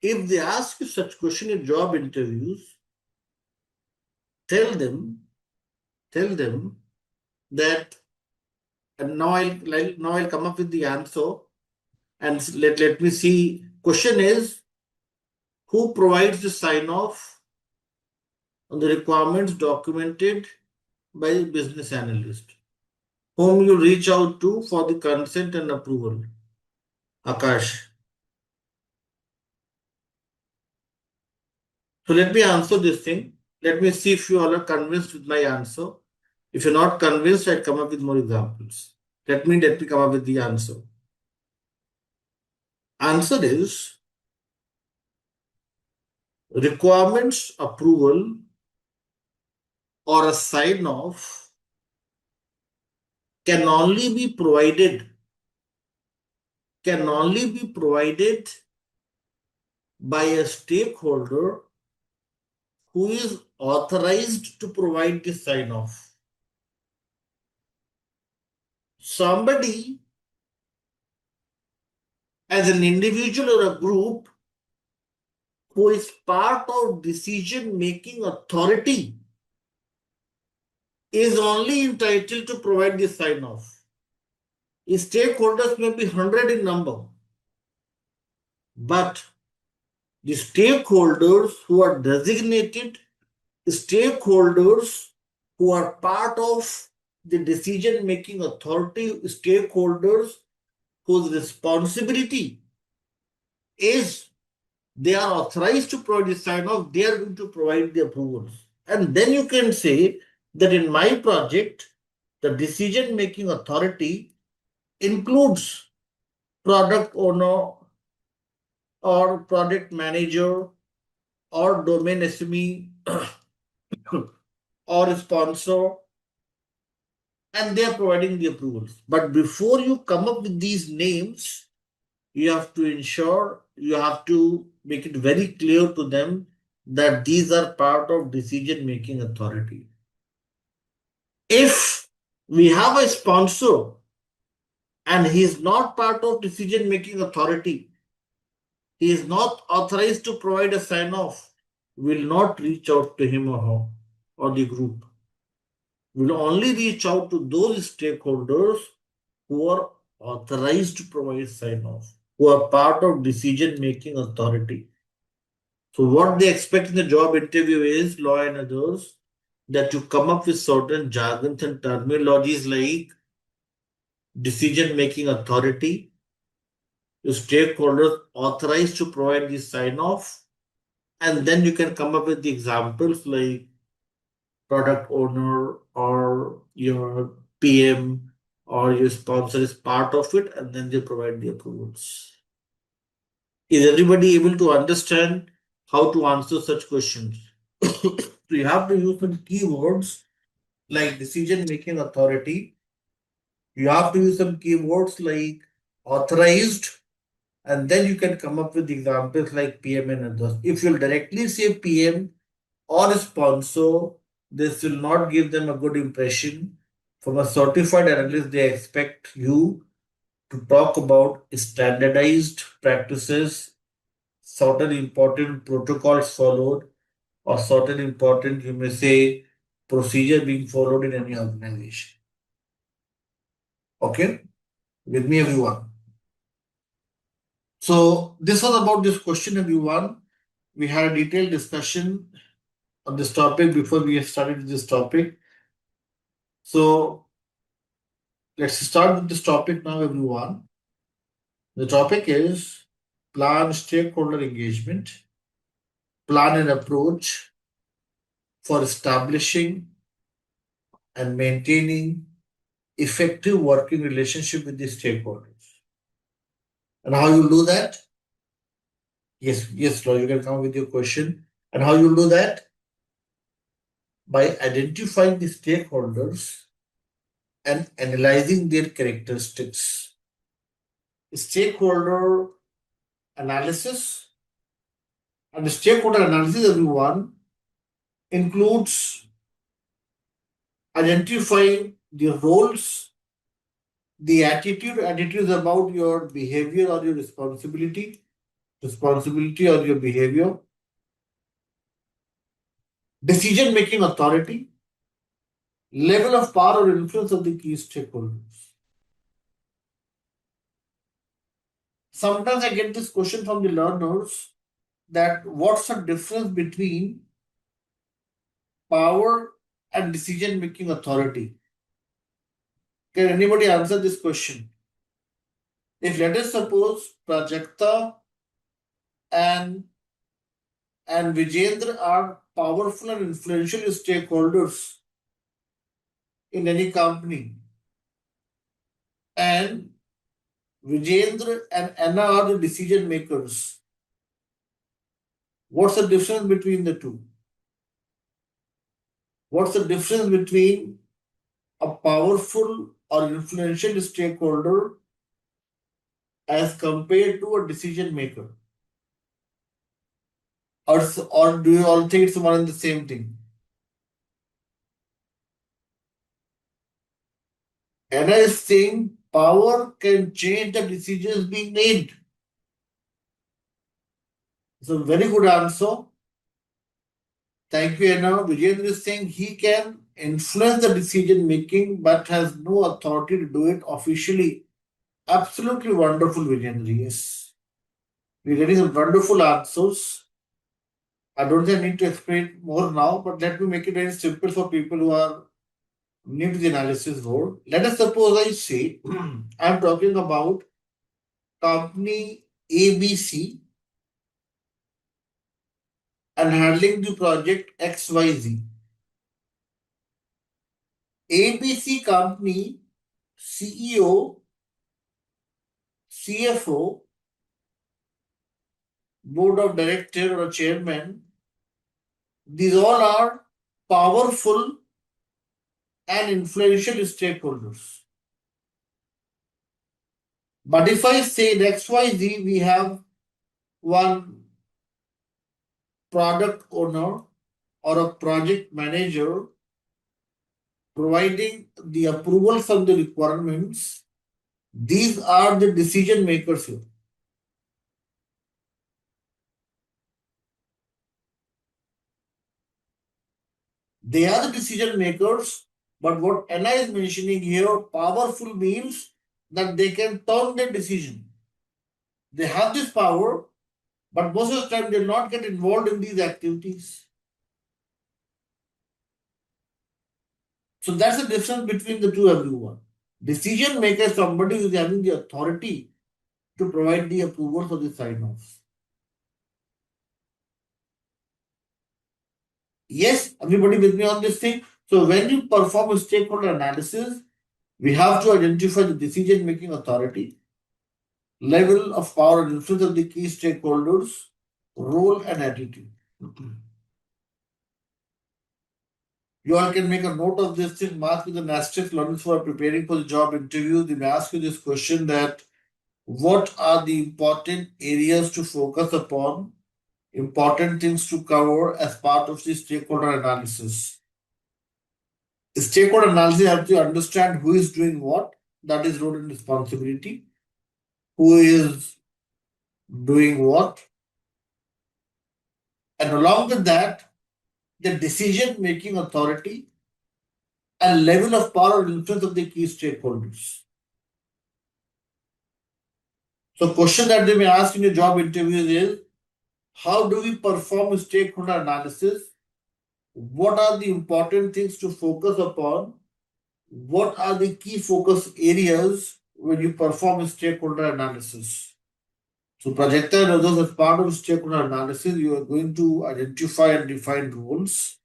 If they ask you such question in job interviews, tell them that, and now I'll come up with the answer, and let me see. Question is, who provides the sign off on the requirements documented by the business analyst? Whom you reach out to for the consent and approval? Akash. So let me answer this thing. Let me see if you all are convinced with my answer. If you're not convinced, I'd come up with more examples. Let me come up with the answer. Answer is requirements approval or a sign off can only be provided by a stakeholder who is authorized to provide the sign off. Somebody as an individual or a group who is part of decision making authority is only entitled to provide the sign off. Stakeholders may be 100 in number, but the stakeholders who are designated stakeholders who are part of the decision making authority, stakeholders whose responsibility is they are authorized to provide the sign off, they are going to provide the approvals. And then you can say that in my project, the decision making authority includes product owner or product manager or domain SME or sponsor, and they are providing the approvals. But before you come up with these names, you have to ensure, you have to make it very clear to them that these are part of decision making authority. If we have a sponsor and he is not part of decision making authority, he is not authorized to provide a sign off, will not reach out to him or her or the group. Will only reach out to those stakeholders who are authorized to provide sign off, who are part of decision making authority. So what they expect in the job interview is, law and others, that you come up with certain jargons and terminologies like decision making authority, your stakeholders authorized to provide the sign off, and then you can come up with the examples like product owner or your PM or your sponsor is part of it, and then they provide the approvals. Is everybody able to understand how to answer such questions? So you have to use some keywords like decision making authority. You have to use some keywords like authorized, and then you can come up with examples like PM and others. If you'll directly say PM or sponsor, this will not give them a good impression. From a certified analyst, they expect you to talk about standardized practices, certain important protocols followed, or certain important, you may say, procedure being followed in any organization. Okay? With me, everyone. So, this was about this question, everyone. We had a detailed discussion on this topic before we started this topic. So, let's start with this topic now, everyone. The topic is plan stakeholder engagement, plan and approach for establishing and maintaining effective working relationship with the stakeholders. And how you do that? Yes, Flo, you can come with your question. And how you do that? By identifying the stakeholders and analyzing their characteristics. Stakeholder analysis and the stakeholder analysis, everyone, includes identifying the roles, the attitude is about your behavior or your responsibility or your behavior, decision making authority, level of power or influence of the key stakeholders. Sometimes I get this question from the learners that what's the difference between power and decision making authority? Can anybody answer this question? If let us suppose Prajakta and Vijendra are powerful and influential stakeholders, in any company, and Vijendra and Anna are the decision makers. What's the difference between the two? What's the difference between a powerful or influential stakeholder as compared to a decision maker? Or do you all think it's one and the same thing? Anna is saying power can change the decisions being made. It's a very good answer. Thank you, Anna. Vijayendra is saying he can influence the decision making but has no authority to do it officially. Absolutely wonderful, Vijayendra. Yes. We're getting some wonderful answers. I don't think I need to explain more now, but let me make it very simple for people who are new to the analysis role. Let us suppose I say I'm talking about company ABC and handling the project XYZ. ABC company CEO, CFO, board of director or chairman, these all are powerful and influential stakeholders. But if I say in XYZ, we have one product owner or a project manager providing the approval from the requirements, these are the decision makers here. They are the decision makers, but what Anna is mentioning here, powerful means that they can turn their decision. They have this power, but most of the time they not get involved in these activities. So that's the difference between the two, everyone. Decision maker is somebody who is having the authority to provide the approval for the sign-offs. Yes, everybody with me on this thing? So when you perform a stakeholder analysis, we have to identify the decision-making authority, level of power and influence of the key stakeholders, role and attitude. You all can make a note of this thing, mark with an asterisk. Learners who are preparing for the job interview, they may ask you this question that what are the important areas to focus upon, important things to cover as part of the stakeholder analysis. The stakeholder analysis helps you understand who is doing what, that is role and responsibility, who is doing what, and along with that, the decision making authority and level of power and influence of the key stakeholders. So, question that they may ask in your job interviews is, how do we perform stakeholder analysis? What are the important things to focus upon? What are the key focus areas when you perform stakeholder analysis? So, Prajakta and others, as part of stakeholder analysis, you are going to identify and define roles.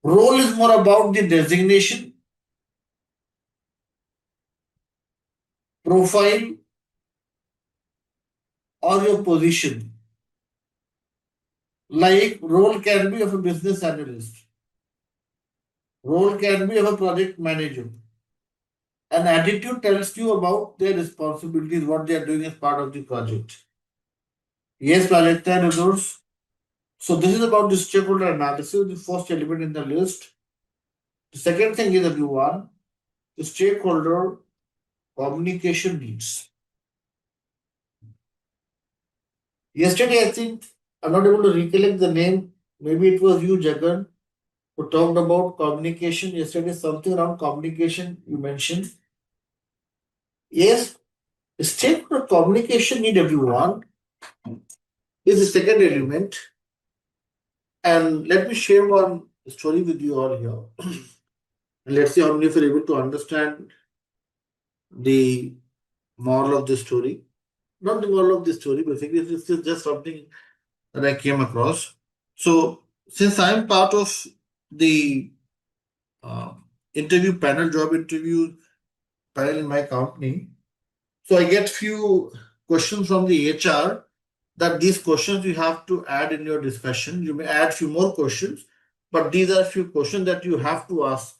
Role is more about the designation, profile, or your position. Like role can be of a business analyst, role can be of a project manager. An attitude tells you about their responsibilities, what they are doing as part of the project. Yes, Prajakta and others. So this is about the stakeholder analysis, the first element in the list. The second thing is everyone, the stakeholder communication needs. Yesterday, I think I'm not able to recollect the name. Maybe it was you, Jagan, who talked about communication. Yesterday, something around communication you mentioned. Yes, stakeholder communication need everyone is the second element. And let me share one story with you all here. And let's see how many of you are able to understand the moral of the story. Not the moral of the story, but this is just something that I came across. So, since I am part of the uh, interview panel, job interview panel in my company. So I get few questions from the HR that these questions you have to add in your discussion. You may add few more questions, but these are few questions that you have to ask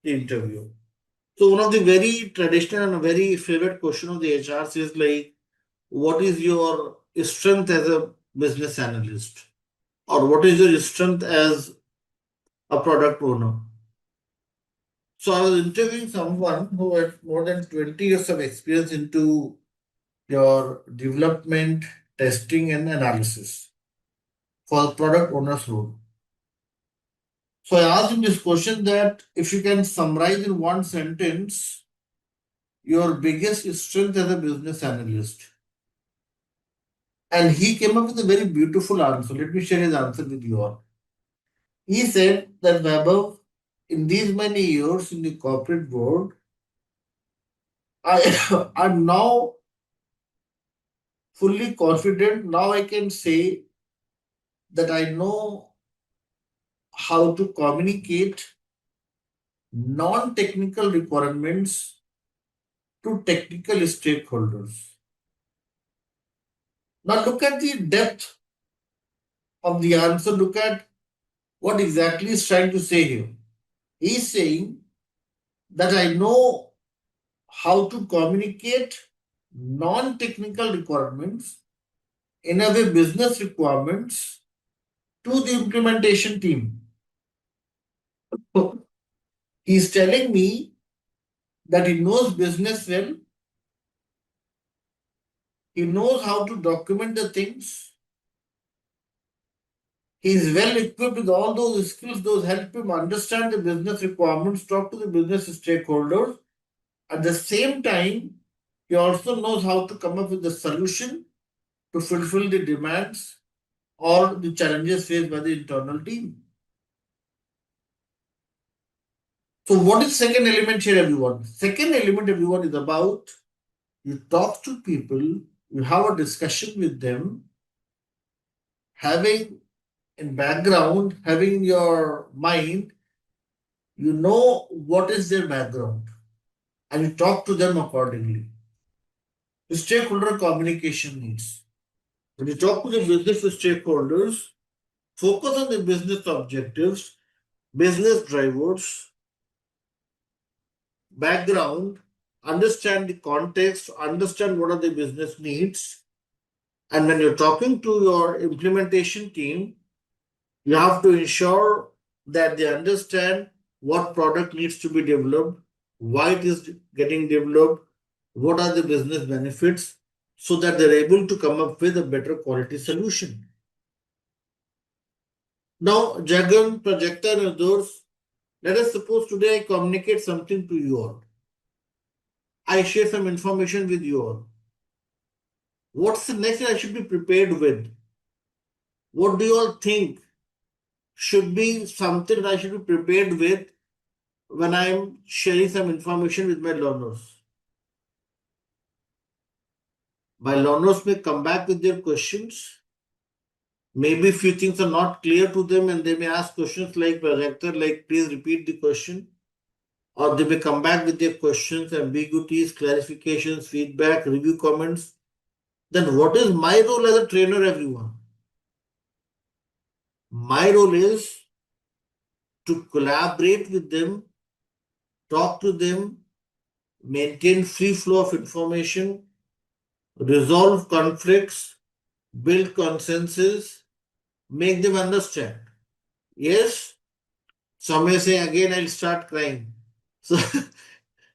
the interview. So one of the very traditional and very favorite question of the HRs is like, what is your strength as a business analyst? Or what is your strength as a product owner? So I was interviewing someone who had more than 20 years of experience into your development, testing, and analysis for the product owner's role. So I asked him this question that if you can summarize in one sentence your biggest strength as a business analyst. And he came up with a very beautiful answer. Let me share his answer with you all. He said that Vaibhav, in these many years in the corporate world, I'm now fully confident. Now I can say that I know how to communicate non-technical requirements to technical stakeholders. Now look at the depth of the answer. Look at what exactly he's trying to say here. He's saying that I know how to communicate non-technical requirements in a way business requirements to the implementation team. So he's telling me that he knows business well, he knows how to document the things, he is well equipped with all those skills, those help him understand the business requirements, talk to the business stakeholders. At the same time, he also knows how to come up with the solution to fulfill the demands or the challenges faced by the internal team. So what is second element here, everyone? Second element, everyone, is about you talk to people, you have a discussion with them, having in background, having in your mind, you know what is their background and you talk to them accordingly. The stakeholder communication needs. When you talk to the business stakeholders, focus on the business objectives, business drivers, background, understand the context, understand what are the business needs. And when you're talking to your implementation team, you have to ensure that they understand what product needs to be developed, why it is getting developed, what are the business benefits, so that they're able to come up with a better quality solution. Now, Jagan, Projector, and others, let us suppose today I communicate something to you all. I share some information with you all. What's the next thing I should be prepared with? What do you all think should be something that I should be prepared with when I'm sharing some information with my learners? My learners may come back with their questions. Maybe a few things are not clear to them and they may ask questions like, Projector, like, please repeat the question. Or they may come back with their questions, ambiguities, clarifications, feedback, review comments. Then what is my role as a trainer, everyone? My role is to collaborate with them, talk to them, maintain free flow of information, resolve conflicts, build consensus, make them understand. Yes, some may say again I'll start crying. So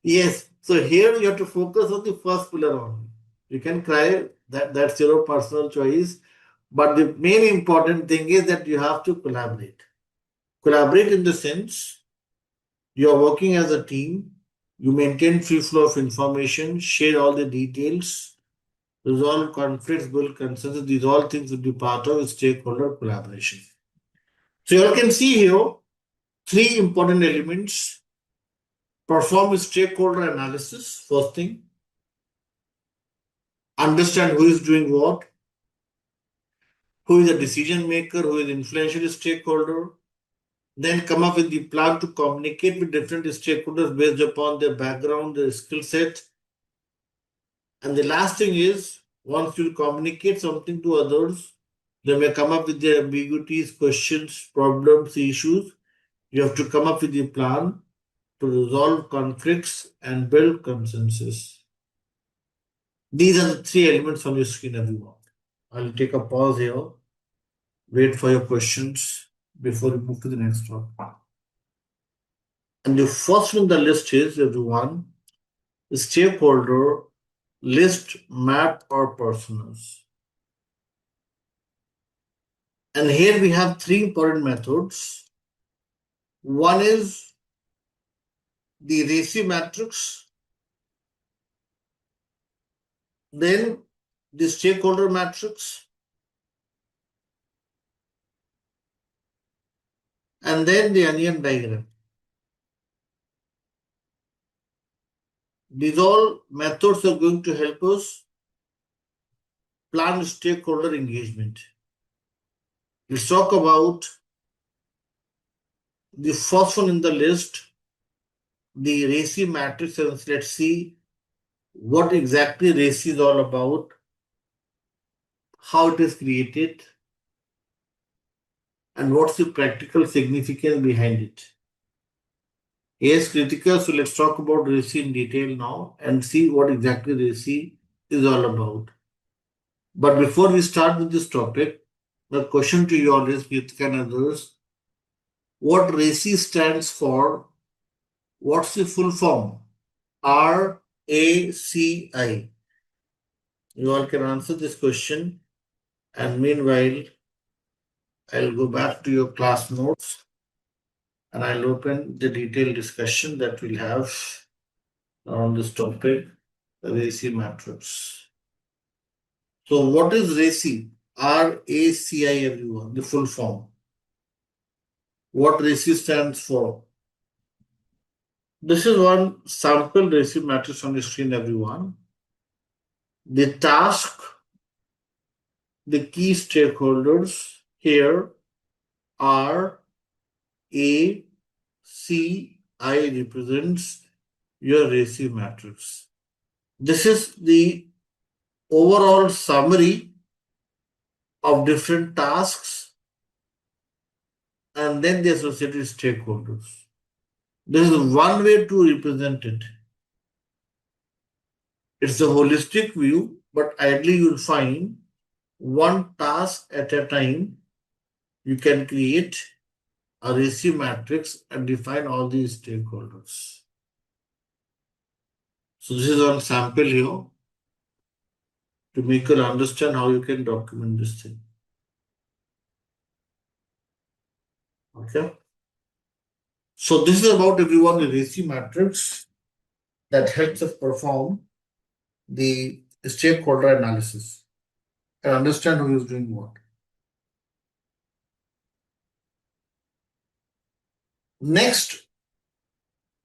yes, so here you have to focus on the first pillar only. You can cry, that's your personal choice. But the main important thing is that you have to collaborate. Collaborate in the sense you are working as a team, you maintain free flow of information, share all the details, resolve conflicts, build consensus. These all things will be part of stakeholder collaboration. So you all can see here three important elements. Perform stakeholder analysis, first thing. Understand who is doing what, who is a decision maker, who is influential stakeholder, Then come up with the plan to communicate with different stakeholders based upon their background, their skill set. And the last thing is, once you communicate something to others, they may come up with their ambiguities, questions, problems, issues. You have to come up with a plan to resolve conflicts and build consensus. These are the three elements on your screen, everyone. I'll take a pause here, wait for your questions before we move to the next one. And the first one on the list is, everyone, stakeholder list, map, or personas. And here we have three important methods. One is the RACI matrix, then the stakeholder matrix, and then the onion diagram. These all methods are going to help us plan stakeholder engagement. Let's talk about the first one in the list, the RACI matrix, and let's see what exactly RACI is all about, how it is created, and what's the practical significance behind it. Yes, critical. So let's talk about RACI in detail now and see what exactly RACI is all about. But before we start with this topic, the question to you all is, Kritika and others, what RACI stands for? What's the full form? RACI. You all can answer this question. And meanwhile, I'll go back to your class notes and I'll open the detailed discussion that we'll have on this topic, the RACI matrix. So what is RACI? RACI, everyone, the full form. What RACI stands for? This is one sample RACI matrix on the screen, everyone. The task, the key stakeholders here are ACI represents your RACI matrix. This is the overall summary of different tasks and then the associated stakeholders. This is one way to represent it. It's a holistic view, but ideally you'll find one task at a time. You can create a RACI matrix and define all these stakeholders. So this is one sample here to make you understand how you can document this thing. Okay. So this is about, everyone, the RACI matrix that helps us perform the stakeholder analysis and understand who is doing what. Next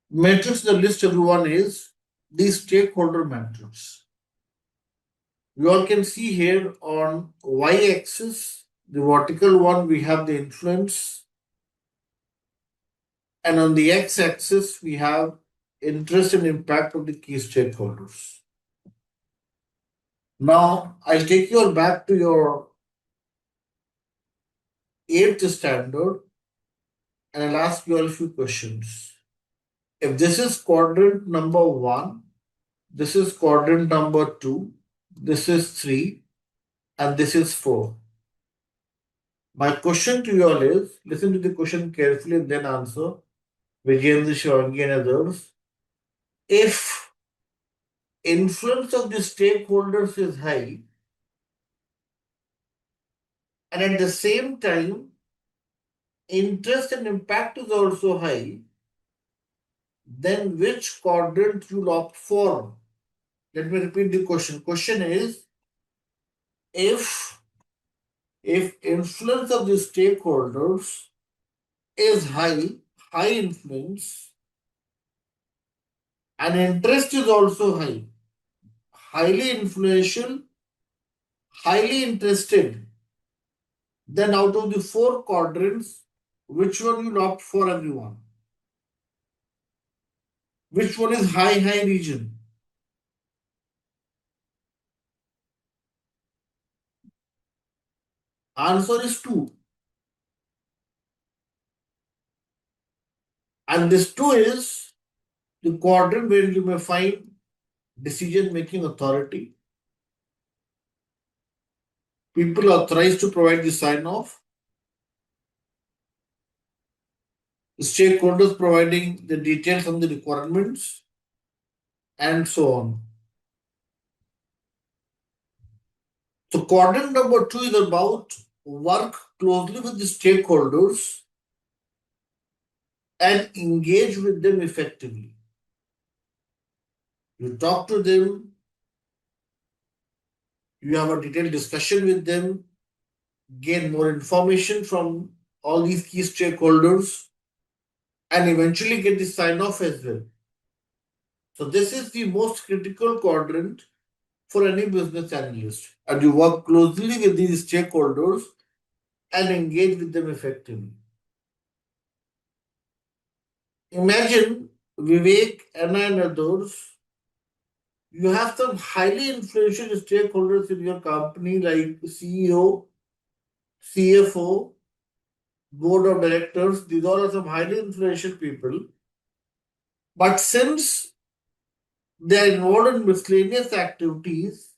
matrix in the list, everyone, is the stakeholder matrix. You all can see here on y-axis, the vertical one, we have the influence, and on the x-axis, we have interest and impact of the key stakeholders. Now, I'll take you all back to your 8th standard and I'll ask you all a few questions. If this is quadrant number 1, this is quadrant number 2, this is 3, and this is 4. My question to you all is, listen to the question carefully and then answer. Vijayendra, Shivangi and others. If influence of the stakeholders is high, and at the same time, interest and impact is also high, then which quadrant you'll opt for? Let me repeat the question. Question is, if influence of the stakeholders is high influence, and interest is also high, highly influential, highly interested, then out of the 4 quadrants, which one you opt for, everyone? Which one is high region? Answer is 2. And this 2 is the quadrant where you may find decision-making authority, people authorized to provide the sign-off, stakeholders providing the details on the requirements, and so on. So quadrant number 2 is about work closely with the stakeholders and engage with them effectively. You talk to them, you have a detailed discussion with them, gain more information from all these key stakeholders, and eventually get the sign off as well. So, this is the most critical quadrant for any business analyst. And you work closely with these stakeholders and engage with them effectively. Imagine Vivek, Anna, and others. You have some highly influential stakeholders in your company like CEO, CFO, board of directors. These all are some highly influential people. But since they are involved in miscellaneous activities,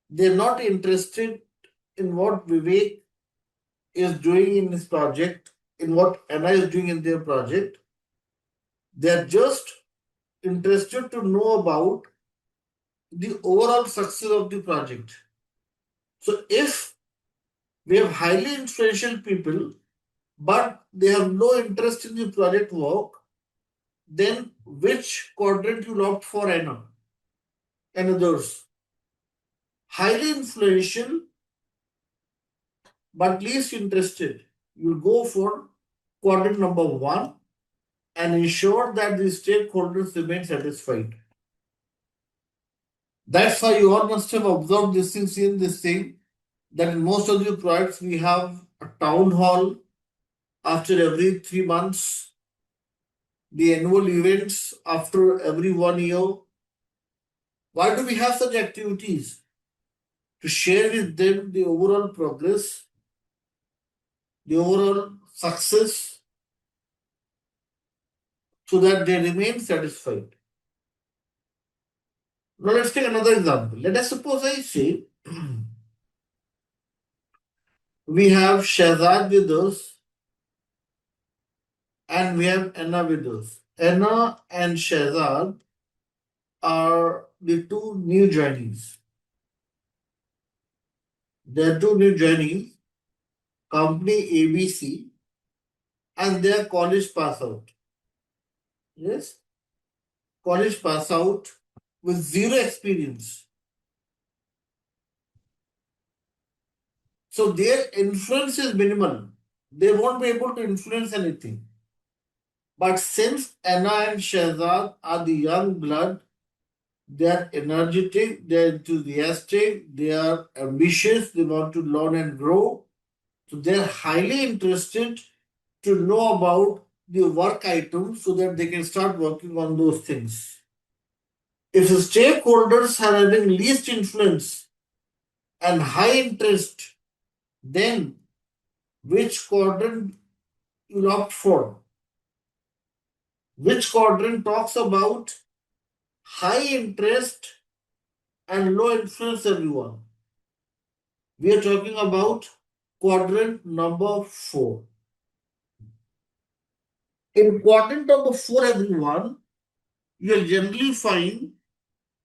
they're not interested in what Vivek is doing in his project, in what Anna is doing in their project. They're just interested to know about the overall success of the project. So if we have highly influential people, but they have no interest in the project work, then which quadrant you opt for, Anna and others? Highly influential but least interested. You go for quadrant number 1 and ensure that the stakeholders remain satisfied. That's why you all must have observed this thing, seen this thing, that in most of the projects we have a town hall after every 3 months, the annual events after every 1 year. Why do we have such activities? To share with them the overall progress, the overall success, so that they remain satisfied. Now let's take another example. Let us suppose I say we have Shahzad with us and we have Anna with us. Anna and Shahzad are the two new joinees. They are two new joinees, company ABC, and they are college pass out. Yes? College pass out with zero experience. So their influence is minimal. They won't be able to influence anything. But since Anna and Shahzad are the young blood, they are energetic, they are enthusiastic, they are ambitious, they want to learn and grow. So they are highly interested to know about the work items so that they can start working on those things. If the stakeholders are having least influence and high interest, then which quadrant you opt for? Which quadrant talks about high interest and low influence, everyone? We are talking about quadrant number 4. In quadrant number 4, everyone, you'll generally find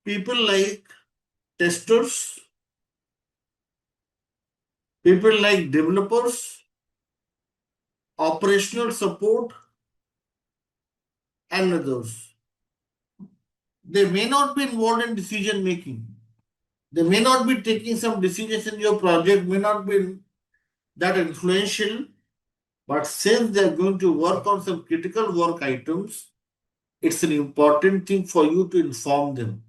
people like testers, people like developers, operational support, and others. They may not be involved in decision making. They may not be taking some decisions in your project, may not be that influential, but since they are going to work on some critical work items, it's an important thing for you to inform them.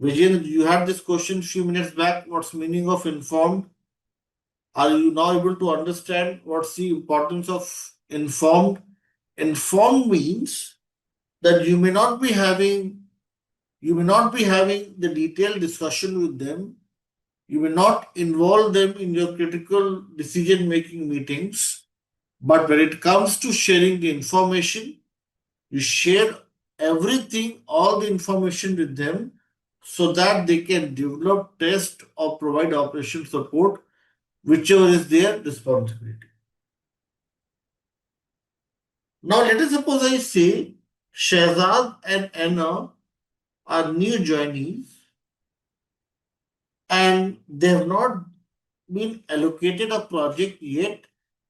Vijay, you had this question a few minutes back. What's meaning of informed? Are you now able to understand what's the importance of informed? Informed means that you may not be having the detailed discussion with them. You may not involve them in your critical decision making meetings. But when it comes to sharing the information, you share everything, all the information with them so that they can develop, test, or provide operation support, whichever is their responsibility. Now, let us suppose I say Shahzad and Anna are new joinees and they have not been allocated a project yet.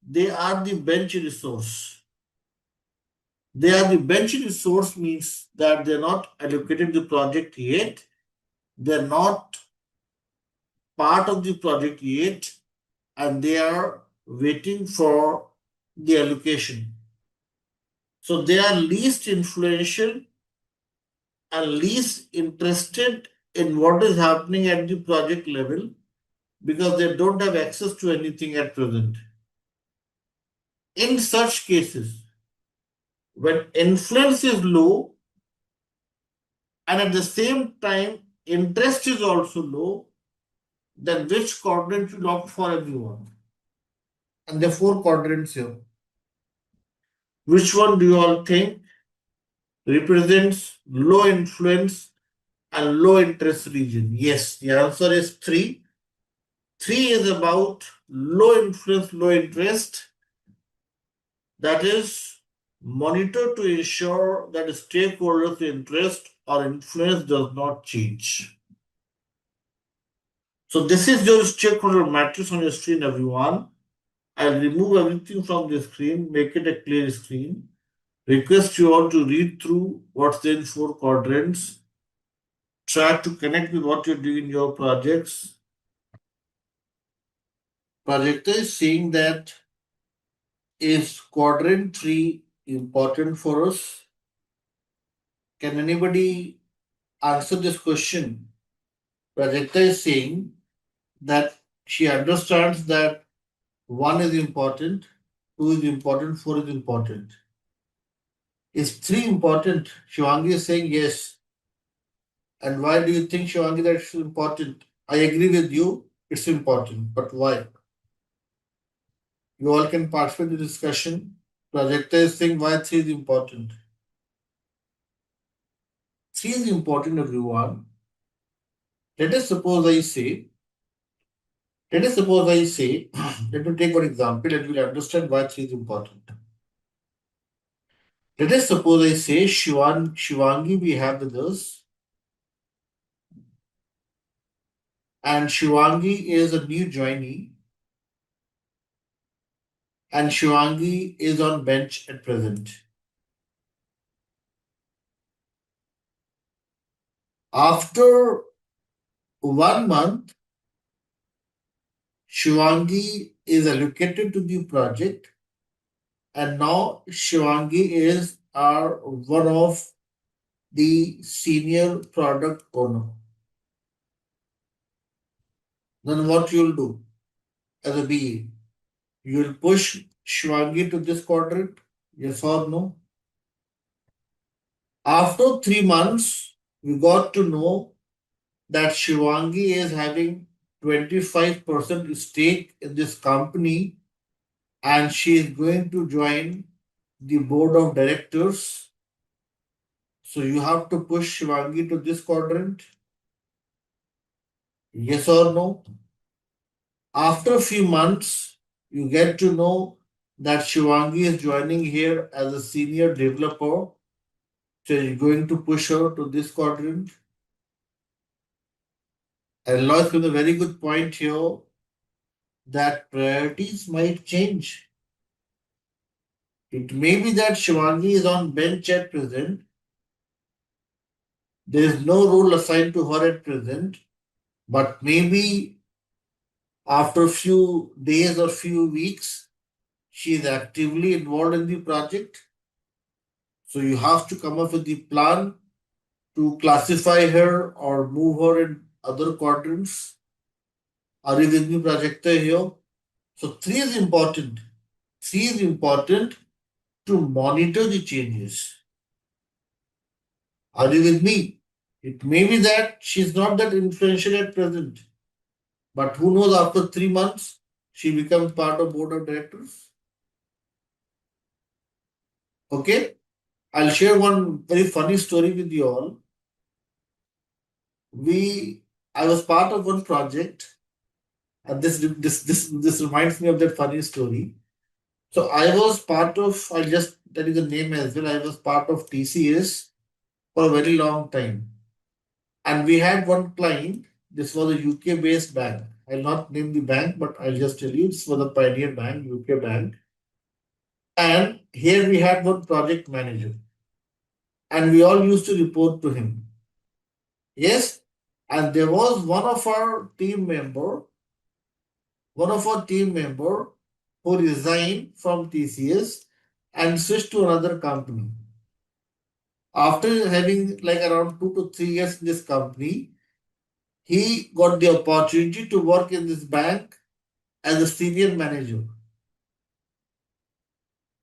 They are the bench resource. They are the bench resource means that they're not allocated the project yet. They're not part of the project yet, and they are waiting for the allocation. So they are least influential and least interested in what is happening at the project level because they don't have access to anything at present. In such cases, when influence is low and at the same time interest is also low, then which quadrant you opt for everyone? And there are four quadrants here. Which one do you all think represents low influence and low interest region? Yes, the answer is 3. 3 is about low influence, low interest. That is, monitor to ensure that stakeholders' interest or influence does not change. So this is your stakeholder matrix on your screen, everyone. I'll remove everything from the screen, make it a clear screen. Request you all to read through what's there in 4 quadrants. Try to connect with what you're doing in your projects. Projector is saying that is quadrant 3 important for us? Can anybody answer this question? Projector is saying that she understands that 1 is important, 2 is important, 4 is important. Is 3 important? Shivangi is saying yes. And why do you think, Shivangi, that it's important? I agree with you, it's important. But why? You all can participate in the discussion. Projector is saying why 3 is important. 3 is important, everyone. Let us suppose I say, let me take one example and we'll understand why 3 is important. Let us suppose I say Shivangi we have with us, and Shivangi is a new joinee, and Shivangi is on bench at present. After 1 month, Shivangi is allocated to the project, and now Shivangi is one of the senior product owner. Then what you'll do as a BA? You'll push Shivangi to this quadrant, yes or no? After 3 months, we got to know that Shivangi is having 25% stake in this company and she is going to join the board of directors. So you have to push Shivangi to this quadrant. Yes or no? After a few months, you get to know that Shivangi is joining here as a senior developer. So you're going to push her to this quadrant. And Lois gives a very good point here that priorities might change. It may be that Shivangi is on bench at present. There is no role assigned to her at present, but maybe after a few days or few weeks, she is actively involved in the project. So you have to come up with the plan to classify her or move her in other quadrants. Are you with me, projector here? So three is important. Three is important to monitor the changes. Are you with me? It may be that she's not that influential at present, but who knows, after 3 months, she becomes part of board of directors. Okay? I'll share one very funny story with you all. I was part of one project, and this reminds me of that funny story. So I was part of, I'll just tell you the name as well. I was part of TCS for a very long time. And we had one client. This was a UK based bank. I'll not name the bank, but I'll just tell you this was a Pioneer Bank, UK bank. And here we had one project manager. And we all used to report to him. Yes. And there was one of our team member who resigned from TCS and switched to another company. After having like around 2 to 3 years in this company, he got the opportunity to work in this bank as a senior manager.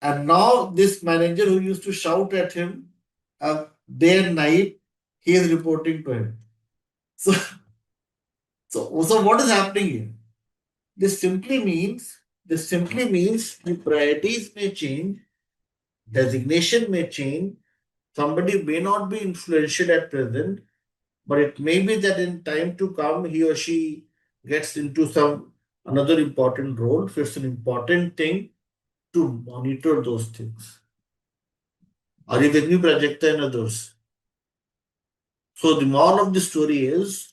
And now this manager who used to shout at him day and night, he is reporting to him. So, so what is happening here? This simply means the priorities may change, designation may change. Somebody may not be influential at present, but it may be that in time to come, he or she gets into some another important role. So it's an important thing to monitor those things. Are you with me, Prajakta and others? So the moral of the story is,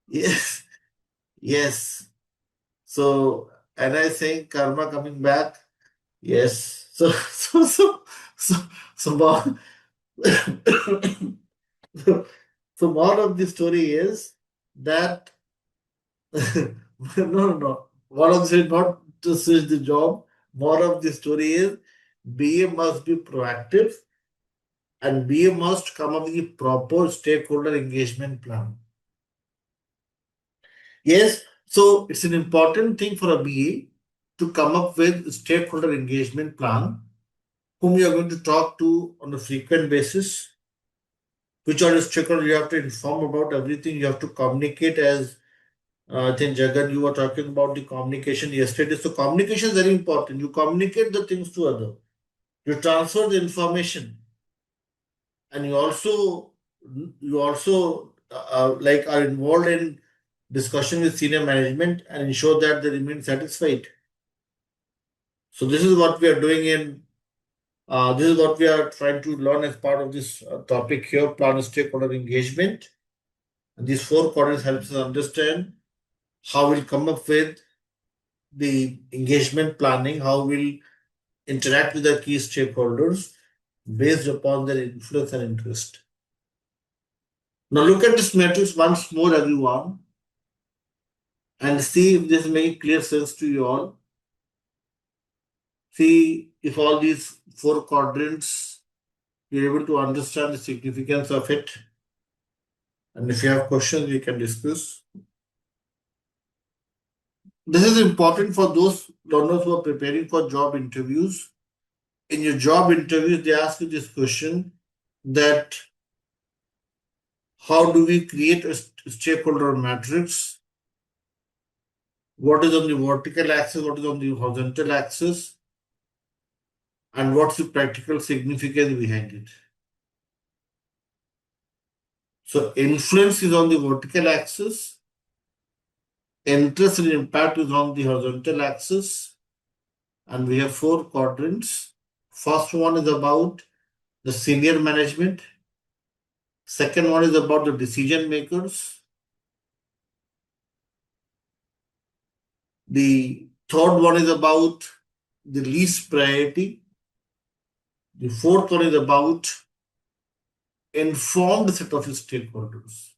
yes, yes. So, and I think karma coming back, yes. So, so, more, so more of the story is that no. More of the story not to switch the job. More of the story is BA must be proactive and BA must come up with a proper stakeholder engagement plan. Yes, so it's an important thing for a BA to come up with a stakeholder engagement plan, whom you are going to talk to on a frequent basis, which are the stakeholders you have to inform about everything. You have to communicate as I think Jagan, you were talking about the communication yesterday. So communication is very important. You communicate the things to other. You transfer the information, and you also like are involved in discussion with senior management and ensure that they remain satisfied. So this is what we are doing in. This is what we are trying to learn as part of this topic here: plan stakeholder engagement. And these four quadrants helps us understand how we'll come up with the engagement planning, how we'll interact with the key stakeholders based upon their influence and interest. Now look at this matrix once more, everyone, and see if this makes clear sense to you all. See if all these four quadrants you're able to understand the significance of it. And if you have questions, we can discuss. This is important for those learners who are preparing for job interviews. In your job interviews, they ask you this question that how do we create a stakeholder matrix? What is on the vertical axis? What is on the horizontal axis? And what's the practical significance behind it? So influence is on the vertical axis. Interest and impact is on the horizontal axis. And we have four quadrants. First one is about the senior management. Second one is about the decision makers. The third one is about the least priority. The fourth one is about informed set of stakeholders.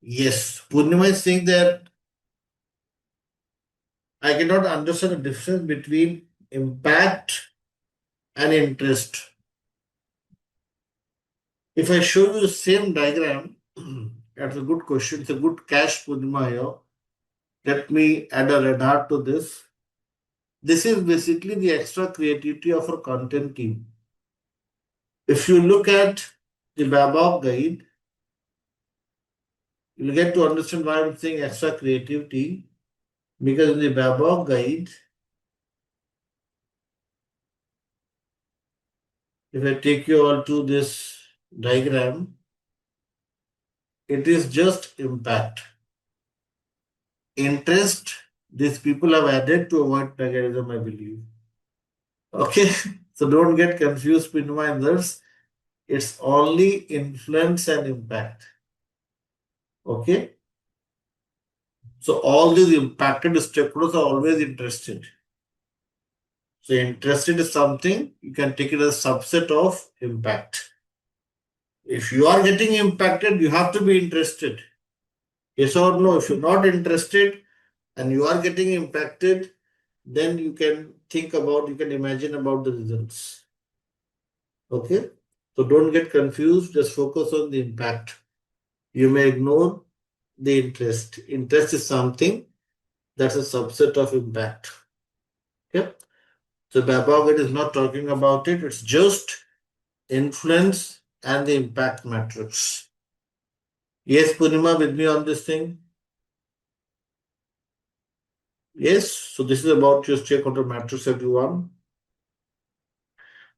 Yes, Purnima is saying that I cannot understand the difference between impact and interest. If I show you the same diagram, That's a good question. It's a good catch, Purnima here. Let me add a red heart to this. This is basically the extra creativity of our content team. If you look at the BABOK guide, you'll get to understand why I'm saying extra creativity. Because in the BABOK guide, if I take you all to this diagram, it is just impact. Interest, these people have added to avoid plagiarism, I believe. Okay, so don't get confused, Pinwinders. It's only influence and impact. Okay, so all these impacted stakeholders are always interested. So interested is something, you can take it as a subset of impact. If you are getting impacted, you have to be interested. Yes or no? If you're not interested and you are getting impacted, then you can think about, you can imagine about the results. Okay? So don't get confused, just focus on the impact. You may ignore the interest. Interest is something that's a subset of impact. Okay? So BABOK is not talking about it, it's just influence and the impact matrix. Yes, Purnima, with me on this thing? Yes, so this is about your stakeholder matrix, everyone.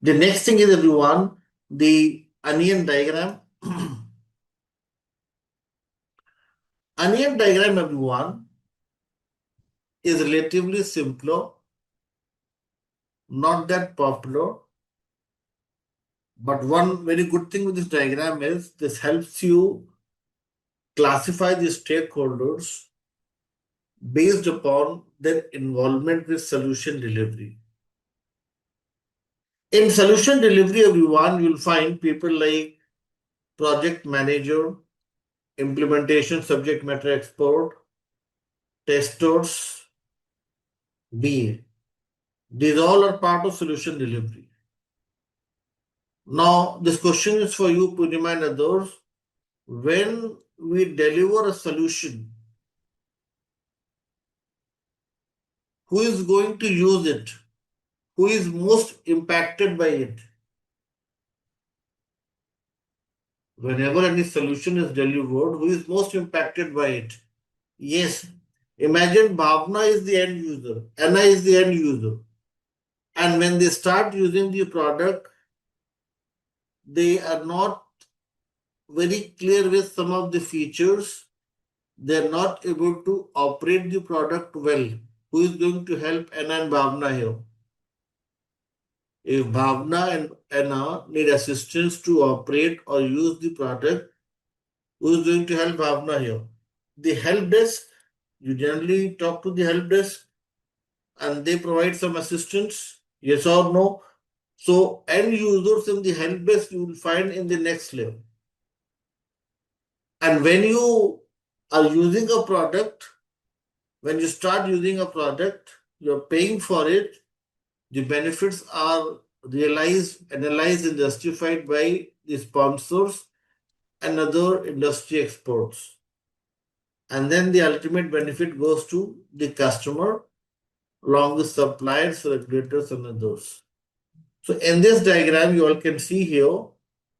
The next thing is, everyone, the onion diagram. Onion diagram, everyone, is relatively simpler, not that popular. But one very good thing with this diagram is this helps you classify the stakeholders based upon their involvement with solution delivery. In solution delivery, everyone, you'll find people like project manager, implementation subject matter expert, testers, BA. These all are part of solution delivery. Now, this question is for you, Purnima and others. When we deliver a solution, who is going to use it? Who is most impacted by it? Whenever any solution is delivered, who is most impacted by it? Yes. Imagine Bhavna is the end user, Anna is the end user. And when they start using the product, they are not very clear with some of the features. They are not able to operate the product well. Who is going to help Anna and Bhavna here? If Bhavna and Anna need assistance to operate or use the product, who is going to help Bhavna here? The help desk, you generally talk to the help desk and they provide some assistance, yes or no? So end users in the help desk you will find in the next layer. And when you are using a product, when you start using a product, you're paying for it, the benefits are realized, analyzed, and justified by the sponsors and other industry experts. And then the ultimate benefit goes to the customer, along with suppliers, regulators, and others. So in this diagram, you all can see here,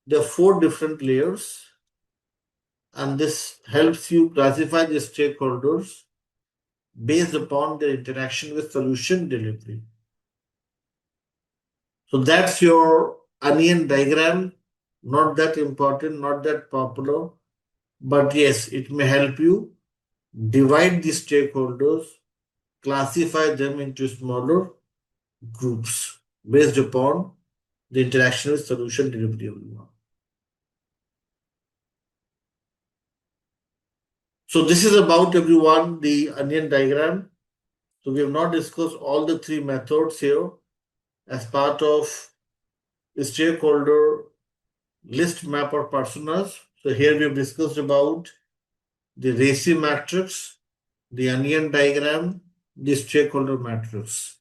there are 4 different layers, and this helps you classify the stakeholders based upon their interaction with solution delivery. So that's your onion diagram. Not that important, not that popular, but yes, it may help you divide the stakeholders, classify them into smaller groups based upon the interaction with solution delivery. So this is about, everyone, the onion diagram. So we have not discussed all the 3 methods here as part of the stakeholder list map or personas. So here we have discussed about the RACI matrix, the onion diagram, the stakeholder matrix.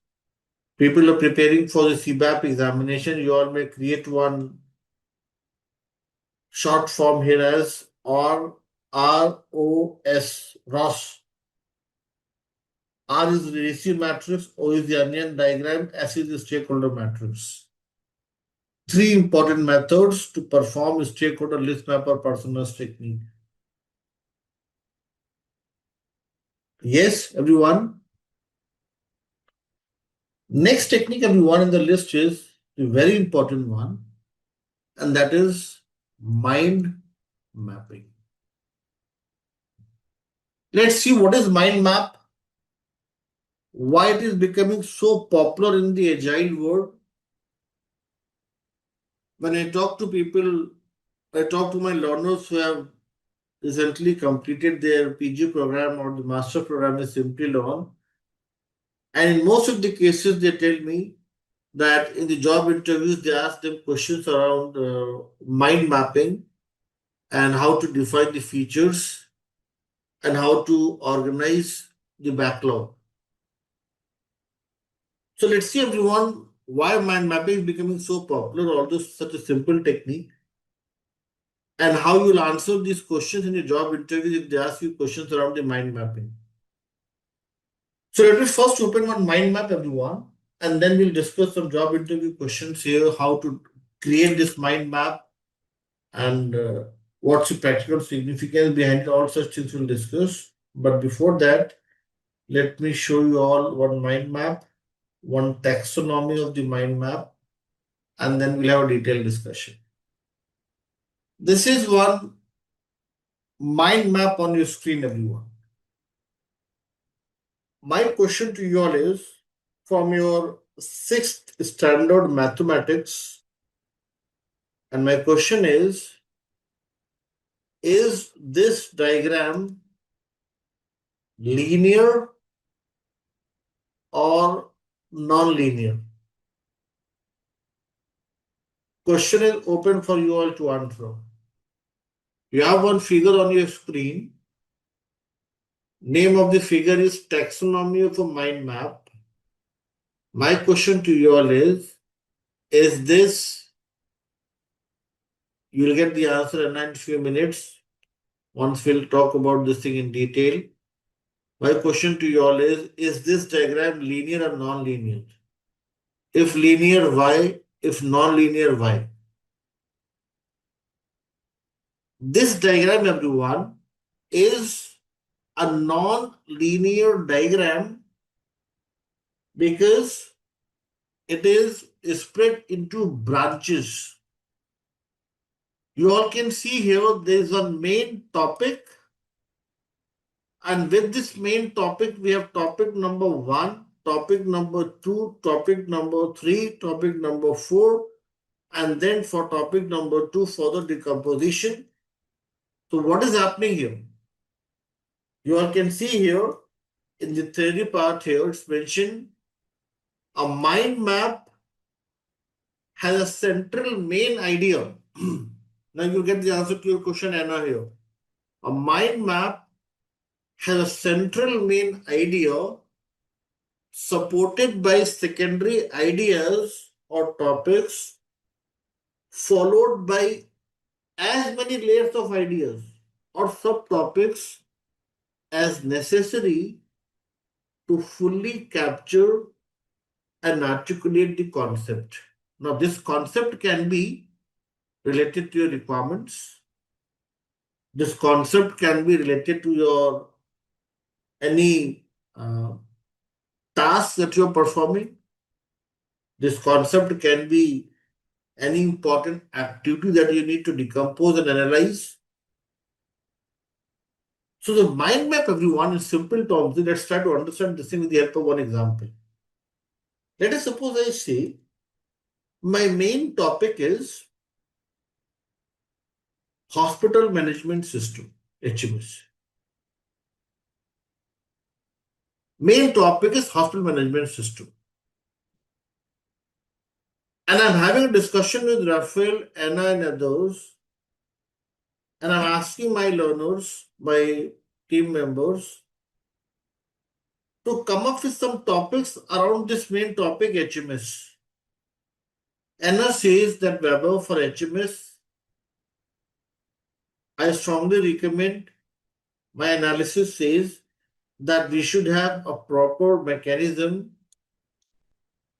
People are preparing for the CBAP examination. You all may create one short form here as or ROS, ROS. R is the ratio matrix, O is the onion diagram, S is the stakeholder matrix. Three important methods to perform stakeholder list map or personas technique. Yes, everyone. Next technique everyone in the list is a very important one, and that is mind mapping. Let's see what is mind map, why it is becoming so popular in the agile world. When I talk to people, I talk to my learners who have recently completed their PG program or the master program in Simplilearn. And in most of the cases, they tell me that in the job interviews, they ask them questions around mind mapping and how to define the features and how to organize the backlog. So let's see everyone why mind mapping is becoming so popular, although such a simple technique, and how you'll answer these questions in your job interviews if they ask you questions around the mind mapping. So let me first open one mind map, everyone, and then we'll discuss some job interview questions here, how to create this mind map, and what's the practical significance behind it. All such things we'll discuss. But before that, let me show you all one mind map, one taxonomy of the mind map, and then we'll have a detailed discussion. This is one mind map on your screen, everyone. My question to you all is, from your sixth standard mathematics, and my question is this diagram linear or non-linear? Question is open for you all to answer. You have one figure on your screen. Name of the figure is taxonomy of a mind map. My question to you all is this, you'll get the answer in a few minutes once we'll talk about this thing in detail. My question to you all is this diagram linear or non-linear? If linear, why? If non-linear, why? This diagram, everyone, is a non-linear diagram because it is split into branches. You all can see here there is one main topic, and with this main topic we have topic number 1, topic number 2, topic number 3, topic number 4, and then for topic number 2 further decomposition. So what is happening here? You all can see here in the theory part here, it's mentioned a mind map has a central main idea. Now you get the answer to your question, Anna, here. A mind map has a central main idea supported by secondary ideas or topics, followed by as many layers of ideas or subtopics as necessary to fully capture and articulate the concept. Now, this concept can be related to your requirements. This concept can be related to your any task that you are performing. This concept can be any important activity that you need to decompose and analyze. So the mind map, everyone, in simple terms, let's try to understand this thing with the help of one example. Let us suppose I say my main topic is hospital management system, HMS. Main topic is hospital management system. And I'm having a discussion with Raphael, Anna, and others. And I'm asking my learners, my team members, to come up with some topics around this main topic, HMS. Anna says that Weber for HMS, I strongly recommend my analysis says that we should have a proper mechanism,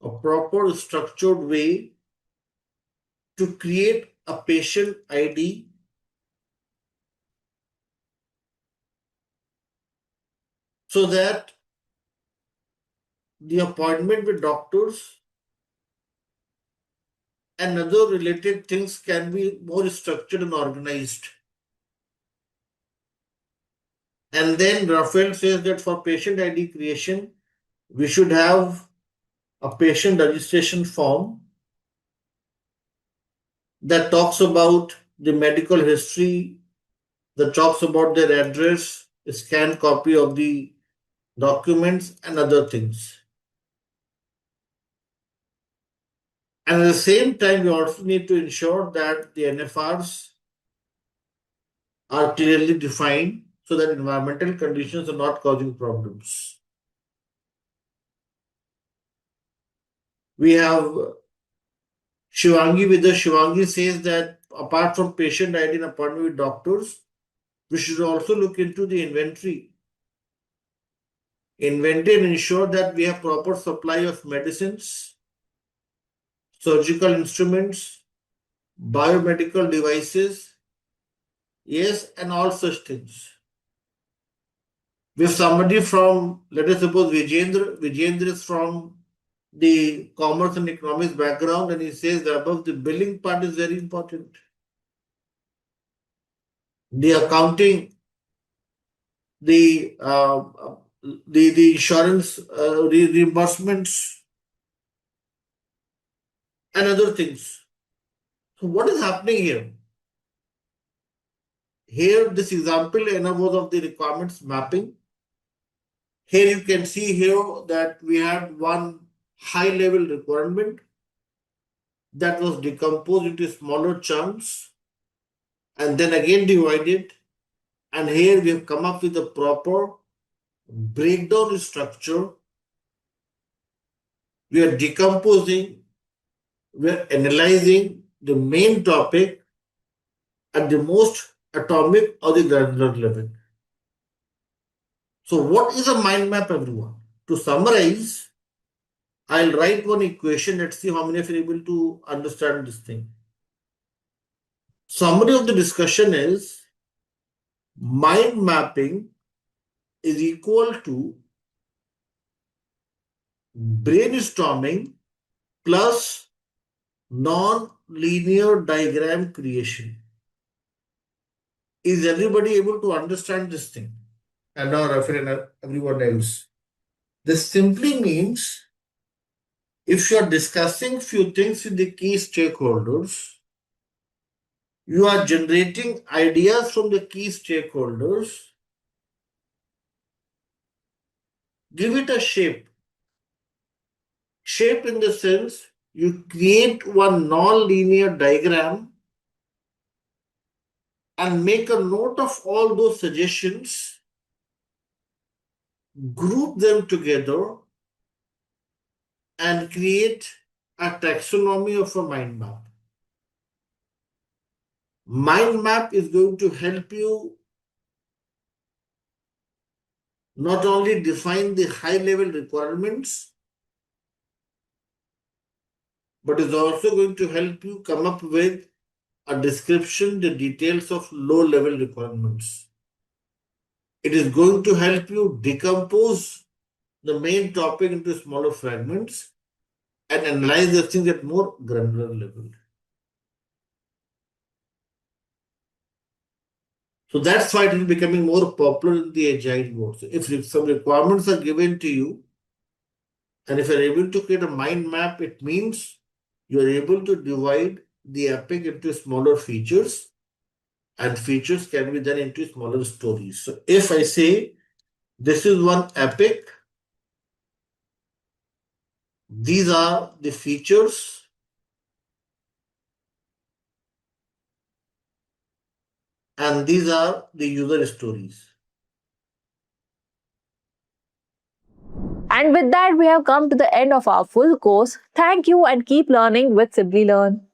a proper structured way to create a patient ID so that the appointment with doctors and other related things can be more structured and organized. And then Raphael says that for patient ID creation, we should have a patient registration form that talks about the medical history, that talks about their address, a scanned copy of the documents, and other things. And at the same time, we also need to ensure that the NFRs are clearly defined so that environmental conditions are not causing problems. We have Shivangi with the Shivangi says that apart from patient ID and appointment with doctors, we should also look into the inventory. Inventory and ensure that we have proper supply of medicines, surgical instruments, biomedical devices, yes, and all such things. If somebody from, let us suppose Vijendra is from the commerce and economics background and he says that above the billing part is very important. The accounting, the the insurance reimbursements and other things. So what is happening here? Here, this example was of the requirements mapping. Here you can see here that we had one high level requirement that was decomposed into smaller chunks and then again divided. And here we have come up with a proper breakdown structure. We are decomposing, we are analyzing the main topic at the most atomic or the granular level. So what is a mind map, everyone? To summarize, I'll write one equation. Let's see how many of you are able to understand this thing. Summary of the discussion is mind mapping is equal to brainstorming plus non-linear diagram creation. Is everybody able to understand this thing? And now Rafael and everyone else. This simply means if you are discussing few things with the key stakeholders, you are generating ideas from the key stakeholders, give it a shape. Shape in the sense you create one non-linear diagram and make a note of all those suggestions, group them together and create a taxonomy of a mind map. Mind map is going to help you not only define the high level requirements, but is also going to help you come up with a description, the details of low level requirements. It is going to help you decompose the main topic into smaller fragments and analyze the things at more granular level. So that's why it is becoming more popular in the agile world. So if some requirements are given to you, and if you're able to create a mind map, it means you're able to divide the epic into smaller features, and features can be done into smaller stories. So if I say this is one epic, these are the features, and these are the user stories. And with that, we have come to the end of our full course. Thank you and keep learning with Simply Learn.